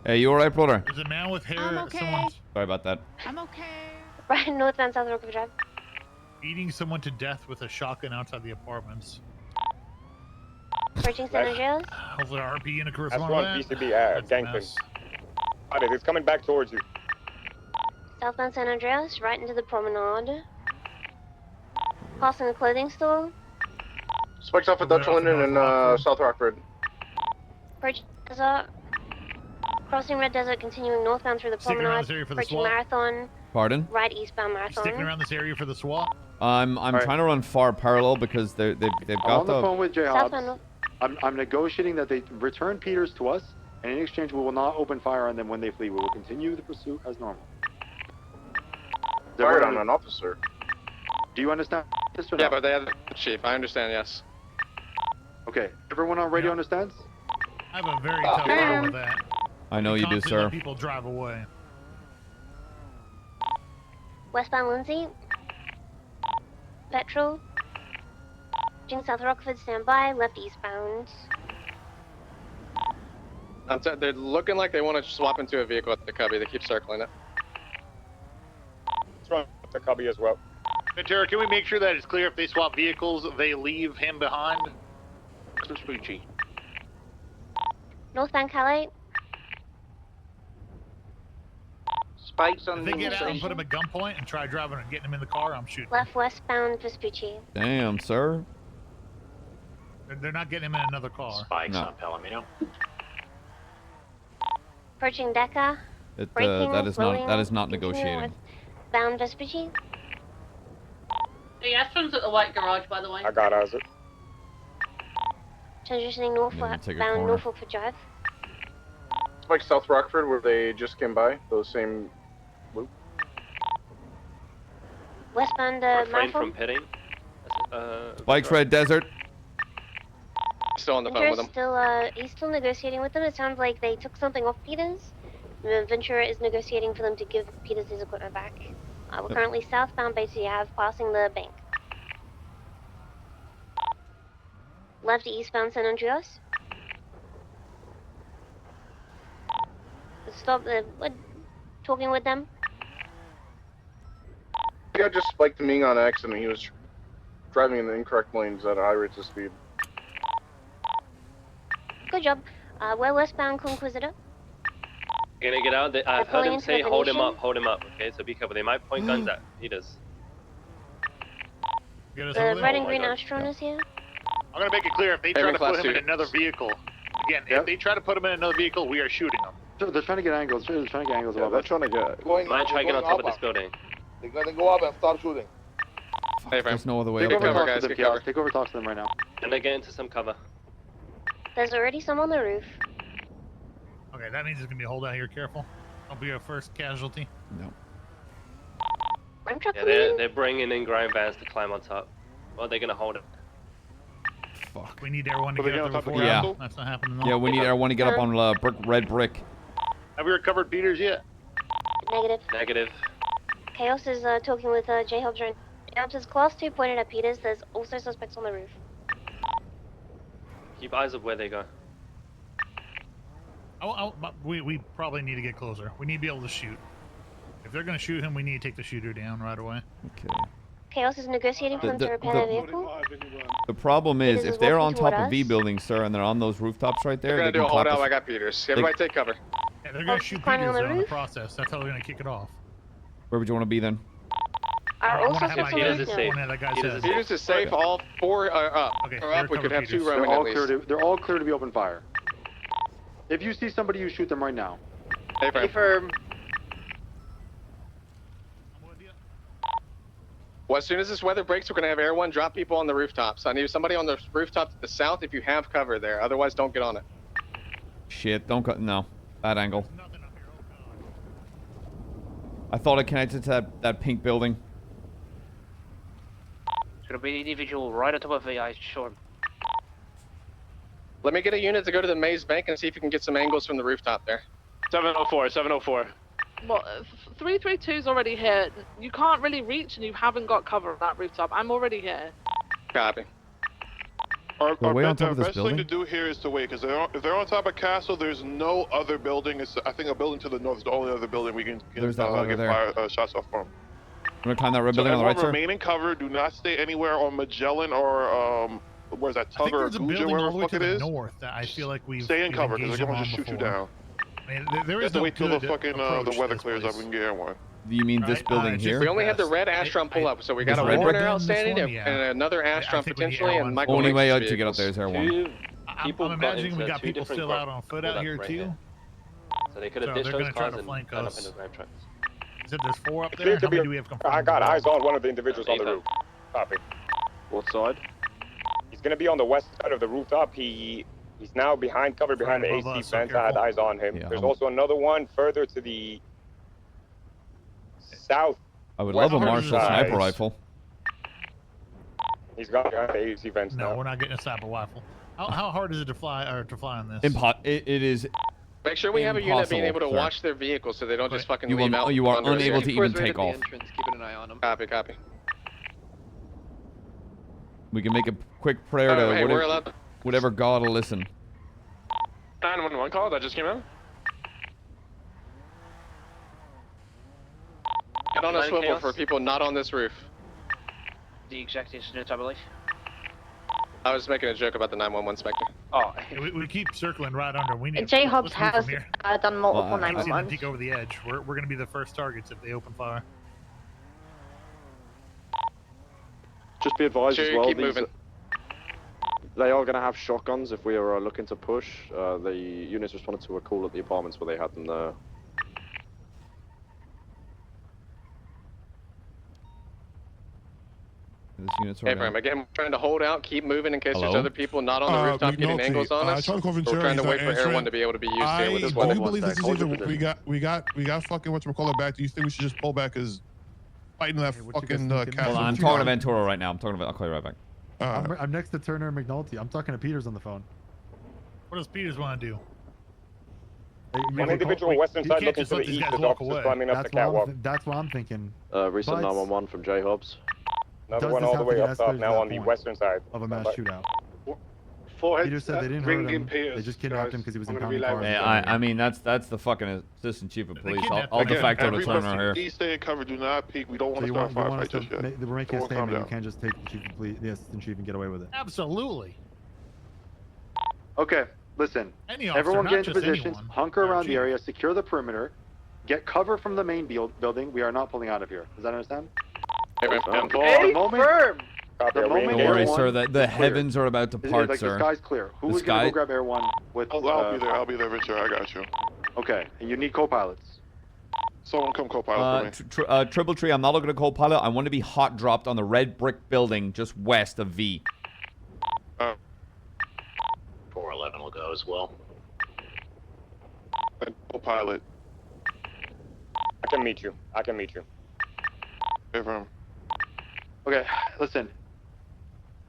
Hey, you alright, brother? There's a man with hair. I'm okay. Someone's Sorry about that. I'm okay. Right, northbound, South Rockford Drive. beating someone to death with a shotgun outside the apartments. Approaching San Andreas. Hopefully our RP in a That's correspondent. one PCB, Gangpin. Alright, it's coming back towards you. Southbound San Andreas, right into the promenade. Passing a clothing store. Spikes off at Dutch London and South Rockford. Approaching Desert. Crossing Red Desert, continuing northbound through the Sticking around promenade. this area for the Approaching swap. Marathon. Pardon? Right eastbound Marathon. Sticking around this area for the swap. I'm trying to run far parallel because they've I'm got on the phone with J Hobbs. Southbound. I'm negotiating that they return Peters to us, and in exchange we will not open fire on them when they flee. We will continue the pursuit as normal. Fired on an officer. Do you understand this or no? Yeah, but they have the chief. I understand, yes. Okay, everyone on radio understands? I have a very tough problem with that. I know you do, Constantly let sir. People drive away. Westbound Lindsay. Petrol. Approaching South Rockford, stand by. Left eastbound. They're looking like they want to swap into a vehicle at the cubby. They keep circling it. Let's run the cubby as well. Ventura, can we make sure that it's clear if they swap vehicles, they leave him behind? Vespucci. Northbound Calais. Spikes on If they get out and put him at gunpoint and try driving and getting him in the car, I'm shooting. Left westbound Vespucci. Damn, sir. They're not getting him in another car. Spikes No. on Palomino. Approaching Deca. That Braking, is slowing, not continuing negotiating. Westbound Vespucci. The Astron's at the white garage, by the way. I got Isaac. Transitioning northbound take a corner. Norfolk for drive. It's like South Rockford where they just came by. Those same loop. Westbound Refrain Marfo. from pitting. Spikes Red Desert. Still on the phone with Ventura him. he's still negotiating with them. It sounds like they took something off Peters. Ventura is negotiating for them to give Peters his equipment back. We're currently southbound Base Ave, passing the bank. Left eastbound San Andreas. Stop talking with them. The guy just spiked me on accident. He was driving in the incorrect lanes at high rates of speed. Good job. We're westbound Conquisitor. You're gonna get out. I've heard pulling him into say, the "Hold him Venetian. up, hold him up." Okay, so be careful. They might point guns at Peters. The red and green Astron is here. I'm gonna make it clear, if they Hey, try to class put him in two. another vehicle, again, if they try to put him in another vehicle, we are shooting them. They're trying to get angles. They're trying to get angles. Yeah, they're trying to get. Might try to get on top of this building. They're gonna go up and start shooting. Hey, There's no other way Take up over, there. guys, talk to get them, cover. Take over, talk to them right now. And they get into some cover. There's already some on the roof. Okay, that means it's gonna be a holdout here. Careful. Don't be our first casualty. No. Ram truck Yeah, coming in. they're bringing in grind vans to climb on top. Well, they're gonna hold it. Fuck. We need everyone to But get they up get there on top of before Yeah. Castle? That's not happening. Yeah, we need everyone to get up on red brick. Have we recovered Peters yet? Negative. Negative. Chaos is talking with J-Hobbs right now. J-Hobbs class 2 pointed at Peters. There's also suspects on the roof. Keep eyes up where they go. But we probably need to get closer. We need to be able to shoot. If they're gonna shoot him, we need to take the shooter down right away. Okay. Chaos is negotiating for them to repair their vehicle. The problem is, Peters if is they're walking on top toward of V us. buildings, sir, and they're on those rooftops right there, They're gonna they do a can clap holdout. I us. got Peters. Everybody take cover. Yeah, they're gonna Oh, shoot climbing Peters on the on the roof? process. That's how they're gonna kick it off. Where would you want to be then? Are I all wanna have suspects my on the guys roof is now? safe. One of that guy's Peters head. is Peters is safe. All four are up. Okay, Or up. We recover could have two Peters. They're Roman all at least. clear. They're all clear to be open fire. If you see somebody, you shoot them right now. Hey, Hey, Frank. firm. Well, as soon as this weather breaks, we're gonna have Air One drop people on the rooftops. I need somebody on the rooftop to the south if you have cover there. Otherwise, don't get on it. Shit, don't cut. No. Bad angle. I thought I connected to that pink building. It's gonna be the individual right on top of VI, sure. Let me get a unit to go to the Maze Bank and see if you can get some angles from the rooftop there. 704, 704. Well, 332 is already here. You can't really reach, and you haven't got cover of that rooftop. I'm already here. Copy. We're way on top of this best thing to building. do here is to wait, because if they're on top of Castle, there's no other building. It's, I think, a building to the north is the only other building we can get, There's that one over get there. fire, shots off from. You want to climb that red So building on the right, everyone sir? remain in cover. Do not stay anywhere on Magellan or where's that, I think Tugger or there's a Guja, building all wherever the the way fuck to it the is. north that I feel like we've Stay in cover, because engaged they're them going on to shoot you before. down. I mean, there You is have to no wait till the good fucking approach the to weather this clears place. up. We can get in one. Do you mean this Right, building just here? We only have the best. red Astron pull up, so we got This a red Warner brick? outstanding This one, yeah. and another I Astron think we need potentially, Air and One. Michael Only way Make's out to get up vehicles. there is Air One. Two I'm people got imagining we into got two people different still out on foot out pulled here right too. So they could have So ditched they're those gonna try cars to and flank gone up us. in the drive trucks. You said there's four up Appear there. to How be many a- do we have confirmed? I got eyes on one of the individuals on the Ethan. roof. Copy. What side? He's gonna be on the west side of the rooftop. He's now behind cover behind the Right AC above us, so fence. I had careful. eyes on him. Yeah, There's I'm- also another one further to the south. I would love a Western Marshall side. sniper rifle. He's got behind the AC fence No, now. we're not getting a sniper rifle. How hard is it to fly on this? It is. Make sure we have a unit being able to Impossible, sir. watch their vehicles so they don't just fucking You leave will- out. you are under us. unable to even Keep right take at the off. entrance, keeping an eye on them. Copy, copy. We can make a quick prayer Oh, to hey, we're whatever, allowed. whatever God will listen. 911 call that just came in. Get on a Line swivel chaos. for people not on this roof. The exact incident, I believe. I was making a joke about the 911 spectre. Oh, we keep circling right under. We need. J-Hobbs let's move has from here. done multiple I can't see them 911s. peek over the edge. We're going to be the first targets if they open fire. Just be advised as Sure, well. keep moving. They are going to have shotguns if we are looking to push. The units responded to a call at the apartments where they had them there. This unit's Hey, Bram, again, we're trying to hold out, keep moving in case there's Hello? other people not on the rooftop getting McNulty, angles on I us. tried to call We're Ventura, trying to he's wait not for Air answering. 1 to be able to be used here with this do weather. you believe this is either we got fucking whatchamacallit back? Do you think we should just pull back as fighting that fucking Hold on, I'm talking to Ventura right now. I'll call you right back. I'm next to Turner and McNulty. I'm talking to Peters on the phone. What does Peters want to do? One individual western side looking to the east is officers climbing up the catwalk. That's what I'm thinking. Recent But 911 from J-Hobbs. Another does one this all the have to way get up top escalated now to on that the point western side. of a mass shootout? Forehead, Peter said they didn't hurt him. They just kidnapped him because he was impounding cars. Hey, I mean, that's the fucking assistant chief of police. I'll de Again, facto the everybody Turner here. please stay in cover. Do not peek. We don't want So to you start want, a you want firefight us to just yet. we're making a Everyone calm statement. You down. can't just take the chief of police, the assistant chief, and get away with it. Absolutely. Okay, listen. Any officer, Everyone not get into just positions, anyone. hunker around the area, secure the perimeter, get cover from the main building. We are not pulling out of here. Does that understand? Hey, Bram, The moment, the moment Don't Air worry, 1 sir. The is clear. heavens are about to part, Like, sir. the sky's clear. The Who's gonna sky- go grab Air 1 with? I'll be there. I'll be there, Ventura. I got you. Okay, and you need co-pilots. Someone come co-pilot for me. Triple Tree, I'm not looking to co-pilot. I want to be hot dropped on the red brick building just west of V. 411 will go as well. Co-pilot. I can meet you. Okay, listen.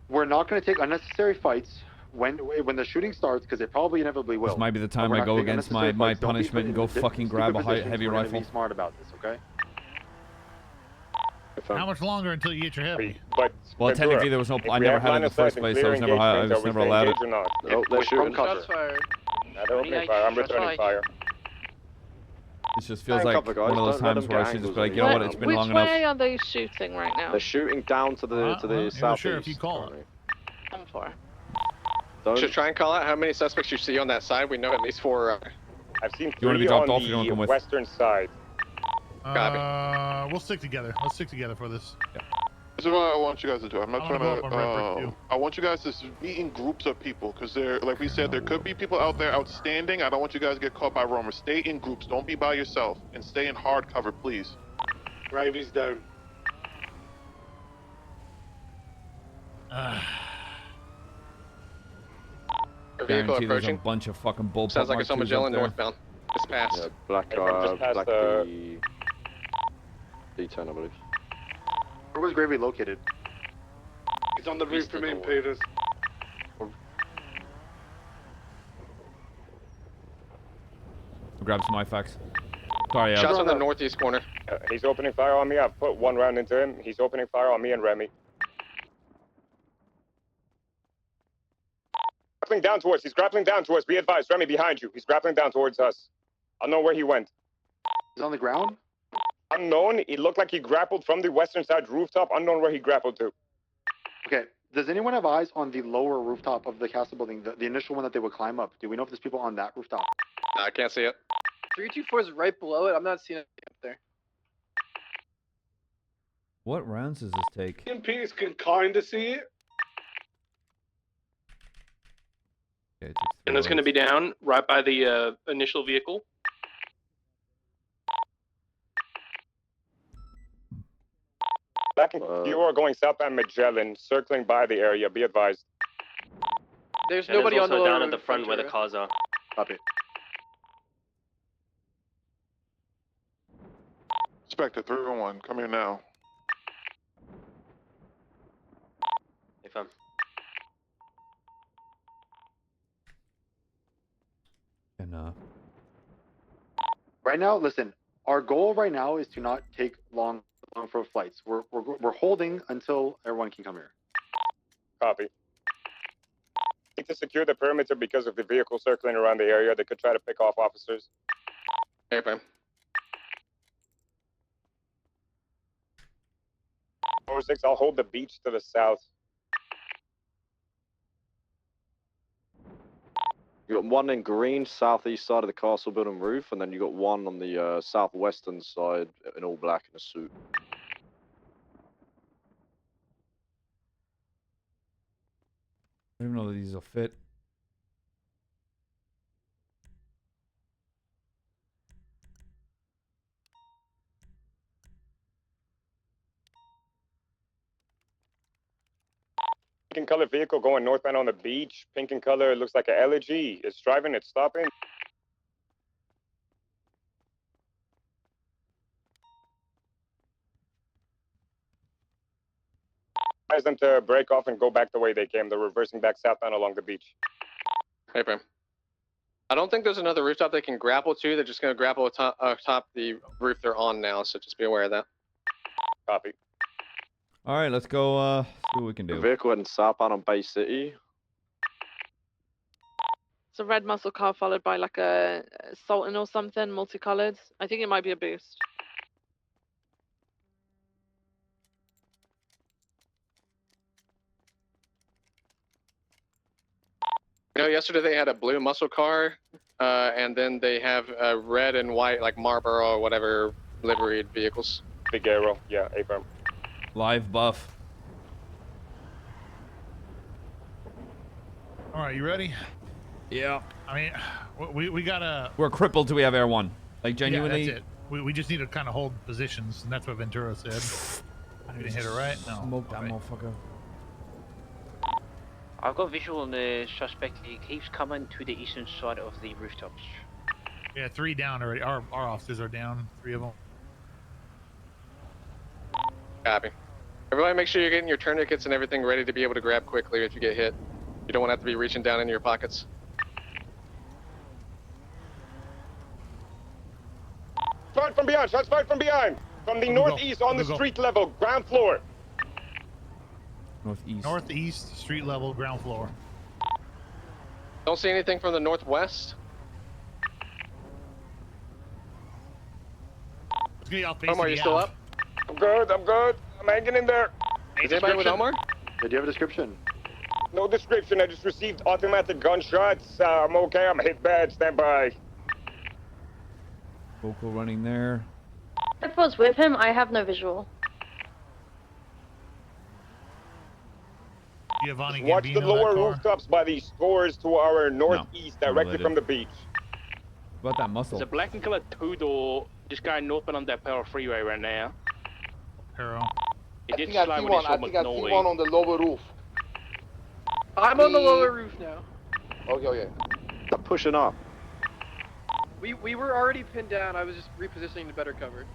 We're not going to take unnecessary fights when the shooting starts, because it probably inevitably will. This might be the time We're I not go taking against unnecessary my fights. Don't be punishment and go stupid fucking grab a positions. heavy We're gonna rifle. Be smart about this, okay? How much longer until you get your heavy? But Well, technically there was no. I never had it in the first place, so I was never allowed it. Oh, they're shooting. Shots fired. They're opening fire. I'm returning fire. It just feels Hang like cover, guys. one of those Don't let times them where I get should just angles be like, on you know you. what, it's been Which long enough. way are they shooting right now? They're shooting down to the southeast. Sure, if you call it. I'm for. Should try and call out how many suspects you see on that side. We know at least 4. I've seen You wanna be 3 dropped on off, you don't the come with? western side. We'll stick together. Let's stick together for this. This is what I want you guys to do. I'm not I trying wanna go up on red brick, to. too. I want you guys to be in groups of people, because there, like we said, there could be people out there outstanding. I don't want you guys to get caught by roamers. Stay in groups. Don't be by yourself, and stay in hard cover, please. Gravy's down. Vehicle Guarantee there's a approaching. bunch of fucking bullpup Sounds like it's Mark on IIs Magellan up there. northbound. It's past. Yeah, black, just past black the- D10, I believe. Where was Gravy located? He's on the roof from in, Peters. Grab some IFAX. Sorry, Shots on the northeast corner. He's opening fire on me. I've put 1 round into him. He's opening fire on me and Remy. Grappling down towards. He's grappling down towards. Be advised, Remy behind you. He's grappling down towards us. I don't know where he went. He's on the ground? Unknown. It looked like he grappled from the western side rooftop. Unknown where he grappled to. Okay, does anyone have eyes on the lower rooftop of the castle building, the initial one that they would climb up? Do we know if there's people on that rooftop? No, I can't see it. 324 is right below it. I'm not seeing it up there. What rounds does this take? And Peters can kind of see it. Okay, And it's going to be down right by the initial vehicle. Back in you are going southbound Magellan, circling by the area. Be advised. There's And nobody there's on the also lower down at the roof, front where the Ventura. cars are. Copy. Inspector 311, come here now. Hey, fam. And Right now, listen, our goal right now is to not take long for flights. We're holding until everyone can come here. Copy. Need to secure the perimeter because of the vehicle circling around the area. They could try to pick off officers. Hey, Bram. 406, I'll hold the beach to the south. You got one in green, southeast side of the castle building roof, and then you got one on the southwestern side in all black in a suit. I don't even know that these will fit. Pink in color vehicle going northbound on the beach. Pink in color looks like an elegy. It's driving, it's stopping. Advise them to break off and go back the way they came. They're reversing back southbound along the beach. Hey, Pam. I don't think there's another rooftop they can grapple to. They're just going to grapple atop the roof they're on now, so just be aware of that. Copy. All right, let's go see what we can do. The vehicle heading southbound on Bay City. It's a red muscle car followed by like a Sultan or something, multicolored. I think it might be a boost. You know, yesterday they had a blue muscle car, and then they have red and white, like Marlboro or whatever, liveried vehicles. Figuero, yeah, A-firm. Live buff. All right, you ready? Yeah. I mean, we gotta. We're crippled till we have Air 1. Like, genuinely. Yeah, that's it. We just need to kind of hold positions, and that's what Ventura said. You didn't hit it right? No. Smoke that motherfucker. I've got visual on the suspect. He keeps coming to the eastern side of the rooftops. Yeah, 3 down already. Our officers are down. 3 of them. Copy. Everybody make sure you're getting your tourniquets and everything ready to be able to grab quickly if you get hit. You don't want to have to be reaching down into your pockets. Fired from behind, shots fired from behind. From the northeast on the street level, ground floor. Northeast. Northeast, street level, ground floor. Don't see anything from the northwest. It's gonna be off base. Omar, you still up? I'm good, I'm hanging in there. Is anybody with Omar? Did you have a description? No description, I just received automatic gunshots. I'm okay, I'm hit bad, stand by. Vocal running there. If I was with him, I have no visual. Giovanni Watch the Gambino, lower that car. rooftops by the stores to our northeast, directly from the beach. What about that muscle? There's a black and colored 2-door just going northbound on that Pearl Freeway right now. Pearl. It did slow when he saw McNulty. on the lower roof. I'm on the lower roof now. Okay. Stop pushing up. We were already pinned down. I was just repositioning to better cover.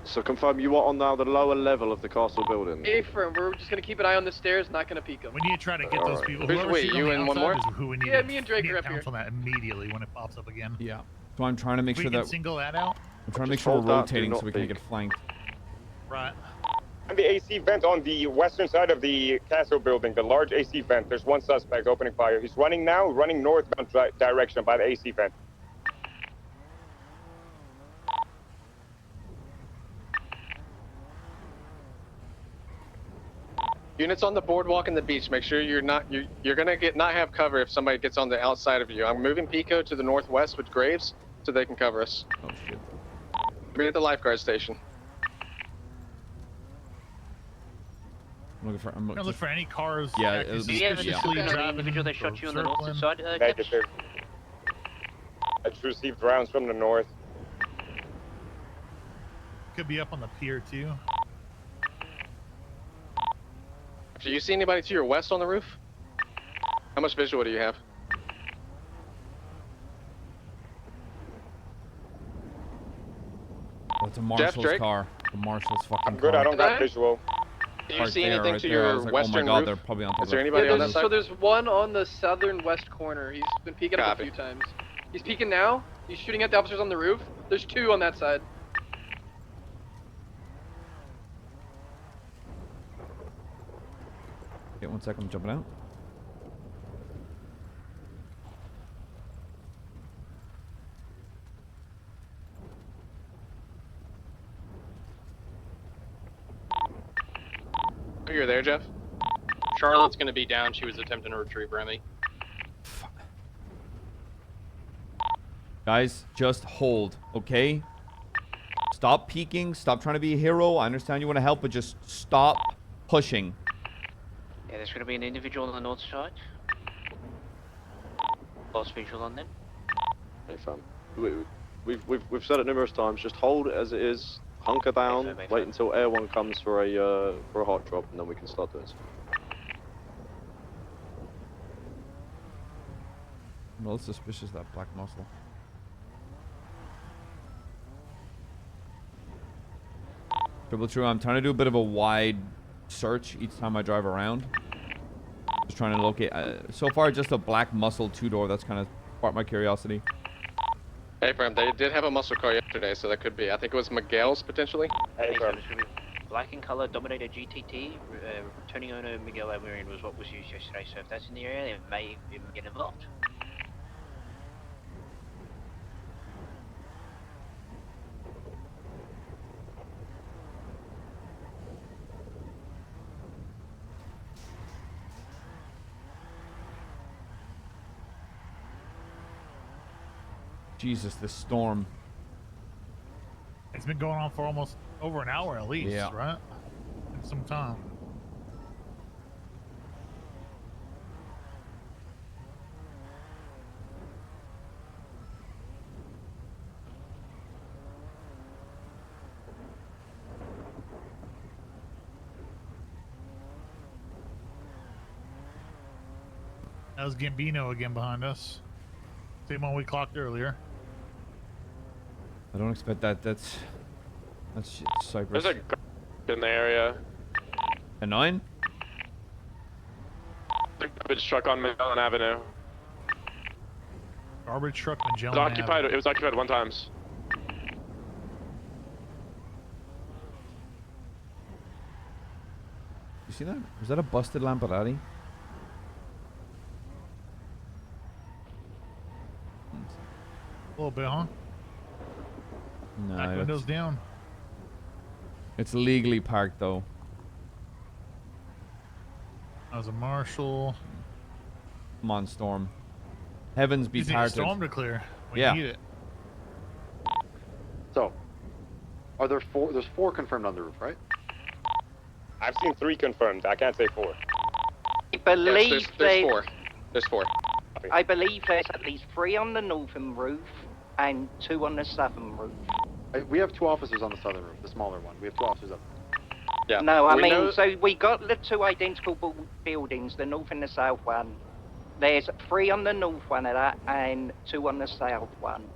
So confirm you are on now the lower level of the castle building. A-firm, we're just gonna keep an eye on the stairs, not gonna peek them. We need to try to get those people. Who's Whoever's wait, shooting you on the and one outside more? is who we need Yeah, to, me and Drake we need are to up pounce here. on that immediately when it pops up again. Yeah. So I'm trying to make We sure can that single that out. I'm trying to make Just sure we're hold that, do rotating not so we can't peek. get flanked. Right. And the AC vent on the western side of the castle building, the large AC vent, there's one suspect opening fire. He's running now, running northbound direction by the AC vent. Units on the boardwalk and the beach. Make sure you're gonna not have cover if somebody gets on the outside of you. I'm moving Pico to the northwest with Graves so they can cover us. Oh shit. Be at the lifeguard station. I'm looking for. I'm Look for any cars. Yeah, active it'll be- Do you have a suspiciously description of the driving individual that or shot you on the north circling. side, Caps? Negative. I just received rounds from the north. Could be up on the pier too. Do you see anybody to your west on the roof? How much visual do you have? That's a marshal's Drake? car. The marshal's fucking I'm good, car. I don't got visual. Do you Right see there, anything right to there. I your was like, western oh my god, roof? they're probably on top Is there of anybody on that so side? there's one on the southern west corner. He's been peeking up a Copy. few times. He's peeking now. He's shooting at the officers on the roof. There's 2 on that side. Okay, 1 second, I'm jumping out. Oh, you're there, Jeff? Charlotte's gonna be down. She was attempting to retrieve Remy. Guys, just hold, okay? Stop peeking. Stop trying to be a hero. I understand you want to help, but just stop pushing. Yeah, there's gonna be an individual on the north side. Lost visual on them. Hey fam, we've said it numerous times. Just hold it as it is. Hunker down. Wait until Air 1 comes for a hot drop, and then we can start doing something. I'm a little suspicious of that black muscle. Triple true. I'm trying to do a bit of a wide search each time I drive around. Just trying to locate. So far, just a black muscle 2-door. That's kind of sparked my curiosity. Hey, Bram, they did have a muscle car yesterday, so that could be. I think it was Miguel's potentially. Hey, so it's gonna be black in color, dominated GTT. Returning owner Miguel Almiron was what was used yesterday. So if that's in the area, they may even get involved. Jesus, this storm. It's been going on for almost over an hour at least, Yeah. right? In some time. That was Gambino again behind us. Same one we clocked earlier. I don't expect that. That's Cypress. There's a in the area. A 9? The garbage truck on Magellan Avenue. Garbage truck It Magellan was occupied. Avenue. It was occupied one times. You see that? Was that a busted Lamborghini? A little bit, huh? No, Back windows down. It's legally parked though. That was a Marshall. Come on, Storm. Heavens be Just need a parted. storm to clear. We Yeah. need it. So, are there 4? There's 4 confirmed on the roof, right? I've seen 3 confirmed. I can't say 4. I believe there's 4. There's 4. I believe there's at least 3 on the northern roof and 2 on the southern roof. We have 2 officers on the southern roof, the smaller one. We have 2 officers up. Yeah. No, I We mean, know- so we got the 2 identical buildings, the north and the south one. There's 3 on the north one of that and 2 on the south one.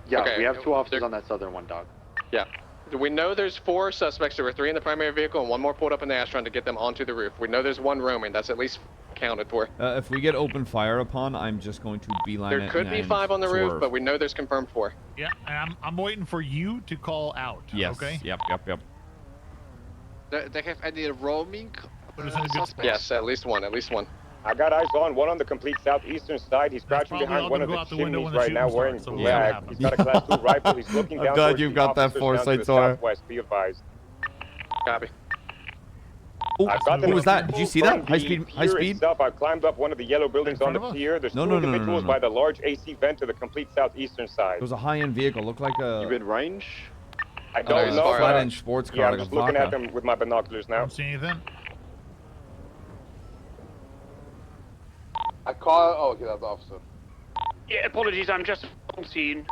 Yeah, Okay. we have 2 officers on that southern one, dog. Yeah. We know there's 4 suspects. There were 3 in the primary vehicle and 1 more pulled up in the Astron to get them onto the roof. We know there's 1 roaming. That's at least counted for. If we get open fire upon, I'm just going to beeline it. There could be and 5 on the roof, swerve. but we know there's confirmed 4. Yeah, and I'm waiting for you to call out. Yes. Okay. Yep. They have any roaming suspects? Yes, at least 1. At least 1. I got eyes on one on the complete southeastern side. He's crouching probably behind all one gonna of go the out the window chimneys when the right now shooting wearing starts, so we'll see what black. happens. He's got a class 2 rifle. He's looking I'm down glad towards you've the got that officers down to foresight, the Sora. southwest. Be advised. Copy. Oh, I've got what was that? Did you see that? From High the speed. High pier speed. Itself, I've climbed up one of the yellow buildings on the front of us? pier. There's No, 2 no, no, no, individuals no. by the large AC vent to the complete southeastern side. It was a high-end vehicle. Looked like a. You in range? I don't he's know. far out. Flat-inch sports car. Yeah, I'm like just a looking at Vaca. them with my binoculars I now. don't see anything. I call. Oh, okay, that's the officer. Yeah, apologies, I'm just on scene.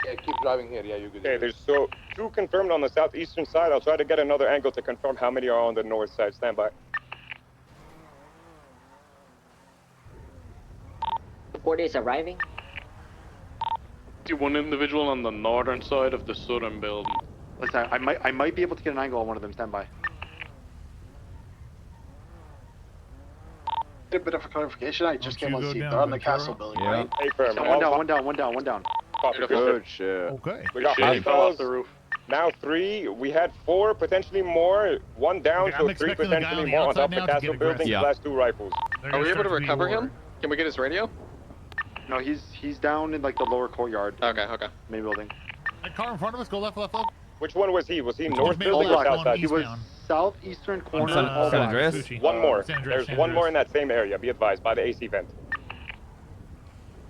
Yeah, keep driving here. Yeah, you good. Okay, there's 2 confirmed on the southeastern side. I'll try to get another angle to confirm how many are on the north side. Stand by. Support is arriving. See one individual on the northern side of the southern building. Listen, I might be able to get an angle on one of them. Stand by. A bit of a clarification. I just Don't came you on go scene. down, They're on the Ventura? castle building, Yeah. right? Hey, firm. So one down. Copy. Good shit. Okay. We got Good. hostiles. Off the roof. Now 3. We had 4, potentially more. 1 down, Okay, so I'm 3 expecting the guy potentially on the more on outside top of now the to castle get building. aggressive. Class 2 rifles. They're Are gonna we able to start be recover war. him? Can we get his radio? No, he's down in like the lower courtyard. Okay. Main building. That car in front of us, go left. Which one was he? Was he Which north one's building main or block? south side? He was Eastbound. southeastern corner. San- all San black. Andreas? Sushi. One more. San Andreas, There's San one more Andreas. in that same area. Be advised by the AC vent.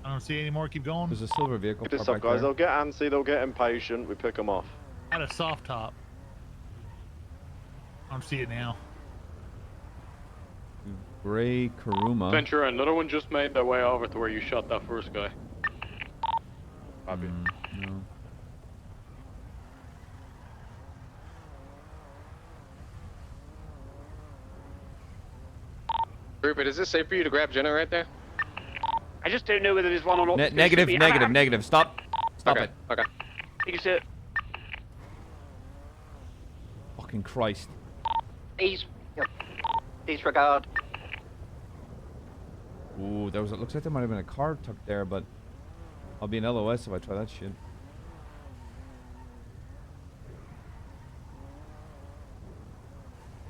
I don't see any more. Keep going. There's a silver vehicle Pick this parked up, back guys. there. They'll get antsy, they'll get impatient. We pick them off. At a soft top. I don't see it now. Gray Karuma. Ventura, another one just made their way over to where you shot that first guy. No. Rupert, is it safe for you to grab Jenna right there? I just don't know whether there's one or not. Negative, negative, negative. Stop. Stop it. Okay. Thank you, sir. Fucking Christ. Disregard. Ooh, there was. It looks like there might have been a car tucked there, but I'll be an LOS if I try that shit.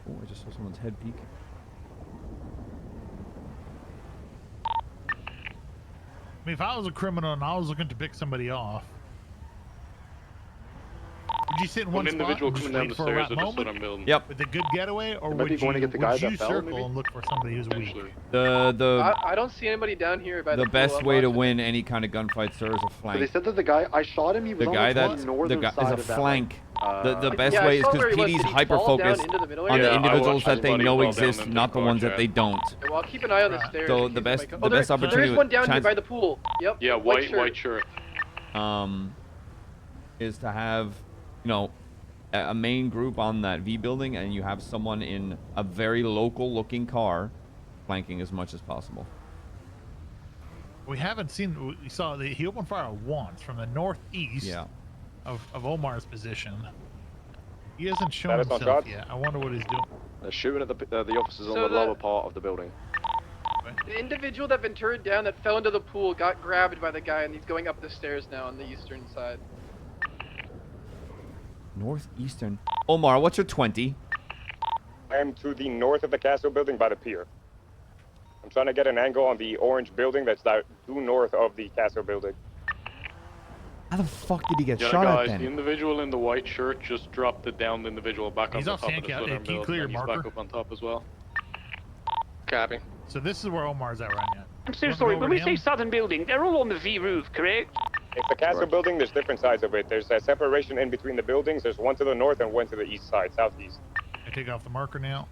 Oh, I just saw someone's head peek. I mean, if I was a criminal and I was looking to pick somebody off, would you sit in one spot individual and just coming down wait the for a stairs right or just moment let him build? Yep. with a good getaway, or They might would be you, going to get the guy would that you fell, circle maybe? and look for somebody who's weak? I don't see anybody down here by the The best way to option. win any kind of gunfight, sir, is a So flank. they said that the guy I shot him. He was The on guy the that northern is side a of that, flank. like, The best Yeah, I way is saw because where he was. PD's Did he hyper fall down focused into the middle on the area? individuals that they everybody know fall down exist, into not the the car ones that chat. they don't. Okay, well, I'll keep an eye on the stairs. So in the case best, somebody the best comes. opportunity. There is one down here chance- by the pool. Yep. Yeah, white white shirt. Is to have, you know, a main group on that V building, and you have someone in a very local looking car flanking as much as possible. We haven't seen. We saw he opened fire once from the northeast of Omar's position. He hasn't shown Status on himself guard? yet. I wonder what he's doing. They're shooting at the officers on So the the- lower part of the building. The individual that Ventura down that fell into the pool got grabbed by the guy, and he's going up the stairs now on the eastern side. Northeastern. Omar, what's your 20? I am to the north of the castle building by the pier. I'm trying to get an angle on the orange building that's due north of the castle building. How the fuck did he get Yeah, shot guys, at then? the individual in the white shirt just dropped the downed individual back on He's the off top of Sank the out. southern Keep building, clear, and he's marker. back up on top as well. Copy. So this is where Omar's at right now. I'm so Wanna sorry. go When over we to say him? southern building, they're all on the V roof, correct? It's the castle building, there's different sides of it. There's a separation in between the buildings. There's one to the north and one to the east side, southeast. I take off the marker now.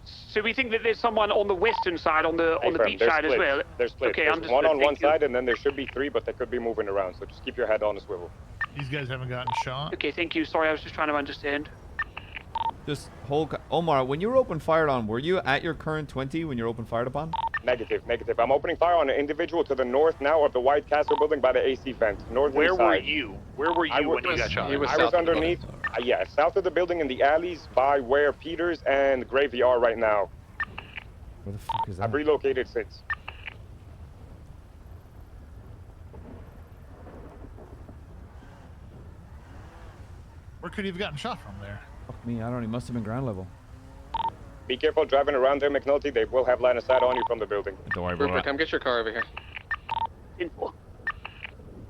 So we think that there's someone on the western side, on the Confirm, beach they're side split. as well. They're split. Okay, There's understood. one on one Thank you. side, and then there should be three, but they could be moving around. So just keep your head on a swivel. These guys haven't gotten shot. Okay, thank you. Sorry, I was just trying to understand. Just hold. Omar, when you were open fired on, were you at your current 20 when you're open fired upon? Negative, negative. I'm opening fire on an individual to the north now of the white castle building by the AC vent. Northern Where were side. you? Where were you when you got shot? He was I south was of the building. underneath. Yeah, south of the building in the alleys by where Peters and Gravy are right now. Where the fuck is that? I've relocated since. Where could he have gotten shot from there? Fuck me, I don't know. He must have been ground level. Be careful driving around there, McNulty. They will have line of sight on you from the building. Don't worry about Rupert, that. come get your car over here.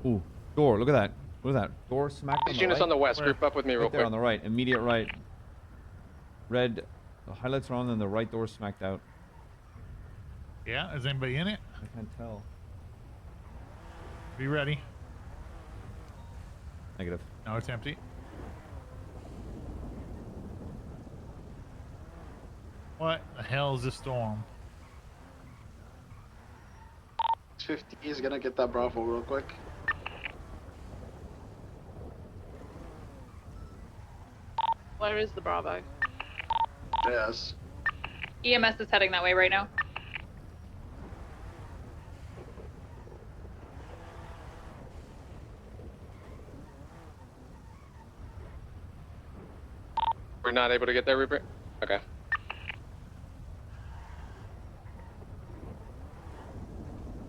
Ooh, door. Look at that. Look at that. Door smacked on These the units right. on the west, Where? group up with me real Right there quick. on the right. Immediate right. Red. The highlights are on, and the right door smacked out. Yeah, is anybody in it? I can't tell. Be ready. Negative. No, it's empty. What the hell is this storm? 50 is gonna get that Bravo real quick. Where is the Bravo? Yes. EMS is heading that way right now. We're not able to get there, Rupert? Okay.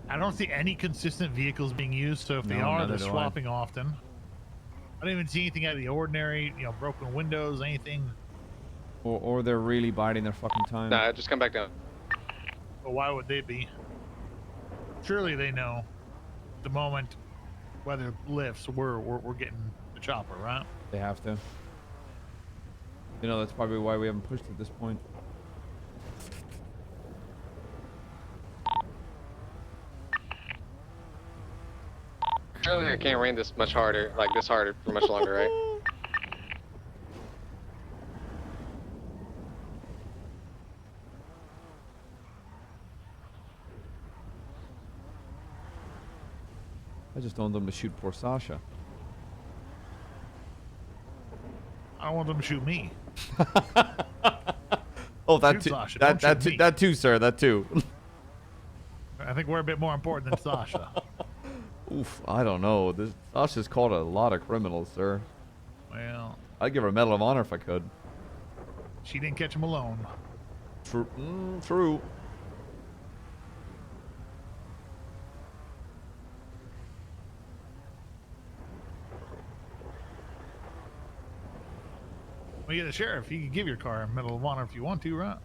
I don't see any consistent vehicles being used, so if they No, are, neither they're do I. swapping often. I don't even see anything out of the ordinary, you know, broken windows, anything. Or they're really biding their fucking time. Nah, just come back down. But why would they be? Surely they know the moment weather lifts, we're getting the chopper, right? They have to. You know, that's probably why we haven't pushed at this point. Surely I can't rain this much harder, like this harder for much longer, right? I just don't want them to shoot poor Sasha. I don't want them to shoot me. Oh, that Shoot too. Sasha, That don't shoot me. that too, sir. That too. I think we're a bit more important than Sasha. Oof. I don't know. Sasha's caught a lot of criminals, sir. Well, I'd give her a Medal of Honor if I could. she didn't catch him alone. True. True. Well, yeah, the sheriff, you can give your car a Medal of Honor if you want to, right?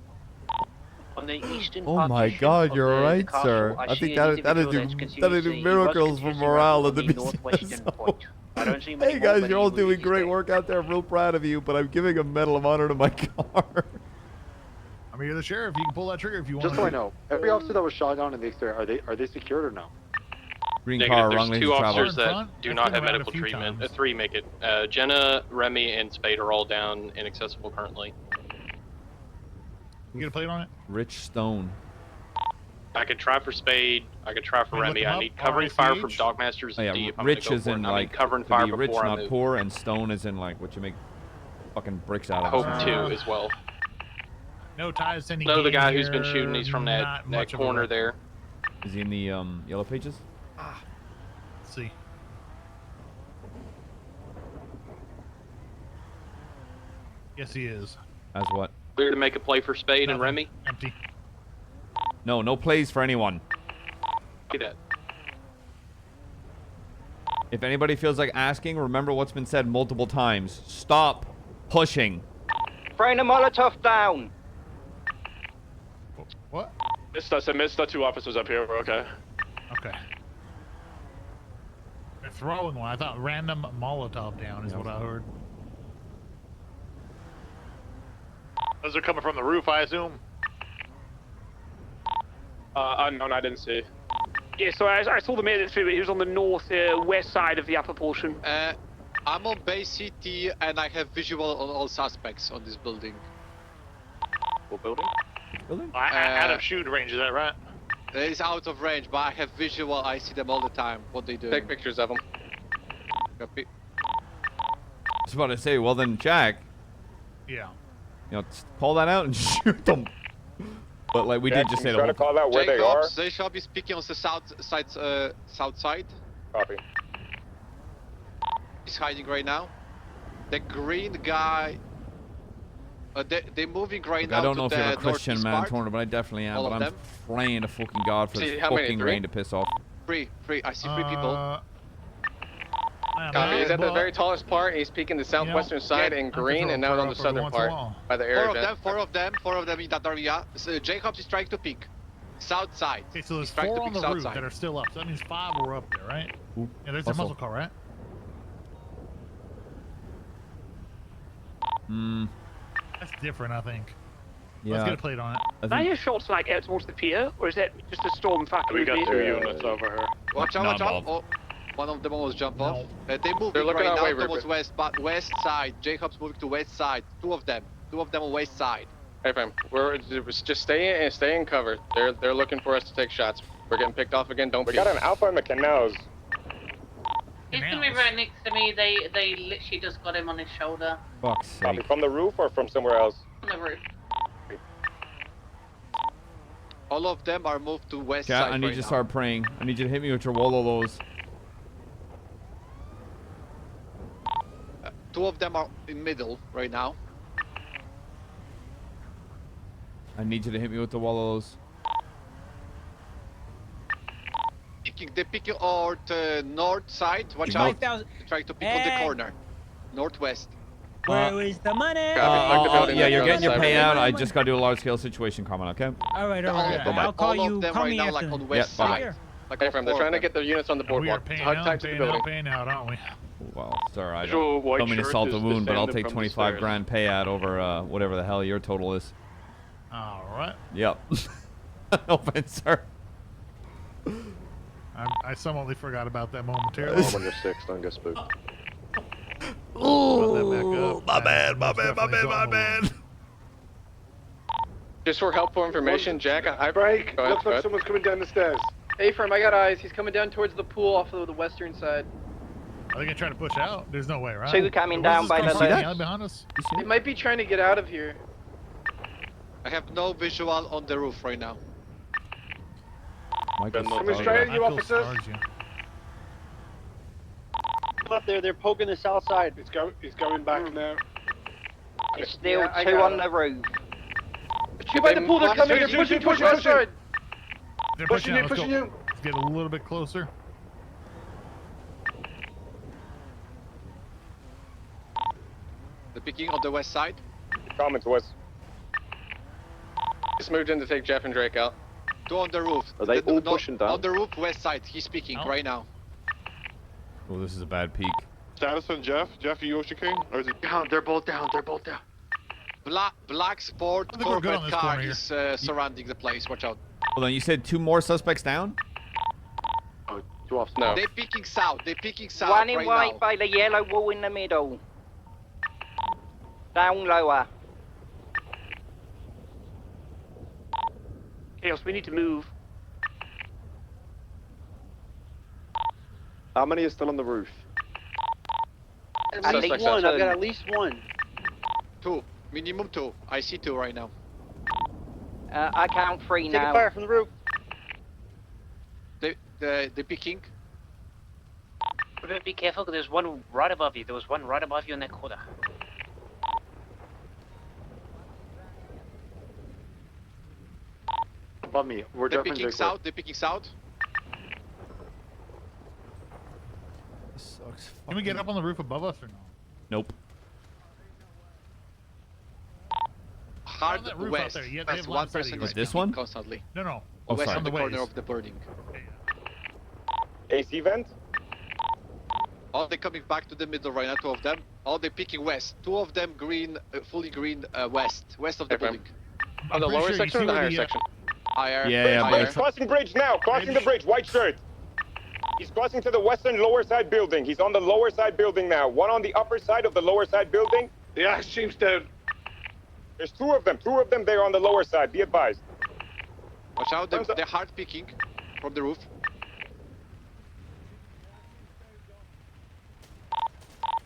On the eastern Oh my partition God, of you're the right, castle, sir. I see think an that'd individual do that's miracles for continuously morale of the running on northwestern point. I don't see many Hey more, guys, but you're he all will doing use great that. work out there. I'm real proud of you, but I'm giving a Medal of Honor to my car. I mean, you're the sheriff. You can pull that trigger if you want. Just so I know, every officer that was shot down in the exterior, are they secured or no? Green Negative. car, There's wrong lane two to travel. officers that do not have medical treatment. Three make it. Jenna, Remy, and Spade are all down, inaccessible currently. You get a plate on it? Rich Stone. I could try for Spade. I could try for Hey, look Remy. them I up, need covering fire from RICH. Dogmasters Oh, yeah, and D if I'm rich gonna go is for in it. I mean like covering to fire be rich, before I not move. poor, and stone is in like what you make fucking bricks out of. Hope or something. too as well. No ties to any So the game guy who's been here, shooting, he's from that not that much of a corner record. there. Is he in the yellow pages? Let's see. Yes, he is. As what? Clear to make a play for Spade and Remy. Empty. No, no plays for anyone. Get that. If anybody feels like asking, remember what's been said multiple times. Stop pushing. Bring the Molotov down. What? Missed us. I missed the two officers up here. We're okay. Okay. They're throwing one. I thought random Molotov down is what I heard. Those are coming from the roof, I assume. Unknown. I didn't see. Yeah, so I saw the man through. He was on the north west side of the upper portion. I'm on base CT and I have visual on all suspects on this building. What building? Out of shooting range, is that right? It's out of range, but I have visual. I see them all the time. What they do? Take pictures of them. Copy. I was about to say, well then, Jack. Yeah. You know, call that out and shoot them. But like we Jack, did just can say you the try whole to call out where they are? They shall be speaking on the south side. Copy. He's hiding right now. The green guy. They're moving right Look, now. I don't know to if you're a the Christian northeast man, part. Torna, but I definitely am. All But of I'm them? praying to fucking God for See, this how many? fucking Three? rain to piss off. Three. I see three people. Copy. He's at the very tallest part. He's peeking the southwestern side in green, and now on the southern part by the air vent. Four of them in that area. So Jacobs is trying to peek. South side. Okay, so there's He's trying to four on peek the south roof side. that are still up. So that means 5 were up there, right? Ooh, Yeah, there's a muscle. muscle car, right? That's different, I think. Yeah. Let's get a plate on it. I Did I think hear shots like out towards the pier, or is that just a storm fucking? We got with two me? units over here. Watch out! Oh, one of them almost jumped off. They're moving They're looking right our now way, towards Rupert. west side. Jacobs moving to west side. Two of them on west side. Hey, fam. We're just stay in cover. They're looking for us to take shots. We're getting picked off again. Don't. We got an Alpha in the canals. He's gonna be right next to me. They literally just got him on his shoulder. Fuck's sake. Copy. From the roof or from somewhere else? On the roof. All of them are moved to west Cat, side. I need right you to now. start praying. I need you to hit me with your Wololos. Two of them are in middle right now. I need you to hit me with the Wololos. They're picking on the north side. Watch out. They're trying to pick on the corner. Northwest. Where is the money? Yeah, you're getting your payout. I just gotta do a large scale situation comment, okay? All right. I'll call all you. of them Call right me now, after. like on west side. Like Hey, fam. They're trying to get their units on the We are boardwalk. paying Hard out, time to the building. paying out, aren't we? Well, sir, I Visual white don't mean to shirt salt is the wound, but I'll descended take from the 25 stairs. grand payout over whatever the hell your total is. All right. Yep. No offense, sir. I somewhat forgot about that momentarily. When you're 6, don't get spooked. Oh, my bad. Just for helpful information, Jack, I break. Go ahead, Looks like someone's coming down the stairs. A-Firm, I got eyes. He's coming down towards the pool off of the western side. Are they gonna try to push out? There's no way, right? Two coming down by the left. Behind us? They might be trying to get out of here. I have no visual on the roof right now. Coming straight at you, officers. Up there, they're poking the south side. He's going back now. It's still two on the roof. Two by the pool, they're coming, they're pushing towards the west side. They're Pushing out. you. Let's get a little bit closer. The picking on the west side. Coming to us. just moved in to take Jeff and Drake out. Two on the roof. Are they all pushing down? On the roof, west side. He's speaking right now. Oh, this is a bad peak. Status on Jeff? Jeff, are you Ocean King? Or is it down? They're both down. They're both down. Black sport corporate car is surrounding the place. Watch out. Hold on, you said 2 more suspects down? Oh, 2 off. No. They're peeking south. They're peeking south One in right white now. by the yellow wall in the middle. Down lower. Chaos, we need to move. How many are still on the roof? At least one. I've got at least one. 2. Minimum 2. I see 2 right now. I count 3 now. Taking fire from the roof. They're peeking. But be careful, because there's one right above you. There was one right above you in that corner. Above me. They're peeking south. They're peeking south. Sucks. Can we get up on the roof above us or no? Nope. Hard that roof west. out there. Yeah, they That's have one line of sight person of is you. This peeking one? constantly. No. Oh, West sorry. on the On the corner ways. of the building. AC vent? All they coming back to the middle right now, 2 of them. All they picking west. 2 of them green, fully green west of the building. On the lower section or the higher section? Higher. Yeah, higher. He's crossing bridge now, crossing the bridge, white shirt. He's crossing to the western lower side building. He's on the lower side building now. One on the upper side of the lower side building. The axe team's down. There's 2 of them there on the lower side, be advised. Watch out, they're hard picking from the roof.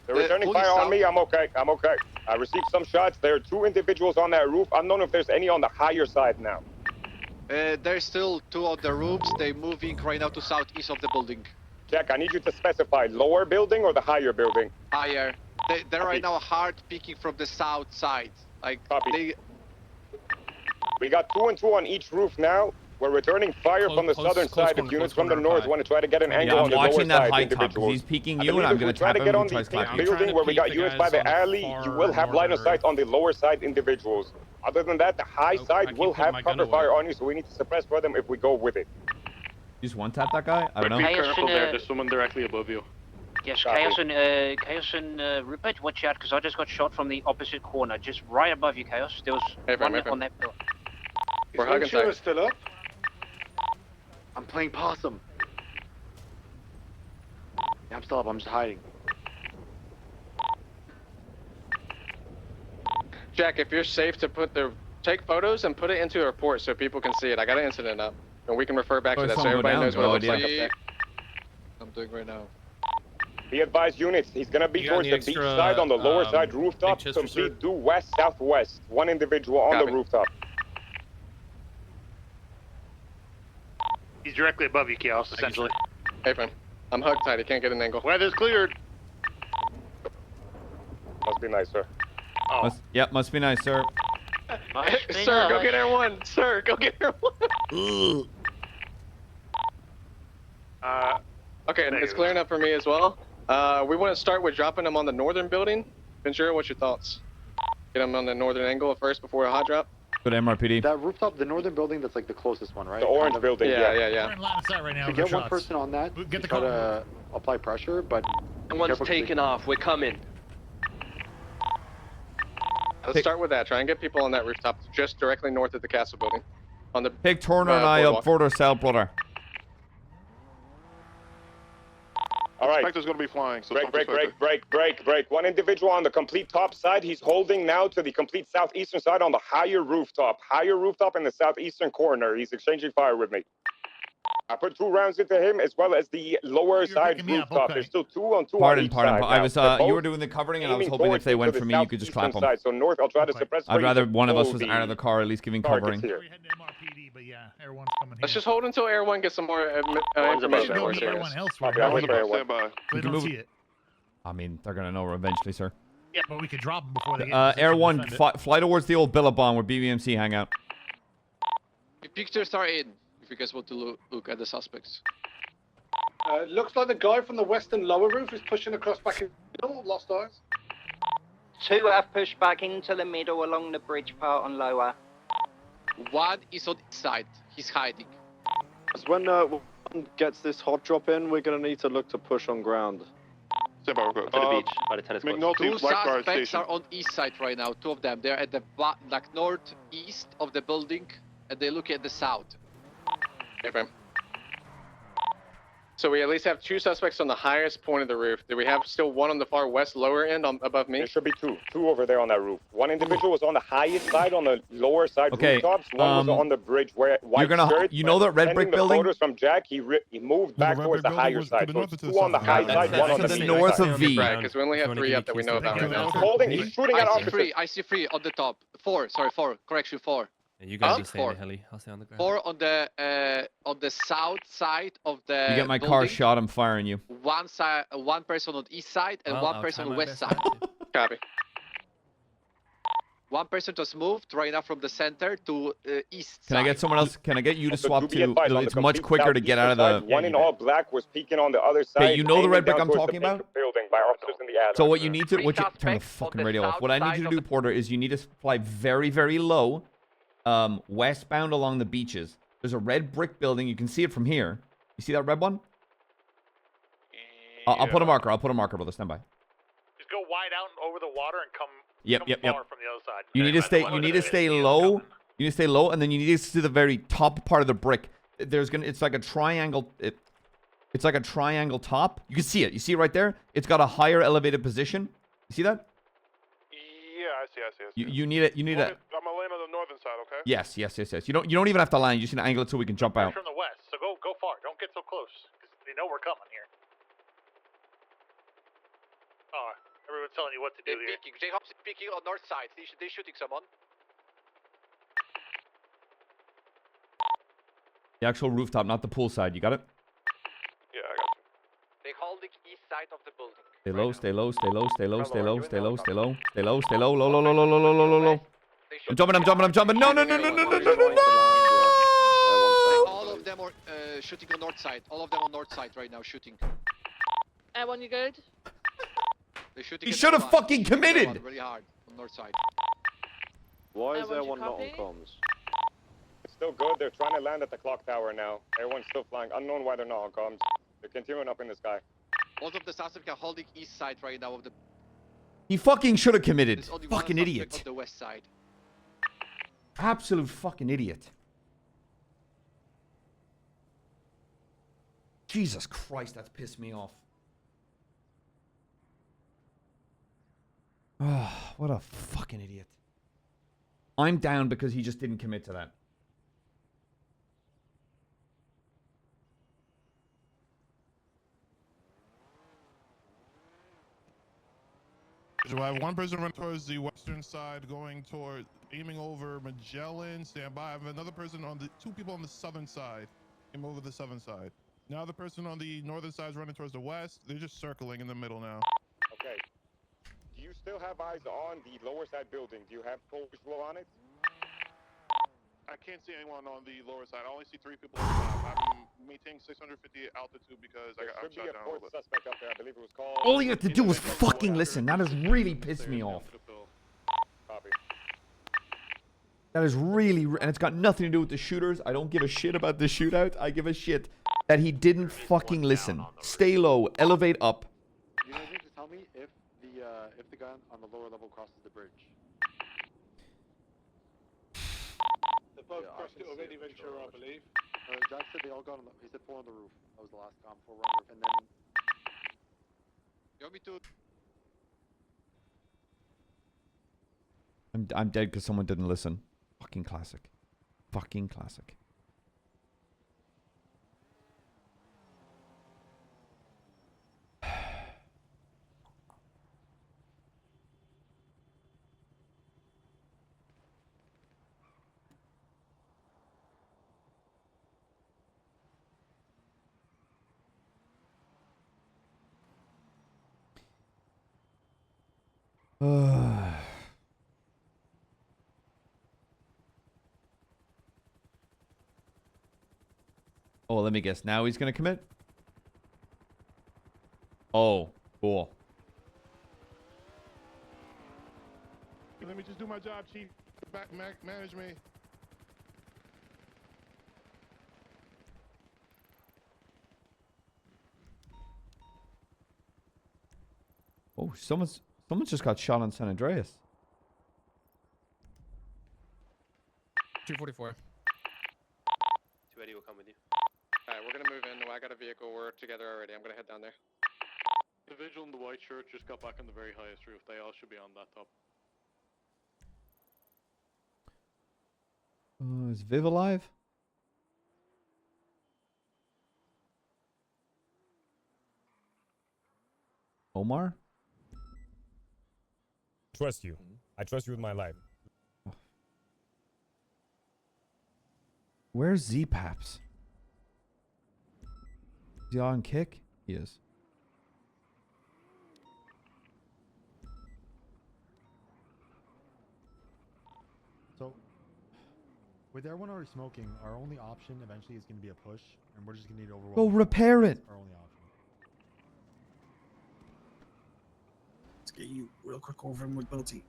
They're returning fire on me, I'm okay. I received some shots. There are 2 individuals on that roof. Unknown if there's any on the higher side now. There's still 2 on the roofs. They're moving right now to southeast of the building. Jack, I need you to specify lower building or the higher building. Higher. They're right now hard picking from the south side. Like Copy. We got 2 and 2 on each roof now. We're returning fire from the southern side. If units from the north want to try to get an angle on the lower watching that side, high top because individuals. he's peeking I you, and believe I'm if going we to try tap to him get if on he the tries clapping. building where we got units by the alley, you will have line of sight on the lower side individuals. Other than that, the high side will have cover fire on you, so we need to suppress for them if we go with it. You just one-tap that guy? I don't know. Be careful there, there's someone directly above you. Yes, Chaos and Rupert, watch out, because I just got shot from the opposite corner, just right above you, Chaos. There was one on that pillar. We're hugging tight. Still up? I'm playing possum. Yeah, I'm still up. I'm just hiding. Jack, if you're safe to take photos and put it into a report so people can see it. I got an incident up, and we can refer back to that so everybody knows what it looks like up there. I'm doing right now. Be advised, units. He's gonna be towards the beach side on the lower side rooftop. Complete due west southwest. 1 individual on the rooftop. He's directly above you, Chaos, essentially. Hey, friend. I'm hugged tight. He can't get an angle. Weather's cleared. Must be nice, sir. Oh. Must be nice, sir. Sir, go get Air 1. Sir, go get Air 1. Okay, it's clearing up for me as well. We want to start with dropping them on the northern building. Ventura, what's your thoughts? Get them on the northern angle at first before a hot drop? Good MRPD. That rooftop, the northern building, that's like the closest one, right? The orange building, We're in line of sight right now. To get one person on that, Get the try car. to apply pressure, but Someone's taking off. We're coming. Let's start with that. Try and get people on that rooftop just directly north of the castle building. On the Take Turner and I up boardwalk. further south, brother. All right. Spectre's gonna be flying. So Break. One individual on the complete top side. He's holding now to the complete southeastern side on the higher rooftop. Higher rooftop in the southeastern corner. He's exchanging fire with me. I put 2 rounds into him as well as the lower side rooftop. There's still 2 on 2 on each side. I was you were doing the covering, and I was hoping if they went for me, you could just clap them. Side. So north, I'll try to suppress. I'd rather one of us was out of the car, at least giving covering. But yeah, Air 1's coming here. Let's just hold until Air 1 gets some more information. Everyone else will Stand by. They don't see it. I mean, they're gonna know eventually, sir. Yeah, but we could drop them before they get Air 1, fly towards the old Billabong where BBMC hang out. The pictures are in, if you guys want to look at the suspects. Looks like the guy from the western lower roof is pushing across back in the middle. Lost eyes. 2 have pushed back into the middle along the bridge part on lower. 1 is on the side. He's hiding. So when one gets this hot drop in, we're gonna need to look to push on ground. Stand by, real quick. To the beach by the tennis court. Two McNulty, lifeguard suspects station. are on east side right now. 2 of them. They're at the northeast of the building, and they look at the south. Okay. So we at least have 2 suspects on the highest point of the roof. Do we have still 1 on the far west lower end above me? There should be 2 over there on that roof. 1 individual was on the highest side, on the lower side rooftops. 1 was on the bridge where white shirt. You know that red brick building? The photos from Jack, he moved back towards the higher side. So it's 2 on the high side, 1 on the north of V. Right, because we only have 3 up that we know about right now. He's shooting at officers. I see 3 on the top. 4, sorry, 4. Correction, 4. Yeah, you guys just stay in the heli. I'll stay on the ground. 4 on the south side of the. You get my car shot, I'm firing you. 1 person on the east side and 1 person on the west side. Copy. 1 person just moved right now from the center to east Can I get someone else? Can I get you to swap to? It's much quicker to southeastern get out of side, the. 1 in all black was peeking on the other side. Hey, you know the red brick aiming I'm down talking towards the about? building by officers in the alley. So what you need to, turn the fucking radio off. What I need you to do, Porter, is you need to fly very, very low, westbound along the beaches. There's a red brick building. You can see it from here. You see that red one? I'll put a marker. Brother. Stand by. Just go wide out and over the water and come. Yep. From the other side. You need to stay. You need to stay low. You need to stay low, and then you need to see the very top part of the brick. It's like a triangle. It's like a triangle top. You can see it. You see it right there. It's got a higher elevated position. You see that? Yeah, I see. You need it. You need it. I'm gonna land on the northern side, okay? Yes. You don't even have to land. You just need to angle it so we can jump out. From the west, so go far. Don't get so close, because they know we're coming here. Oh, everyone's telling you what to do here. J-Hop's peeking on north side. They're shooting someone. The actual rooftop, not the pool side. You got it? Yeah, I got you. They're holding east side of the building. Stay low. Low. I'm jumping. No. All of them are shooting on north side. All of them on north side right now shooting. Air 1, you good? They're shooting. He should have fucking committed. Really hard on north side. Why is there one not on comms? It's still good. They're trying to land at the clock tower now. Everyone's still flying. Unknown why they're not on comms. They're continuing up in the sky. All of the suspects are holding east side right now of the. He fucking should have committed. There's only Fucking one idiot. suspect on the west side. Absolute fucking idiot. Jesus Christ, that's pissed me off. Oh, what a fucking idiot. I'm down because he just didn't commit to that. So I have 1 person run towards the western side, aiming over Magellan. Stand by. I have another person 2 people on the southern side, aim over the southern side. Now the person on the northern side is running towards the west. They're just circling in the middle now. Okay. Do you still have eyes on the lower side building? Do you have full visual on it? I can't see anyone on the lower side. I only see 3 people on the top. I'm maintaining 650 altitude because I got shot down a little bit. Suspect up there. I believe it was called. All you have to do was fucking listen. That has really pissed me off. Copy. That is really, and it's got nothing to do with the shooters. I don't give a shit about the shootout. I give a shit that he didn't fucking listen. Stay low, elevate up. You need to tell me if the guy on the lower level crosses the bridge. They both crossed it already, Ventura, I believe. Jack said they all got on the. He said 4 on the roof. That was the last 4 on the roof, and then You want me to? I'm dead because someone didn't listen. Fucking classic. Fucking classic. Oh, let me guess. Now he's gonna commit? Oh, cool. Let me just do my job, Chief. Manage me. Oh, someone's just got shot on San Andreas. 244. 280 will come with you. Alright, we're gonna move in. I got a vehicle. We're together already. I'm gonna head down there. The vigil in the white shirt just got back on the very highest roof. They all should be on that top. Is Viv alive? Omar? Trust you. I trust you with my life. Where's Z-Paps? Is he on kick? He is. So, with everyone already smoking, our only option eventually is going to be a push, and we're just going to need to overwhelm. Go repair it! Our only option. Let's get you real quick over McNulty.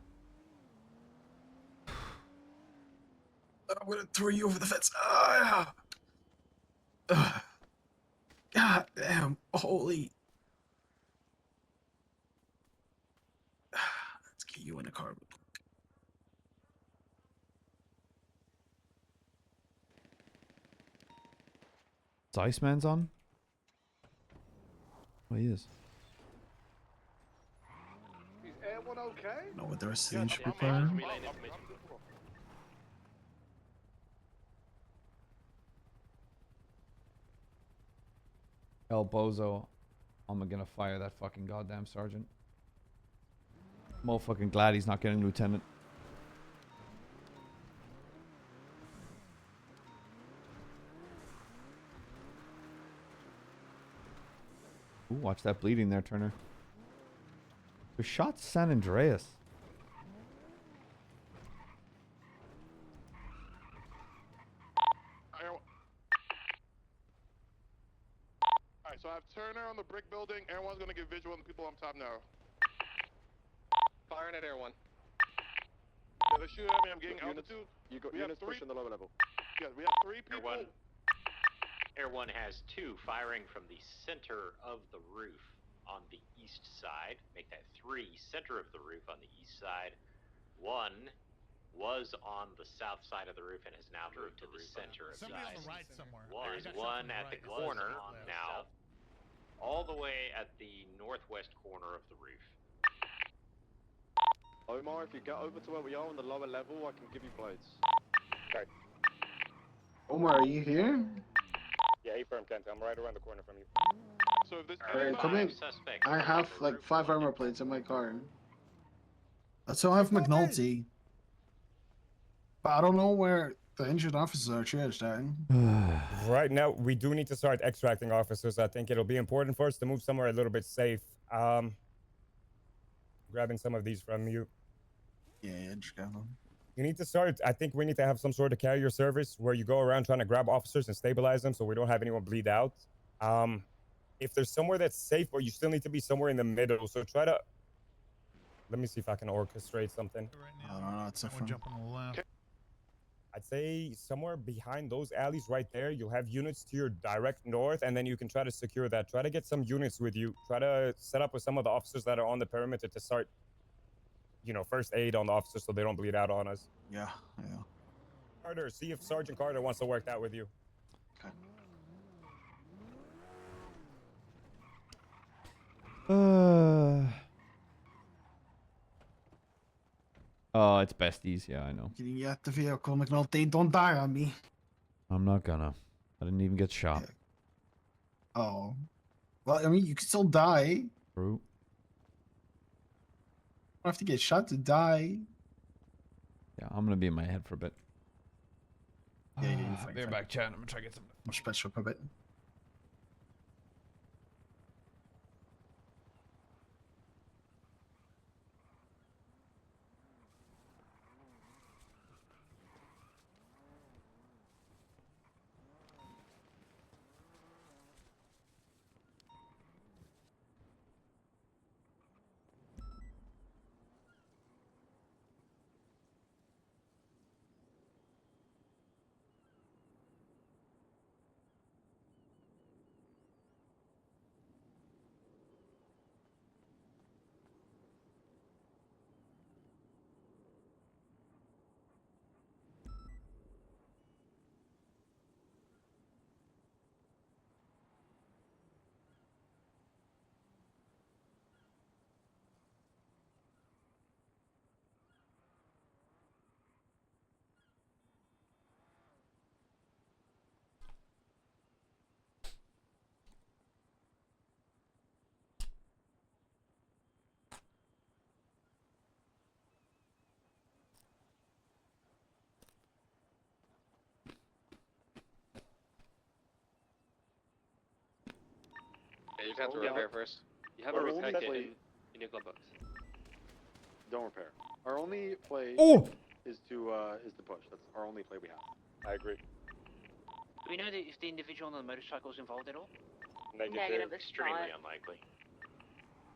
I'm gonna throw you over the fence. God damn, holy. Let's get you in the car. Is Iceman's on? Oh, he is. Is everyone okay? Know what the rest of the injury plan? El Bozo. I'm gonna fire that fucking goddamn sergeant. I'm fucking glad he's not getting lieutenant. Ooh, watch that bleeding there, Turner. They shot San Andreas. Alright, so I have Turner on the brick building. Everyone's gonna get visual on the people on top now. Firing at Air 1. Yeah, they're shooting at me. I'm getting altitude. You got We units have three. pushing the lower level. Yeah, we have 3 people. Air 1 has 2 firing from the center of the roof on the east side. Make that 3 center of the roof on the east side. 1 was on the south side of the roof and has now moved to the center of the Somebody on east. the right somewhere. There's one at the corner now, all the way at the northwest corner of the roof. Omar, if you get over to where we are on the lower level, I can give you blades. Okay. Omar, are you here? Yeah, firm, Kent. I'm right around the corner from you. So if this Alright, come in. I have like 5 armor plates in my car. So I have McNulty. But I don't know where the injured officers are triaged at. Right now, we do need to start extracting officers. I think it'll be important for us to move somewhere a little bit safe. Grabbing some of these from you. Yeah, just grab them. You need to start, I think we need to have some sort of carrier service where you go around trying to grab officers and stabilize them so we don't have anyone bleed out. If there's somewhere that's safe, but you still need to be somewhere in the middle, so try to... Let me see if I can orchestrate something. I don't know, it's someone jump on the left. I'd say somewhere behind those alleys right there, you'll have units to your direct north, and then you can try to secure that. Try to get some units with you. Try to set up with some of the officers that are on the perimeter to start, you know, first aid on the officers so they don't bleed out on us. Yeah. Carter, see if Sergeant Carter wants to work that with you. Okay. Oh, it's besties. Yeah, I know. Can you get the vehicle, McNulty? Don't die on me. I'm not gonna. I didn't even get shot. Oh. Well, I mean, you can still die. True. You don't have to get shot to die. Yeah, I'm gonna be in my head for a bit. Yeah, yeah, Be back, chat. I'm gonna try to get some. Much better for a bit. Yeah, you'd have to repair first. You have a repair kit in your glove box. Don't repair. Our only play is to push. That's our only play we have. I agree. Do we know that if the individual on the motorcycle is involved at all? Negative. Extremely unlikely.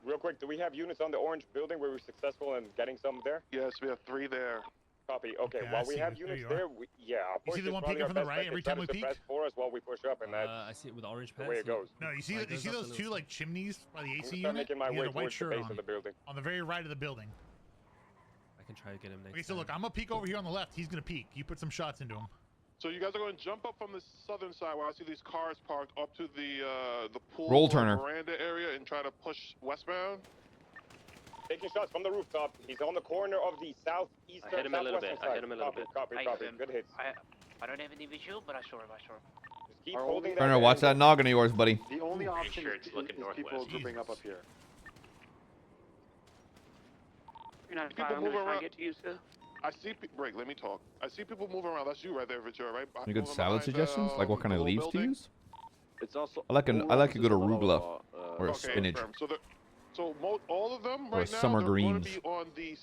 Real quick, do we have units on the orange building where we're successful in getting some there? Yes, we have 3 there. Copy. Okay, I while we see have you. There units you are. there, yeah, our You see push the is one probably peeking our from the best right bet to every try time to we peek? suppress for us while we push up, and that's I see it with the orange the pants. way it goes. No, you see, Like, you see goes up those the two little like chimneys by the AC I'm gonna unit? start making my He way had a white towards the shirt base on. of the building. On the very right of the building. I can try to get him next Okay, so time. look, I'm gonna peek over here on the left. He's gonna peek. You put some shots into him. So you guys are going to jump up from the southern side where I see these cars parked up to the pool Roll or turner. veranda area and try to push westbound. Taking shots from the rooftop. He's on the corner of the southeastern, I hit him a little bit. southwestern I side. hit him a little bit. Copy. Good hits. I don't have any visual, but I saw him. Just keep holding that. Turner, watch that noggin of yours, buddy. The only option sure is, it's looking is people northwest. grouping up here. You're not People fine. I'm move gonna try around. to get to you, sir. I see. Break. Let me talk. I see people moving around. That's you right there, Ventura, right? Any good Moving salad behind, suggestions? Like what kind of the leaves little to building. use? It's also. I like a good arugula or a Okay, spinach. confirmed. So all of them Or right now, summer they're going greens. to be on the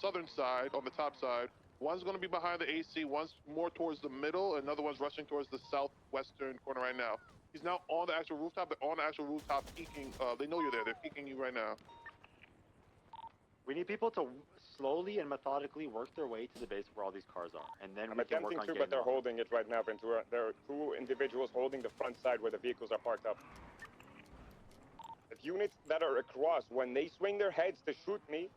southern side, on the top side. One's going to be behind the AC. One's more towards the middle. Another one's rushing towards the southwestern corner right now. He's now on the actual rooftop. They're on the actual rooftop peeking. They know you're there. They're peeking you right now. We need people to slowly and methodically work their way to the base where all these cars are, and then I'm we can work attempting on to, getting but they're them. holding it right now, Ventura. There are 2 individuals holding the front side where the vehicles are parked up. The units that are across, when they swing their heads to shoot me,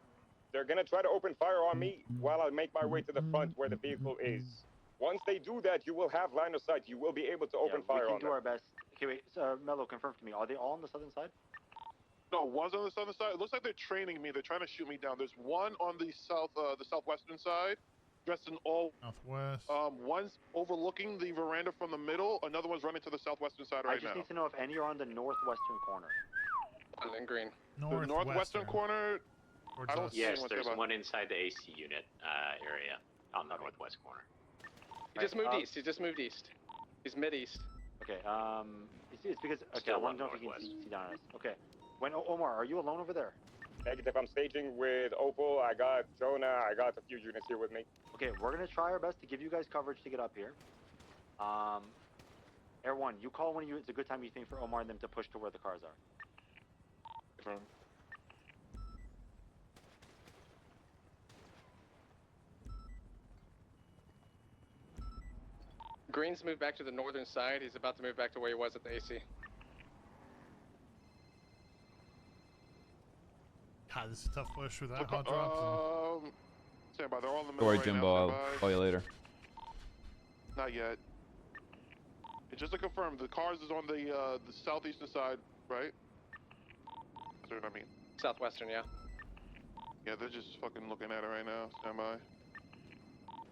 they're gonna try to open fire on me while I make my way to the front where the vehicle is. Once they do that, you will have line of sight. You will be able to open fire we on can do them. our best. Okay, wait. Mello, confirm to me. Are they all on the southern side? No, one's on the southern side. It looks like they're training me. They're trying to shoot me down. There's one on the southwestern side, dressed in all. Southwest. One's overlooking the veranda from the middle. Another one's running to the southwestern side I right just now. need to know if any are on the northwestern corner. And green. The northwestern corner. I don't see Yes, anyone there's there, but- one inside the AC unit area on the northwest corner. He just moved east. He just moved east. He's mid-east. Okay, it's because, okay, Still I want to know one if you can northwest. see down on us. Okay, when, Omar, are you alone over there? Negative, I'm staging with Opal. I got Jonah. I got a few units here with me. Okay, we're going to try our best to give you guys coverage to get up here. Air 1, you call when it's a good time you think for Omar and them to push to where the cars are. Green's moved back to the northern side. He's about to move back to where he was at the AC. God, this is a tough push with that hot drops. Stand by. They're all in the middle Sorry, right Jimbo. now. I'll Stand by. call you later. Not yet. Just to confirm, the cars is on the southeastern side, right? Southwestern, I mean. Southwestern, yeah. Yeah, they're just fucking looking at it right now. Stand by.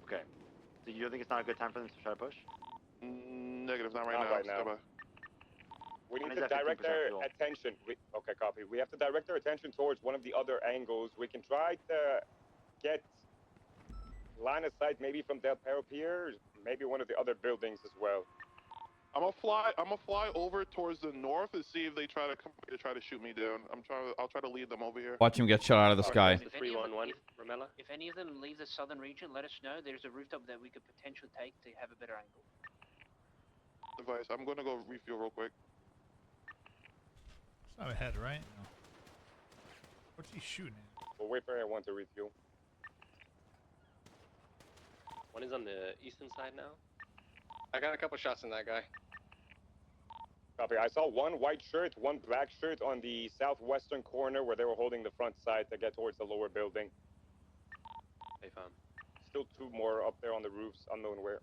Okay. So you don't think it's not a good time for them to try to push? Negative, not right Not now. right now. Stand by. We need When to is that direct 15% our fuel? attention. Okay, copy. We have to direct our attention towards one of the other angles. We can try to get line of sight maybe from Del Perro Pier, maybe one of the other buildings as well. I'm gonna fly over towards the north and see if they try to come to try to shoot me down. I'll try to lead them over here. Watch him get shot out of the sky. If any of them- If any of them leave the southern region, let us know. There's a rooftop that we could potentially take to have a better angle. Device. I'm gonna go refuel real quick. It's not ahead, right? No. What's he shooting at? We'll wait for everyone to refuel. One is on the eastern side now. I got a couple shots in that guy. Copy. I saw one white shirt, one black shirt on the southwestern corner where they were holding the front side to get towards the lower building. Hey, fam. Still two more up there on the roofs, unknown where.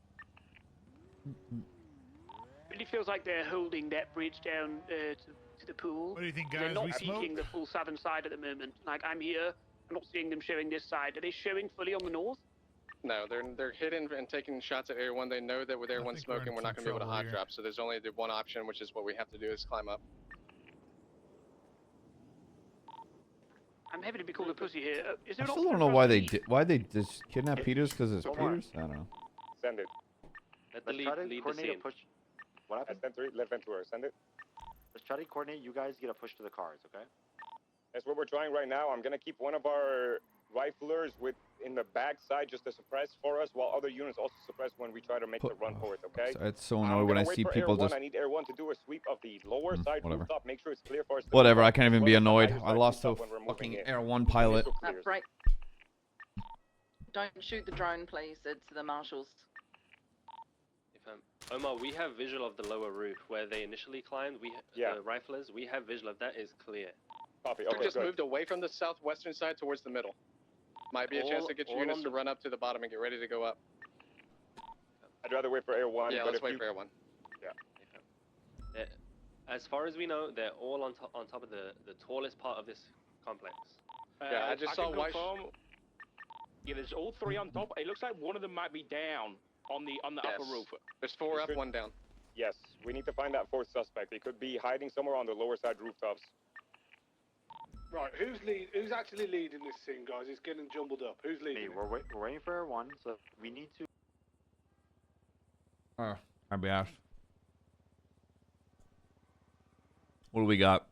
Really feels like they're holding that bridge down to the pool. What do you think, They're guys? not We peeking smoke? the full southern side at the moment. Like, I'm here, I'm not seeing them showing this side. Are they showing fully on the north? No, they're hidden and taking shots at everyone. They know that with everyone think we're in smoking, we're not some going to be able to trouble hot here. drop. So there's only the one option, which is what we have to do is climb up. I'm happy to be called a pussy here. Is I there an still don't option know for why us to they leave? why they just kidnap Peters because it's Hold on. Peters. I don't know. Send it. Let the Let's try to lead the coordinate a scene. push. What happened? S10-3, left Ventura. Send it. Let's try to coordinate. You guys get a push to the cars, okay? That's what we're trying right now. I'm gonna keep one of our riflers in the back side just to suppress for us, while other units also suppress when we try to make the run for it. Okay. So it's so I'm annoying when I gonna wait see for people Air 1. just. I need Air 1 to do a sweep of the lower side whatever. rooftop. Make sure it's clear for us. to Whatever. move I up, can't as even well be as the annoyed. higher I side lost a rooftop when we're moving fucking in. Air 1 pilot. Crystal clear. Right. Don't shoot the drone, please. It's the marshals. Omar, we have visual of the lower roof where they initially climbed. The riflers, we have visual of that. Is clear. Copy. We Okay, just good. moved away from the southwestern side towards the middle. Might be a chance to get your all units on to the- run up to the bottom and get ready to go up. I'd rather wait for Air 1. Yeah, but let's if wait you- for Air 1. Yeah. As far as we know, they're all on top of the tallest part of this complex. Yeah, I just saw can white. confirm. Yeah, there's all three on top. It looks like one of them might be down on the upper roof. There's 4 up, should- 1 down. Yes, we need to find that fourth suspect. He could be hiding somewhere on the lower side rooftops. Right, who's actually leading this thing, guys? It's getting jumbled up. Who's leading? Hey, it? we're waiting for Air 1, so we need to. I'd be asked. What do we got?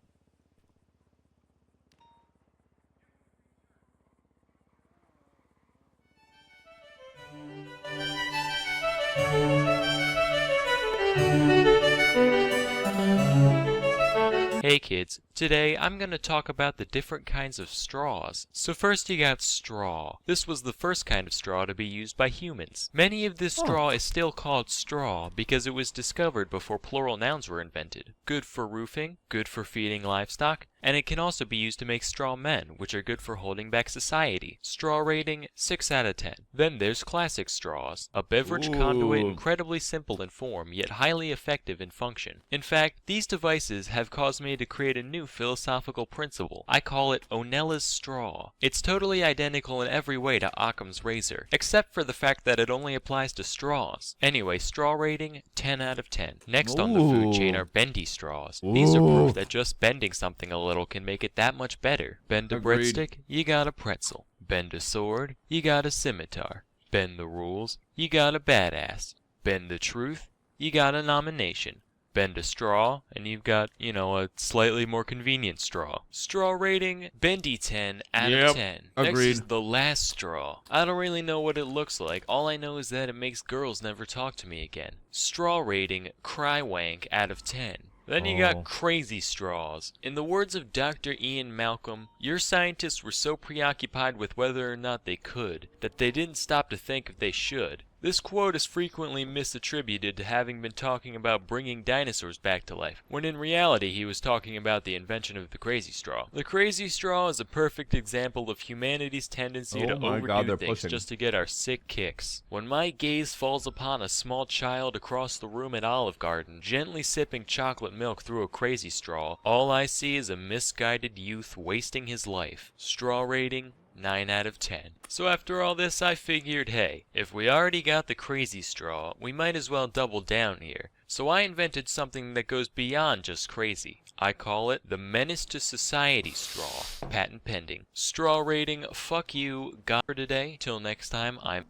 Hey kids, today I'm going to talk about the different kinds of straws. So first you got straw. This was the first kind of straw to be used by humans. Many of this straw is still called straw because it was discovered before plural nouns were invented. Good for roofing, good for feeding livestock, and it can also be used to make straw men, which are good for holding back society. Straw rating, 6 out of 10. Then there's classic straws, a beverage conduit incredibly simple in form, yet highly effective in function. In fact, these devices have caused me to create a new philosophical principle. I call it Onella's straw. It's totally identical in every way to Occam's razor, except for the fact that it only applies to straws. Anyway, straw rating, 10 out of 10. Next on the food chain are bendy straws. These are proof that just bending something a little can make it that much better. Bend a Agreed. breadstick, you got a pretzel. Bend a sword, you got a scimitar. Bend the rules, you got a badass. Bend the truth, you got a nomination. Bend a straw, and you've got, a slightly more convenient straw. Straw rating, bendy 10 out of 10. Next agreed. is the last straw. I don't really know what it looks like. All I know is that it makes girls never talk to me again. Straw rating, cry wank out of 10. Then you got crazy straws. In the words of Dr. Ian Malcolm, your scientists were so preoccupied with whether or not they could, that they didn't stop to think if they should. This quote is frequently misattributed to having been talking about bringing dinosaurs back to life, when in reality he was talking about the invention of the crazy straw. The crazy straw is a perfect example of humanity's tendency to Oh my God, overdo they're things pushing. just to get our sick kicks. When my gaze falls upon a small child across the room at Olive Garden, gently sipping chocolate milk through a crazy straw, all I see is a misguided youth wasting his life. Straw rating, 9 out of 10. So after all this, I figured, hey, if we already got the crazy straw, we might as well double down here. So I invented something that goes beyond just crazy. I call it the Menace to Society straw. Patent pending. Straw rating, fuck you, got for today. Till next time, I'm...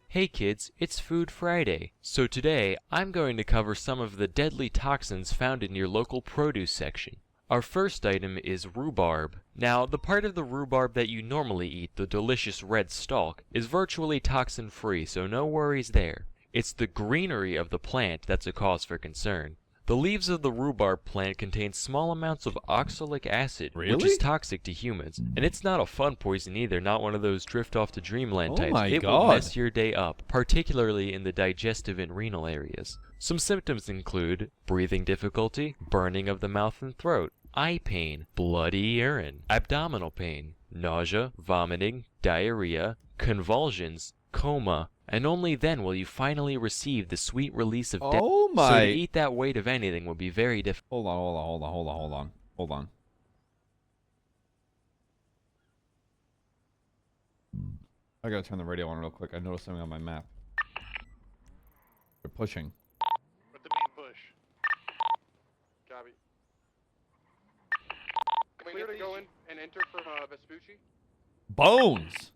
Hey kids, it's Food Friday. So today, I'm going to cover some of the deadly toxins found in your local produce section. Our first item is rhubarb. Now, the part of the rhubarb that you normally eat, the delicious red stalk, is virtually toxin-free, so no worries there. It's the greenery of the plant that's a cause for concern. The leaves of the rhubarb plant contain small amounts of oxalic acid, which Really? is toxic to humans. And it's not a fun poison either, not one of those drift off to dreamland Oh types. my It will God. mess your day up, particularly in the digestive and renal areas. Some symptoms include breathing difficulty, burning of the mouth and throat, eye pain, bloody urine, abdominal pain, nausea, vomiting, diarrhea, convulsions, coma, and only then will you finally receive the sweet release of death. Oh So my- to eat that weight of anything would be very difficult. Hold on. I gotta turn the radio on real quick. I noticed something on my map. They're pushing. With the main push. Copy. Clear to go in and enter from Vespucci. Bones!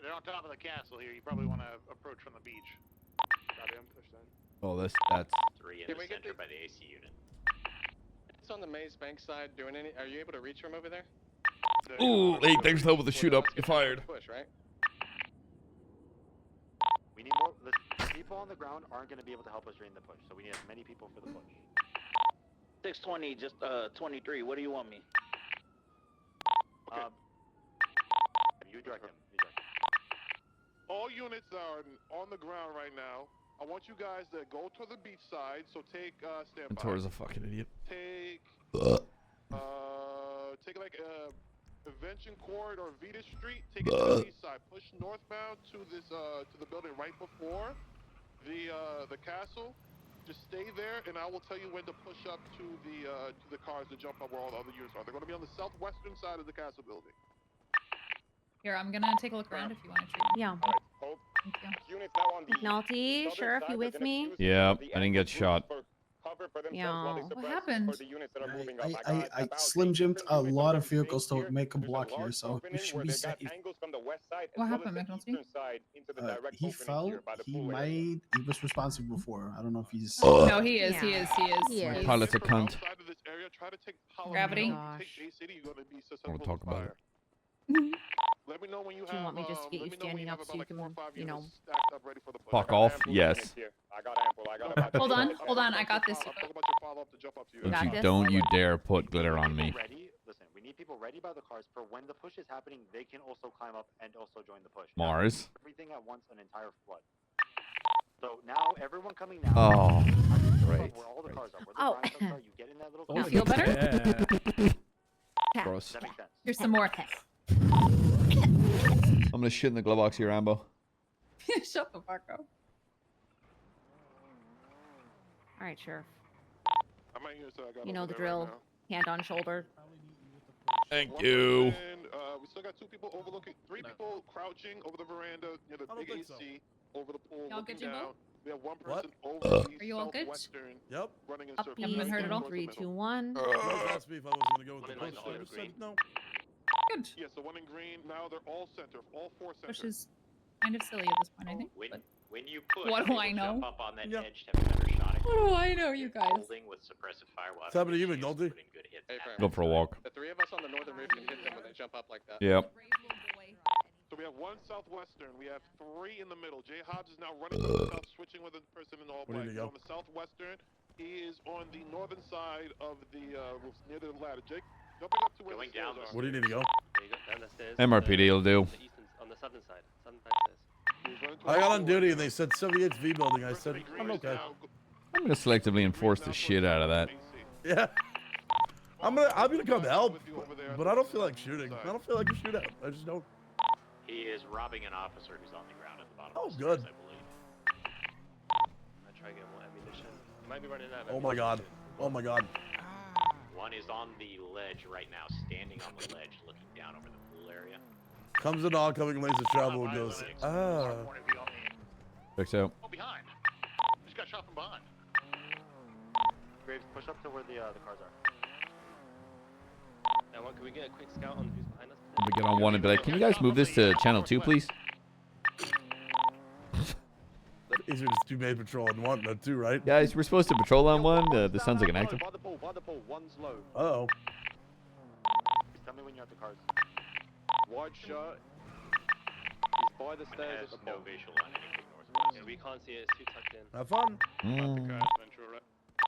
They're on top of the castle here. You probably want to approach from the beach. Copy, I'm pushed in. Oh, that's... 3 in Can the we get center by the AC unit. It's on the Maze Bank side doing any. Are you able to reach from over there? Ooh, hey, thanks for helping with the shoot up. You're fired. Push, right? We need more. The people on the ground aren't going to be able to help us during the push, so we need as many people for the push. 620, just 23. What do you want me? You direct him. All units are on the ground right now. I want you guys to go to the beach side. So take standby. Mentor's a fucking idiot. Take take like Invention Court or Vita Street. Take it to the east side. Push northbound to this to the building right before the castle. Just stay there, and I will tell you when to push up to the cars to jump up where all the other units are. They're going to be on the southwestern side of the castle building. Here, I'm gonna take a look around if you want to treat me. Yeah. Thank you. Units now on the McNulty, southern Sheriff, side, you they're with gonna me? use Yeah, the I didn't get entrance shot. for cover for themselves Yeah. while they What suppress happened? for the units that are moving up. I Slim Jimmed a lot of vehicles to make a block here, so we opening should where be they safe. got angles from the west side as What well happened, as the McNulty? eastern side into the direct He opening fell. here by the He pool area. was responsible before. I don't know if he's. No, he is. He Yeah. is. He is. He is. My pilot's a cunt. Outside of this area, try to take Gravity? Palomino, take J City, you're going to be I susceptible want to talk to about fire. it. Let me know when you Do you have. want me just to get let you me know when standing you have up so about you like 4 or can, 5 you know- units stacked up ready for the push. Fuck I got off, ample yes. units here. I got ample. I got about Hold on. Hold on. I got this. Talk about your follow-up to jump up to you. Don't got you, this. don't you dare put glitter on me. Ready? Listen, we need people ready by the cars for when the push is happening. They can also climb up and also join the push. Mars. Everything at once, an entire flood. So now, everyone coming now. Oh, Right. Where all the cars are. Where the Oh. grind trucks are, you get in that little. You feel better? Yeah. Gross. Does that make sense? Here's some more. I'm gonna shit in the glove box here, Rambo. Shut the fuck up. All right, Sheriff. I'm right here, so I got You know over the there right drill. now. Hand on shoulder. Thank One you. person, we still got 2 people overlooking, 3 people crouching over the veranda near the big AC over the pool, Y'all looking good, Jimbo? down. We have one What? person over the Are you all good? southwestern, Yep. running in Up circles. the- Haven't heard it all. 3, 2, 1. You guys asked me if I was going to go with the One in push. the I just green. said no. Good. Yeah, so one in green. Now they're all center, all 4 center. Which is kind of silly at this point, I think. When But when you push, What do they I will know? jump up on that Yeah. edge to have a better shot at what do I know, you guys? holding with suppressive fire. We'll have What's happening to a you, chance McNulty? put in good hits Hey, at Frank. Go for a walk. The 3 of us on the northern roof can hit them when they jump up like that. Yep. So we have 1 southwestern. We have 3 in the middle. Jay Hobbs is now running to the south, switching with the person in all Where black. did he He's go? on the southwestern. He is on the northern side of the roof, near the ladder. Jake, jumping up to where Going the stairs down the are. Where do you need to go? There you go, down the stairs. MRPD will do. On the southern side. Southern side stairs. I got on duty and they said 78th V building. I said, I'm okay. I'm gonna selectively enforce the shit out of that. Yeah. I'm gonna come help, but I don't feel like shooting. I don't feel like a shootout. I just don't. He is robbing an officer who's on the ground at the bottom Oh, of the good. stairs, I believe. I try to get more ammunition. You might be running out of Oh my god. Oh my god. One is on the ledge right now, standing on the ledge, looking down over the pool area. Comes an oncoming lanes of travel and goes, ah. Fix out. Oh, behind. Just got shot from behind. Graves, push up to where the cars are. Now, can we get a quick scout on who's behind us? I'm gonna get on one and be like, can you guys move this to channel 2, please? Easier to do main patrol on one than two, right? Guys, we're supposed to patrol on one. This sounds like an active. By the ball, one's low. Uh-oh. Tell me when you're at the cars. White shirt. He's by the stairs at the No bottom. visual on anything northwest. Yeah, we can't see it. It's too tucked in. Have fun.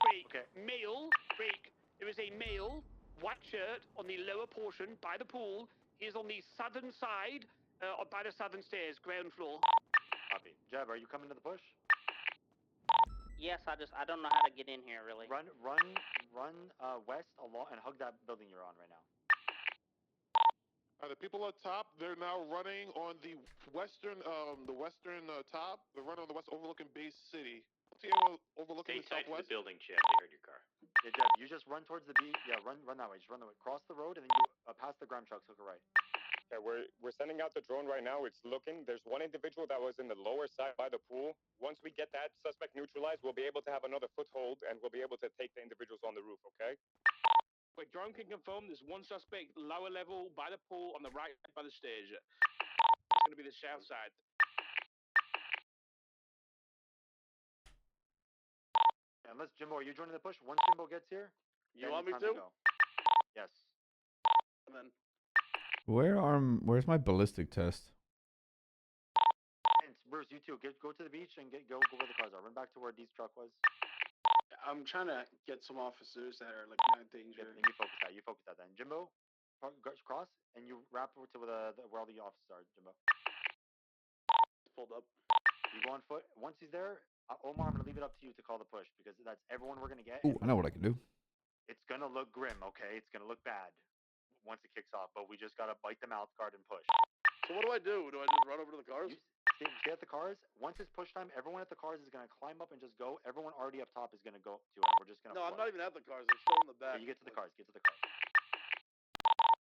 Break. Male. Break. There is a male, white shirt, on the lower portion by the pool. He is on the southern side, by the southern stairs, ground floor. Copy. Jeb, are you coming to the push? Yes, I don't know how to get in here really. Run west along and hug that building you're on right now. The people up top, they're now running on the western top. They're running on the west overlooking Base City. Overlooking Stay the tight to southwest. the building, Chad. They heard your car. Yeah, Jeb, you just run towards the beach. Yeah, run that way. Just run that way. Cross the road and then you pass the ground trucks, hook a right. Okay, we're sending out the drone right now. It's looking. There's one individual that was in the lower side by the pool. Once we get that suspect neutralized, we'll be able to have another foothold and we'll be able to take the individuals on the roof, okay? Wait, drone can confirm there's one suspect lower level by the pool on the right by the stage. It's going to be the south side. Unless Jimbo, are you joining the push? Once Jimbo gets here, You then want me it's time to? go. Yes. And then Where's my ballistic test? And Bruce, you too. Go to the beach and go where the cars are. Run back to where Dee's truck was. I'm trying to get some officers that are like not dangerous. And you focus that then. Jimbo, cross, and you wrap over to where all the officers are, Jimbo. pulled up. You go on foot. Once he's there, Omar, I'm going to leave it up to you to call the push because that's everyone we're going to get. Ooh, I know what I can do. It's going to look grim, okay? It's going to look bad once it kicks off, but we just got to bite the mouth guard and push. So what do I do? Do I just run over to the cars? Stay at the cars. Once it's push time, everyone at the cars is going to climb up and just go. Everyone already up top is going to go to it. We're just going to No, I'm not even at the cars. I'm still in the back. You get to the cars. Get to the cars.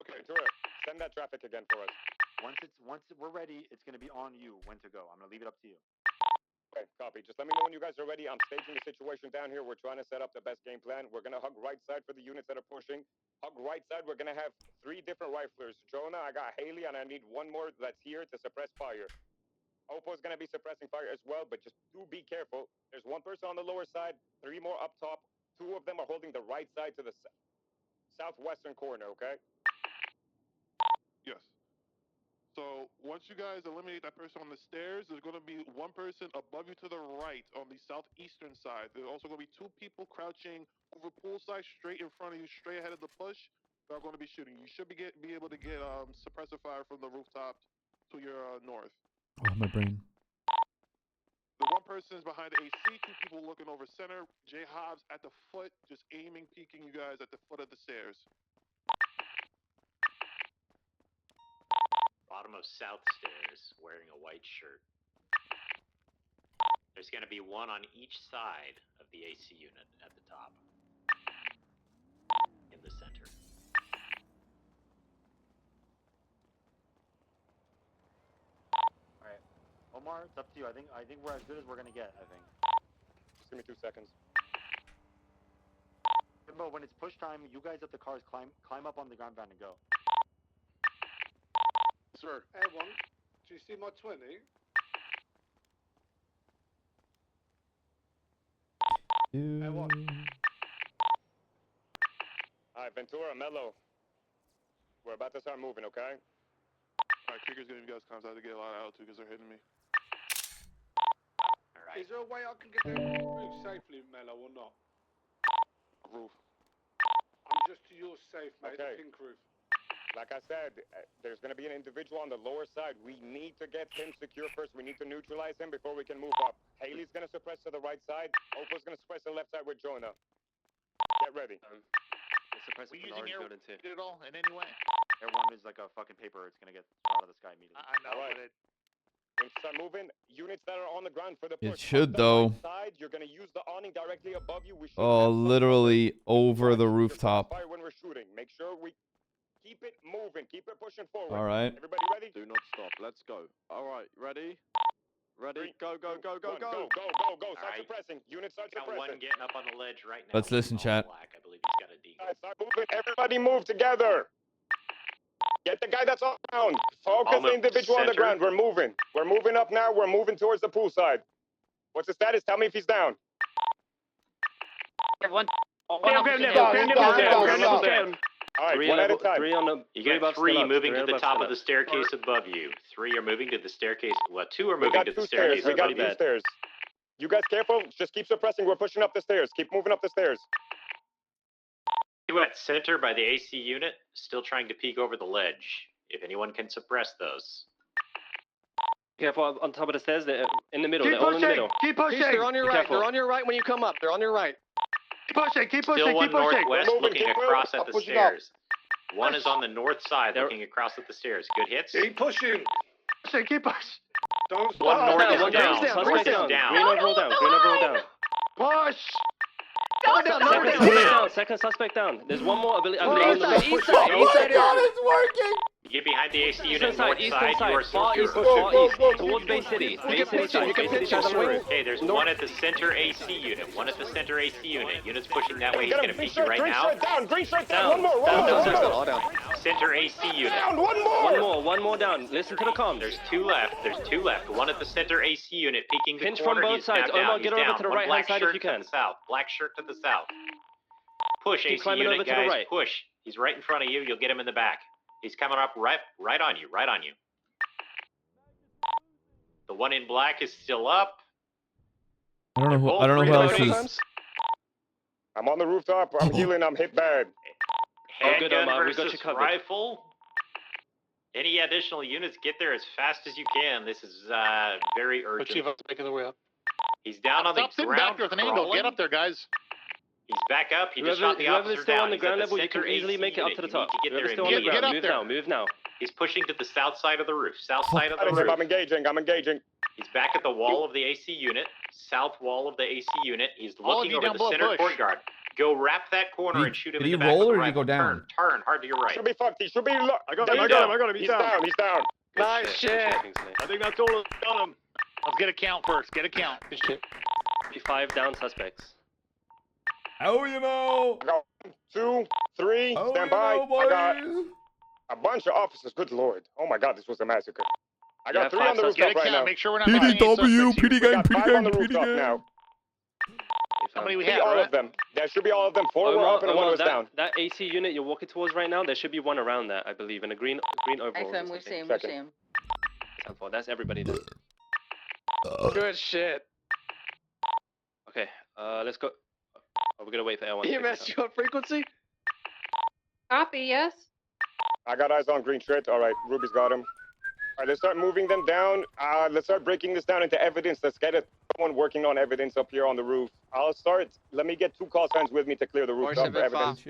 Okay, Ventura, send that traffic again for us. Once we're ready, it's going to be on you when to go. I'm going to leave it up to you. Okay, copy. Just let me know when you guys are ready. I'm staging the situation down here. We're trying to set up the best game plan. We're going to hug right side for the units that are pushing. Hug right side. We're going to have 3 different riflers. Jonah, I got Haley, and I need one more that's here to suppress fire. Opo's going to be suppressing fire as well, but just do be careful. There's 1 person on the lower side, 3 more up top. 2 of them are holding the right side to the southwestern corner, okay? Yes. So once you guys eliminate that person on the stairs, there's going to be 1 person above you to the right on the southeastern side. There's also going to be 2 people crouching over poolside, straight in front of you, straight ahead of the push. That are going to be shooting. You should be able to get suppressive fire from the rooftop to your north. Oh, my brain. The 1 person is behind the AC, 2 people looking over center. Jay Hobbs at the foot, just aiming, peeking you guys at the foot of the stairs. Bottom of south stairs, wearing a white shirt. There's going to be 1 on each side of the AC unit at the top. In the center. All right, Omar, it's up to you. I think we're as good as we're going to get. I think. Just give me 2 seconds. Jimbo, when it's push time, you guys at the cars climb up on the ground van and go. Sir. Everyone, do you see my 20? Ew. Alright, Ventura, Mello. We're about to start moving, okay? Alright, Krieger's giving you guys comms. I have to get a lot of altitude because they're hitting me. Alright. Is there a way I can get there safely, Mello, or not? Roof. I'm just to your safe, mate. Okay. The pink roof. Like I said, there's going to be an individual on the lower side. We need to get him secure first. We need to neutralize him before we can move up. Haley's going to suppress to the right side. Opo's going to suppress to the left side with Jonah. Get ready. Suppressing We from using orange air zone too. at all in any way? Air 1 is like a fucking paper. It's gonna get shot out of the sky immediately. I know, All right. but it, When you start moving, units that are on the ground for the It push. should, On the though. right side, you're going to use the awning directly above you. We should Oh, have some literally over the rooftop. fire when we're shooting. Make sure we keep it moving. Keep it pushing forward. All right. Everybody ready? Do not stop. Let's go. All right, ready? Ready? Go, go, go, go, go. Go, go, go, go. Start right. suppressing. Units start Got suppressing. one getting up on the ledge right now. Let's listen, All chat. black. I believe he's got a deagle. All right, start moving. Everybody move together. Get the guy that's on the ground. Focus the individual on the ground. We're moving. We're moving up now. We're moving towards the pool side. What's his status? Tell me if he's down. One. All right, one at a time. You got three moving to the top of the staircase above you. Three are moving to the staircase. Well, two are moving to the staircase. We got two stairs. You guys careful. Just keep suppressing. We're pushing up the stairs. Keep moving up the stairs. You at center by the AC unit, still trying to peek over the ledge. If anyone can suppress those. Careful on top of the stairs. They're in the middle. Keep They're all in the pushing. middle. Keep pushing. They're on your right. Careful. They're on your right when you come up. They're on your right. Keep pushing. Keep pushing. Still one Keep pushing. northwest looking across at the pushing up. stairs. One is on the north side looking across at the stairs. Good hits. Keep pushing. Keep pushing. Don't One stop. north is One down. down. North Suspect is down. down. Green overall down. Green overall down. Push. Second suspect down. Second suspect down. There's one more. I believe on the left. East side. it's working. You get behind the AC unit Eastern side. north Eastern side. You are side. Far secure. east. Far east. Towards Bay City. Bay City side. Bay City side on the wing. Okay, there's one at the center AC unit. One at the center AC unit. Unit's pushing that way. He's Get gonna him. peek you right Green now. straight down. Green straight down. Down. One more. Down. One more. Center AC unit. Down. One more. One more down. Listen to the comms. There's two left. There's two left. One at the center AC unit peeking the Pinch corner. from both He's now sides. down. Omar, He's get over down. to the One right-hand black side if shirt you to can. the south. Black shirt to the south. Push Keep AC climbing unit, over to the guys. right. Push. He's right in front of you. You'll get him in the back. He's coming up right on you. Right on you. The one in black is still up. I don't know who else is. I'm on the rooftop. I'm healing. I'm hit bad. good, Handgun Omar. We got you versus covered. rifle. Any additional units, get there as fast as you can. This is very urgent. making their way up. He's down on the Stop sitting ground. back there with an angle. Get crawling. up there, guys. He's back up. He just Whoever- shot the whoever's officer still down. on the He's ground at level, you can center easily AC make it up unit. to the You top. need to get there Whoever's still on the immediately. ground, up move there. now, move now. He's pushing to the south side of the roof. South side of the I'm roof. engaging. I'm engaging. He's back at the wall of the AC unit. South wall of the AC unit. He's All of looking you over down the below, center push. courtyard. Go wrap that corner and shoot him Did in he the back roll with or the did he go rifle. down? Turn hard to your right. Should be fucked. He should be. I got him. He's down. He's down. Nice shit. I think that's all on him. Let's get a count first. Get a count. Be 5 down suspects. Oh, you know. I got 1, 2, 3. Oh, Stand you by. know, I got boys. a bunch of officers. Good lord. Oh my god, this was a massacre. I You got have 3 5 on the Get a rooftop right count. now. Make sure we're not missing any PDW, suspects here. PD We gang, got 5 PD on the gang, PD rooftop gang. now. Should Should be all of them. That should be all of them. 4 were up and 1 was down. That AC unit you're walking towards right now, there should be one around that, I believe, in a green overall. FM, we see him. We see him. That's everybody there. Good shit. Okay, let's go. Oh, we're gonna wait for L1. EMS, you on frequency? Copy, yes. I got eyes on green shirt. All right, Ruby's got him. All right, let's start moving them down. Let's start breaking this down into evidence. Let's get someone working on evidence up here on the roof. I'll start. Let me get 2 call signs with me to clear the roof up for evidence.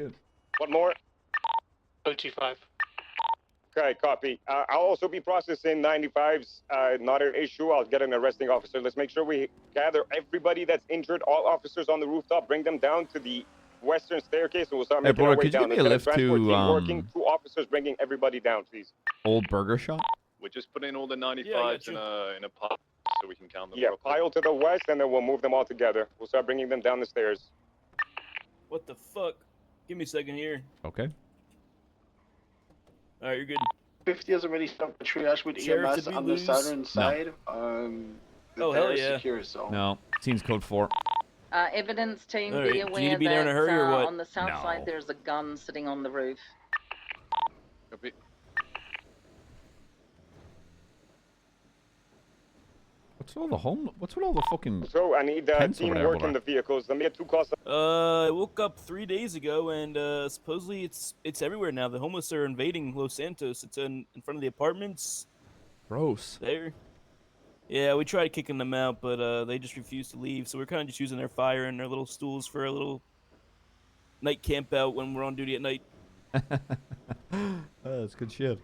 What more? 25. Okay, copy. I'll also be processing 95s. Not an issue. I'll get an arresting officer. Let's make sure we gather everybody that's injured, all officers on the rooftop, bring them down to the western staircase, and we'll start Hey, making Bora, our way could you down. give me a Let's get lift transport to, team working, 2 officers bringing everybody down, please. Old Burger Shop? We're just putting all the 95s in a pile so we can count them Yeah, properly. pile to the west, and then we'll move them all together. We'll start bringing them down the stairs. What the fuck? Give me a second here. Okay. Alright, you're good. 50 has already stopped the triage with Sheriff, EMS did we on the lose? southern side. Oh, hell they're yeah. secure, so. No. Scene's code 4. Evidence team, Alright, be do you aware need to be there in a that hurry or what? on the south No. side there's a gun sitting on the roof. Copy. What's with all the fucking? So I need tents over there, teamwork brother? in the vehicles. Let me get 2 calls. I woke up 3 days ago, and supposedly it's everywhere now. The homeless are invading Los Santos. It's in front of the apartments. Gross. There. Yeah, we tried kicking them out, but they just refused to leave. So we're kind of just using their fire and their little stools for a little night camp out when we're on duty at night. That's good shit.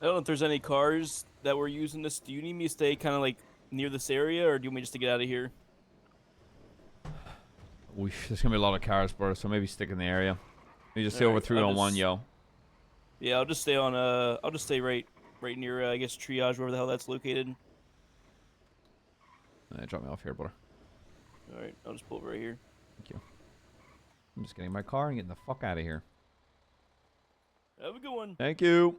I don't know if there's any cars that we're using this. Do you need me to stay kind of like near this area, or do you want me just to get out of here? There's gonna be a lot of cars, bro. So maybe stick in the area. You just stay over 301, yo. Yeah, I'll just stay on. I'll just stay right near. I guess triage, wherever the hell that's located. Drop me off here, brother. All right, I'll just pull over right here. Thank you. I'm just getting in my car and getting the fuck out of here. Have a good one. Thank you.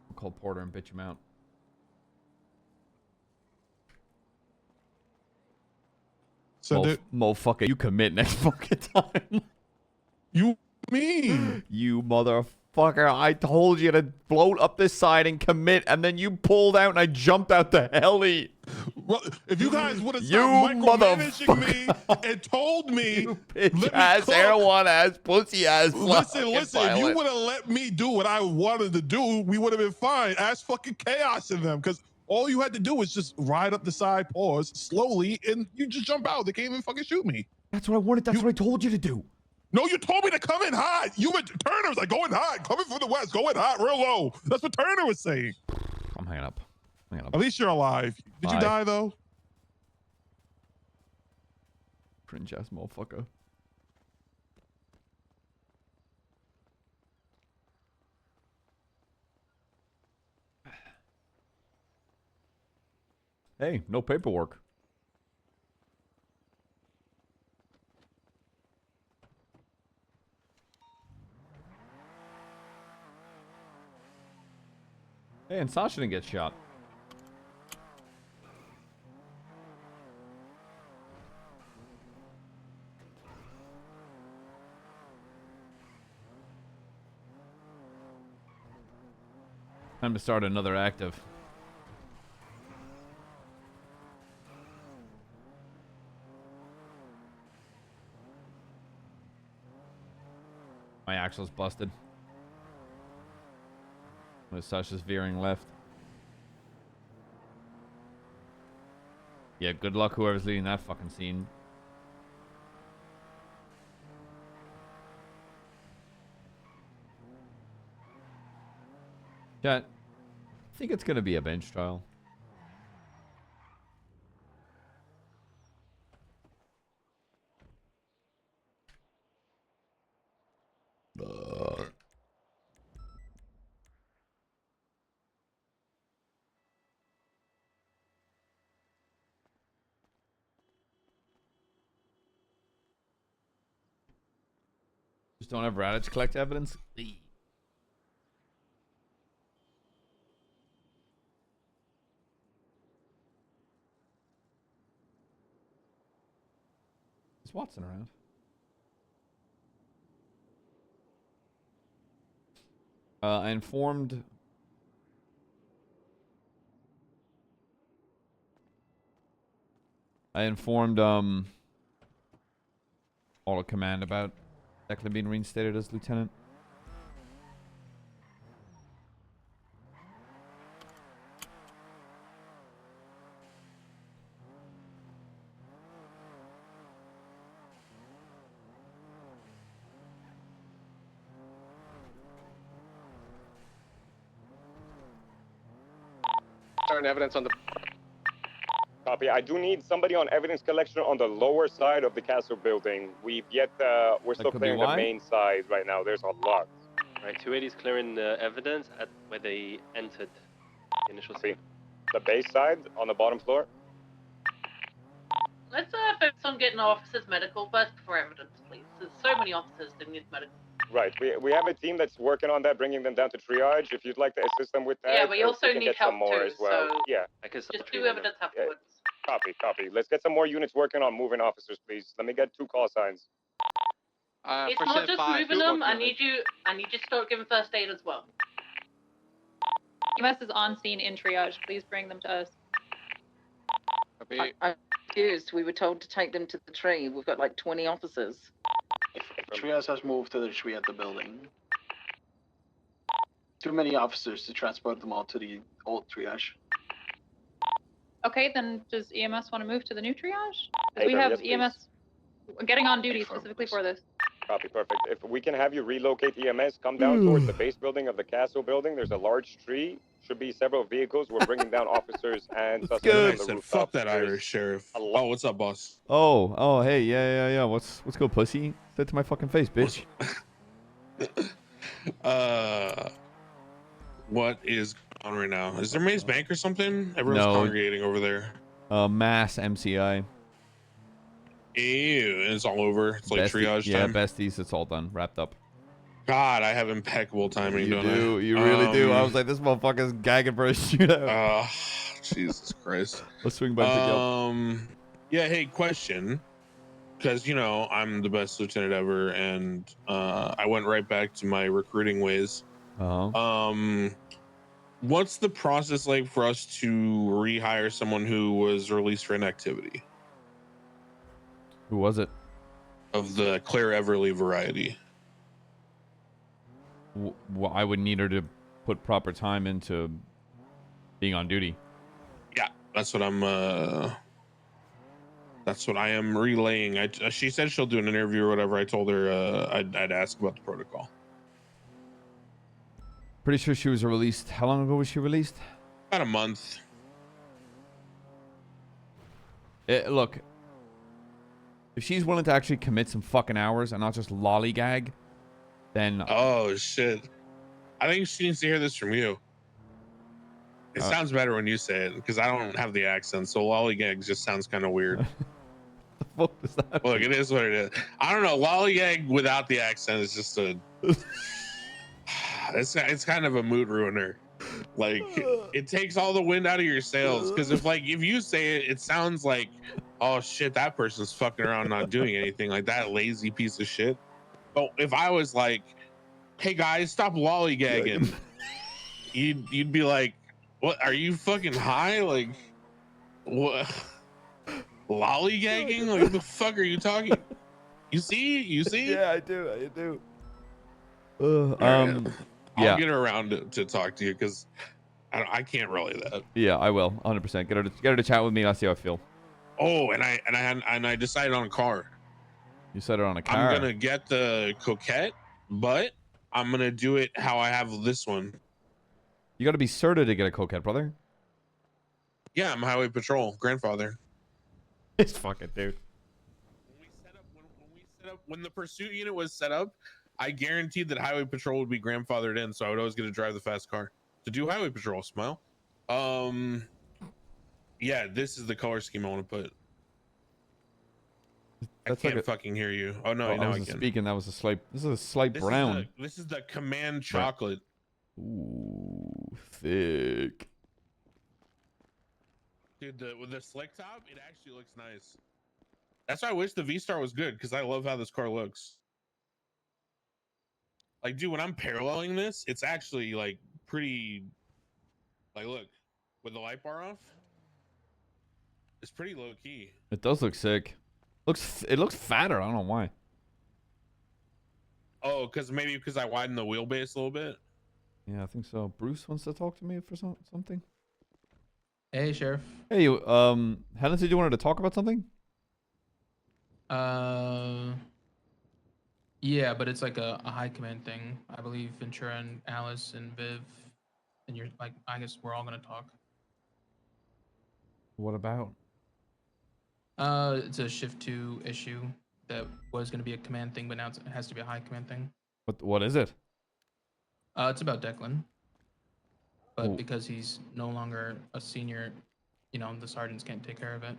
I'll call Porter and bitch him out. So motherfucker, you commit next fucking time. You mean? You motherfucker, I told you to float up this side and commit, and then you pulled out and I jumped out the heli. Well, if you guys would have You stopped micromanaging me motherfucker. and told me, You bitch let me ass, cook. heroin ass, pussy ass. Listen, fucking if you pilot. would have let me do what I wanted to do, we would have been fine. Ass fucking chaos in them, because all you had to do was just ride up the side, pause slowly, and you just jump out. They can't even fucking shoot me. That's what I wanted. That's what I told you to do. No, you told me to come in hot. Turner was like, going hot, coming from the west, going hot, real low. That's what Turner was saying. I'm hanging up. At least you're alive. Did you Bye. die though? Cringe ass motherfucker. Hey, no paperwork. Hey, and Sasha didn't get shot. Time to start another active. My axle's busted. Sasha's veering left. Yeah, good luck whoever's leading that fucking scene. Chat, I think it's gonna be a bench trial. Just don't have Raditz collect evidence. Is Watson around? I informed all of command about Declan being reinstated as lieutenant. Starting evidence on the. Copy. I do need somebody on evidence collection on the lower side of the castle building. We're still could be clearing the why? main side right now. There's a lot. Right, 280's clearing the evidence at where they entered the initial scene. The base side on the bottom floor. Let's focus on getting our officers medical first before evidence, please. There's so many officers that need medical. Right. We have a team that's working on that, bringing them down to triage. If you'd like to assist them with that, Yeah, we also can need get help some more too, as well. so Yeah. just do evidence afterwards. Copy. Let's get some more units working on moving officers, please. Let me get 2 call signs. It's not just moving them. I need you to start giving first aid as well. EMS is on scene in triage. Please bring them to us. I'm confused. We were told to take them to the tree. We've got like 20 officers. Triage has moved to the tree at the building. Too many officers to transport them all to the old triage. Okay, then does EMS want to move to the new triage? Hey, We have yes, please. EMS getting on duty specifically for this. Copy, perfect. If we can have you relocate EMS, come down towards the base building of the castle building. There's a large tree. Should be several vehicles. We're bringing down officers and suspects on the rooftop. Fuck that Irish sheriff. Oh, what's up, boss? Oh, hey, yeah. What's good, pussy? Say it to my fucking face, bitch. What is going on right now? Is there Maze Bank or something? Everyone's No. congregating over there. Mass MCI. Ew, and it's all over. It's like triage yeah, time. besties. It's all done, wrapped up. God, I have impeccable timing, You don't do. I? You really do. I was like, this motherfucker's gagging for a shootout. Jesus Christ. Let's swing by and pick you up. Yeah, hey, question. Because, you know, I'm the best lieutenant ever, and I went right back to my recruiting ways. What's the process like for us to rehire someone who was released for inactivity? Who was it? Of the Claire Everly variety. Well, I would need her to put proper time into being on duty. Yeah, that's what I am relaying. She said she'll do an interview or whatever. I told her I'd ask about the protocol. Pretty sure she was released. How long ago was she released? About a month. Look, if she's willing to actually commit some fucking hours and not just lollygag, then... Oh, shit. I think she needs to hear this from you. It sounds better when you say it, because I don't have the accent, so lollygag just sounds kind of weird. What does that Look, it is what it is. I don't know. Lollygag without the accent is just a... it's kind of a mood ruiner. Like, it takes all the wind out of your sails, because if you say it, it sounds like, oh shit, that person's fucking around not doing anything, like that lazy piece of shit. But if I was like, hey guys, stop lollygagging, you'd be like, what, are you fucking high? Like, what? Lollygagging? Like, what the fuck are you talking? You see? Yeah, I do. I'll get around to talk to you, because I can't relay that. Yeah, I will. 100%. Get her to chat with me. I'll see how I feel. Oh, and I decided on a car. You said it on a car. I'm gonna get the Coquette, but I'm gonna do it how I have this one. You got to be certain to get a Coquette, brother. Yeah, I'm Highway Patrol grandfather. This fucking dude. When the pursuit unit was set up, I guaranteed that Highway Patrol would be grandfathered in, so I would always get to drive the fast car to do Highway Patrol. Smile. Yeah, this is the color scheme I want to put. I can't fucking hear you. Oh no, now I can. Speaking, that was a slight. This is a slight brown. This is the command chocolate. Ooh, thick. Dude, with the slick top, it actually looks nice. That's why I wish the V-Star was good, because I love how this car looks. Like, dude, when I'm paralleling this, it's actually like pretty. Like, look, with the light bar off, it's pretty low key. It does look sick. It looks fatter. I don't know why. Oh, because I widened the wheelbase a little bit. Yeah, I think so. Bruce wants to talk to me for something. Hey, Sheriff. Hey, you. Helen said you wanted to talk about something. Yeah, but it's like a high command thing. I believe Ventura and Alice and Viv, and you're like, I guess we're all gonna talk. What about? It's a shift 2 issue that was going to be a command thing, but now it has to be a high command thing. What is it? It's about Declan. But Ooh. because he's no longer a senior, you know, the sergeants can't take care of it.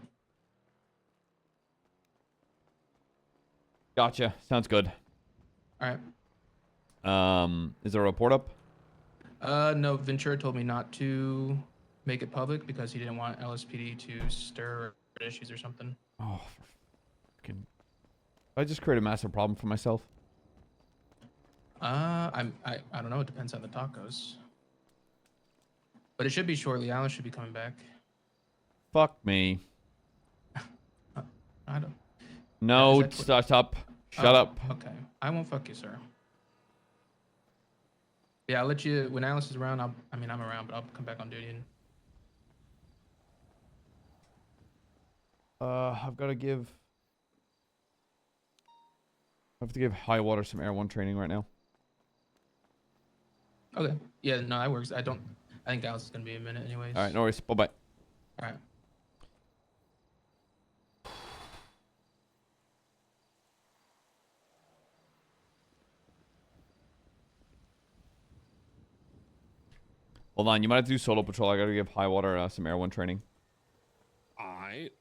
Gotcha. Sounds good. All right. Is there a report up? No, Ventura told me not to make it public because he didn't want LSPD to stir issues or something. Oh, I just create a massive problem for myself. I don't know. It depends how the talk goes. But it should be shortly. Alice should be coming back. Fuck me. I don't. No, shut up. Shut up. Okay. I won't fuck you, sir. Yeah, I'll let you, when Alice is around, I'm around, but I'll come back on duty. And... I've got to give... I have to give Highwater some Air 1 training right now. Okay. Yeah, no, that works. I think Alice is going to be a minute anyways. Alright, no worries. Bye-bye. Alright. Hold on, you might have to do solo patrol. I gotta give Highwater some Air 1 training. Alright.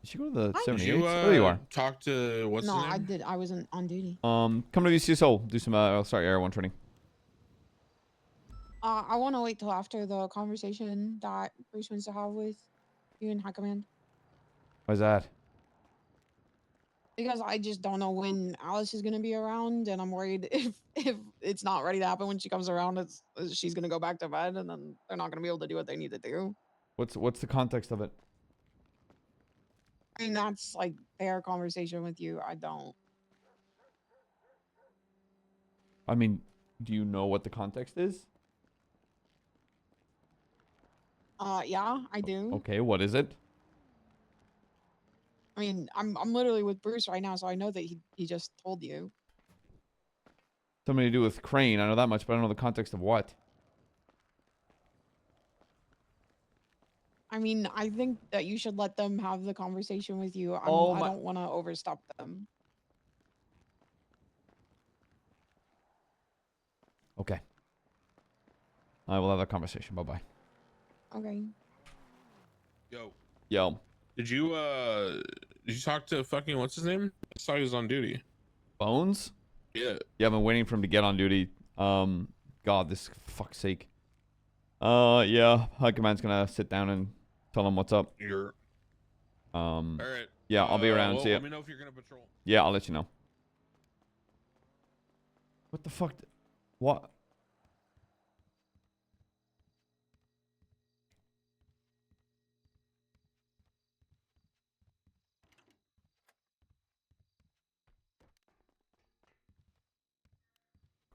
Did she go to the 78? Did you, There you are. talk to what's No, his name? I did. I wasn't on duty. Come to VCSO. Do some Air 1 training. I want to wait till after the conversation that Bruce wants to have with you and High Command. Why's that? Because I just don't know when Alice is gonna be around, and I'm worried if it's not ready to happen when she comes around, she's gonna go back to bed, and then they're not gonna be able to do what they need to do. What's the context of it? I mean, that's like their conversation with you. I don't. I mean, do you know what the context is? Yeah, I do. Okay, what is it? I mean, I'm literally with Bruce right now, so I know that he just told you. Something to do with Crane. I know that much, but I don't know the context of what. I mean, I think that you should let them have the conversation with you. I don't want to overstep them. Okay. I will have that conversation. Bye-bye. Okay. Yo. Did you talk to fucking what's his name? I saw he was on duty. Bones? Yeah. Yeah, I've been waiting for him to get on duty. God, this fuck's sake. Yeah, High Command's gonna sit down and tell him what's up. All right. Yeah, I'll be around. Well, See ya. let me know if you're gonna patrol. Yeah, I'll let you know. What the fuck? What?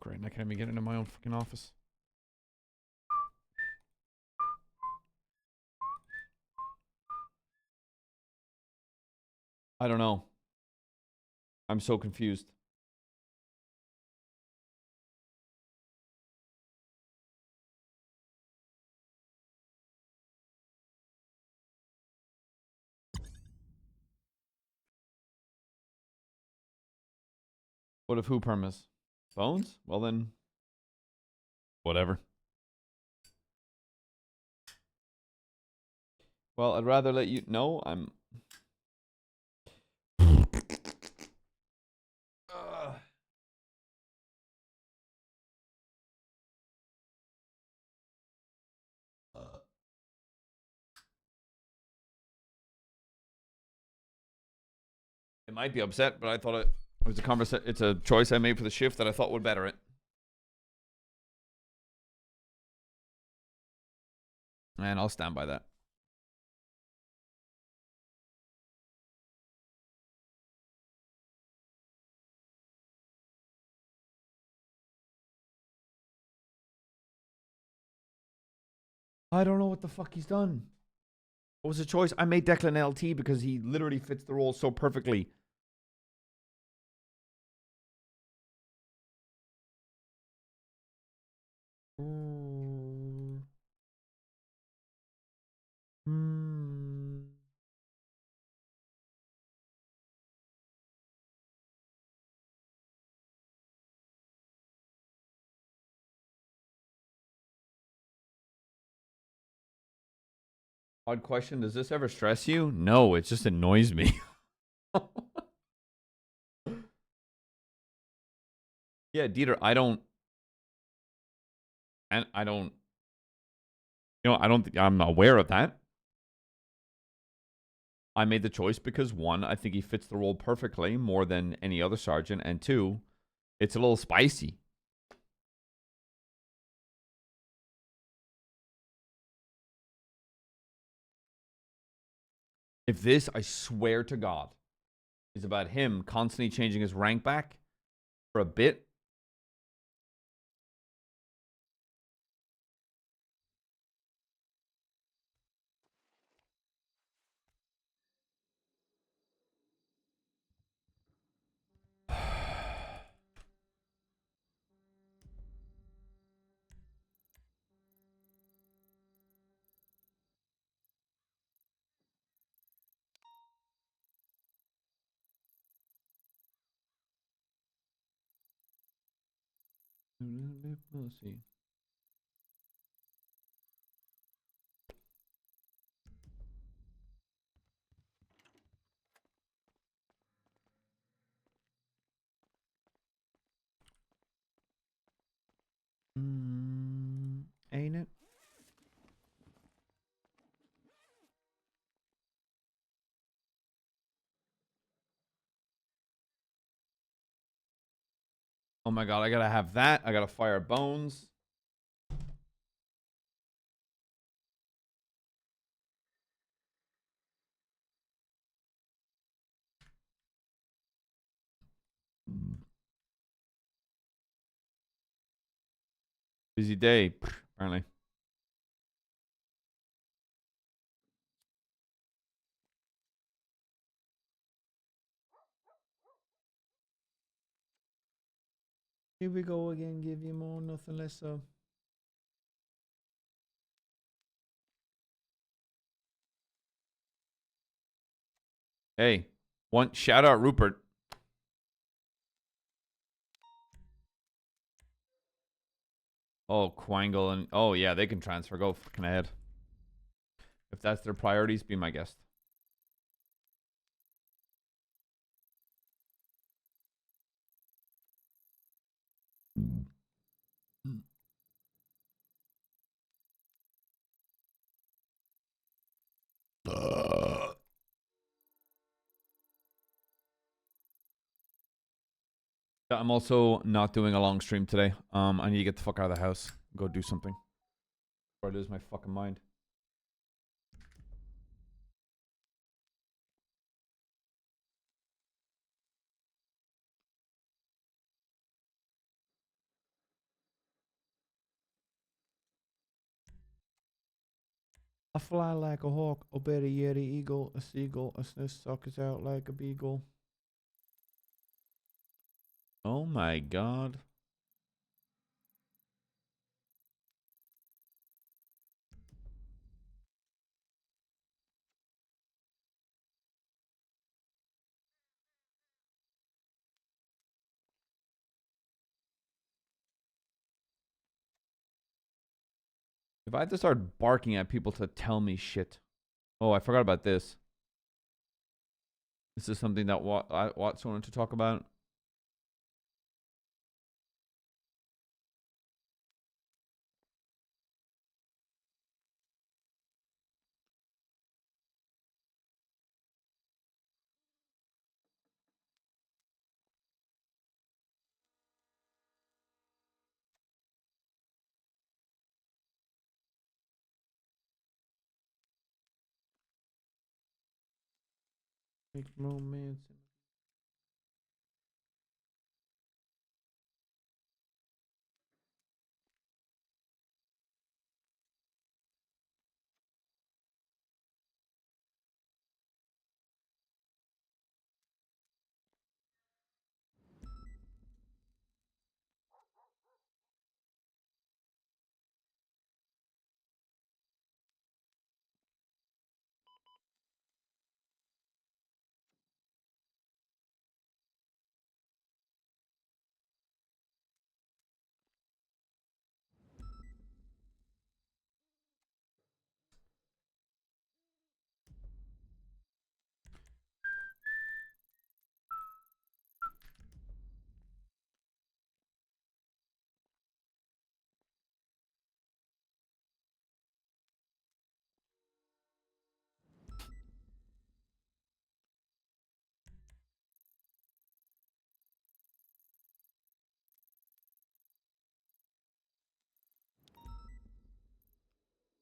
Great, I can't even get into my own fucking office. I don't know. I'm so confused. What if who permis? Bones? Well then, whatever. Well, I'd rather let you know I'm... It might be upset, but I thought it was a conversation. It's a choice I made for the shift that I thought would better it. And I'll stand by that. I don't know what the fuck he's done. What was the choice? I made Declan LT because he literally fits the role so perfectly. Odd question. Does this ever stress you? No, it just annoys me. Yeah, Dieter, I don't, you know, I don't think I'm aware of that. I made the choice because one, I think he fits the role perfectly more than any other sergeant, and two, it's a little spicy. If this, I swear to God, is about him constantly changing his rank back for a bit, let's see. Ain't it? Oh my God, I gotta have that. I gotta fire bones. Busy day, apparently. Here we go again. Give you more, nothing less. So. Hey, one shout out Rupert. Oh, Quangle and oh yeah, they can transfer. Go fucking ahead. If that's their priorities, be my guest. I'm also not doing a long stream today. I need to get the fuck out of the house. Go do something. Before I lose my fucking mind. I fly like a hawk, or better yet, an eagle, a seagull, a sniff suckers out like a beagle. Oh my God. If I had to start barking at people to tell me shit. Oh, I forgot about this. This is something that Watts wanted to talk about. Make romance.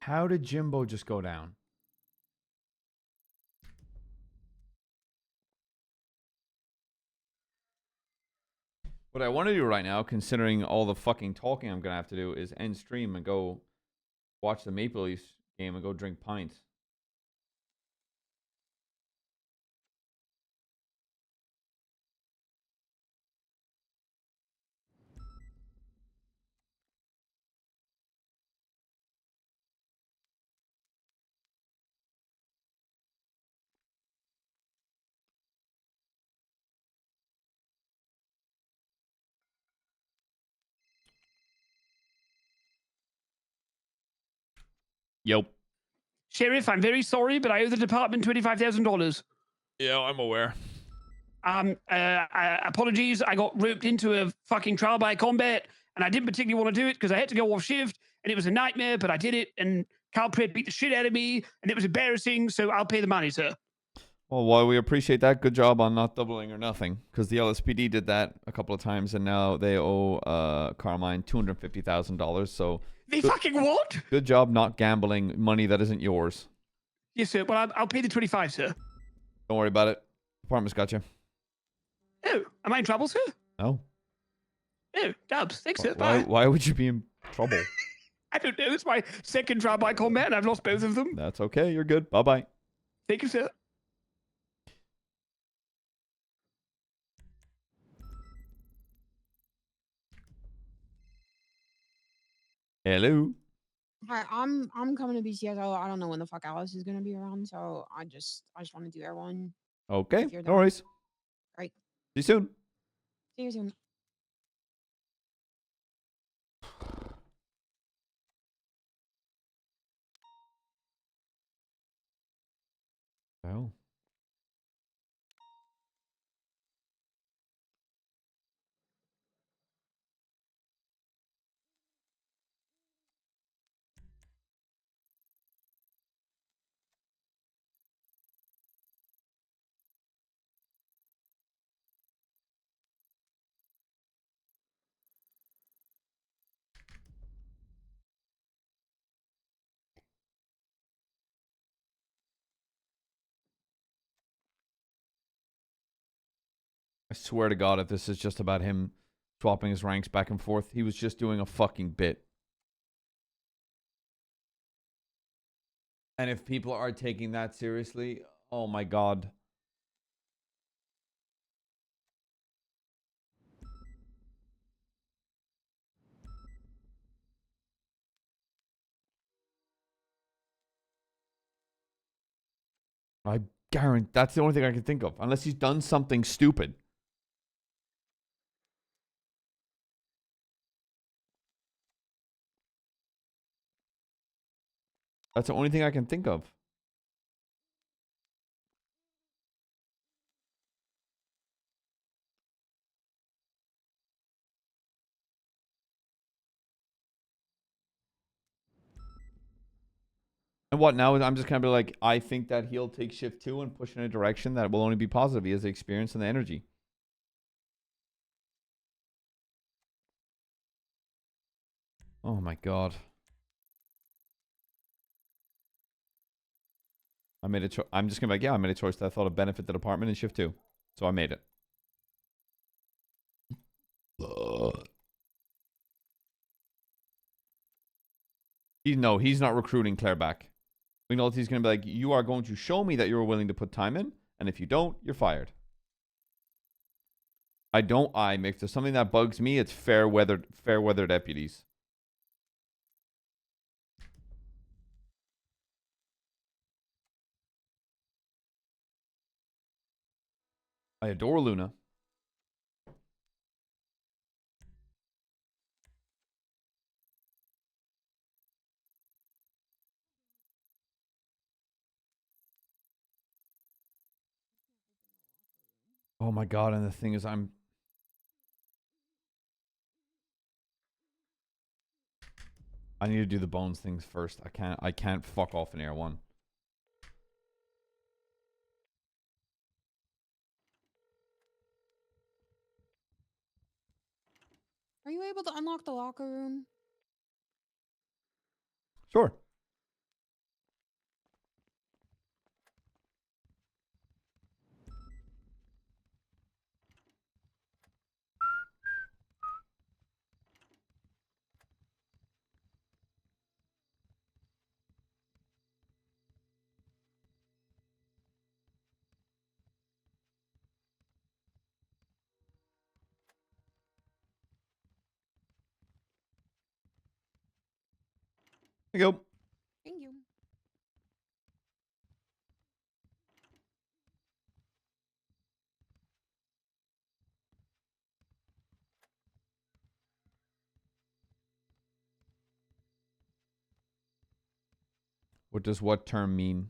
How did Jimbo just go down? What I want to do right now, considering all the fucking talking I'm going to have to do, is end stream and go watch the Maple Leafs game and go drink pints. Yep. Sheriff, I'm very sorry, but I owe the department $25,000. Yeah, I'm aware. Apologies. I got roped into a fucking trial by combat, and I didn't particularly want to do it because I had to go off shift, and it was a nightmare, but I did it, and Calpret beat the shit out of me, and it was embarrassing, so I'll pay the money, sir. Well, while we appreciate that, good job on not doubling or nothing, because the LSPD did that a couple of times, and now they owe Carmine $250,000. So they fucking what? Good job not gambling money that isn't yours. Yes, sir. Well, I'll pay the 25, sir. Don't worry about it. Department's got you. Oh, am I in trouble, sir? No. Oh, dubs. Thanks, sir. Why? Bye. Why would you be in trouble? I don't know. It's my second trial by combat, and I've lost both of them. That's okay. You're good. Bye bye. Thank you, sir. Hello. Hi, I'm coming to BCS. I don't know when the fuck Alice is gonna be around, so I just want to do everyone. Okay. If you're No down. worries. Great. See you soon. See you soon. Oh. I swear to God, if this is just about him swapping his ranks back and forth, he was just doing a fucking bit. And if people are taking that seriously, oh my God. I guarantee that's the only thing I can think of, unless he's done something stupid. That's the only thing I can think of. And what now? I'm just kind of like, I think that he'll take shift 2 and push in a direction that will only be positive. He has the experience and the energy. Oh my God. I made a choice. I'm just gonna be like, yeah, I made a choice that I thought would benefit the department in shift 2. So I made it. He's not recruiting Claire back. McNulty's going to be like, you are going to show me that you're willing to put time in, and if you don't, you're fired. If there's something that bugs me, it's fair weather deputies. I adore Luna. Oh my God, and the thing is I need to do the bones things first. I can't fuck off in Air 1. Are you able to unlock the locker room? Sure. There you go. Thank you. What does what term mean?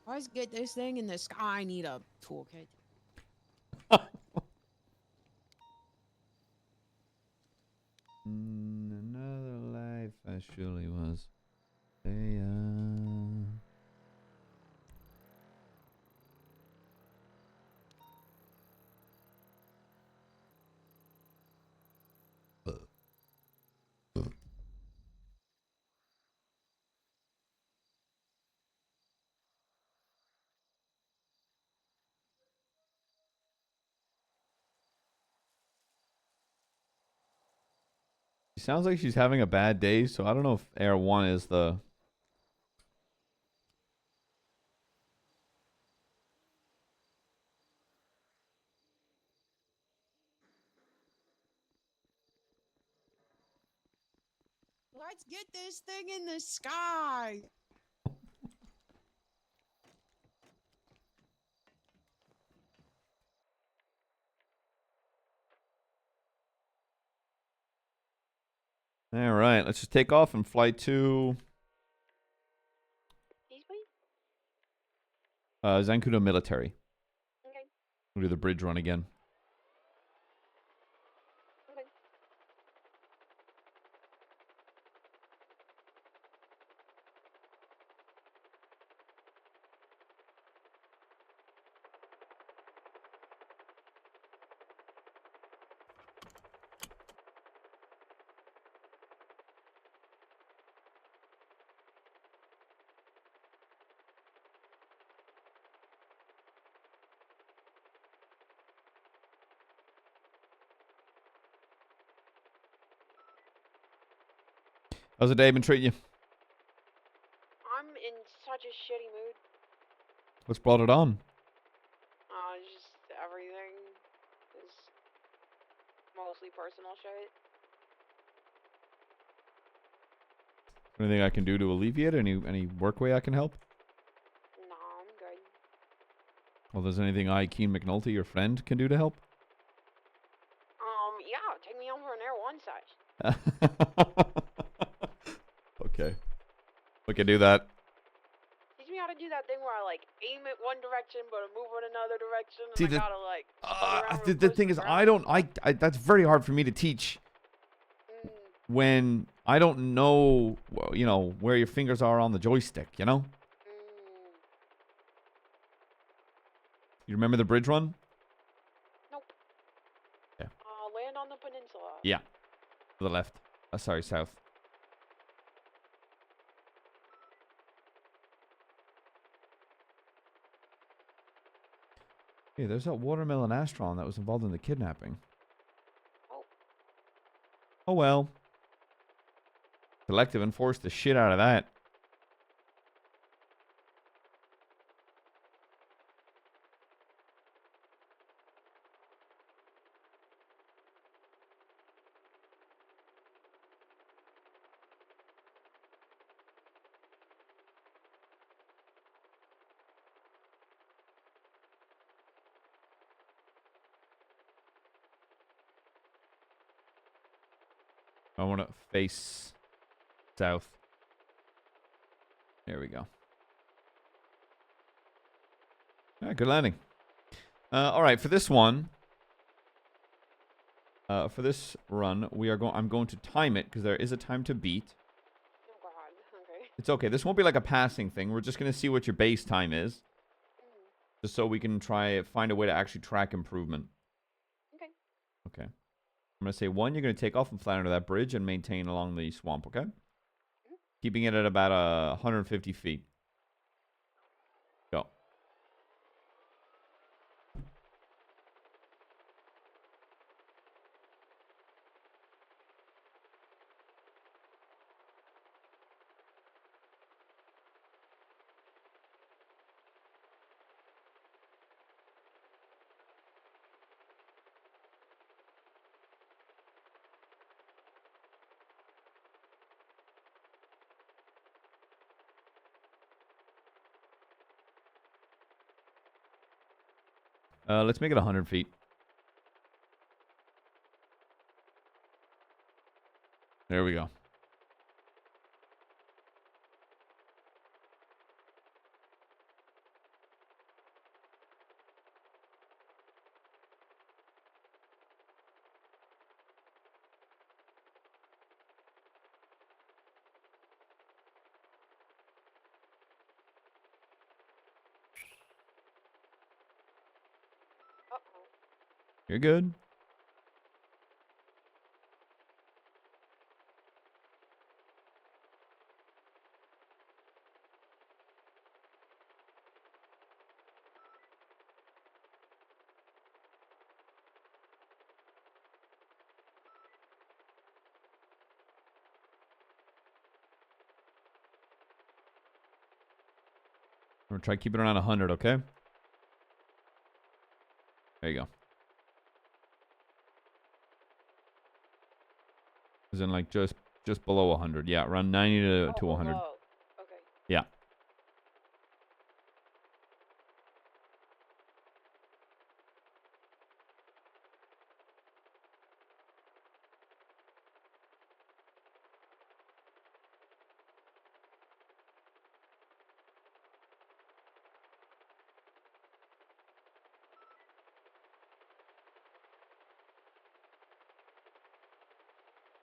Let's get this thing in the sky. I need a toolkit. Another life I surely was. She sounds like she's having a bad day, so I don't know if Air 1 is the... Let's get this thing in the sky. All right, let's just take off and fly to... Zancudo Military. Okay. We'll do the bridge run again. Okay. How's the day been treating you? I'm in such a shitty mood. What's brought it on? Just everything is mostly personal shit. Anything I can do to alleviate it? Any work way I can help? Nah, I'm good. Well, there's anything Kian McNulty, your friend, can do to help? Yeah, take me over an Air 1 session. Okay. We can do that. Teach me how to do that thing where I like aim at one direction but I move in another direction and See, I gotta like the thing is, I that's very hard for me to teach when I don't know, you know, where your fingers are on the joystick, you know? You remember the bridge run? Nope. Yeah. Land on the peninsula. Yeah. To the left. Sorry, south. Hey, there's that watermelon astron that was involved in the kidnapping. Oh well. Selective enforced the shit out of that. I want to face south. There we go. Yeah, good landing. All right, for this one, For this run, I'm going to time it because there is a time to beat. Oh god. Okay. It's okay. This won't be like a passing thing. We're just gonna see what your base time is, just so we can find a way to actually track improvement. Okay. Okay. I'm gonna say 1. You're gonna take off and fly under that bridge and maintain along the swamp. Okay. Keeping it at about 150 feet. Go. Let's make it 100 feet. There we go. You're good. We're gonna try keeping it around 100, okay? There you go. As in, like, just below 100. Yeah, around 90 to 100. Oh, okay. Yeah.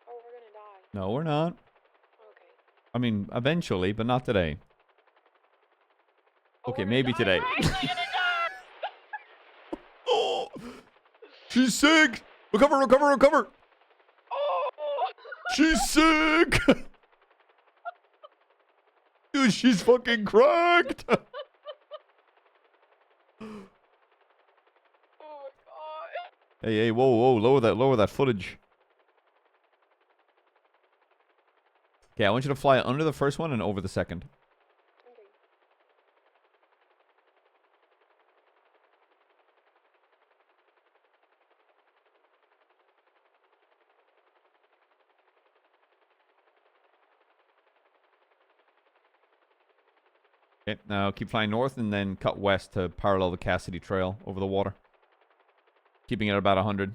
Oh, we're gonna die. No, we're not. Okay. I mean, eventually, but not today. Okay, maybe today. Oh, she's sick. Recover, recover, recover. She's sick. Dude, she's fucking cracked. Hey, hey, whoa, whoa, lower that footage. Okay, I want you to fly under the first one and over the second. Okay, now keep flying north and then cut west to parallel the Cassidy Trail over the water. Keeping it at about 100.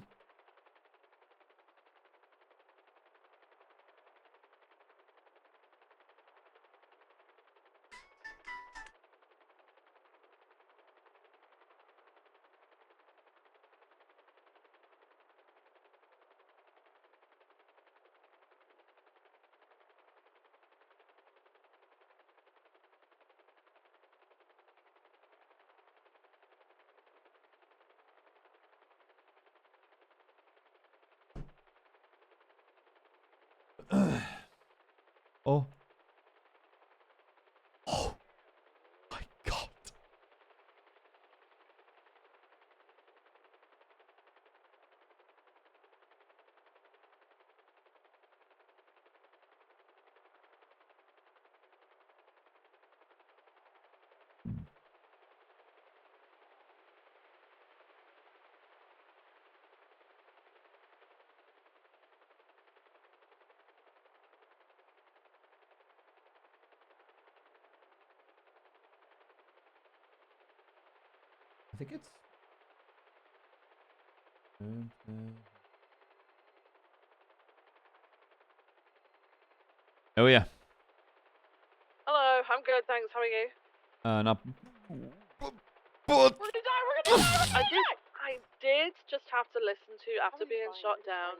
Oh. Oh. My God. I think it's... Oh, yeah. Hello, I'm good, thanks. How are you? Not... We're gonna die, we're gonna die! I did just have to listen to after being shot down.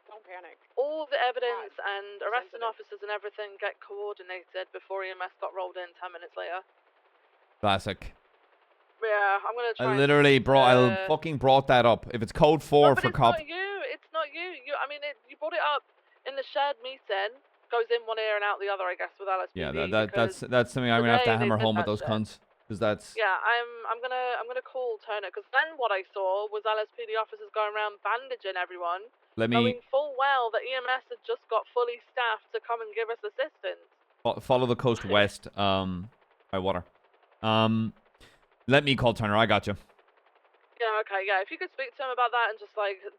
Don't panic. All the evidence and arresting officers and everything get coordinated before EMS got rolled in 10 minutes later. Classic. Yeah, I'm gonna try. I literally fucking brought that up. If it's code 4 but for it's cop. not you. It's not you. I mean, you brought it up in the shared meeting. Goes in one ear and out the other, I guess, with LSPD. Yeah, that's something I'm gonna have to hammer home with those cunts. Because that's. Yeah, I'm gonna call Turner, because then what I saw was LSPD officers going around bandaging everyone, knowing full well that EMS had just got fully staffed to come and give us assistance. Follow the coast west. By water. Let me call Turner. I got you. Yeah, okay, yeah. If you could speak to him about that and just like, just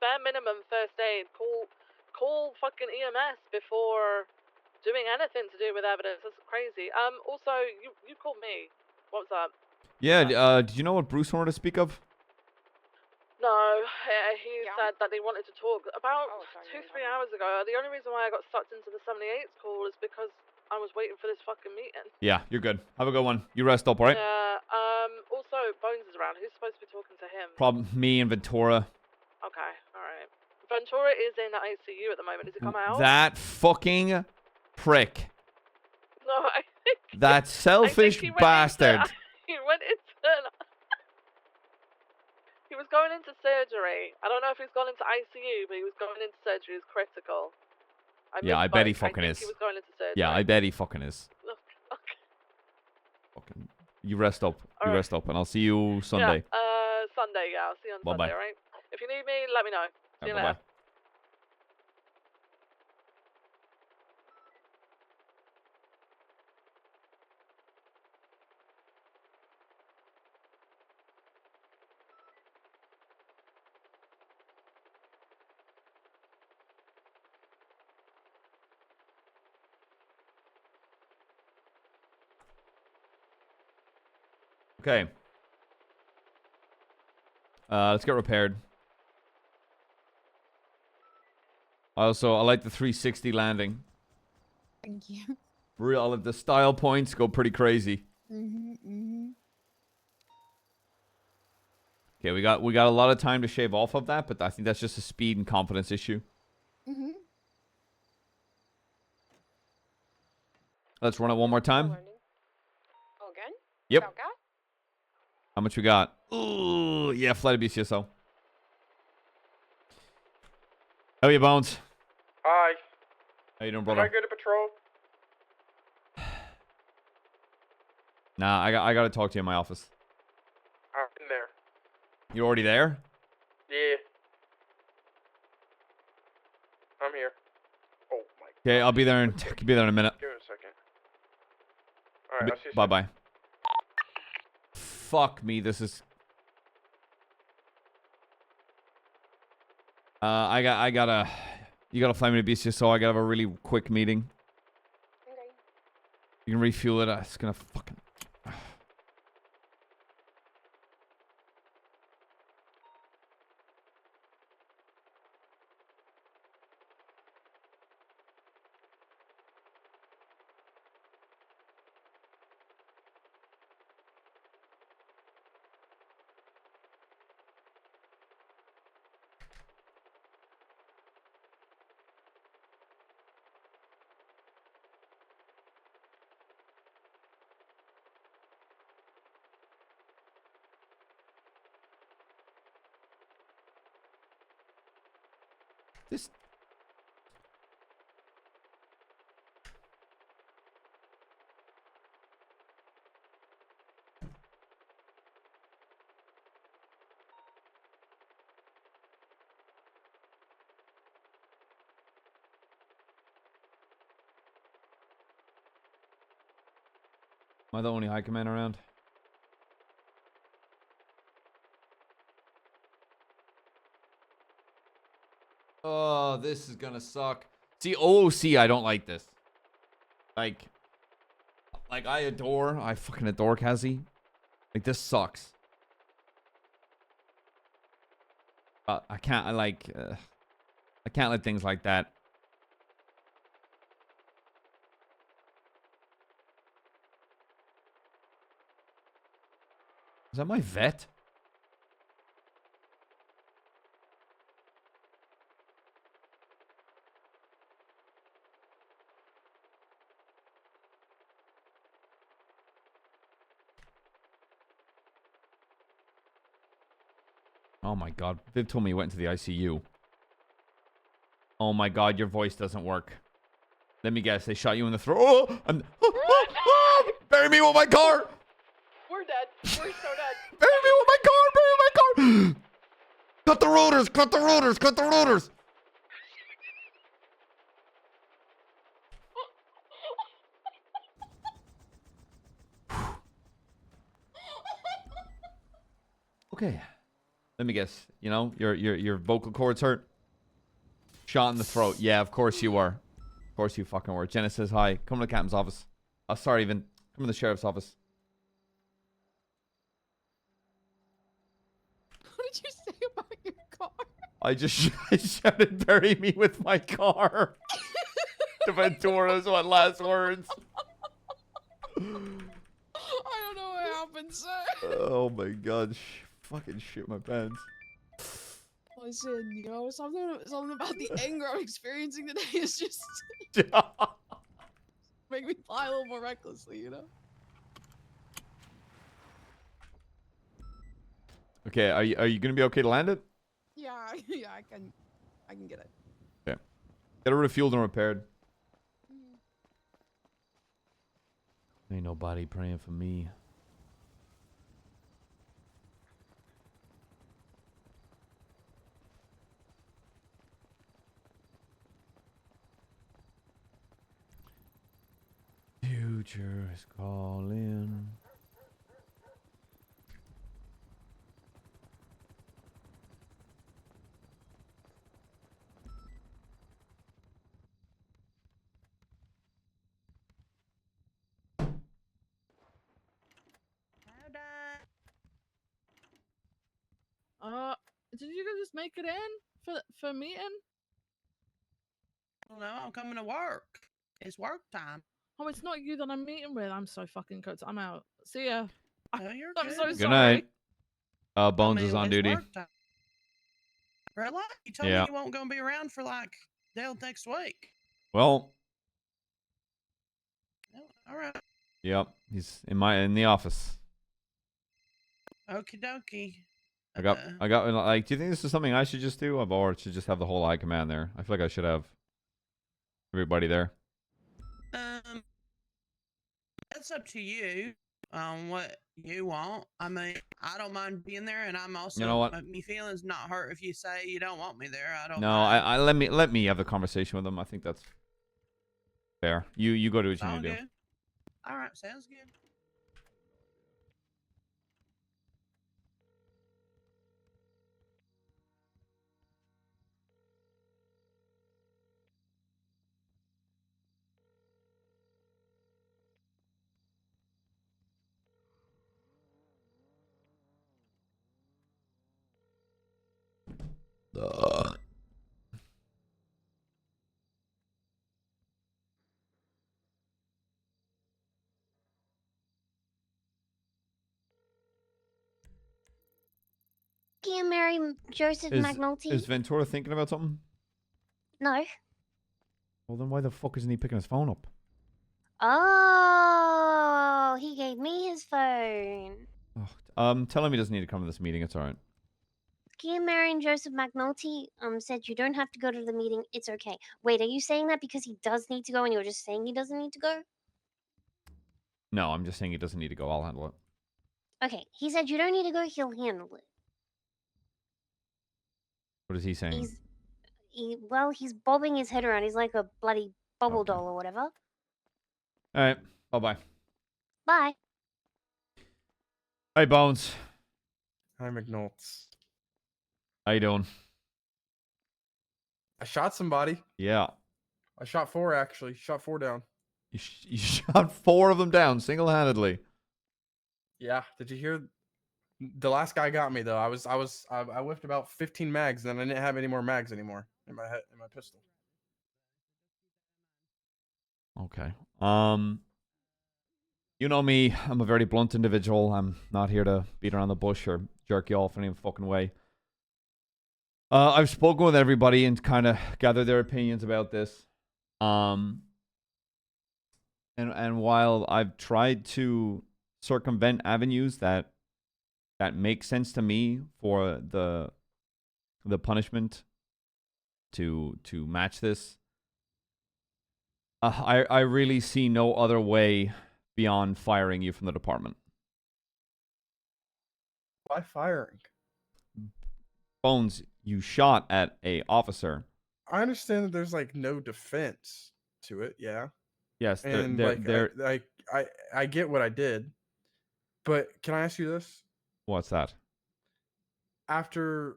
bare minimum first aid. Call fucking EMS before doing anything to do with evidence. That's crazy. Also, you called me. What was that? Yeah. Did you know what Bruce wanted to speak of? No, he said that they wanted to talk about 2-3 hours ago. The only reason why I got sucked into the 78's call is because I was waiting for this fucking meeting. Yeah, you're good. Have a good one. You rest up, all right? Yeah. Also, Bones is around. Who's supposed to be talking to him? Me and Ventura. Okay. All right. Ventura is in the ICU at the moment. Has he come out? That fucking prick. No, I think. That selfish bastard. He went into. He was going into surgery. I don't know if he's gone into ICU, but he was going into surgery. It's critical. I bet he fucking is. He was going into surgery. Yeah, I bet he fucking is. Okay. Fucking. You rest up. All right. Rest up, and I'll see you Sunday. Yeah, Sunday, yeah. I'll see you on Bye-bye. Sunday, all right? If you need me, let me know. See you later. Bye-bye. Okay. Let's get repaired. I like the 360 landing. Thank you. Real, the style points go pretty crazy. Okay, we got a lot of time to shave off of that, but I think that's just a speed and confidence issue. Let's run it one more time. Oh, again? Yep. Without gas? How much we got? Ooh, yeah, flight of BCSO. How are you, Bones? Hi. How you doing, Can brother? I go to patrol? Nah, I gotta talk to you in my office. I'm in there. You already there? Yeah. I'm here. Oh my. Okay, I'll be there in a minute. Give me a second. All right, I'll see you Bye bye. Fuck me, this is. You gotta fly me to BCSO. I gotta have a really quick meeting. Okay. You can refuel it. It's gonna fucking. This. Am I the only high command around? Oh, this is gonna suck. See, OOC, I don't like this. Like I fucking adore Kazi. Like, this sucks. I can't let things like that. Is that my vet? Oh my god. Viv told me you went into the ICU. Oh my god, your voice doesn't work. Let me guess, they shot you in the throat. Oh! Bury me with my car! We're dead. We're so dead. Bury me with my car! Bury my car! Cut the rotors! Cut the rotors! Cut the rotors! Okay. Let me guess. You know, your vocal cords hurt? Shot in the throat. Yeah, of course you were. Of course you fucking were. Jenna says hi. Come to the captain's office. Oh, sorry, even. Come to the sheriff's office. What did you say about your car? I just I shouted, bury me with my car. To Ventura's what last words. I don't know what happened, sir. Oh my god. Fucking shit my pants. Listen, you know, something about the anger I'm experiencing today is just make me fly a little more recklessly, you know? Okay, are you gonna be okay to land it? Yeah, yeah, I can get it. Okay. Get it refueled and repaired. Ain't nobody praying for me. Future is calling. Did you guys just make it in for meeting? Well, no, I'm coming to work. It's work time. Oh, it's not you that I'm meeting with. I'm so fucking cooked. I'm out. See ya. No, you're I'm good. so Good sorry. night. Bones is on it's duty. work time. Really? You told Yeah. me you won't gonna be around for like till next week. Well, All right. yep. He's in the office. Okie dokie. I got like. Do you think this is something I should just do, or should just have the whole high command there? I feel like I should have everybody there. That's up to you on what you want. I mean, I don't mind being there, and I'm also You know what? me feelings not hurt if you say you don't want me there. I don't. No, mind. I let me have the conversation with him. I think that's fair. You go do what you All need to do. good. All right, sounds good. Kian, Mary, Joseph, McNulty. Is Ventura thinking about something? No. Well, then why the fuck isn't he picking his phone up? Oh, he gave me his phone. Tell him he doesn't need to come to this meeting. It's all right. Kian, Mary, and Joseph McNulty said you don't have to go to the meeting. It's okay. Wait, are you saying that because he does need to go and you're just saying he doesn't need to go? No, I'm just saying he doesn't need to go. I'll handle it. Okay, he said you don't need to go. He'll handle it. What is he saying? He's bobbing his head around. He's like a bloody bubble doll or whatever. All right. Bye-bye. Bye. Hey, Bones. Hi, McNulty. How you doing? I shot somebody. Yeah. I shot 4 actually. Shot 4 down. You shot 4 of them down single-handedly. Yeah. Did you hear? The last guy got me though. I whiffed about 15 mags, then I didn't have any more mags anymore in my pistol. Okay. You know me. I'm a very blunt individual. I'm not here to beat around the bush or jerk you off in any fucking way. I've spoken with everybody and kind of gathered their opinions about this. And while I've tried to circumvent avenues that that makes sense to me for the punishment to match this. I really see no other way beyond firing you from the department. Why firing? Bones, you shot at a officer. I understand that there's like no defense to it, yeah. Yes, And I get what I did, but can I ask you this? What's that? After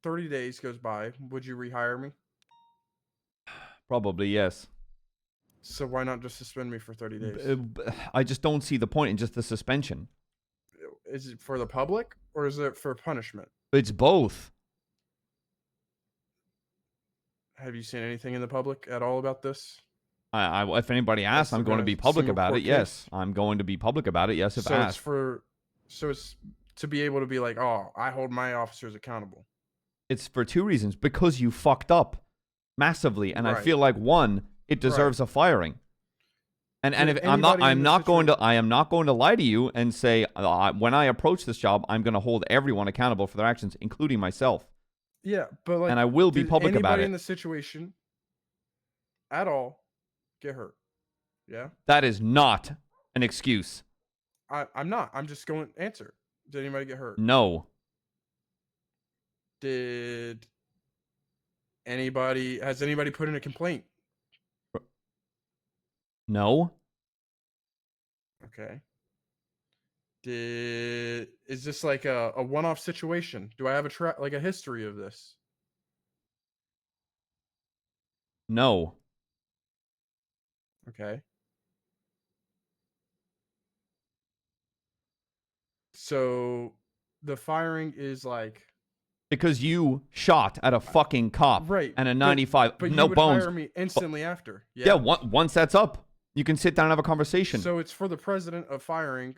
30 days goes by, would you rehire me? Probably yes. So why not just suspend me for 30 days? I just don't see the point in just the suspension. Is it for the public or is it for punishment? It's both. Have you seen anything in the public at all about this? If anybody asks, I'm going to be public about it. Yes, I'm going to be public about it. Yes, if asked. So it's to be able to be like, oh, I hold my officers accountable. It's for two reasons. Because you fucked up massively, and I Right. feel like one, it deserves a firing. And Did if I'm not, anybody in I'm this not going to, I am not going to lie to you and say when I approach this job, I'm going to hold everyone accountable for their actions, including myself. Yeah, but like, And I will be did public about anybody it. in the situation at all get hurt? Yeah, That is not an excuse. I'm not. I'm just going to answer. Did anybody get hurt? No. Has anybody put in a complaint? No. Okay. Is this like a one-off situation? Do I have a history of this? No. Okay. So the firing is like Because you shot at a fucking cop. right And a 95. But no you would bones. hire me instantly after. Yeah. Once that's up, you can sit down and have a conversation. So it's for the president of firing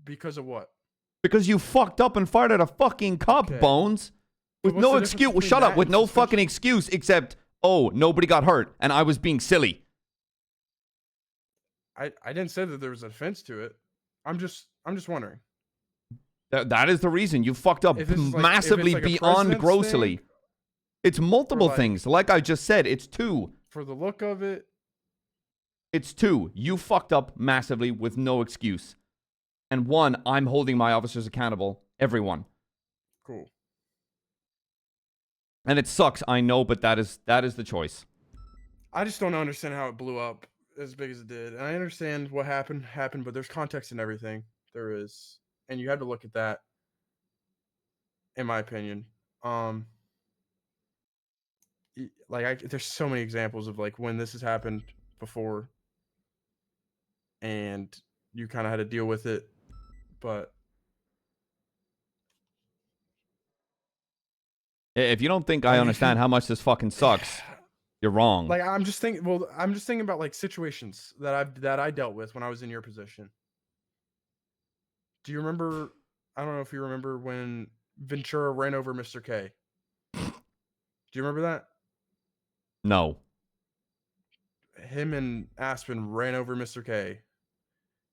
because of what? Because you fucked up and fired at a fucking cop, Okay. Bones. But With what's no the difference excuse. between Shut up. that With and no suspension? fucking excuse except, oh, nobody got hurt and I was being silly. I didn't say that there was a defense to it. I'm just wondering. That is the reason. You fucked up If this is like- massively if it's like a beyond president's grossly. thing, It's multiple like- things. Like I just said, it's two. For the look of it, It's two. You fucked up massively with no excuse. And one, I'm holding my officers accountable. Everyone. cool. And it sucks, I know, but that is the choice. I just don't understand how it blew up as big as it did. And I understand what happened, but there's context in everything. There is. And you had to look at that, in my opinion. There's so many examples of like when this has happened before and you kind of had to deal with it, but If you don't think I understand how much this fucking sucks, you're wrong. like I'm just thinking about like situations that I dealt with when I was in your position. Do you remember? I don't know if you remember when Ventura ran over Mr. K. Do you remember that? No. Him and Aspen ran over Mr. K.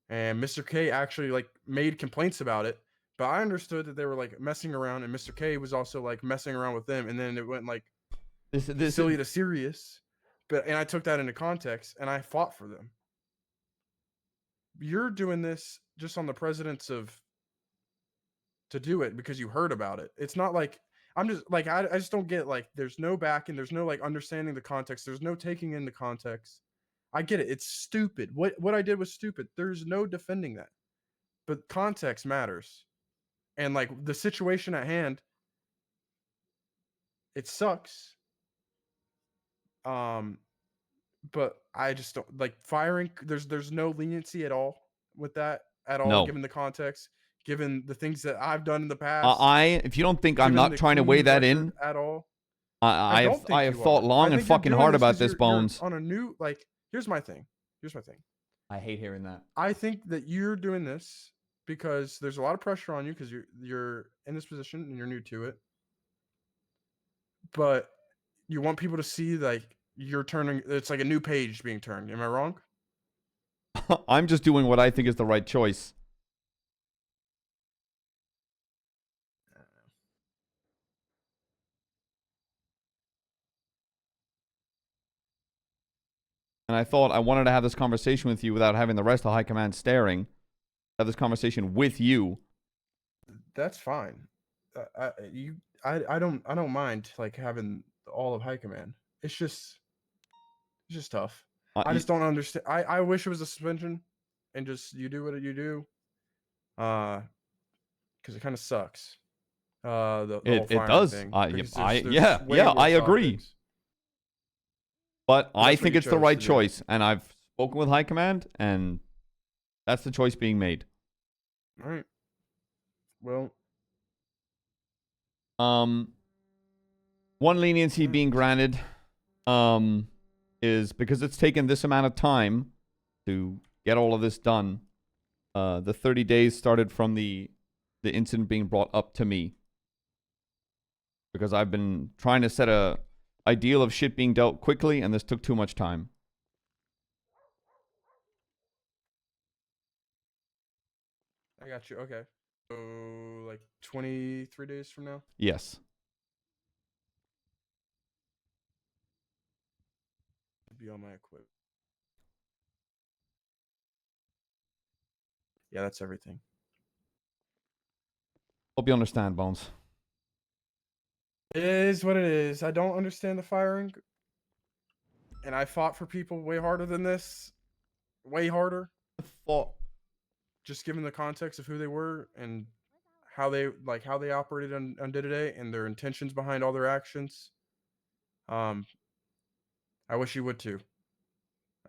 And Mr. K actually like made complaints about it, but I understood that they were like messing around and Mr. K was also like messing around with them, and then it went like This silly to serious. And I took that into context and I fought for them. You're doing this just on the precedence to do it because you heard about it. It's not like I'm just like I just don't get like there's no backing, there's no like understanding the context, there's no taking in the context. I get it. It's stupid. What I did was stupid. There's no defending that. But context matters. And like the situation at hand, it sucks. But I just don't like firing. There's no leniency at all with that at all, No. given the context, given the things that I've done in the past. If you don't think I'm given not the trying to weigh clean that record in, at all. I don't have think you thought are. long I and think you're fucking doing hard this about 'cause this, you're Bones. on a new like. Here's my thing. I hate hearing that. I think that you're doing this because there's a lot of pressure on you because you're in this position and you're new to it. But you want people to see like you're turning. It's like a new page being turned. Am I wrong? I'm just doing what I think is the right choice. And I thought I wanted to have this conversation with you without having the rest of High Command staring. Have this conversation with you. That's fine. I don't mind like having all of High Command. It's just tough. I just don't understand. I wish it was a suspension, and just you do what you do. Because it kind of sucks. The whole It firing does. thing. I because I there's yeah way yeah worse I agree. optics. But But I that's what think you it's the chose right to do. choice, and I've spoken with High Command, and that's the choice being made. All right. Well, one leniency being granted, is because it's taken this amount of time to get all of this done. The 30 days started from the incident being brought up to me, because I've been trying to set a ideal of shit being dealt quickly, and this took too much time. I got you. Okay. So like 23 days from now. Yes. Be on my equipment. Yeah, that's everything. Hope you understand, Bones. It is what it is. I don't understand the firing. And I fought for people way harder than this. Way harder. Just given the context of who they were and how they operated on day-to-day and their intentions behind all their actions. I wish you would too.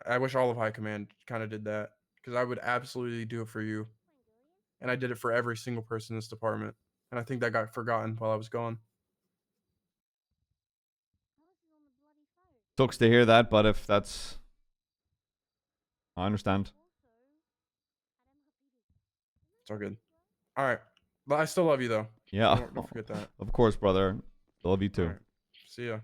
I wish all of High Command kind of did that, because I would absolutely do it for you. And I did it for every single person in this department. And I think that got forgotten while I was gone. Sucks to hear that, but if that's... I understand. It's all good. All right. But I still love you, though. Yeah. Don't forget that. Of course, brother. I love you too. All right. See ya.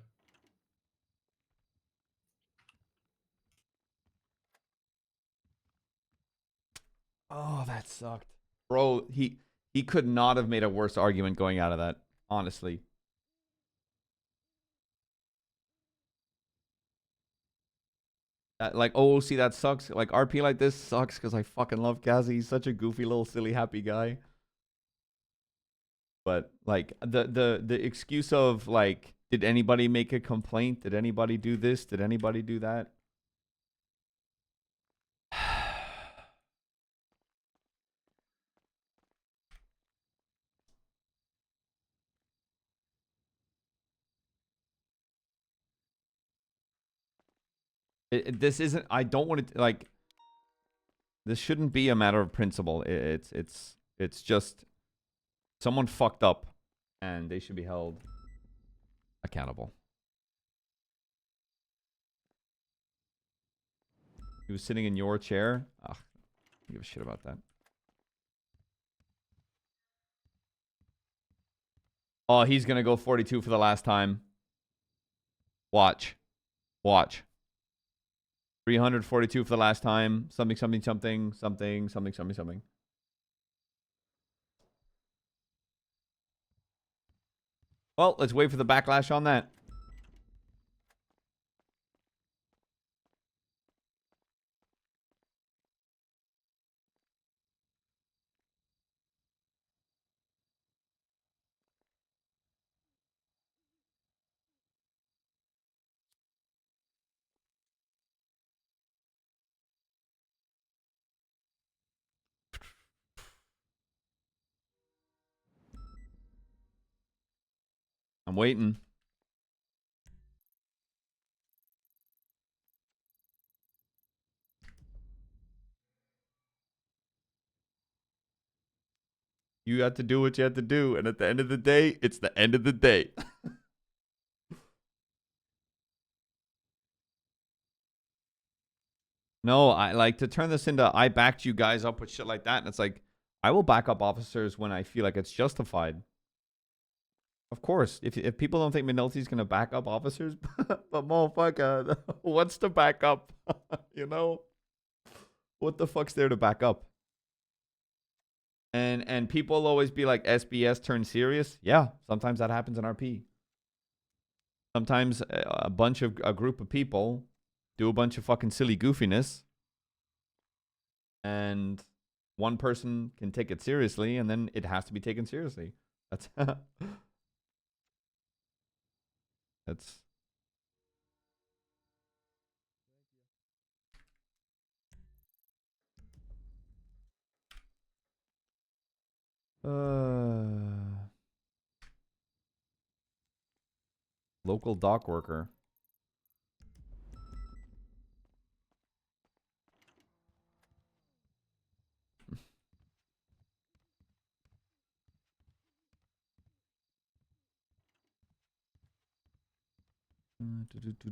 Oh, that sucked. Bro, he could not have made a worse argument going out of that, honestly. Like, oh, see, that sucks. Like, RP like this sucks because I fucking love Kazi. He's such a goofy little silly happy guy. But like the excuse of like, did anybody make a complaint? Did anybody do this? Did anybody do that? This isn't. I don't want to like. This shouldn't be a matter of principle. It's just someone fucked up, and they should be held accountable. He was sitting in your chair. Ugh, I don't give a shit about that. Oh, he's gonna go 42 for the last time. Watch. 342 for the last time. Something. Well, let's wait for the backlash on that. I'm waiting. You have to do what you have to do, and at the end of the day, it's the end of the day. No, I like to turn this into I backed you guys up with shit like that, and it's like I will back up officers when I feel like it's justified. Of course, if people don't think McNulty's gonna back up officers, but motherfucker, what's to back up? You know, what the fuck's there to back up? And people always be like, SBS turned serious. Yeah, sometimes that happens in RP. Sometimes a group of people do a bunch of fucking silly goofiness, and one person can take it seriously, and then it has to be taken seriously. That's that's. Local dock worker.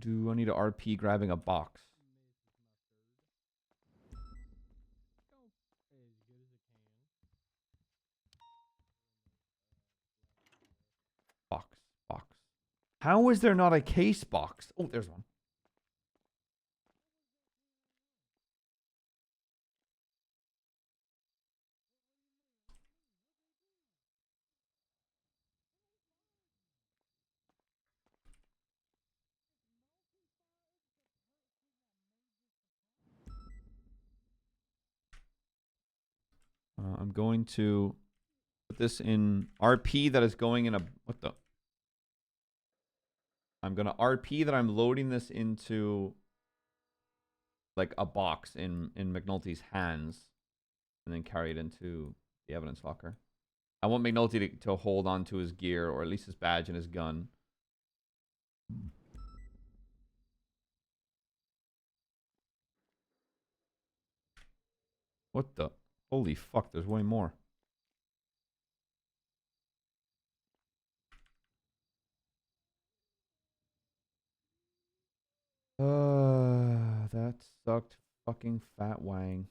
I need a RP grabbing a box. Box. How is there not a case box? Oh, there's one. I'm going to put this in RP that is going in a... What the... I'm going to RP that I'm loading this into like a box in McNulty's hands and then carry it into the evidence locker. I want McNulty to hold on to his gear, or at least his badge and his gun. What the? Holy fuck, there's way more. That sucked fucking fat wang.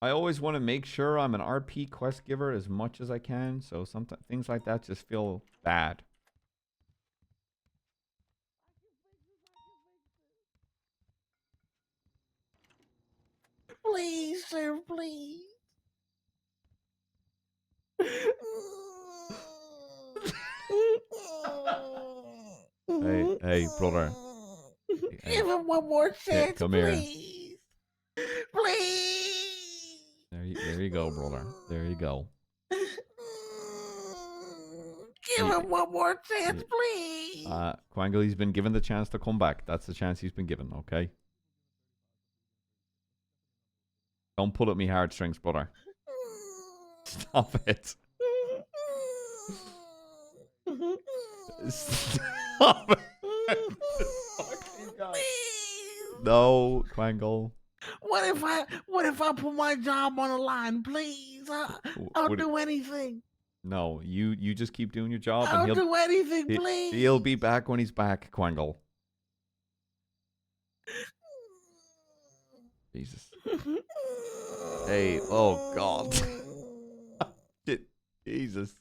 I always want to make sure I'm an RP quest giver as much as I can, so sometimes things like that just feel bad. Please, sir, please. Hey, brother. Give him one more chance, come please. Please. There you go, brother. There you go. Give him one more chance, please. Quangle, he's been given the chance to come back. That's the chance he's been given, okay? Don't pull at me heartstrings, brother. Stop it. Stop it. No, Quangle. What if I put my job on the line, please? I'll do anything. No, you just keep doing your job, I'll and do anything, please. He'll be back when he's back, Quangle. Jesus. Hey, oh God. Shit. Jesus.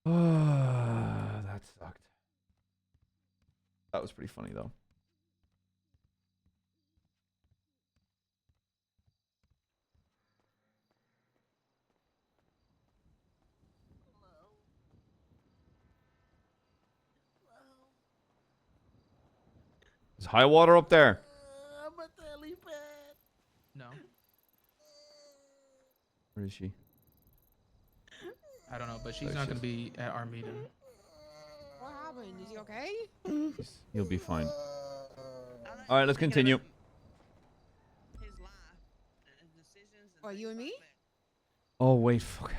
That sucked. That was pretty funny though. Is high water up there? I'm at the helipad. No, Where is she? I don't know, but she's There not she going is. to be at our meeting. What happened? Is he okay? He'll be fine. All right, let's continue. What, you and me? Oh wait, fuck.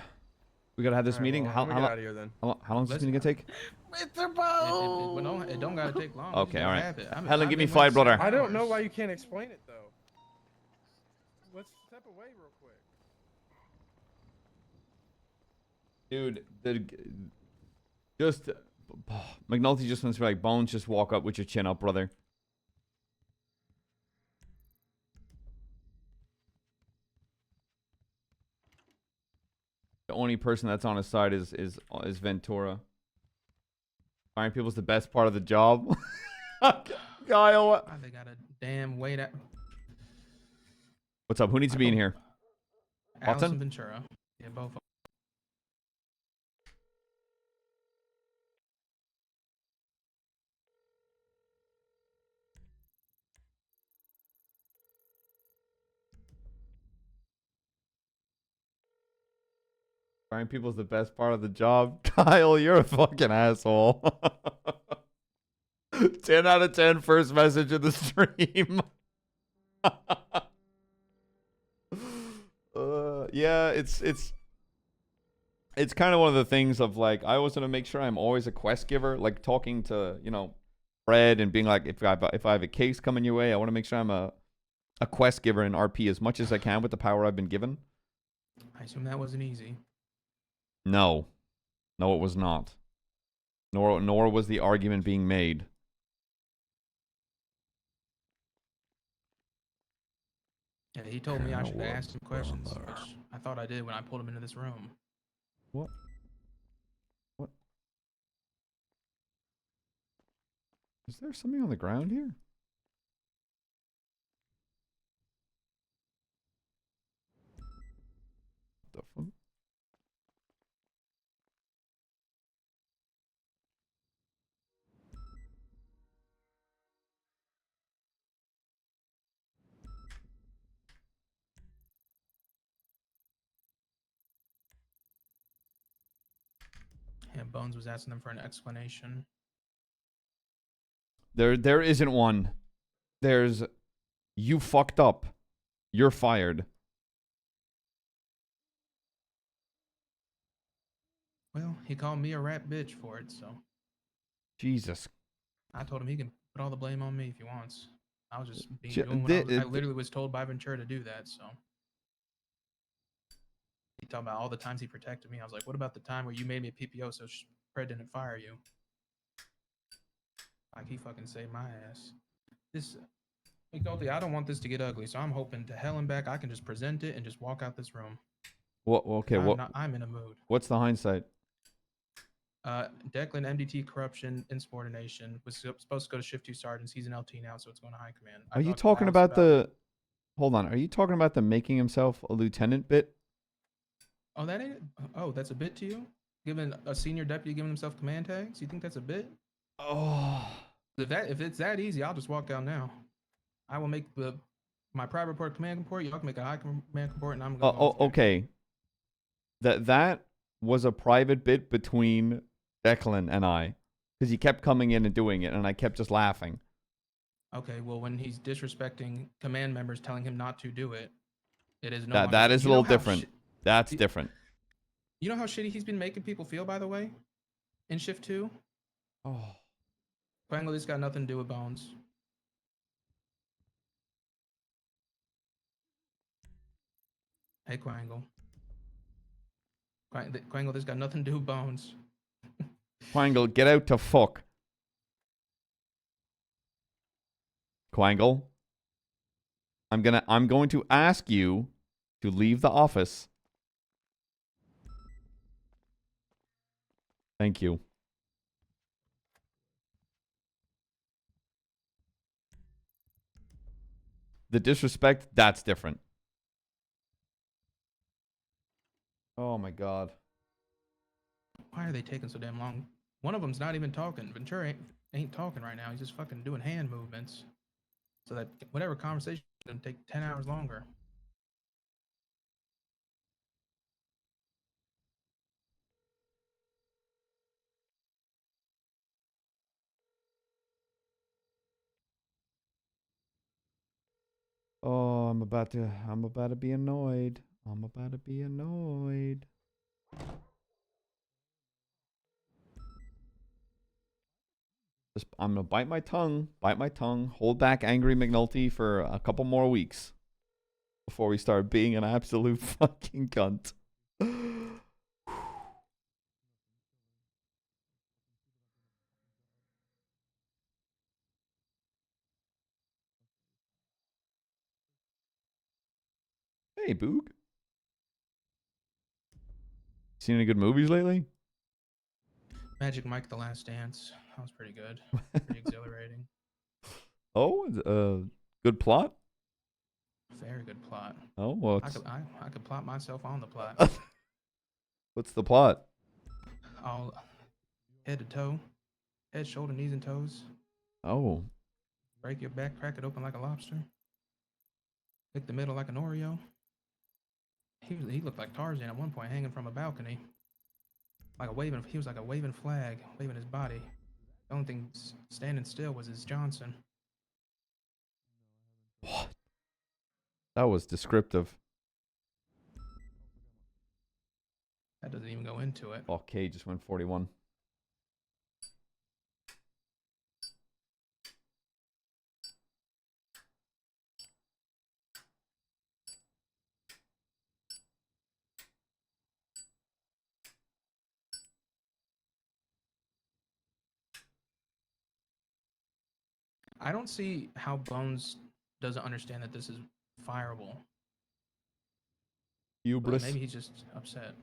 We gotta have this All right, meeting. well, how I'm gonna get out of here then. How long is this meeting gonna take? Mr. Bo. It don't gotta take long. Okay, all right. Have it. Helen, give me 5, brother. I don't know why you can't explain it though. Let's step away real quick. Dude, just McNulty just wants to be like, Bones, just walk up with your chin up, brother. The only person that's on his side is Ventura. Firing people's the best part of the job. Kyle. They got a damn wait at What's up? Who needs to be in here? Alice Watson? and Ventura. Yeah, both of them. Firing people's the best part of the job. Kyle, you're a fucking asshole. 10 out of 10 first message of the stream. Yeah, it's kind of one of the things of like, I always want to make sure I'm always a quest giver, like talking to, you know, Fred and being like, if I have a case coming your way, I want to make sure I'm a quest giver in RP as much as I can with the power I've been given. I assume that wasn't easy. No, it was not. Nor was the argument being made. Yeah, he told me I should ask some questions, which I thought I did when I pulled him into this room. What? Is there something on the ground here? The fuck? Yeah, Bones was asking them for an explanation. There isn't one. There's, you fucked up. You're fired. Well, he called me a rat bitch for it, so Jesus. I told him he can put all the blame on me if he wants. I was just doing what I literally was told by Ventura to do that, so. He talked about all the times he protected me. I was like, what about the time where you made me a PPO so Fred didn't fire you? Like, he fucking saved my ass. This, McNulty, I don't want this to get ugly, so I'm hoping to hell and back I can just present it and just walk out this room. What? Okay. I'm in a mood. What's the hindsight? Declan, MDT, corruption, insubordination, was supposed to go to shift 2 sergeants. He's an LT now, so it's going to high command. Are you talking about the... Hold on. Are you talking about the making himself a lieutenant bit? Oh, that ain't... Oh, that's a bit to you? Giving a senior deputy giving himself command tags? You think that's a bit? Oh. If it's that easy, I'll just walk out now. I will make my private report command report. Y'all can make a high command report, and I'm going to go. Okay. That was a private bit between Declan and I, because he kept coming in and doing it, and I kept just laughing. Okay, well, when he's disrespecting command members, telling him not to do it, it is no. That is a little different. That's different. You know how shitty he's been making people feel, by the way, in shift 2. Oh. Quangle, this got nothing to do with Bones. Hey, Quangle. Quangle, this got nothing to do with Bones. Quangle, get out to fuck. Quangle. I'm going to ask you to leave the office. Thank you. The disrespect, that's different. Oh my god. Why are they taking so damn long? One of them's not even talking. Ventura ain't talking right now. He's just fucking doing hand movements. So that whatever conversation is going to take 10 hours longer. Oh, I'm about to be annoyed. I'm about to be annoyed. I'm gonna bite my tongue, hold back angry McNulty for a couple more weeks before we start being an absolute fucking cunt. Hey, Boog. Seen any good movies lately? Magic Mike: The Last Dance. That was pretty good. Pretty exhilarating. Oh, good plot. Very good plot. Oh, well, I could plot myself on the plot. what's the plot? All head to toe, head, shoulder, knees, and toes. Oh, Break your back, crack it open like a lobster. Lick the middle like an Oreo. He looked like Tarzan at one point, hanging from a balcony, like a waving. He was like a waving flag, waving his body. The only thing standing still was his Johnson. what? That was descriptive. That doesn't even go into it. Okay, just went 41. I don't see how Bones doesn't understand that this is fireable. But Hubris. maybe he's just upset.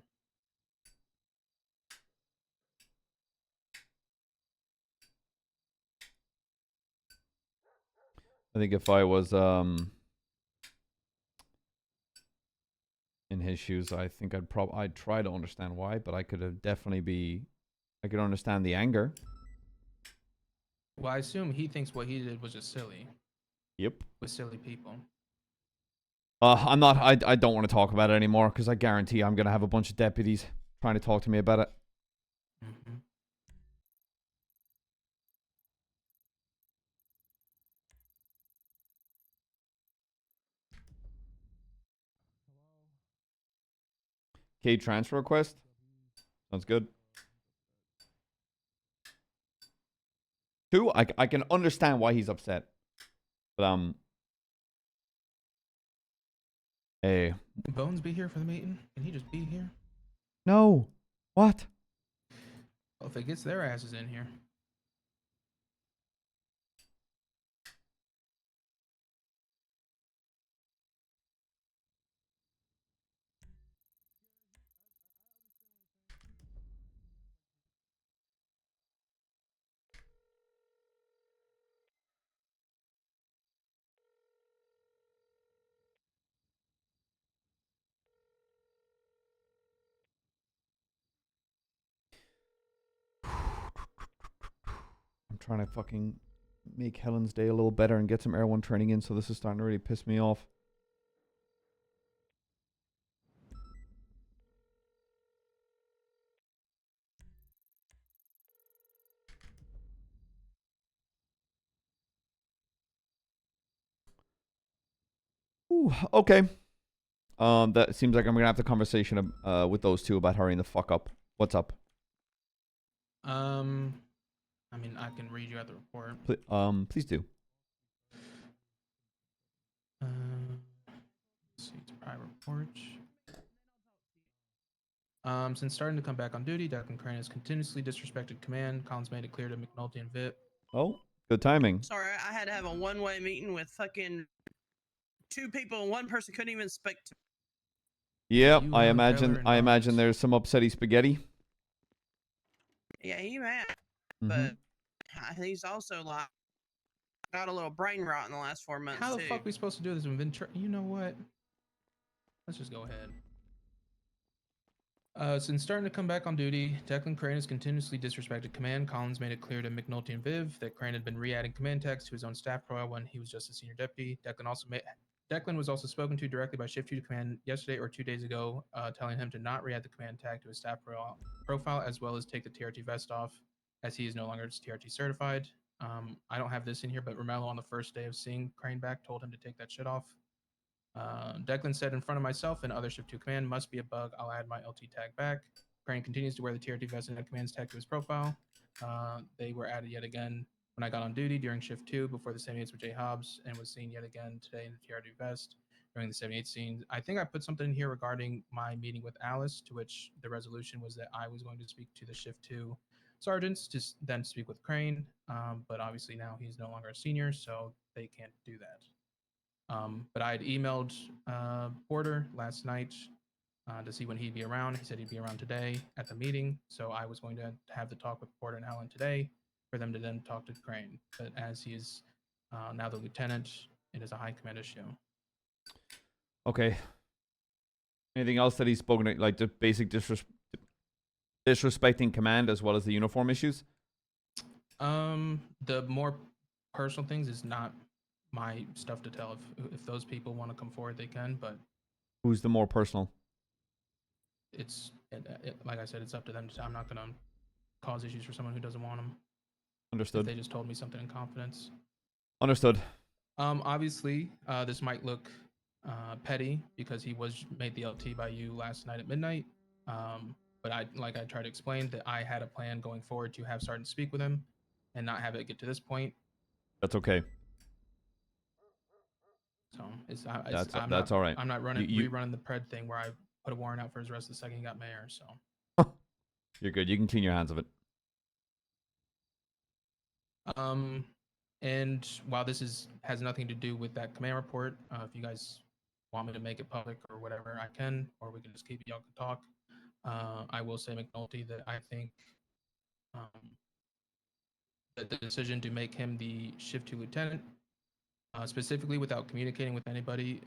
I think if I was in his shoes, I think I'd try to understand why, but I could understand the anger. Well, I assume he thinks what he did was just silly. Yep. With silly people. I don't want to talk about it anymore because I guarantee I'm gonna have a bunch of deputies trying to talk to me about it. Mm-hmm. Okay, transfer request. Sounds good. 2, I can understand why he's upset. But hey. Can Bones be here for the meeting? Can he just be here? No. What? Well, if it gets their asses in here. I'm trying to fucking make Helen's day a little better and get some Air 1 training in, so this is starting to really piss me off. Ooh, okay. That seems like I'm gonna have the conversation with those two about hurrying the fuck up. What's up? I mean, I can read you out the report. Please do. Let's see, it's a private report. Since starting to come back on duty, Declan Crane has continuously disrespected command. Collins made it clear to McNulty and Vip. Oh, good timing. Sorry, I had to have a one-way meeting with fucking 2 people and 1 person couldn't even speak to me. Yep, I imagine there's some upsetty spaghetti. Yeah, he mad. Mm-hmm. But he's also like got a little brain rot in the last 4 months How the too. fuck are we supposed to do this when Ventura? You know what? Let's just go ahead. Since starting to come back on duty, Declan Crane has continuously disrespected command. Collins made it clear to McNulty and Viv that Crane had been re-adding command techs to his own staff profile when he was just a senior deputy. Declan was also spoken to directly by Shift 2 to command yesterday or 2 days ago, telling him to not re-add the command tag to his staff profile, as well as take the TRT vest off, as he is no longer TRT certified. I don't have this in here, but Romello on the first day of seeing Crane back told him to take that shit off. Declan said in front of myself and other Shift 2 command, must be a bug, I'll add my LT tag back. Crane continues to wear the TRT vest and commands tag to his profile. They were added yet again when I got on duty during Shift 2 before the 78s with Jay Hobbs, and was seen yet again today in the TRT vest during the 78 scene. I think I put something in here regarding my meeting with Alice, to which the resolution was that I was going to speak to the Shift 2 sergeants to then speak with Crane, but obviously now he's no longer a senior, so they can't do that. But I had emailed Porter last night to see when he'd be around. He said he'd be around today at the meeting. So I was going to have the talk with Porter and Allen today for them to then talk to Crane. But as he is now the lieutenant, it is a high command issue. Okay. Anything else that he's spoken to, like the basic disrespecting command as well as the uniform issues? The more personal things is not my stuff to tell. If those people want to come forward, they can. But Who's the more personal? it's like I said, it's up to them. I'm not gonna cause issues for someone who doesn't want them. Understood. If they just told me something in confidence. Understood. Obviously, this might look petty because he was made the LT by you last night at midnight. But I tried to explain that I had a plan going forward to have Sergeant speak with him and not have it get to this point. That's okay. So That's all right. I'm not rerunning the Pred thing where I put a warrant out for his arrest the second he got mayor. So You're good. You can clean your hands of it. And while this has nothing to do with that command report, if you guys want me to make it public or whatever, I can, or we can just keep it. Y'all can talk. I will say McNulty that I think that the decision to make him the shift 2 lieutenant, specifically without communicating with anybody,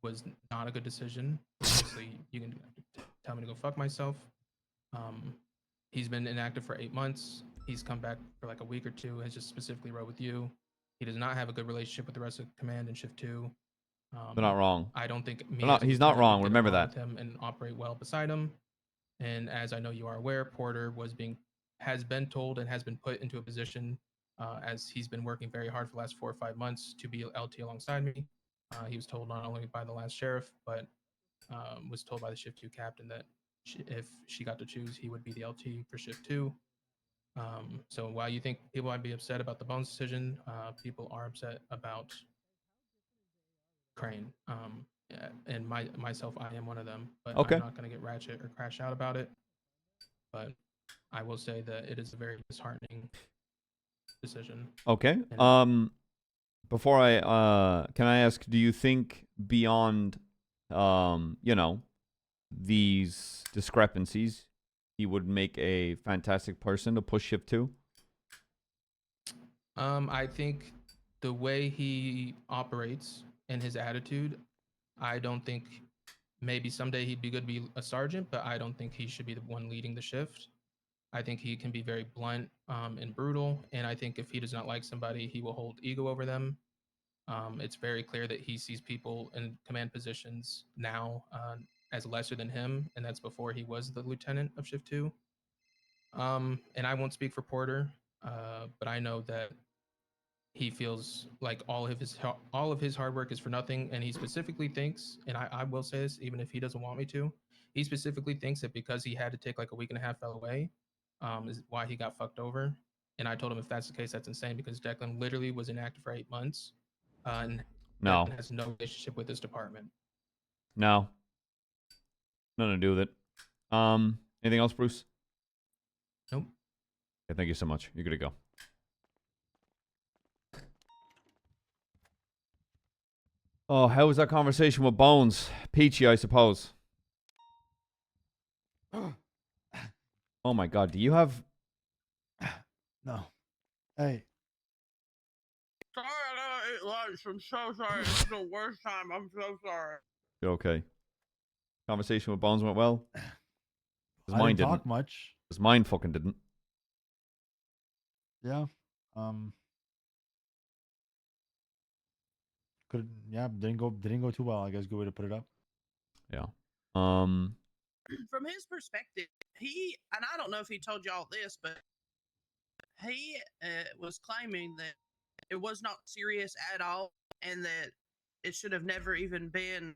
was not a good decision. Obviously, you can tell me to go fuck myself. He's been inactive for 8 months. He's come back for like a week or two, has just specifically rode with you. He does not have a good relationship with the rest of command and shift 2. They're not wrong. I don't think he's not wrong. Remember that. With him and operate well beside him. And as I know you are aware, Porter has been told and has been put into a position as he's been working very hard for the last 4 or 5 months to be LT alongside me. He was told not only by the last sheriff, but was told by the shift 2 captain that if she got to choose, he would be the LT for shift 2. So while you think people might be upset about the Bones decision, people are upset about Crane. And myself, I am one of them, but Okay. I'm not going to get ratchet or crash out about it. But I will say that it is a very disheartening decision. Okay. Before can I ask, do you think beyond, these discrepancies, he would make a fantastic person to push shift 2? I think the way he operates and his attitude, I don't think maybe someday he'd be good to be a sergeant, but I don't think he should be the one leading the shift. I think he can be very blunt and brutal, and I think if he does not like somebody, he will hold ego over them. It's very clear that he sees people in command positions now as lesser than him, and that's before he was the lieutenant of shift 2. And I won't speak for Porter, but I know that he feels like all of his hard work is for nothing, and he specifically thinks, and I will say this even if he doesn't want me to, he specifically thinks that because he had to take like a week and a half LOA, is why he got fucked over. And I told him if that's the case, that's insane because Declan literally was inactive for 8 months, and No. Declan has no relationship with this department. No. Nothing to do with it. Anything else, Bruce? Nope. Okay, thank you so much. You're good to go. Oh, how was that conversation with Bones? Peachy, I suppose. Oh my god, do you have... No. Hey. Sorry, I gotta eat lunch. I'm so sorry. This is the worst time. I'm so sorry. You're okay. Conversation with Bones went well? His I mine didn't talk didn't. much. His mine fucking didn't. Yeah. Didn't go too well, I guess. Good way to put it up. Yeah. From his perspective, and I don't know if he told y'all this, but he was claiming that it was not serious at all and that it should have never even been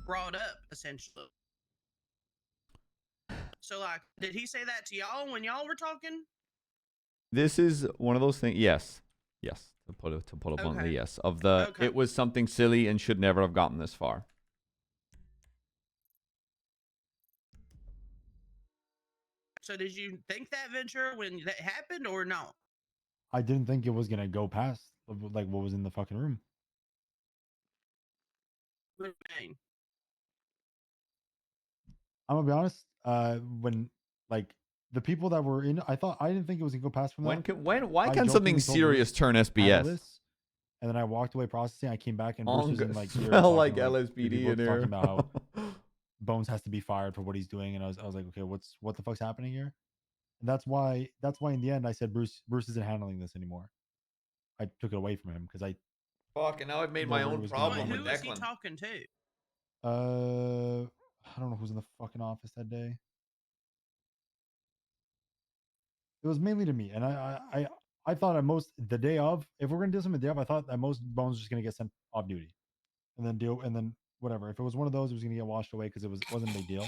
brought up, essentially. So, like, did he say that to y'all when y'all were talking? This is one of those things. Yes. Yes. To put it bluntly, Okay. yes. It was something silly and should never have gotten this far. So did you think that, Ventura, when that happened or no? I didn't think it was gonna go past like what was in the fucking room. What do you mean? I'm gonna be honest. When like the people that were in, I didn't think it was gonna go past from that. Why I can something jokingly told serious Bruce, turn "Handle SBS? this," and then I walked away processing. I came back and Bruce was in like here Smell talking like to, three LSPD people in talking here. about how Bones has to be fired for what he's doing, and I was like, okay, what the fuck's happening here? And that's why in the end I said Bruce isn't handling this anymore. I took it away from him because I Fuck, and now I've made know my where it own was gonna problem go. with Who is he Declan. talking to? I don't know who's in the fucking office that day. It was mainly to me, and I thought at most the day of, if we're gonna do something the day of, I thought at most Bones was just gonna get sent off duty, and then whatever. If it was one of those, it was gonna get washed away because it wasn't a big deal.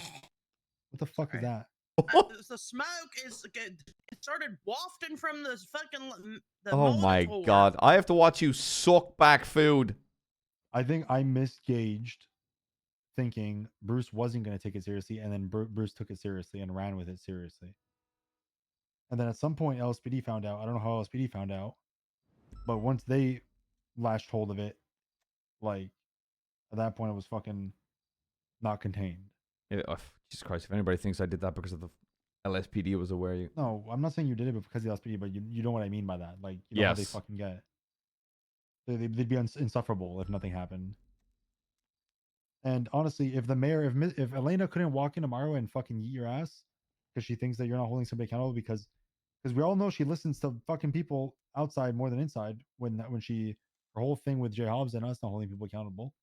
What the fuck is that? The smoke is good. It started wafting from the fucking the Oh my monitor. god. I have to watch you suck back food. I think I misgauged, thinking Bruce wasn't gonna take it seriously, and then Bruce took it seriously and ran with it seriously. And then at some point, LSPD found out. I don't know how LSPD found out, but once they lashed hold of it, like at that point, it was fucking not contained. Yeah, Jesus Christ, if anybody thinks I did that because of the LSPD was aware you. No, I'm not saying you did it because of the LSPD, but you know what I mean by that. Like, you know how they Yes. fucking get. They'd be insufferable if nothing happened. And honestly, if the mayor, if Elena couldn't walk in tomorrow and fucking eat your ass because she thinks that you're not holding somebody accountable, because we all know she listens to fucking people outside more than inside, when her whole thing with Jay Hobbs and us not holding people accountable.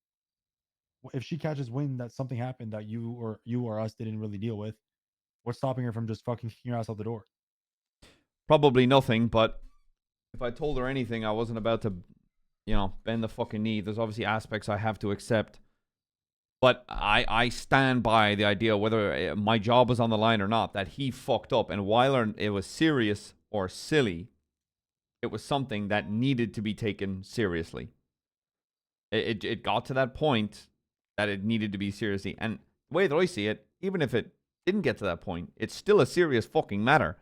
If she catches wind that something happened that you or us didn't really deal with, what's stopping her from just fucking kicking your ass out the door? Probably nothing, but if I told her anything, I wasn't about to, bend the fucking knee. There's obviously aspects I have to accept. But I stand by the idea, whether my job was on the line or not, that he fucked up. And while it was serious or silly, it was something that needed to be taken seriously. It got to that point that it needed to be seriously. And the way that I see it, even if it didn't get to that point, it's still a serious fucking matter.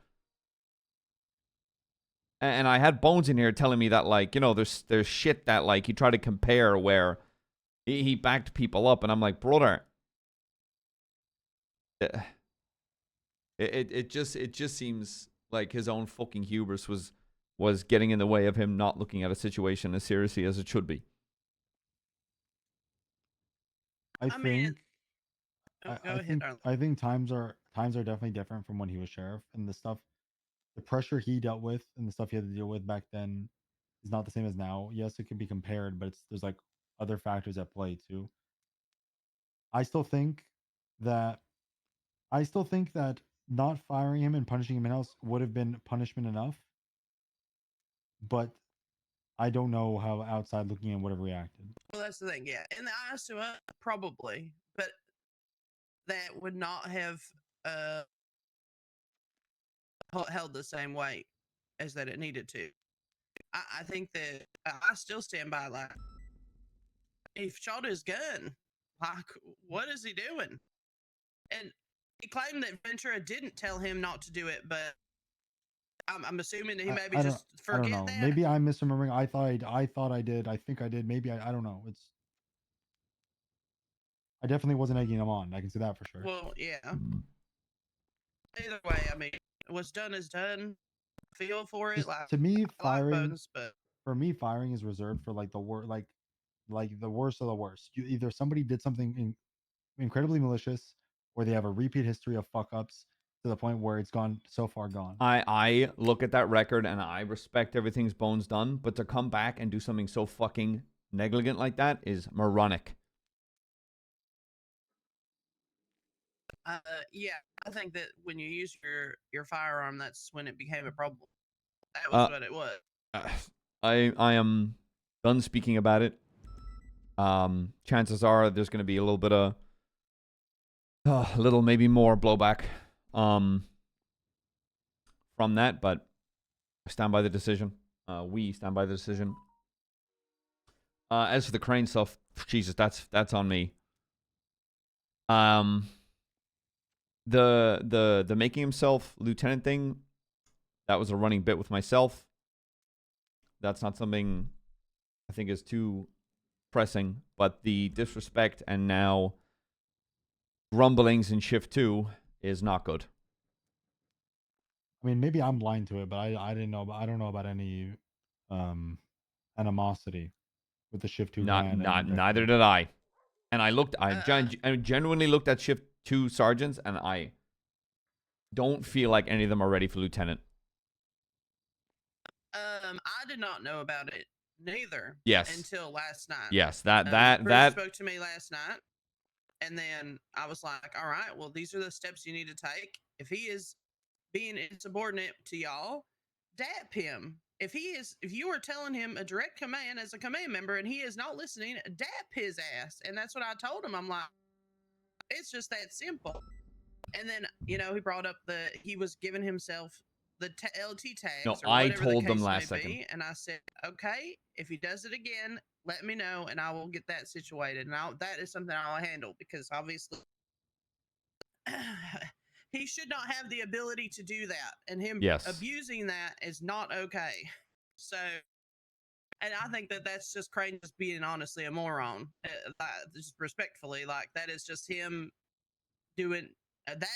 And I had Bones in here telling me that, like, there's shit that, like, he tried to compare where he backed people up, and I'm like, brother, it just seems like his own fucking hubris was getting in the way of him not looking at a situation as seriously as it should be. I think times are definitely different from when he was sheriff, and the pressure he dealt with and the stuff he had to deal with back then is not the same as now. Yes, it can be compared, but there's like other factors at play too. I still think that not firing him and punishing him in-house would have been punishment enough, but I don't know how outside looking in would have reacted. Well, that's the thing, yeah. In the eyes to us, probably, but that would not have held the same weight as that it needed to. I think that I still stand by, like, he shot his gun. Like, what is he doing? And he claimed that Ventura didn't tell him not to do it, but I'm assuming that he maybe just forget I don't know. that. Maybe I'm misremembering. I thought I did. I think I did. Maybe I don't know. I definitely wasn't egging him on. I can see that for sure. Well, yeah. Either way, I mean, what's done is done. Feel for it. Just Like, to me, I like firing Bones, but for me, firing is reserved for like the worst, like the worst of the worst. Either somebody did something incredibly malicious, or they have a repeat history of fuck ups to the point where it's gone so far gone. I look at that record and I respect everything's Bones done, but to come back and do something so fucking negligent like that is moronic. yeah, I think that when you use your firearm, that's when it became a problem. That was what it was. I am done speaking about it. Chances are there's going to be a little bit of a little maybe more blowback from that, but I stand by the decision. We stand by the decision. As for the Crane stuff, Jesus, that's on me. The making himself lieutenant thing, that was a running bit with myself. That's not something I think is too pressing, but the disrespect and now grumblings in shift 2 is not good. I mean, maybe I'm blind to it, but I didn't know. I don't know about any animosity with the shift 2 command. Neither did I. And I genuinely looked at shift 2 sergeants, and I don't feel like any of them are ready for lieutenant. I did not know about it neither. Yes. Until last night. Yes, Bruce spoke to me last night, and then I was like, "All right, well, these are the steps you need to take. If he is being insubordinate to y'all, dap him. If you are telling him a direct command as a command member and he is not listening, dap his ass." And that's what I told him. I'm like, it's just that simple. And then he brought up he was giving himself the LT tags. No, or I whatever told the them case last may second. be, and I said, okay, if he does it again, let me know, and I will get that situated. And that is something I'll handle, because obviously he should not have the ability to do that, and him Yes. abusing that is not okay. So, and I think that's just Crane just being honestly a moron, just respectfully. Like, that is just him doing that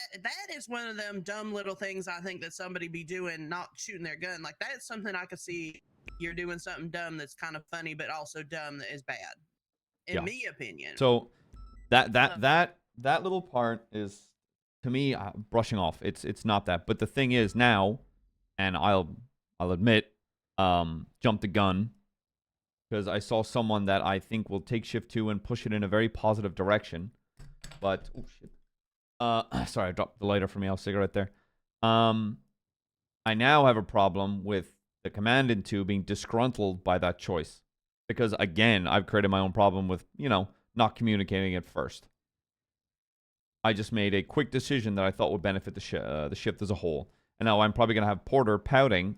is one of them dumb little things I think that somebody be doing, not shooting their gun. Like, that's something I could see you're doing something dumb that's kind of funny, but also dumb that is bad, in me opinion. So that little part is, to me, brushing off. It's not that. But the thing is now, and I'll admit, jumped the gun, because I saw someone that I think will take shift 2 and push it in a very positive direction. But oh shit. Sorry, I dropped the lighter for me. I'll cigarette there. I now have a problem with the command in 2 being disgruntled by that choice, because again, I've created my own problem with not communicating it first. I just made a quick decision that I thought would benefit the shift as a whole, and now I'm probably gonna have Porter pouting.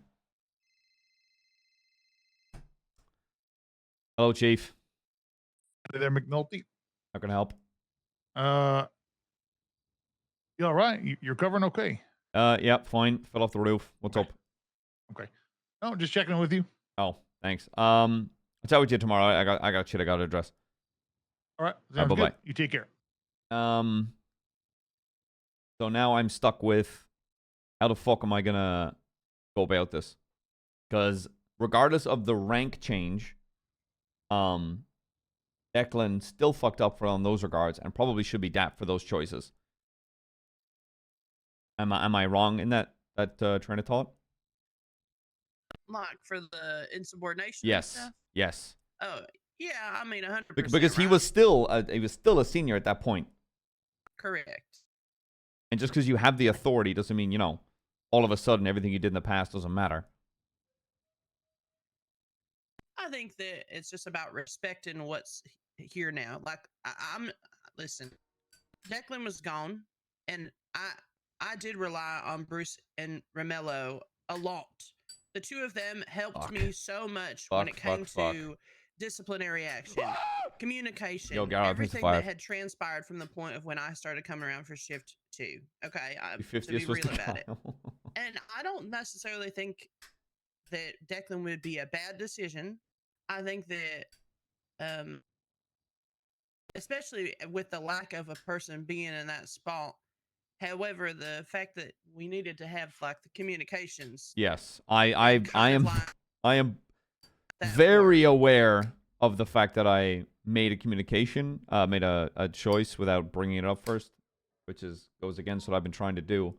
Hello, Chief. Hey there, McNulty. How can I help? You all right? You're covering okay? Yeah, fine. Fell off the roof. What's up? Okay. No, just checking in with you. Oh, thanks. I'll chat with you tomorrow. I got shit I gotta address. All right. Sounds bye-bye. good. You take care. So now I'm stuck with, how the fuck am I gonna go about this? Because regardless of the rank change, Declan still fucked up on those regards and probably should be dapped for those choices. Am I wrong in that train of thought? Like, for the insubordination? And Yes. stuff? Yes. Oh yeah, I mean 100%. Because he was still a senior at that point. Correct. And just because you have the authority doesn't mean, all of a sudden everything you did in the past doesn't matter. I think that it's just about respecting what's here now. Like, listen, Declan was gone, and I did rely on Bruce and Romello a lot. The two of them helped me so much when it came to disciplinary action, communication, Yo, Garrett, everything 55. that had transpired from the point of when I started coming around for shift 2. Okay, to be real about it. And I don't necessarily think that Declan would be a bad decision. I think that, especially with the lack of a person being in that spot. However, the fact that we needed to have like the communications. Yes, I am very aware of the fact that I made a choice without bringing it up first, which goes against what I've been trying to do.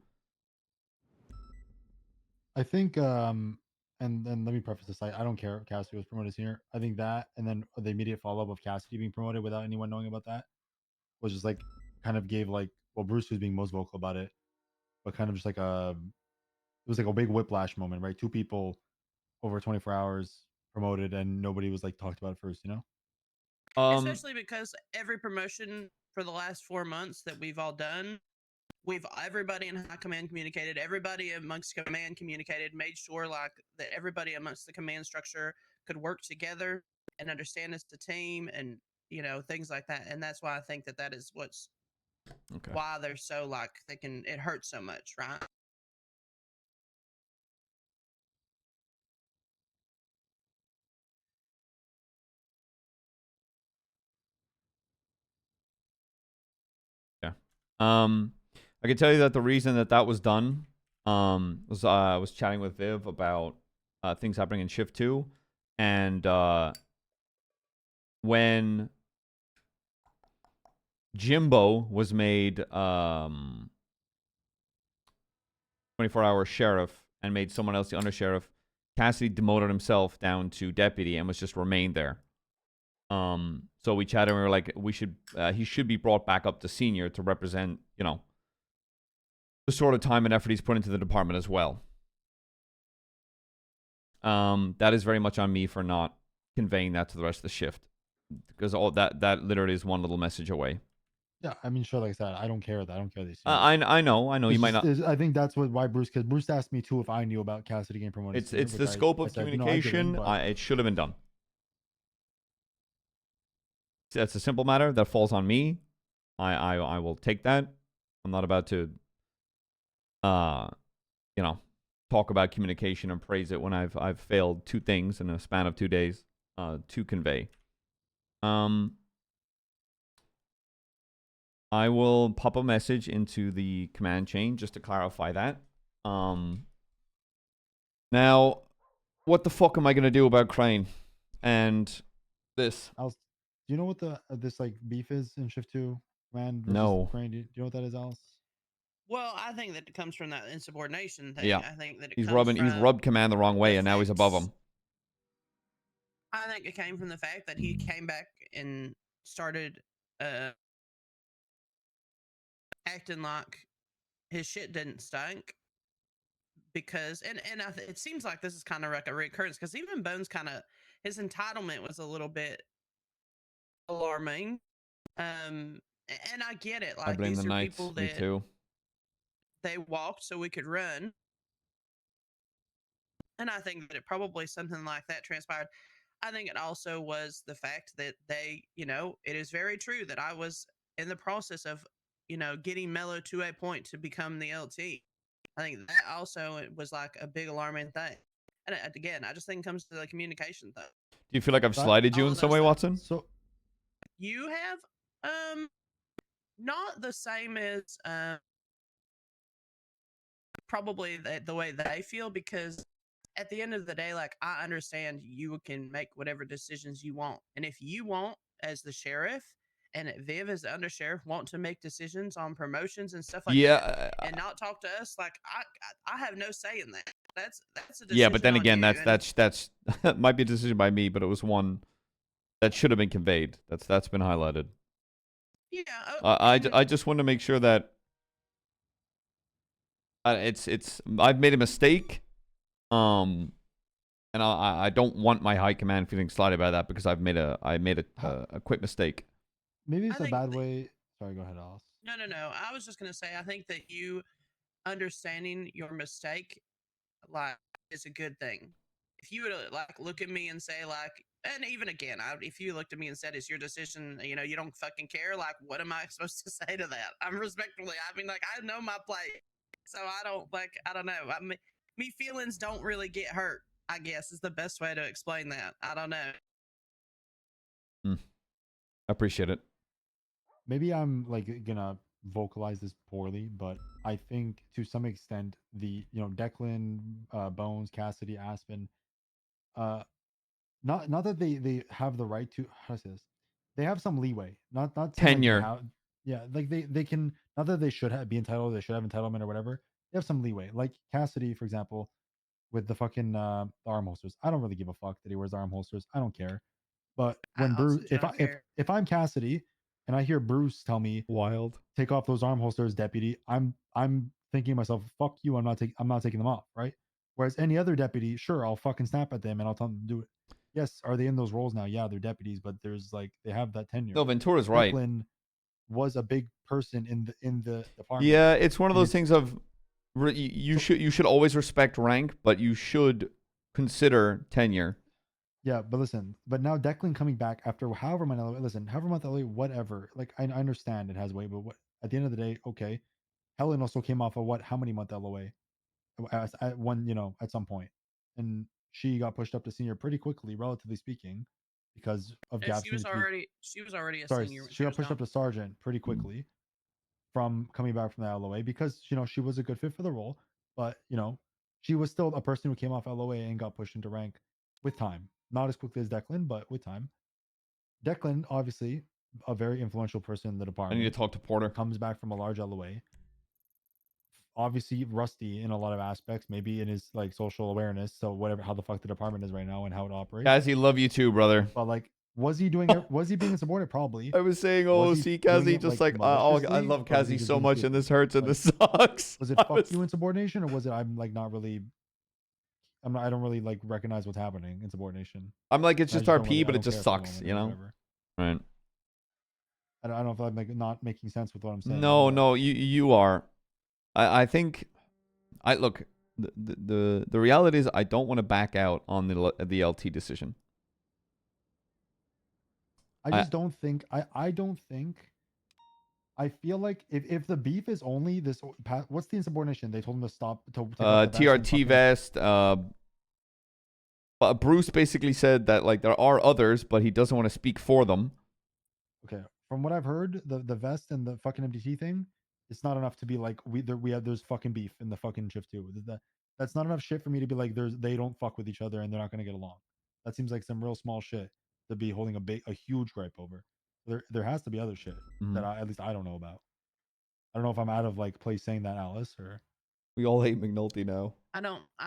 I think, and let me preface this: I don't care if Cassidy was promoted senior. I think that, and then the immediate follow up of Cassidy being promoted without anyone knowing about that, was just like kind of gave like, well, Bruce was being most vocal about it, but kind of just like it was like a big whiplash moment, right? 2 people over 24 hours promoted, and nobody was like talked about it first, Especially because every promotion for the last 4 months that we've all done, everybody in high command communicated, everybody amongst command communicated, made sure like that everybody amongst the command structure could work together and understand as a team, and things like that. And that's why I think that is what's why they're so like it hurts so much, right? I can tell you that the reason that was done was I was chatting with Viv about things happening in shift 2, and when Jimbo was made 24-hour sheriff and made someone else the undersheriff, Cassidy demoted himself down to deputy and was just remained there. So we chatted and we were like, he should be brought back up to senior to represent, you know, the sort of time and effort he's put into the department as well. That is very much on me for not conveying that to the rest of the shift, because all that literally is one little message away. Yeah, I mean, sure. Like I said, I don't care that. I don't care these. I know. It's You might not. I think that's why Bruce, because Bruce asked me too if I knew about Cassidy getting promoted. It's the scope of communication. It should have been done. That's a simple matter that falls on me. I will take that. I'm not about to, you know, talk about communication and praise it when I've failed 2 things in a span of 2 days to convey. I will pop a message into the command chain just to clarify that. Now, what the fuck am I gonna do about Crane and this? Do you know what this like beef is in shift 2, man? No. Crane, do you know what that is, Alice? Well, I think that it comes from that insubordination thing. Yeah. I think that it He's comes rubbing. from, He's rubbed command the wrong way, and now he's above him. I think it came from the fact that he came back and started acting like his shit didn't stink. Because it seems like this is kind of like a recurrence, because even Bones his entitlement was a little bit alarming. And I get it. Like, I blame these the are Knights. people Me that too. they walked so we could run. And I think that it probably something like that transpired. I think it also was the fact that they, you know, it is very true that I was in the process of, you know, getting Mello to a point to become the LT. I think that also was like a big alarming thing. And again, I just think it comes to the communication thing. Do you feel like I've slighted you in some way, Watson? So you have not the same as probably the way they feel, because at the end of the day, like, I understand you can make whatever decisions you want, and if you want, as the sheriff and Viv as the undersheriff, want to make decisions on promotions and stuff like that, and not talk to us, like, I have no say in that. That's a decision. Yeah, but then on again, you, that's that might be a decision by me, but it was one that should have been conveyed. That's been highlighted. Yeah. I just want to make sure that I've made a mistake, and I don't want my high command feeling slighted by that, because I made a quick mistake. Maybe it's a bad way. Sorry, go ahead, Alice. No. I was just gonna say, I think that you understanding your mistake, like, is a good thing. If you would like look at me and say, like, and even again, if you looked at me and said it's your decision, you know, you don't fucking care, like, what am I supposed to say to that? I'm respectfully, I mean, like, I know my play, so I don't know. I mean, me feelings don't really get hurt, I guess, is the best way to explain that. I don't know. I appreciate it. Maybe I'm like gonna vocalize this poorly, but I think to some extent the Declan, Bones, Cassidy, Aspen, not that they have the right to, how to say this, they have some leeway, not tenure. Like they can, not that they should be entitled, they should have entitlement or whatever. They have some leeway. Like Cassidy, for example, with the fucking arm holsters. I don't really give a fuck that he wears arm holsters. I don't care. But when Bruce, if I'm Cassidy and I hear Bruce tell me, wild, take off those arm holsters, deputy, I'm thinking to myself, fuck you, I'm not taking them off, right? Whereas any other deputy, sure, I'll fucking snap at them and I'll tell them to do it. Yes, are they in those roles now? Yeah, they're deputies, but there's like, they have that tenure. No, Ventura's right. Declan was a big person in the department. Yeah, it's one of those things of you should always respect rank, but you should consider tenure. Yeah, but listen, but now Declan coming back after however many, however month LA, whatever. Like I understand it has weight, but what at the end of the day, okay. Helen also came off of how many month LOA at one, at some point, and she got pushed up to senior pretty quickly, relatively speaking, because of gaps. She was already a Sorry, senior. she got pushed up to sergeant pretty quickly, from coming back from the LOA because she was a good fit for the role, but she was still a person who came off LOA and got pushed into rank with time. Not as quickly as Declan, but with time. Declan, obviously, a very influential person in the I department. need to talk to Porter. Comes back from a large LOA. Obviously, rusty in a lot of aspects, maybe in his like social awareness. So whatever, how the fuck the department is right now and how it operates. Kazi, love you too, brother. But like, was he being insubordinate? Probably. I was saying, Was he see, doing Kazi, it, just like, like, oh, I maliciously, love or was he Kazi just so being much, stupid? and this hurts, and Like, this sucks. Was it fuck you insubordination, or was it I'm like not really? I don't really like recognize what's happening in subordination. I'm like, it's And I just don't RP, really- but I it don't just care for the sucks, moment you or know? whatever. Right. I don't know if I'm like not making sense with what I'm saying. No, but- no, you are. I think, look. The reality is I don't want to back out on the LT decision. I just don't think I don't think. I feel like if the beef is only this, what's the insubordination? They told him to stop. To take off the vest and TRT fucking- vest. But Bruce basically said that like there are others, but he doesn't want to speak for them. Okay, from what I've heard, the vest and the fucking MDT thing, it's not enough to be like there's fucking beef in the fucking shift too. That's not enough shit for me to be like they don't fuck with each other and they're not gonna get along. That seems like some real small shit to be holding a huge gripe over. There has to be other shit that at least I don't know about. I don't know if I'm out of like place saying that, Alice, or We all hate McNulty now. I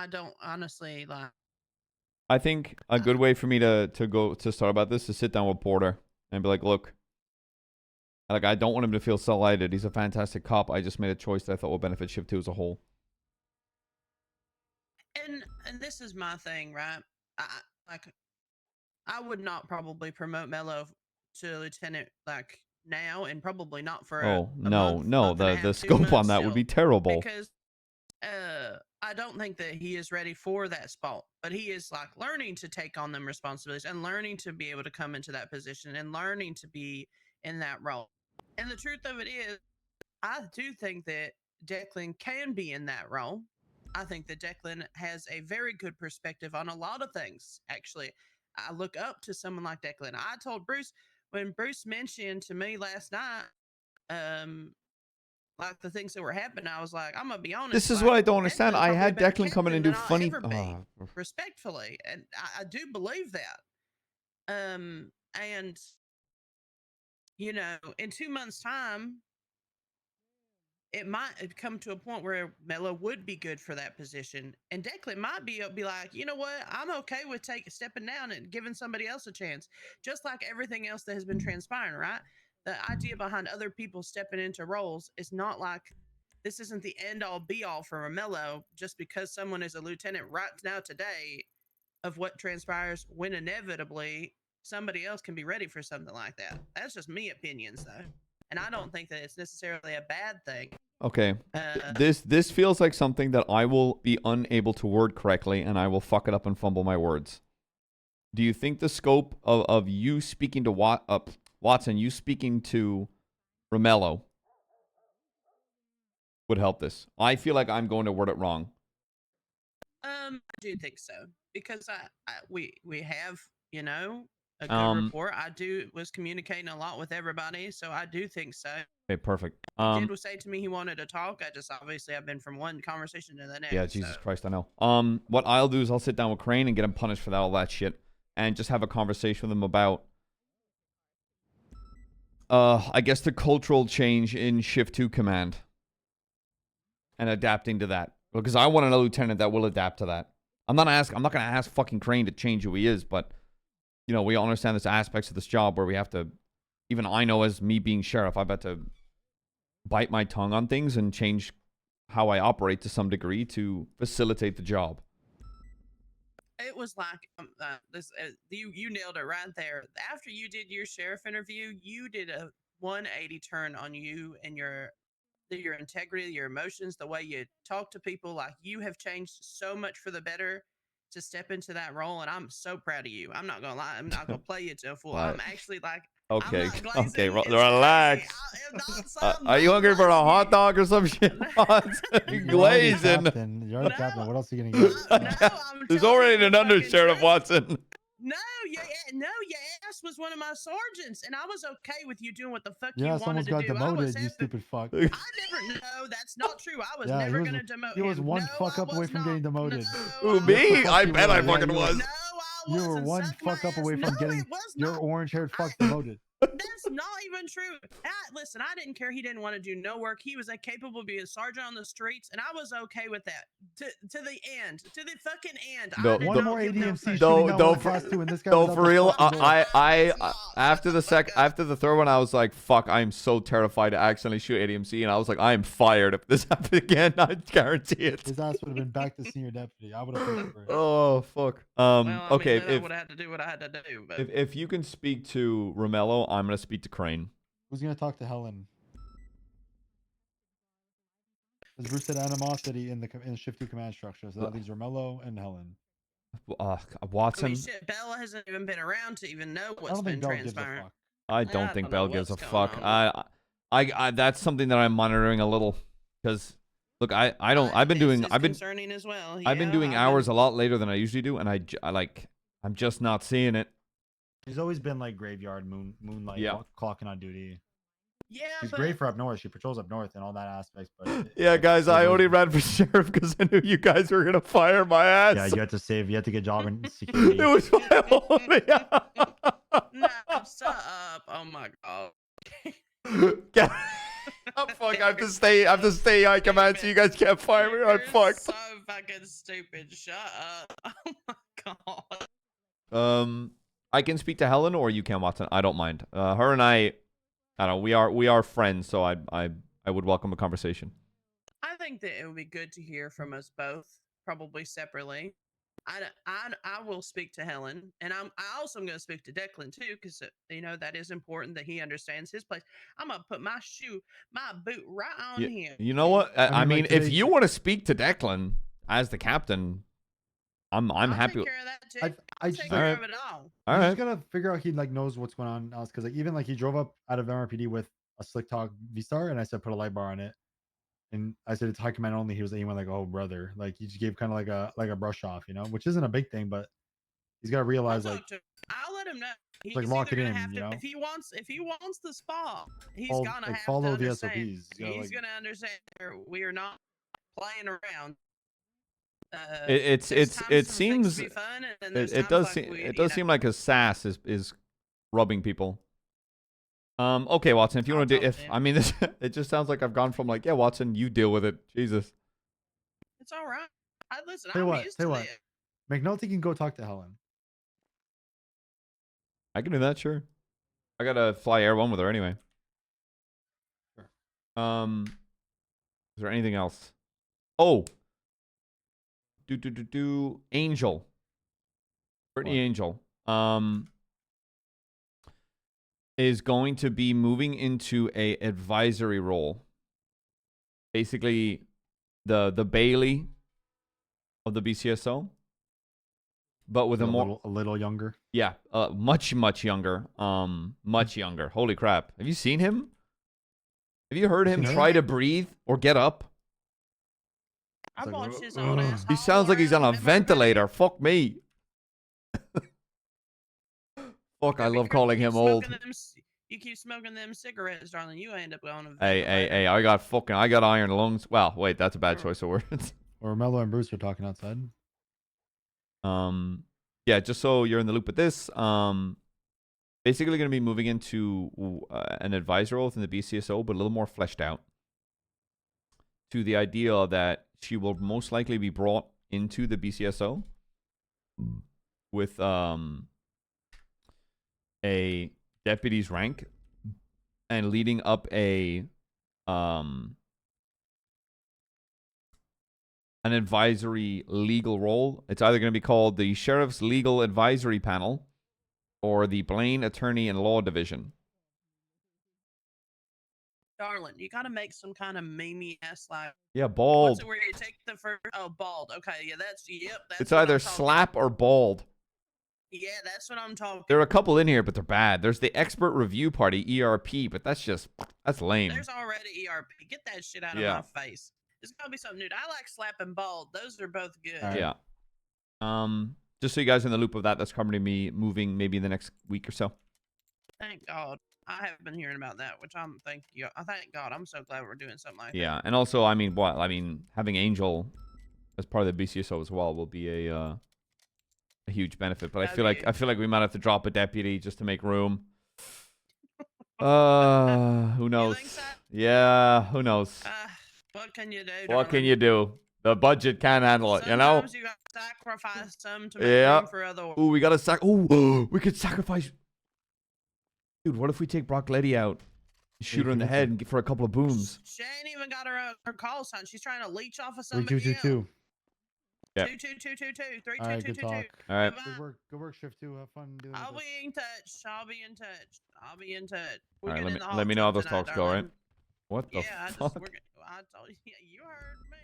don't honestly like. I think a good way for me to start about this is sit down with Porter and be like, look, like I don't want him to feel slighted. He's a fantastic cop. I just made a choice that I thought would benefit Shift 2 as a whole. And this is my thing, right? I would not probably promote Mello to lieutenant like now, and probably not for Oh, a no, month, no, month and a the half, 2 scope on months that would be still, terrible. because I don't think that he is ready for that spot, but he is like learning to take on them responsibilities and learning to be able to come into that position and learning to be in that role. And the truth of it is, I do think that Declan can be in that role. I think that Declan has a very good perspective on a lot of things, actually. I look up to someone like Declan. I told Bruce, when Bruce mentioned to me last night, like the things that were happening, I was like, I'm gonna be honest. This is like, what I don't understand. Declan's I probably a had better Declan come in and captain do than I'll funny. ever be, respectfully, and I do believe that. And you know, in 2 months' time, it might come to a point where Mello would be good for that position, and Declan might be like, you know what, I'm okay with stepping down and giving somebody else a chance, just like everything else that has been transpiring, right? The idea behind other people stepping into roles is not like this isn't the end all be all for Mello just because someone is a lieutenant right now today of what transpires when inevitably somebody else can be ready for something like that. That's just me opinions though. And I don't think that it's necessarily a bad thing. Okay. This feels like something that I will be unable to word correctly, and I will fuck it up and fumble my words. Do you think the scope of you speaking to Watson, you speaking to Romello would help this? I feel like I'm going to word it wrong. I do think so, because we have, you know, a good rapport. I was communicating a lot with everybody, so I do think so. Okay, perfect. He did say to me he wanted to talk. I've been from one conversation to the next. Yeah, Jesus Christ, I know. What I'll do is I'll sit down with Crane and get him punished for all that shit, and just have a conversation with him about, I guess, the cultural change in Shift 2 command, and adapting to that. Because I want a lieutenant that will adapt to that. I'm not gonna ask fucking Crane to change who he is, but you know, we all understand there's aspects of this job where we have to, even I know as me being sheriff, I've had to bite my tongue on things and change how I operate to some degree to facilitate the job. It was like you nailed it right there. After you did your sheriff interview, you did a 180 turn on you and your integrity, your emotions, the way you talk to people. Like, you have changed so much for the better to step into that role, and I'm so proud of you. I'm not gonna lie. I'm not gonna play you to a fool. I'm actually like, okay, okay, relax. Are you hungry for a hot dog or some shit? Glazing. You're the captain. What else are you gonna get? There's already an under sheriff, Watson. No, your ass was one of my sergeants, and I was okay with you doing what the fuck Yeah, you wanted someone's to got do. I was demoted, you stupid fuck. I never. No, that's not true. I was Yeah, never he was, gonna demote he was him. one No, fuck I up away was from not. getting demoted. Who, me? I bet I fucking you was. No, I You were wasn't. one Suck my fuck up ass. away from No, getting it was your not. orange-haired fuck demoted. That's not even true. Listen, I didn't care. He didn't want to do no work. He was capable of being a sergeant on the streets, and I was okay with that. To the end. To the fucking end. No, One more ADMC no, shooting no, out class 2, and this guy no, was out for the real. fucking door. I after the third one, I was like, fuck, I'm so terrified to accidentally shoot ADMC, and I was like, I am fired if this happens again. I guarantee it. His ass would have been back to senior deputy. I would have paid for it. Oh fuck. Well, I okay, mean, I would have had to do what I had to do. But if you can speak to Romello, I'm gonna speak to Crane. Who's gonna talk to Helen? Because Bruce said animosity in the shift 2 command structure, so that leaves Romello and Helen. I Watson. mean, shit, Bella hasn't even been around to even know what's don't been think Bell gives a transpiring. fuck. I don't think know Bell gives a what's fuck. going I that's something that I'm monitoring a little because look, I've been doing concerning as well. I've been doing hours a lot later than I usually do, and I'm just not seeing it. She's always been like graveyard moonlight, clocking on duty. Yeah, she's but great for up north. She patrols up north and all that aspects. But Yeah, guys, I only ran for sheriff because I knew you guys were gonna fire my ass. yeah, you had to save. You had to get job in security. It was my only. No, shut up. Oh my god. Oh, fuck, I have to stay high command so you guys can't fire me. I'm fucked. So fucking stupid. Shut up. Oh my god. I can speak to Helen or you can, Watson. I don't mind. Her and I don't know, we are friends, so I would welcome a conversation. I think that it would be good to hear from us both, probably separately. I will speak to Helen, and I also am going to speak to Declan too, because that is important that he understands his place. I'm gonna put my boot right on him. You know what? I mean, like, if you want to speak to Declan as the captain, I'm happy. Take care of that too. I Take care of it all. All I right. just gotta figure out he like knows what's going on else, because like even like he drove up out of MRPD with a Slick Talk V-Star, and I said put a light bar on it, and I said it's high command only. He went like, oh brother, like he just gave kind of like a brush off, which isn't a big thing, but he's got to realize like I'll let him know. He's like lock it either in, gonna have to, if he wants the spot, he's Follow- gonna like, have follow to the understand. SOPs. You gotta, He's like- gonna understand we are not playing around. It seems it does seem like his sass is rubbing people. Okay, Watson, if you want to do this, it just sounds like I've gone from like, yeah, Watson, you deal with it. Jesus. It's all right. Listen, Tell you I'm what, used tell to you what. it. McNulty can go talk to Helen. I can do that, sure. I gotta fly Air 1 with her anyway. Is there anything else? Oh. Angel. Brittany Angel. Is going to be moving into a advisory role. Basically, the Bailey of the BCSO. But with a little younger. Yeah, much younger. Much younger. Holy crap. Have you seen him? Have you heard him try to breathe or get up? I watched his own ass. He sounds like he's on a ventilator. Fuck me. Fuck, I love calling him old. You keep smoking them cigarettes, darling. You end up on a Hey, I got iron lungs. Well, wait, that's a bad choice of words. Or Mello and Bruce are talking outside. Yeah, just so you're in the loop with this, basically going to be moving into an advisor role within the BCSO, but a little more fleshed out. To the idea that she will most likely be brought into the BCSO with a deputy's rank and leading up an advisory legal role. It's either going to be called the Sheriff's Legal Advisory Panel or the Blaine Attorney and Law Division. Darling, you gotta make some kind of meme ass like. Yeah, bald. What's it where you take the first? Oh, bald. Okay, yeah, that's. It's either slap or bald. Yeah, that's what I'm talking. There are a couple in here, but they're bad. There's the Expert Review Party, ERP, but that's lame. There's already ERP. Get that shit out of my face. There's gotta be something new. I like slap and bald. Those are both good. Yeah. Just so you guys are in the loop of that, that's currently me moving maybe in the next week or so. Thank God. I have been hearing about that, which I'm thank God. I'm so glad we're doing something like that. Yeah, and also, I mean, having Angel as part of the BCSO as well will be a huge benefit. But I feel like we might have to drop a deputy just to make room. Who knows? Yeah, who knows? What can you do? What can you do? The budget can't handle it, you know? Sometimes you got to sacrifice some to make room for other. Ooh, we gotta we could sacrifice. Dude, what if we take Brock Letty out, shoot her in the head, and give her a couple of booms? She ain't even got her call sign. She's trying to leech off of somebody 3222. Yeah. 2222 All right, good talk. All right. Good work, shift 2. Have fun doing I'll be in touch. I'll be in touch. All right, let me know how those talks go, all right? What the fuck? I told you, you heard me.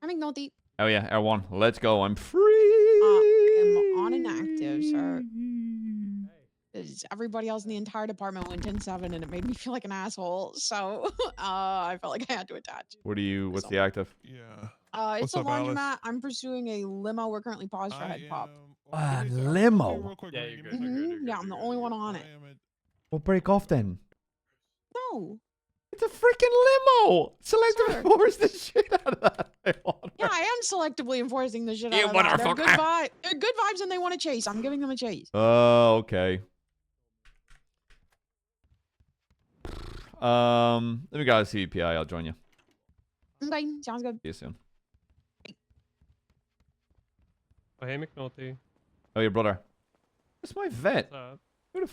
I'm McNulty. Oh yeah, L1. Let's go. I'm free. I'm on an active, sir. 'Cause everybody else in the entire department went 10-7, and it made me feel like an asshole. So I felt like I had to attach. What's the active? Yeah. It's a laundromat. I'm pursuing a limo. We're currently paused for head pop. Limo. Yeah, you're good. Yeah, I'm the only one on it. We'll break off then. No. It's a freaking limo. Selective enforce the shit out of that. Yeah, I am selectively enforcing the shit You out of that. They're motherfucker. They're good vibes, and they want to chase. I'm giving them a chase. Oh, okay. Let me go to CVPI. I'll join you. Okay, sounds good. See you soon. Oh, hey, McNulty. Oh, your brother. What's my vet? What's up? Who the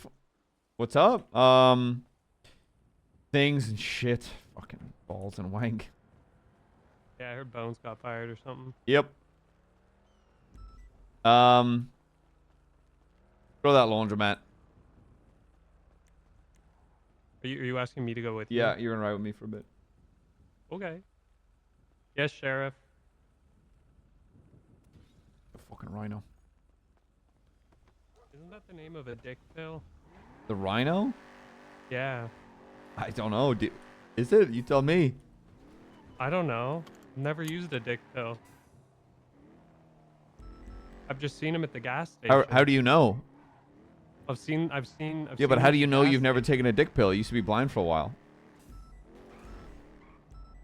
What's up? Things and shit. Fucking balls and wank. Yeah, I heard Bones got fired or something. Yep. Throw that laundromat. Are you asking me to go with you? Yeah, you're gonna ride with me for a bit. Okay. Yes, Sheriff. The fucking rhino. Isn't that the name of a dick pill? The rhino? Yeah. I don't know. Is it? You tell me. I don't know. I've never used a dick pill. I've just seen him at the gas station. How do you know? I've seen. Yeah, but how do you know you've never taken a dick pill? You used to be blind for a while.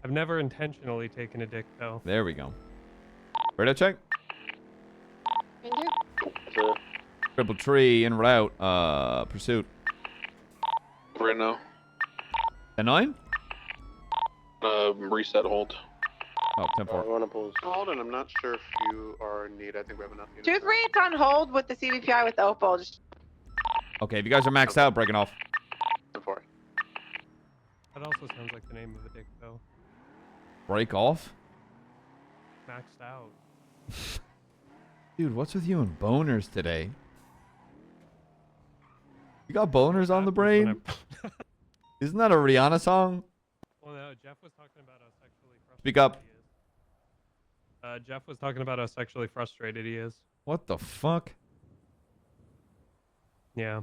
I've never intentionally taken a dick pill. There we go. Ready to check? Thank you. Triple tree en route. Pursuit. Right now. A 9? Reset hold. Oh, 10-4. Hold on, I'm not sure if you are in need. I think we have enough units. 2-3, it's on hold with the CVPI with the Opal. Just Okay, if you guys are maxed out, breaking off. That also sounds like the name of a dick pill. Break off? Maxed out. Dude, what's with you and boners today? You got boners on the brain? Isn't that a Rihanna song? Well, no, Jeff was talking about how sexually frustrated Speak up. he is. Jeff was talking about how sexually frustrated he is. What the fuck? Yeah.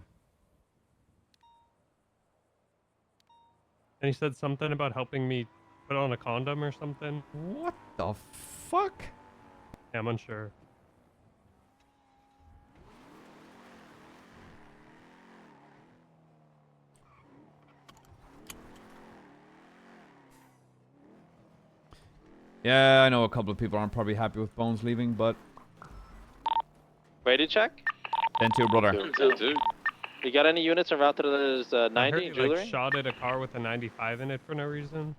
And he said something about helping me put on a condom or something. What the fuck? Yeah, I'm unsure. Yeah, I know a couple of people aren't probably happy with Bones leaving, but... Ready to check? 10-2, brother. 10-2. You got any units en route to this I heard 90 he, jewelry? like, shot at a car with a 95 in it for no reason.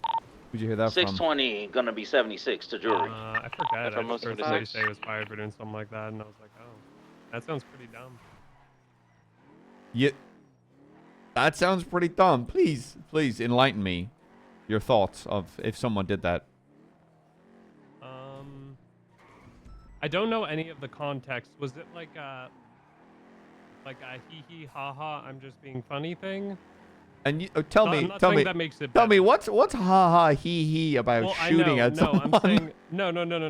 Who'd you hear that 620, gonna be 76 to jewelry. I forgot. From I just heard 76. somebody say he was fired for doing something like that, and I was like, oh, that sounds pretty dumb. Yeah. That sounds pretty dumb. Please enlighten me. Your thoughts of if someone did that. I don't know any of the context. Was it like a hee hee ha ha I'm just being funny thing? And you, tell I'm me, not tell saying me, that makes it tell me better. what's ha ha hee hee about Well, shooting I know, at no, someone? I'm saying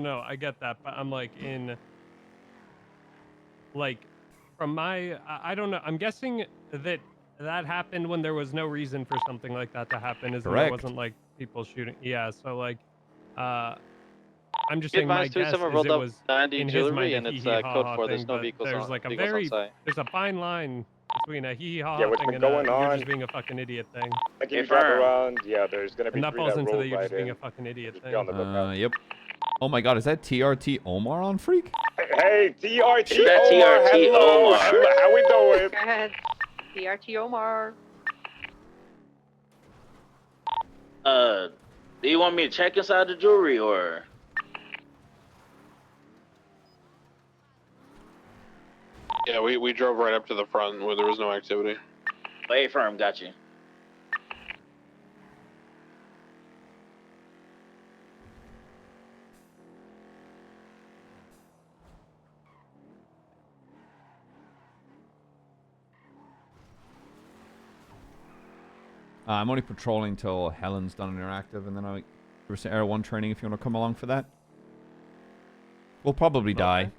no. I get that, but I'm like from my I don't know. I'm guessing that happened when there was no reason for something like that to happen. Is that Correct. it wasn't like people shooting? Yeah. So like, I'm just Be saying my advised too, guess someone is rolled it up was 90 in his jewelry mind a and it's hee hee code ha 4. ha There's thing, no but vehicles there's on, like a vehicles on site. there's a fine line between a hee hee ha Yeah, ha what's thing been and going you're on? just being a fucking idiot thing. Like if you drive around, yeah, there's gonna be And that 3 falls that into roll the you're right just being in. a fucking idiot Just thing. be on the lookout. Yep. Oh my God, is that TRT Omar on Freak? Hey, TRT Is that Omar, TRT hello, Omar? how we doing? Go ahead. TRT Omar. Do you want me to check inside the jewelry or? Yeah, we drove right up to the front where there was no activity. Wait, firm, got you. I'm only patrolling till Helen's done interactive, and then I for some Air 1 training if you want to come along for that. We'll probably die.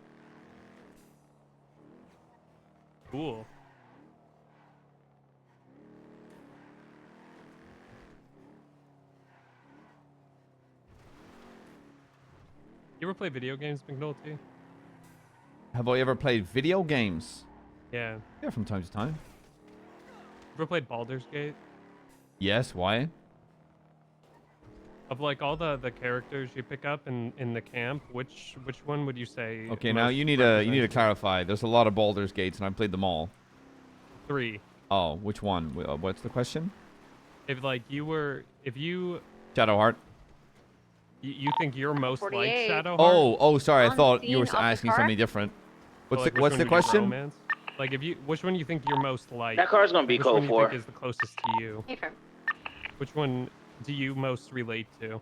Cool. You ever play video games, McNulty? Have I ever played video games? Yeah. Yeah, from time to time. Ever played Baldur's Gate? Yes, why? Of like all the characters you pick up in the camp, which one would you say? Okay, now most you need to represents clarify. There's a lot of Baldur's Gates, and I've played them all. 3? Oh, which one? What's the question? If like if you Shadowheart. you think you're most like 48. Shadowheart? Oh, sorry. I On thought scene you were of the asking car? something different. So, What's like, the which what's one the would you question? romance? Like which one you think you're most like? That car's gonna be which code one you 4. think is the closest to you? Hey, firm. Which one do you most relate to?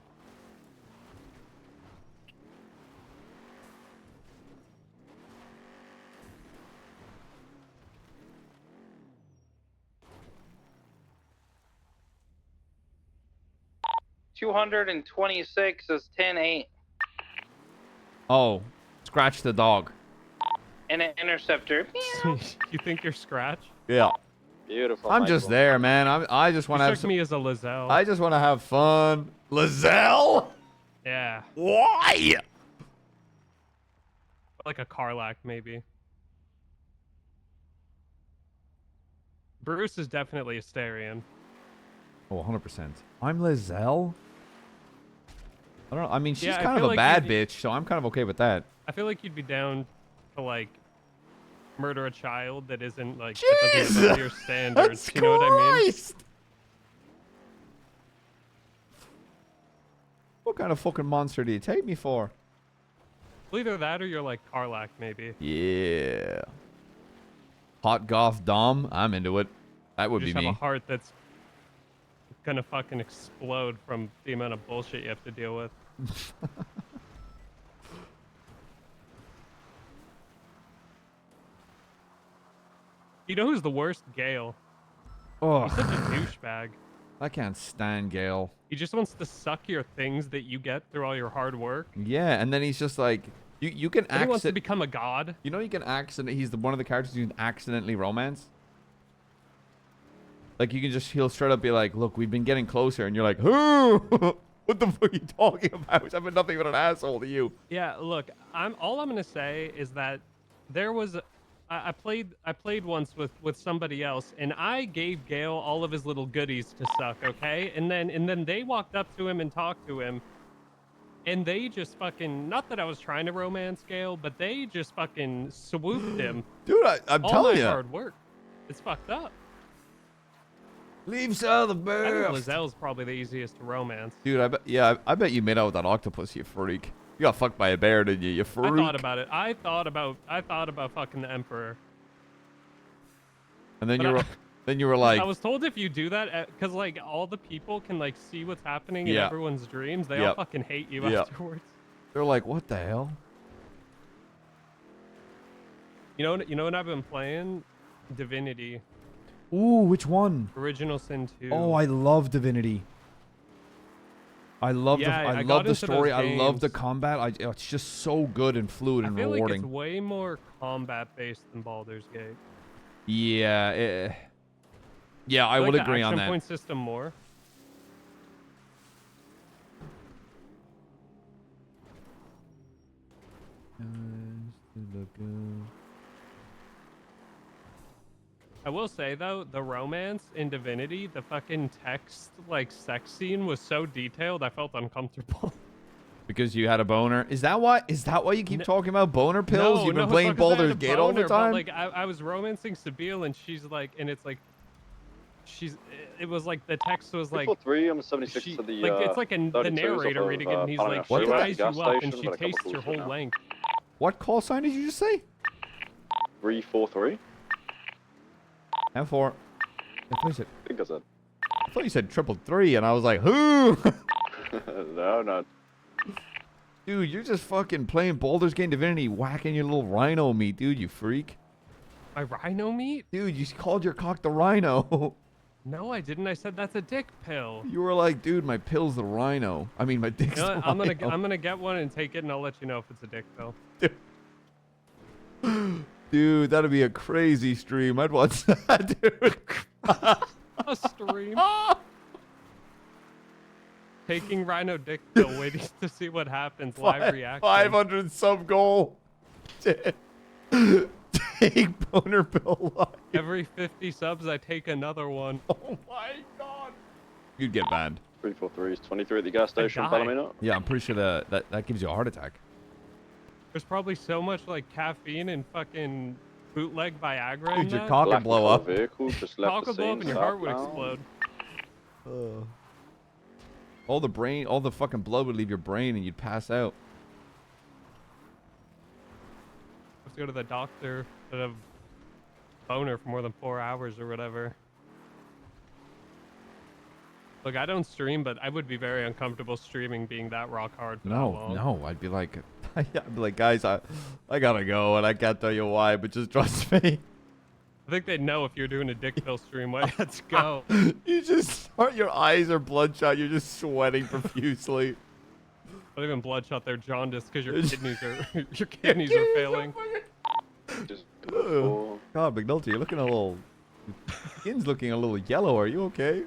$226 is 10-8. Oh, scratch the dog. And an interceptor. You think you're Scratch? Yeah. Beautiful. I'm just there, man. I just want to You have struck me as a Lizelle. I just want to have fun. Lizelle? Yeah. Why? Like a Carlac, maybe. Bruce is definitely a Starion. Oh, 100%. I'm Lizelle? I don't know. I mean, she's Yeah, I kind of feel a like bad you'd- bitch, so I'm kind of okay with that. I feel like you'd be down to like murder a child that isn't like that doesn't live up to your standards. You know what I mean? What kind of fucking monster do you take me for? Well, either that or you're like Carlac, maybe. Yeah. Hot goth Dom? I'm into it. That would You be just have a me. heart that's gonna fucking explode from the amount of bullshit you have to deal with. You know who's the worst? Gale. Oh, He's such a douchebag. I can't stand Gale. He just wants to suck your things that you get through all your hard work. Yeah, and then he's just like, you can And he wants to accident. become a god. You know, you can accident. He's one of the characters you can accidentally romance. Like he'll straight up be like, "Look, we've been getting closer," and you're like, "Who? What the fuck are you talking about? I'm nothing but an asshole to you." Yeah, look, all I'm gonna say is that there was I played once with somebody else, and I gave Gale all of his little goodies to suck, okay? And then they walked up to him and talked to him, and they just fucking, not that I was trying to romance Gale, but they just fucking swooped him. Dude, I'm all telling my ya. hard work. It's fucked up. Leave Sal the I think best. Lizelle's probably the easiest to romance. Dude, I bet you made out with that octopus, you freak. You got fucked by a bear, didn't you? You freak. I thought about it. I thought about fucking the Emperor. And then But you were like, I was told if you do that, because like all the people can like see what's happening in Yeah. everyone's dreams, they all Yep. fucking hate you Yep. afterwards. they're like, "What the hell?" You know what I've been playing? Divinity. Ooh, which one? Original Sin 2. Oh, I love Divinity. I love Yeah, I I love got the into story. those I love the games. combat. It's just so good and fluid I and feel rewarding. like it's way more combat based than Baldur's Gate. Yeah, yeah, I like would the agree on action that. point system more. I will say though, the romance in Divinity, the fucking text like sex scene was so detailed, I felt uncomfortable. Because you had a boner. Is that why? Is that why you keep talking about boner pills? You've been playing it's not 'cause I had Baldur's a Gate all the boner, but, time. like I was romancing Sabine, and she's like, and it's like, it was like the text was like, 343, I'm 76 she, to the like it's like the 32s narrator off reading of, it, and he's Panama like, What she the ties gas you up and station, she but a couple tastes calls your right whole now. length. What call sign did you just say? 343. And for. I think I said. I thought you said 333, and I was like, who? No, no. Dude, you're just fucking playing Baldur's Gate Divinity, whacking your little rhino meat, dude, you freak. My rhino meat? Dude, you called your cock the rhino. No, I didn't. I said that's a dick pill. You were like, dude, my pill's the rhino. I mean, my dick's You know the what? rhino. I'm gonna get one and take it, and I'll let you know if it's a dick pill. Dude, that'd be a crazy stream. I'd watch that, dude. A stream. Taking rhino dick pill, waiting to see what happens. Live reaction. 500 sub goal. Take boner pill live. Every 50 subs, I take another one. Oh my god. You'd get banned. 343 is 23 at the gas station, die. Palomino. Yeah, I'm pretty sure that gives you a heart attack. There's probably so much like caffeine and fucking bootleg Viagra. Dude, in your that. cock would blow up. Vehicle just left Cock the would blow up scene, and your heart would southbound. explode. All the brain, all the fucking blood would leave your brain and you'd pass out. Have to go to the doctor that have boner for more than 4 hours or whatever. Look, I don't stream, but I would be very uncomfortable streaming being that rock hard for that long. No, I'd be like, guys, I gotta go, and I can't tell you why, but just trust me. I think they'd know if you're doing a dick pill stream. Wait, let's go. You just start, your eyes are bloodshot, you're just sweating profusely. Not even bloodshot, they're jaundiced because your kidneys are failing. God, McNulty, you're looking a little, your skin's looking a little yellow. Are you okay?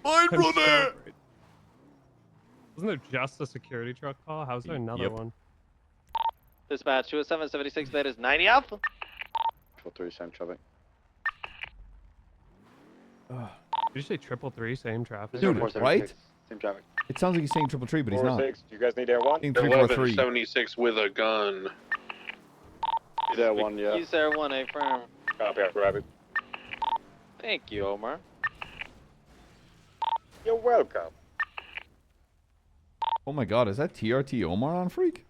Fine, brother. Wasn't there just a security truck call? How's there another one? Dispatch 20776, that is 90 Alpha. 43, same traffic. Did you say 333, same traffic? Dude, right? Same traffic. It sounds like he's saying 333, but he's not. 406, do you guys need air one? 343. 1176 with a gun. Is there one, yeah. Use there one, A firm. Copy, I'll grab it. Thank you, Omar. You're welcome. Oh my god, is that TRT Omar on Freak?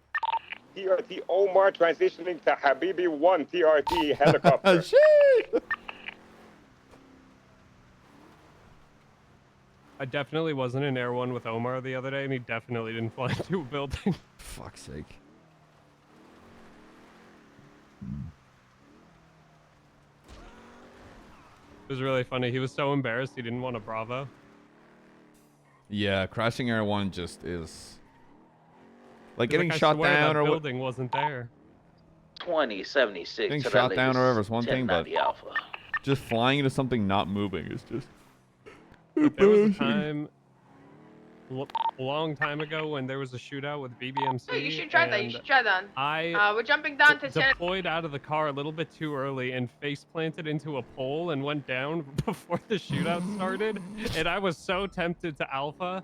TRT Omar transitioning to Habibi 1 TRT helicopter. Shit! I definitely wasn't in Air 1 with Omar the other day, and he definitely didn't fly into a building. Fuck's sake. It was really funny. He was so embarrassed he didn't want a Bravo. Yeah, crashing Air 1 just is... Like He's getting like, I shot swear down that or what? building wasn't there. 2076. Getting to shot that down or Lakers, whatever is one thing, but 1090 Alpha. just flying into something not moving is just... Look, there was a time, a long time ago, when there was a shootout with BBMC. Hey, you should try that. You and should try that. We're jumping down to 10. deployed out of the car a little bit too early and face planted into a pole and went down before the shootout started. And I was so tempted to alpha.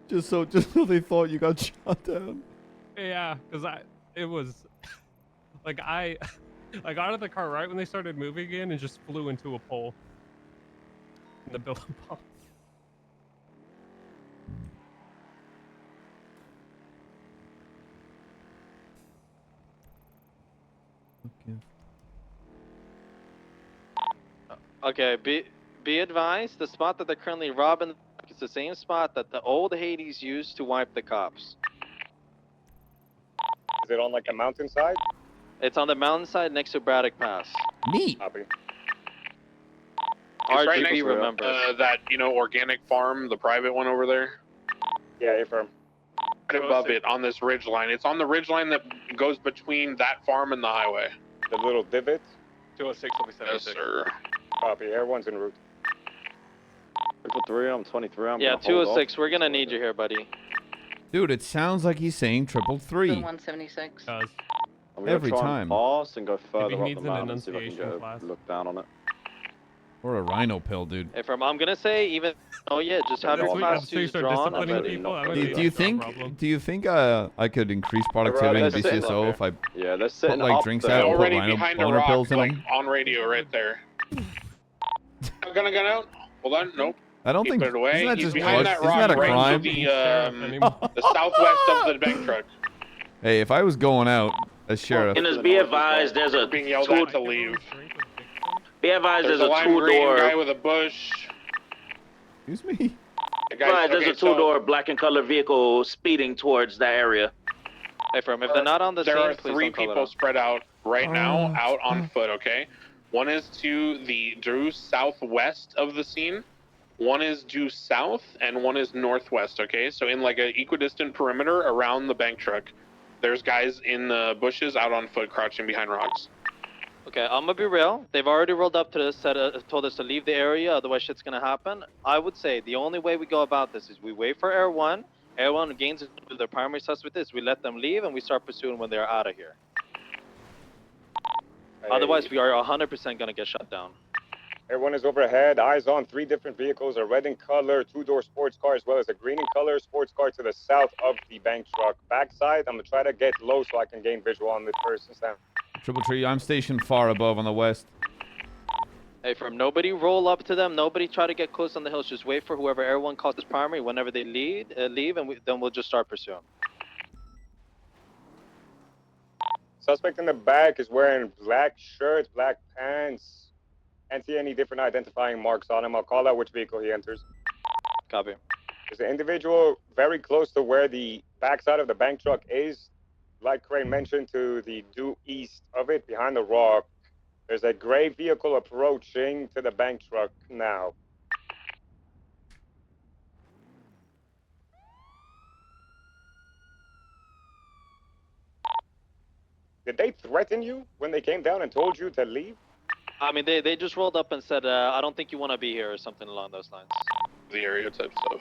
Just so they thought you got shot down. Yeah, because it was like I got out of the car right when they started moving again and just flew into a pole. In the building bomb. Okay, be advised, the spot that they're currently robbing is the same spot that the old Hades used to wipe the cops. Is it on like a mountainside? It's on the mountainside next to Braddock Pass. Neat. Copy. It's right RGB next to remembers. that, organic farm, the private one over there. Yeah, affirm. Right above it on this ridge line. It's on the ridge line that goes between that farm and the highway. The little divot? 206 will be 76. Yes, sir. Copy, air one's en route. 343, I'm 23, I'm Yeah, gonna hold off. 206, we're gonna need you here, buddy. Dude, it sounds like he's saying 333. 176. I'm gonna Every try time. And pause and go Maybe further he up the needs an mountain and see if I can enunciation get class. a look down on it. Or a rhino pill, dude. Hey, I'm gonna say even. Oh yeah, just have your class So you twos start drawn. disciplining people? That might Do, be do a you strong think? problem. Do you think I could increase productivity in they're sitting BCSO up if I Yeah, they're put sitting like up drinks there. out and put Already rhino behind a boner rock, pills in like them? on radio right there. Gun out. Hold on. Nope. I don't He think. put it away. Isn't that He's just behind drug? that Isn't rock that a right crime? to the southwest of the bank truck. Hey, if I was going out as sheriff, Just be advised, there's a being yelled two. at to leave. Be advised, There's there's a a lime green two-door. guy with a bush. Excuse me. Right, there's a two-door black and colored vehicle speeding towards that area. Hey, if they're not on the There scene, are please 3 don't call it people out. spread out right now, out on foot. Okay, one is to the due southwest of the scene, one is due south, and one is northwest. Okay, so in like an equidistant perimeter around the bank truck, there's guys in the bushes out on foot, crouching behind rocks. Okay, I'm gonna be real. They've already rolled up to this, told us to leave the area, otherwise shit's gonna happen. I would say the only way we go about this is we wait for Air 1. Air 1 gains their primary suspect is we let them leave and we start pursuing when they're out of here. Otherwise, we are 100% gonna get shut down. Everyone is overhead, eyes on 3 different vehicles, a red in color 2-door sports car, as well as a green in color sports car to the south of the bank truck. Backside, I'm gonna try to get low so I can gain visual on the person. Triple Tree, I'm stationed far above on the west. Hey, nobody roll up to them. Nobody try to get close on the hills. Just wait for whoever Air 1 calls as primary. Whenever they leave, and then we'll just start pursuing. Suspect in the back is wearing black shirt, black pants. Can't see any different identifying marks on him. I'll call out which vehicle he enters. Copy. There's an individual very close to where the backside of the bank truck is. Like Crane mentioned, to the due east of it, behind the rock. There's a gray vehicle approaching to the bank truck now. Did they threaten you when they came down and told you to leave? I mean, they just rolled up and said, I don't think you want to be here or something along those lines. The area type stuff.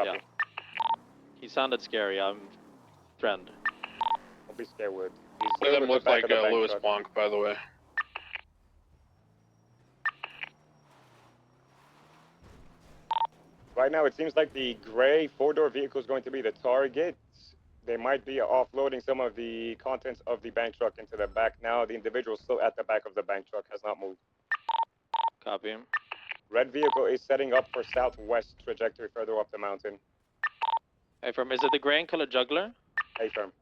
Yeah. He sounded scary. I'm friend. Don't be scared, Wood. One of them looked like Louis Blanc, by the way. Right now, it seems like the gray 4-door vehicle is going to be the target. They might be offloading some of the contents of the bank truck into the back now. The individual still at the back of the bank truck has not moved. Copy. Red vehicle is setting up for southwest trajectory further up the mountain. Hey, is it the gray and color juggler? Hey, firm.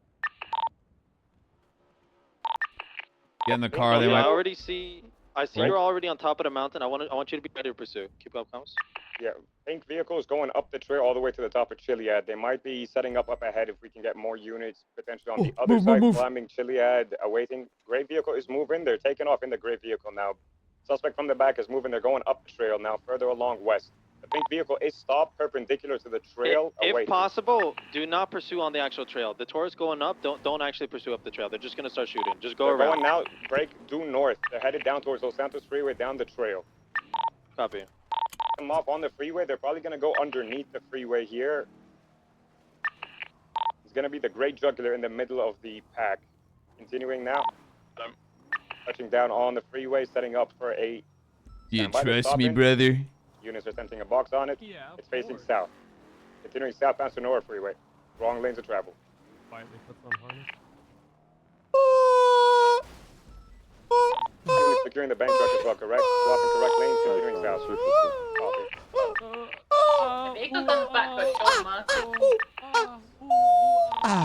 Get in the car. They I might. already see. I see Right. you're already on top of the mountain. I want you to be ready to pursue. Keep up, comes. Yeah, pink vehicle is going up the trail all the way to the top of Chiliad. They might be setting up ahead if we can get more units potentially on the other side, climbing Chiliad, awaiting. Gray vehicle is moving. They're taking off in the gray vehicle now. Suspect from the back is moving. They're going up the trail now, further along west. The pink vehicle is stopped perpendicular to the trail. If possible, do not pursue on the actual trail. The tour's going up. Don't actually pursue up the trail. They're just gonna start shooting. Just go They're around. going now, break due north. They're headed down towards Los Santos Freeway, down the trail. Copy. Them off on the freeway. They're probably going to go underneath the freeway here. It's going to be the gray jugular in the middle of the pack. Continuing now. Touching down on the freeway, setting up for a... You standby. They're trust me, stopping. brother? Units are sending a box on it. Yeah, it's facing south. Continuing southbound Sonora Freeway. Wrong lanes of travel. Quietly puts on harness. Units securing the bank truck as well, correct? Swapping correct lanes, continuing south. Copy. The vehicle comes back to a short mark.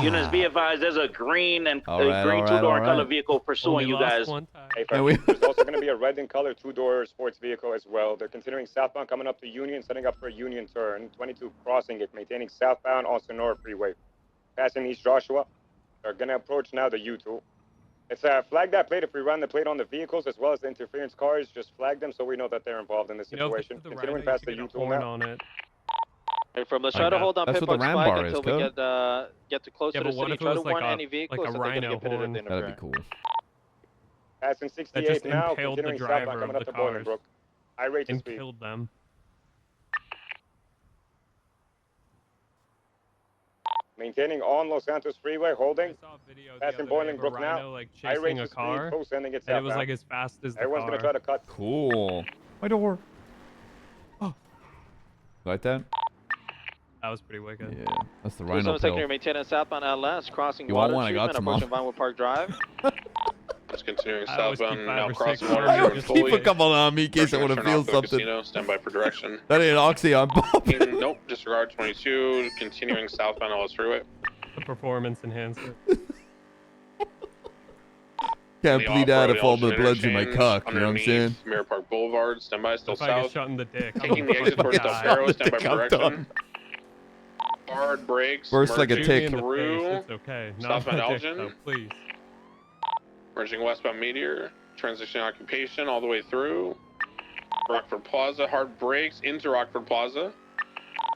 Units, be advised, there's a green and All right, green all right, two-door all right. color vehicle pursuing you guys. Hey, there's also going to be a red in color 2-door sports vehicle as well. They're continuing southbound, coming up to Union, setting up for a Union turn. 22 crossing it, maintaining southbound on Sonora Freeway. Passing East Joshua. They're going to approach now the U2. It's flag that plate. If we run the plate on the vehicles as well as the interference cars, just flag them so we know that they're involved in this situation. Continuing past the U2 now. On it. Hey, let's Like try to that. hold on That's pit what the box ram spike bar is, until we get too close Yeah, to the but what city. if it Try to was like warn a- any vehicles like a that they're gonna rhino get pitted if horn? they That'd interfere. be cool. Passing That 68 just now, impaled the continuing driver southbound, coming of up the to cars. Bolingbrook. I rate the And speed. killed them. Maintaining on Los Santos Freeway, holding. I saw a video the Passing other day Boiling of a Brook rhino now. like High chasing rates a of speed, car, full sending it and it was southbound. like as fast as the Everyone's car. gonna try to cut. Cool. My door. Oh. Like that? That was pretty wicked. Yeah. That's the rhino 27 second, pill. you're maintaining southbound LS, crossing You want water one? I got treatment, some, approaching huh? Vinewood Park Drive. Just continuing I always keep southbound, 5 now or crossing 6 water on me, treatment just Keep a fully. couple on me in case I want to Turn feel off the something. casino, stand by for direction. That ain't Oxy, I'm popping. Nope, disregard 22, continuing southbound LS Freeway. The performance enhancer. Can't The bleed out off-road if all the Elgin blood's in my interchange, cock, you know what I'm saying? underneath Mirror Park Boulevard, stand by, still If I get south. shot in the dick, I'm Taking the gonna exit towards fucking Del die. Perro, stand by for I'm direction. done. Hard brakes. Burst like a Shoot merging me in tick. the through face, it's okay. Not southbound my dick, Elgin. though, please. Merging westbound Meteor, transitioning occupation all the way through. Rockford Plaza, hard brakes into Rockford Plaza.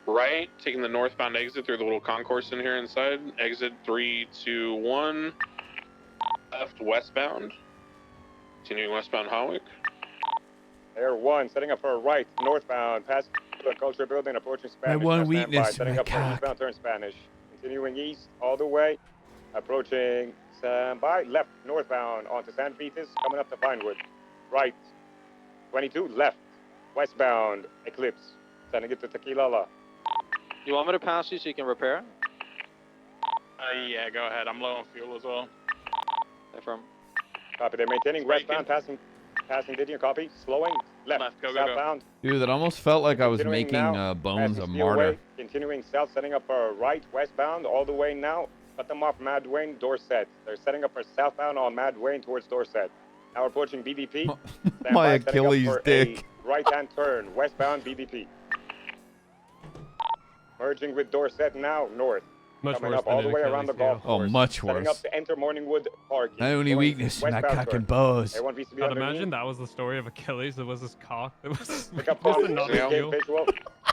Right, taking the northbound exit through the little concourse in here inside. Exit 3, 2, 1. Left westbound. Continuing westbound Hawick. Air 1, setting up for a right, northbound, past the culture building, approaching Spanish. one now stand by, weakness, setting my up for cock. eastbound turn Spanish. Continuing east all the way, approaching stand by, left, northbound onto San Vitas, coming up to Vinewood. Right, 22, left, westbound, Eclipse, sending it to Tequila. You want me to pass you so you can repair? Yeah, go ahead. I'm low on fuel as well. Affirm. Copy, they're maintaining westbound, passing Didion, copy, slowing, left, Go, southbound. Dude, that almost felt like I was Continuing making now, Bones a passing Steelway, martyr. continuing south, setting up for right, westbound, all the way now. Cut them off Mad Wayne, Dorset. They're setting up for southbound on Mad Wayne towards Dorset. Now approaching BDP. Stand My by, setting up Achilles for dick. a right-hand turn, westbound BDP. Merging with Dorset now, north. Much Coming worse up than all an the way around the Achilles golf heel. Oh, course. much Setting up worse. to enter Morningwood Park. My only Going weakness, my westbound cock turn. and balls. A1 VCB God, underneath. imagine that was the story of Achilles. It was his cock. It was Pick up just on another regain heel. visual.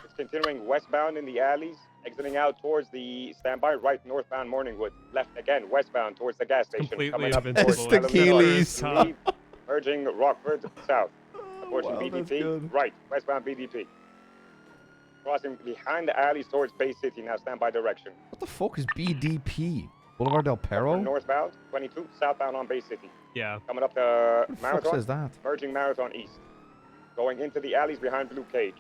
It's continuing westbound in the alleys, exiting out towards the standby, right northbound Morningwood. Left again, westbound towards the gas station. Completely Coming up invincible. towards It's the Achilles. Leave, merging Rockford south. Approaching Wow, that's BDP, good. right, westbound BDP. Crossing behind the alleys towards Bay City, now standby direction. What the fuck is BDP? Boulevard del For Perro? northbound, 22, southbound on Bay City. Yeah. Coming up the Who the fuck Marathon, says that? merging Marathon east. Going into the alleys behind Blue Cage.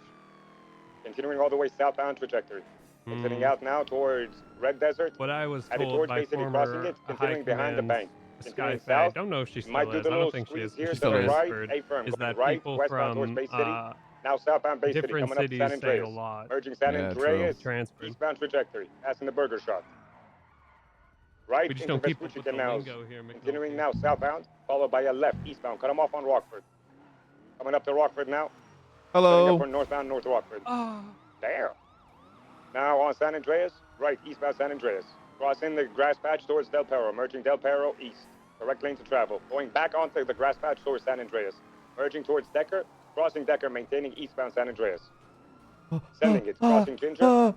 Continuing all the way southbound trajectory. Exiting out now towards Red Desert. What I was Headed told towards by Bay City, crossing former it, high continuing behind the bank. Sky Continuing Faye, I south. don't know if she still Might do is. the I little don't think she is. squeeze here She to still the is. right, Is A-firm, going that right, people westbound towards from Bay City. Now southbound Bay City, different coming up cities San say Andreas. a lot. Merging San Yeah, Andreas, Transferred. eastbound trajectory, passing the Burger Shot. Right We just into don't keep up Vespucci with the Canals. lingo here, McNulty. Continuing now southbound, followed by a left, eastbound. Cut them off on Rockford. Coming up to Rockford now. Setting up Hello. for northbound North Rockford. Oh. There. Now on San Andreas, right, eastbound San Andreas. Crossing the grass patch towards Del Perro, merging Del Perro east. Direct lane to travel. Going back onto the grass patch towards San Andreas. Merging towards Decker, crossing Decker, maintaining eastbound San Andreas. Sending it, crossing Ginger.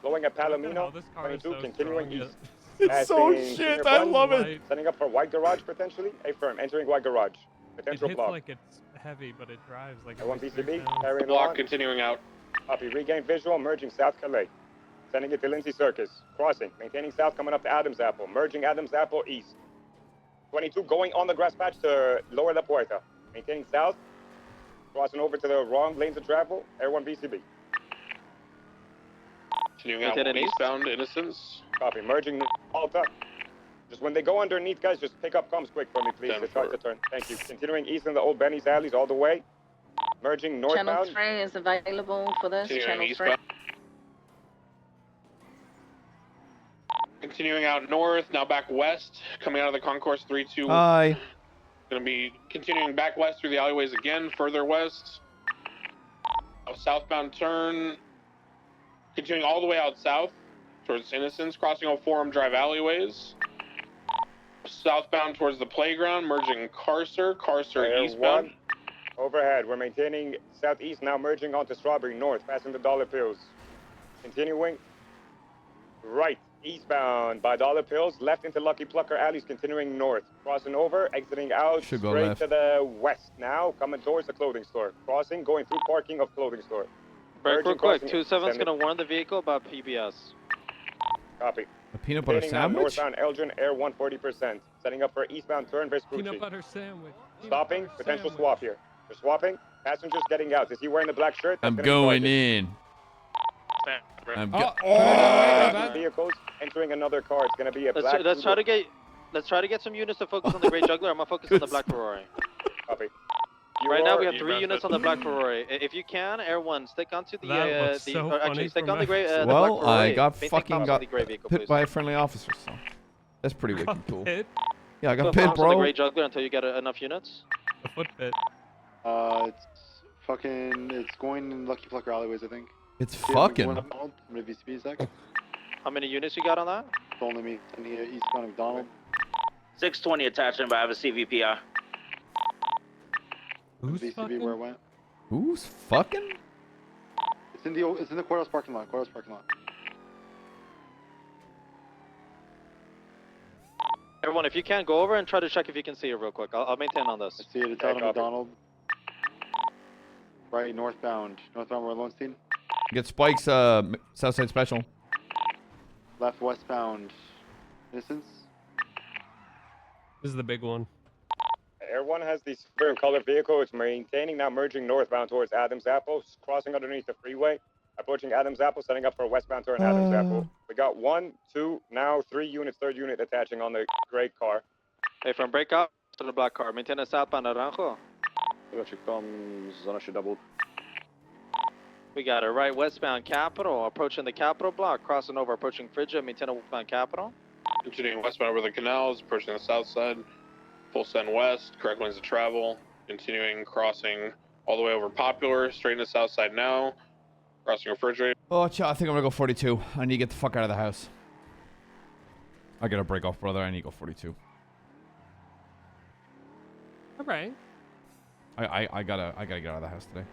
Slowing at Palomino, this car is 22, so continuing strong, east. It's so Passing shit, Senior I Bun, love it. Setting up for White Garage potentially. A-firm, entering White Garage. It Potential hits block. like it's heavy, but it drives like A1 it makes PCB, sounds. carrying Block on. continuing out. Copy, regain visual, merging South Calais. Sending it to Lindsay Circus. Crossing, maintaining south, coming up to Adams Apple. Merging Adams Apple east. 22, going on the grass patch to Lower La Puerta. Maintaining south. Crossing over to the wrong lanes of travel. Air 1 BCB. Continuing out Lieutenant East. eastbound Innocence. Copy, merging Alta. Just when they go underneath, guys, just pick up comms quick for me, please. 10-4. It's hard to turn. Thank you. Continuing east in the old Benny's alleys all the way. Merging Channel northbound. 3 is available for this. Continuing Channel 3. eastbound. Continuing out north, now back west. Coming out of the concourse 3-2. Hi. Gonna be continuing back west through the alleyways again, further west. A southbound turn. Continuing all the way out south towards Innocence, crossing Old Forum Drive alleyways. Southbound towards the playground, merging Carcer Air eastbound. 1. Overhead, we're maintaining southeast, now merging onto Strawberry north, passing the Dollar Pills. Continuing right, eastbound by Dollar Pills, left into Lucky Plucker alleys, continuing north. Crossing over, exiting out Should go straight left. to the west now, coming towards the clothing store. Crossing, going through parking of clothing store. Break real Merging, quick. crossing, 27's send it. gonna warn the vehicle about PBS. Copy. A peanut butter Maintaining now sandwich? northbound Elgin, air 140%. Setting up for eastbound turn Vespucci. Peanut butter sandwich. Peanut Stopping, butter potential sandwich. swap here. They're swapping. Passengers getting out. Is he wearing the black shirt? That's I'm gonna be going target. in. I'm Oh, Oh! Vehicles entering another car. It's gonna be a black. Let's try to get some units to focus on the gray juggler. I'm gonna focus on the black Ferrari. Copy. Right now we have 3 units on the black Ferrari. If you can, Air 1, stick onto the That looks so actually funny stick from on the gray. The black Well, Ferrari. I got Maintain fucking comms on got the gray vehicle, hit please. by a friendly officer, so that's pretty wicked cool. Hit? Yeah, I got Put pit, comms on the bro. gray juggler until you get enough units. The foot pit. It's going in Lucky Flucker alleyways, I think. It's Okay, fucking. I'm gonna VCP sec. How many units you got on that? It's only me. Sending it eastbound McDonald. 620 attachment, but I have a CVPR. Who's VCP fucking? where it went. Who's fucking? It's in the courthouse parking lot. Everyone, if you can, go over and try to check if you can see it real quick. I'll maintain on this. I see it. It's out of McDonald. Right, northbound. Northbound, we're Lowenstein. Get Spike's Southside Special. Left, westbound. Innocence. This is the big one. Air 1 has the silver and color vehicle. It's maintaining, now merging northbound towards Adams Apple, crossing underneath the freeway, approaching Adams Apple, setting up for a westbound turn Adams Apple. We got 1, 2, now 3 units, third unit attaching on the gray car. Hey, from breakout to the black car, maintain a southbound Naranjo. We got it right westbound Capitol, approaching the Capitol block, crossing over, approaching Frigid, maintain a westbound Capitol. Continuing westbound over the canals, approaching the south side. Full send west, correct lanes of travel. Continuing crossing all the way over Popular, straight into south side now. Crossing Refrigerator. Oh, I think I'm gonna go 42. I need to get the fuck out of the house. I gotta break off, brother. I need to go 42. All right. I gotta get out of the house today.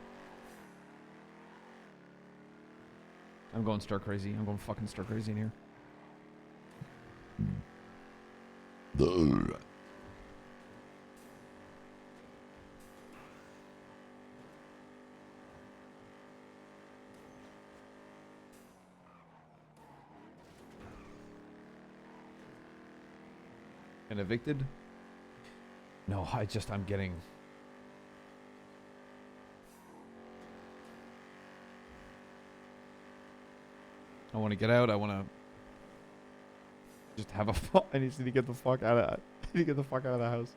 I'm going stir crazy. I'm going fucking stir crazy in here. And evicted? No, I'm getting... I want to get out. I want to just have a... I need to get the fuck out of... I need to get the fuck out of the house.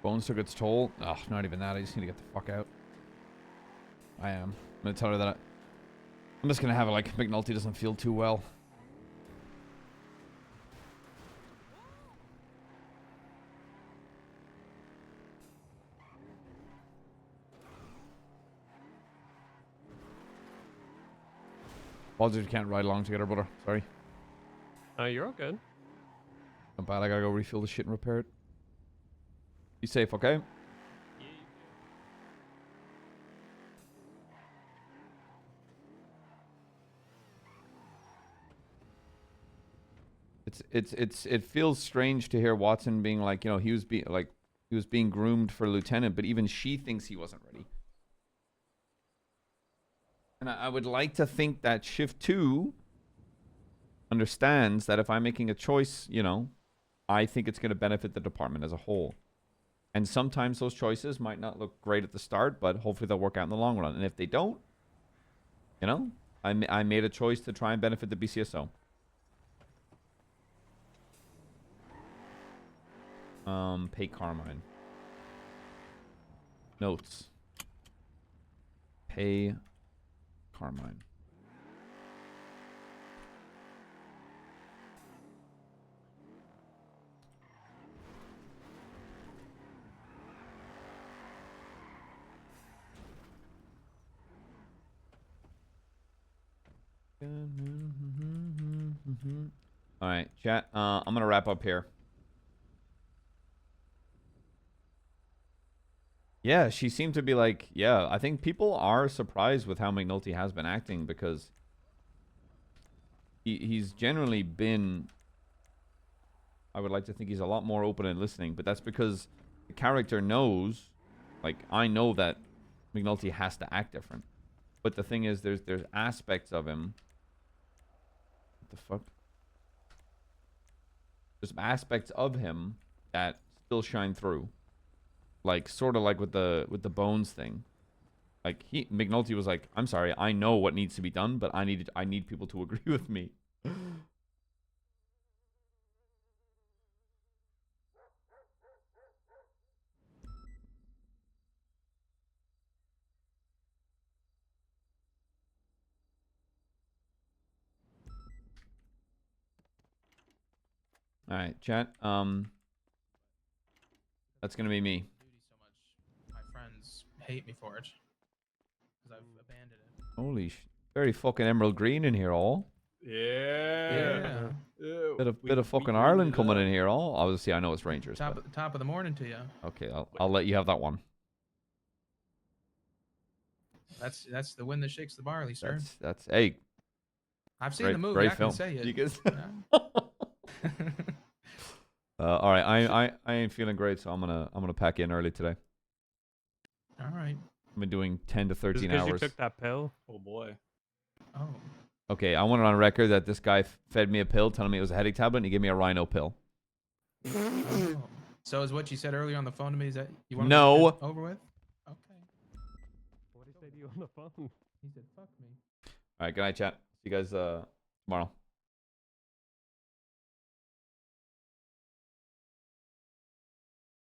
Bones took its toll. Oh, not even that. I just need to get the fuck out. I am. I'm gonna tell her that I'm just gonna have it like McNulty doesn't feel too well. Apologies, we can't ride along together, brother. Sorry. You're all good. Not bad. I gotta go refill the shit and repair it. Be safe, okay? It feels strange to hear Watson being like, you know, he was being groomed for lieutenant, but even she thinks he wasn't ready. And I would like to think that Shift 2 understands that if I'm making a choice, you know, I think it's going to benefit the department as a whole. And sometimes those choices might not look great at the start, but hopefully they'll work out in the long run. And if they don't, you know, I made a choice to try and benefit the BCSO. Pay Carmine. Notes. Pay Carmine. All right, chat. I'm gonna wrap up here. Yeah, she seemed to be like, yeah, I think people are surprised with how McNulty has been acting because he's generally been, I would like to think he's a lot more open and listening, but that's because the character knows, like, I know that McNulty has to act different. But the thing is, there's aspects of him. What the fuck? There's aspects of him that still shine through. Like, sort of like with the bones thing. Like, McNulty was like, I'm sorry, I know what needs to be done, but I need people to agree with me. All right, chat. That's gonna be me. My friends hate me for it because I've abandoned it. Holy very fucking emerald green in here, all. Yeah. Bit of fucking Ireland coming in here, all. Obviously, I know it's Rangers. Top But... of the morning to you. Okay, I'll let you have that one. That's the wind that shakes the barley, sir. That's hey. I've seen the movie. I can say it. You guys... all right, I ain't feeling great, so I'm gonna pack in early today. All right. I've been doing 10 to 13 hours. You took that pill? Oh boy. Oh. Okay, I want it on record that this guy fed me a pill, telling me it was a headache tablet, and he gave me a rhino pill. Oh. So is what you said earlier on the phone to me? Is that you want No. to over with? Okay. What did he say to you on the phone? He said, "Fuck me." All right, good night, chat. See you guys tomorrow.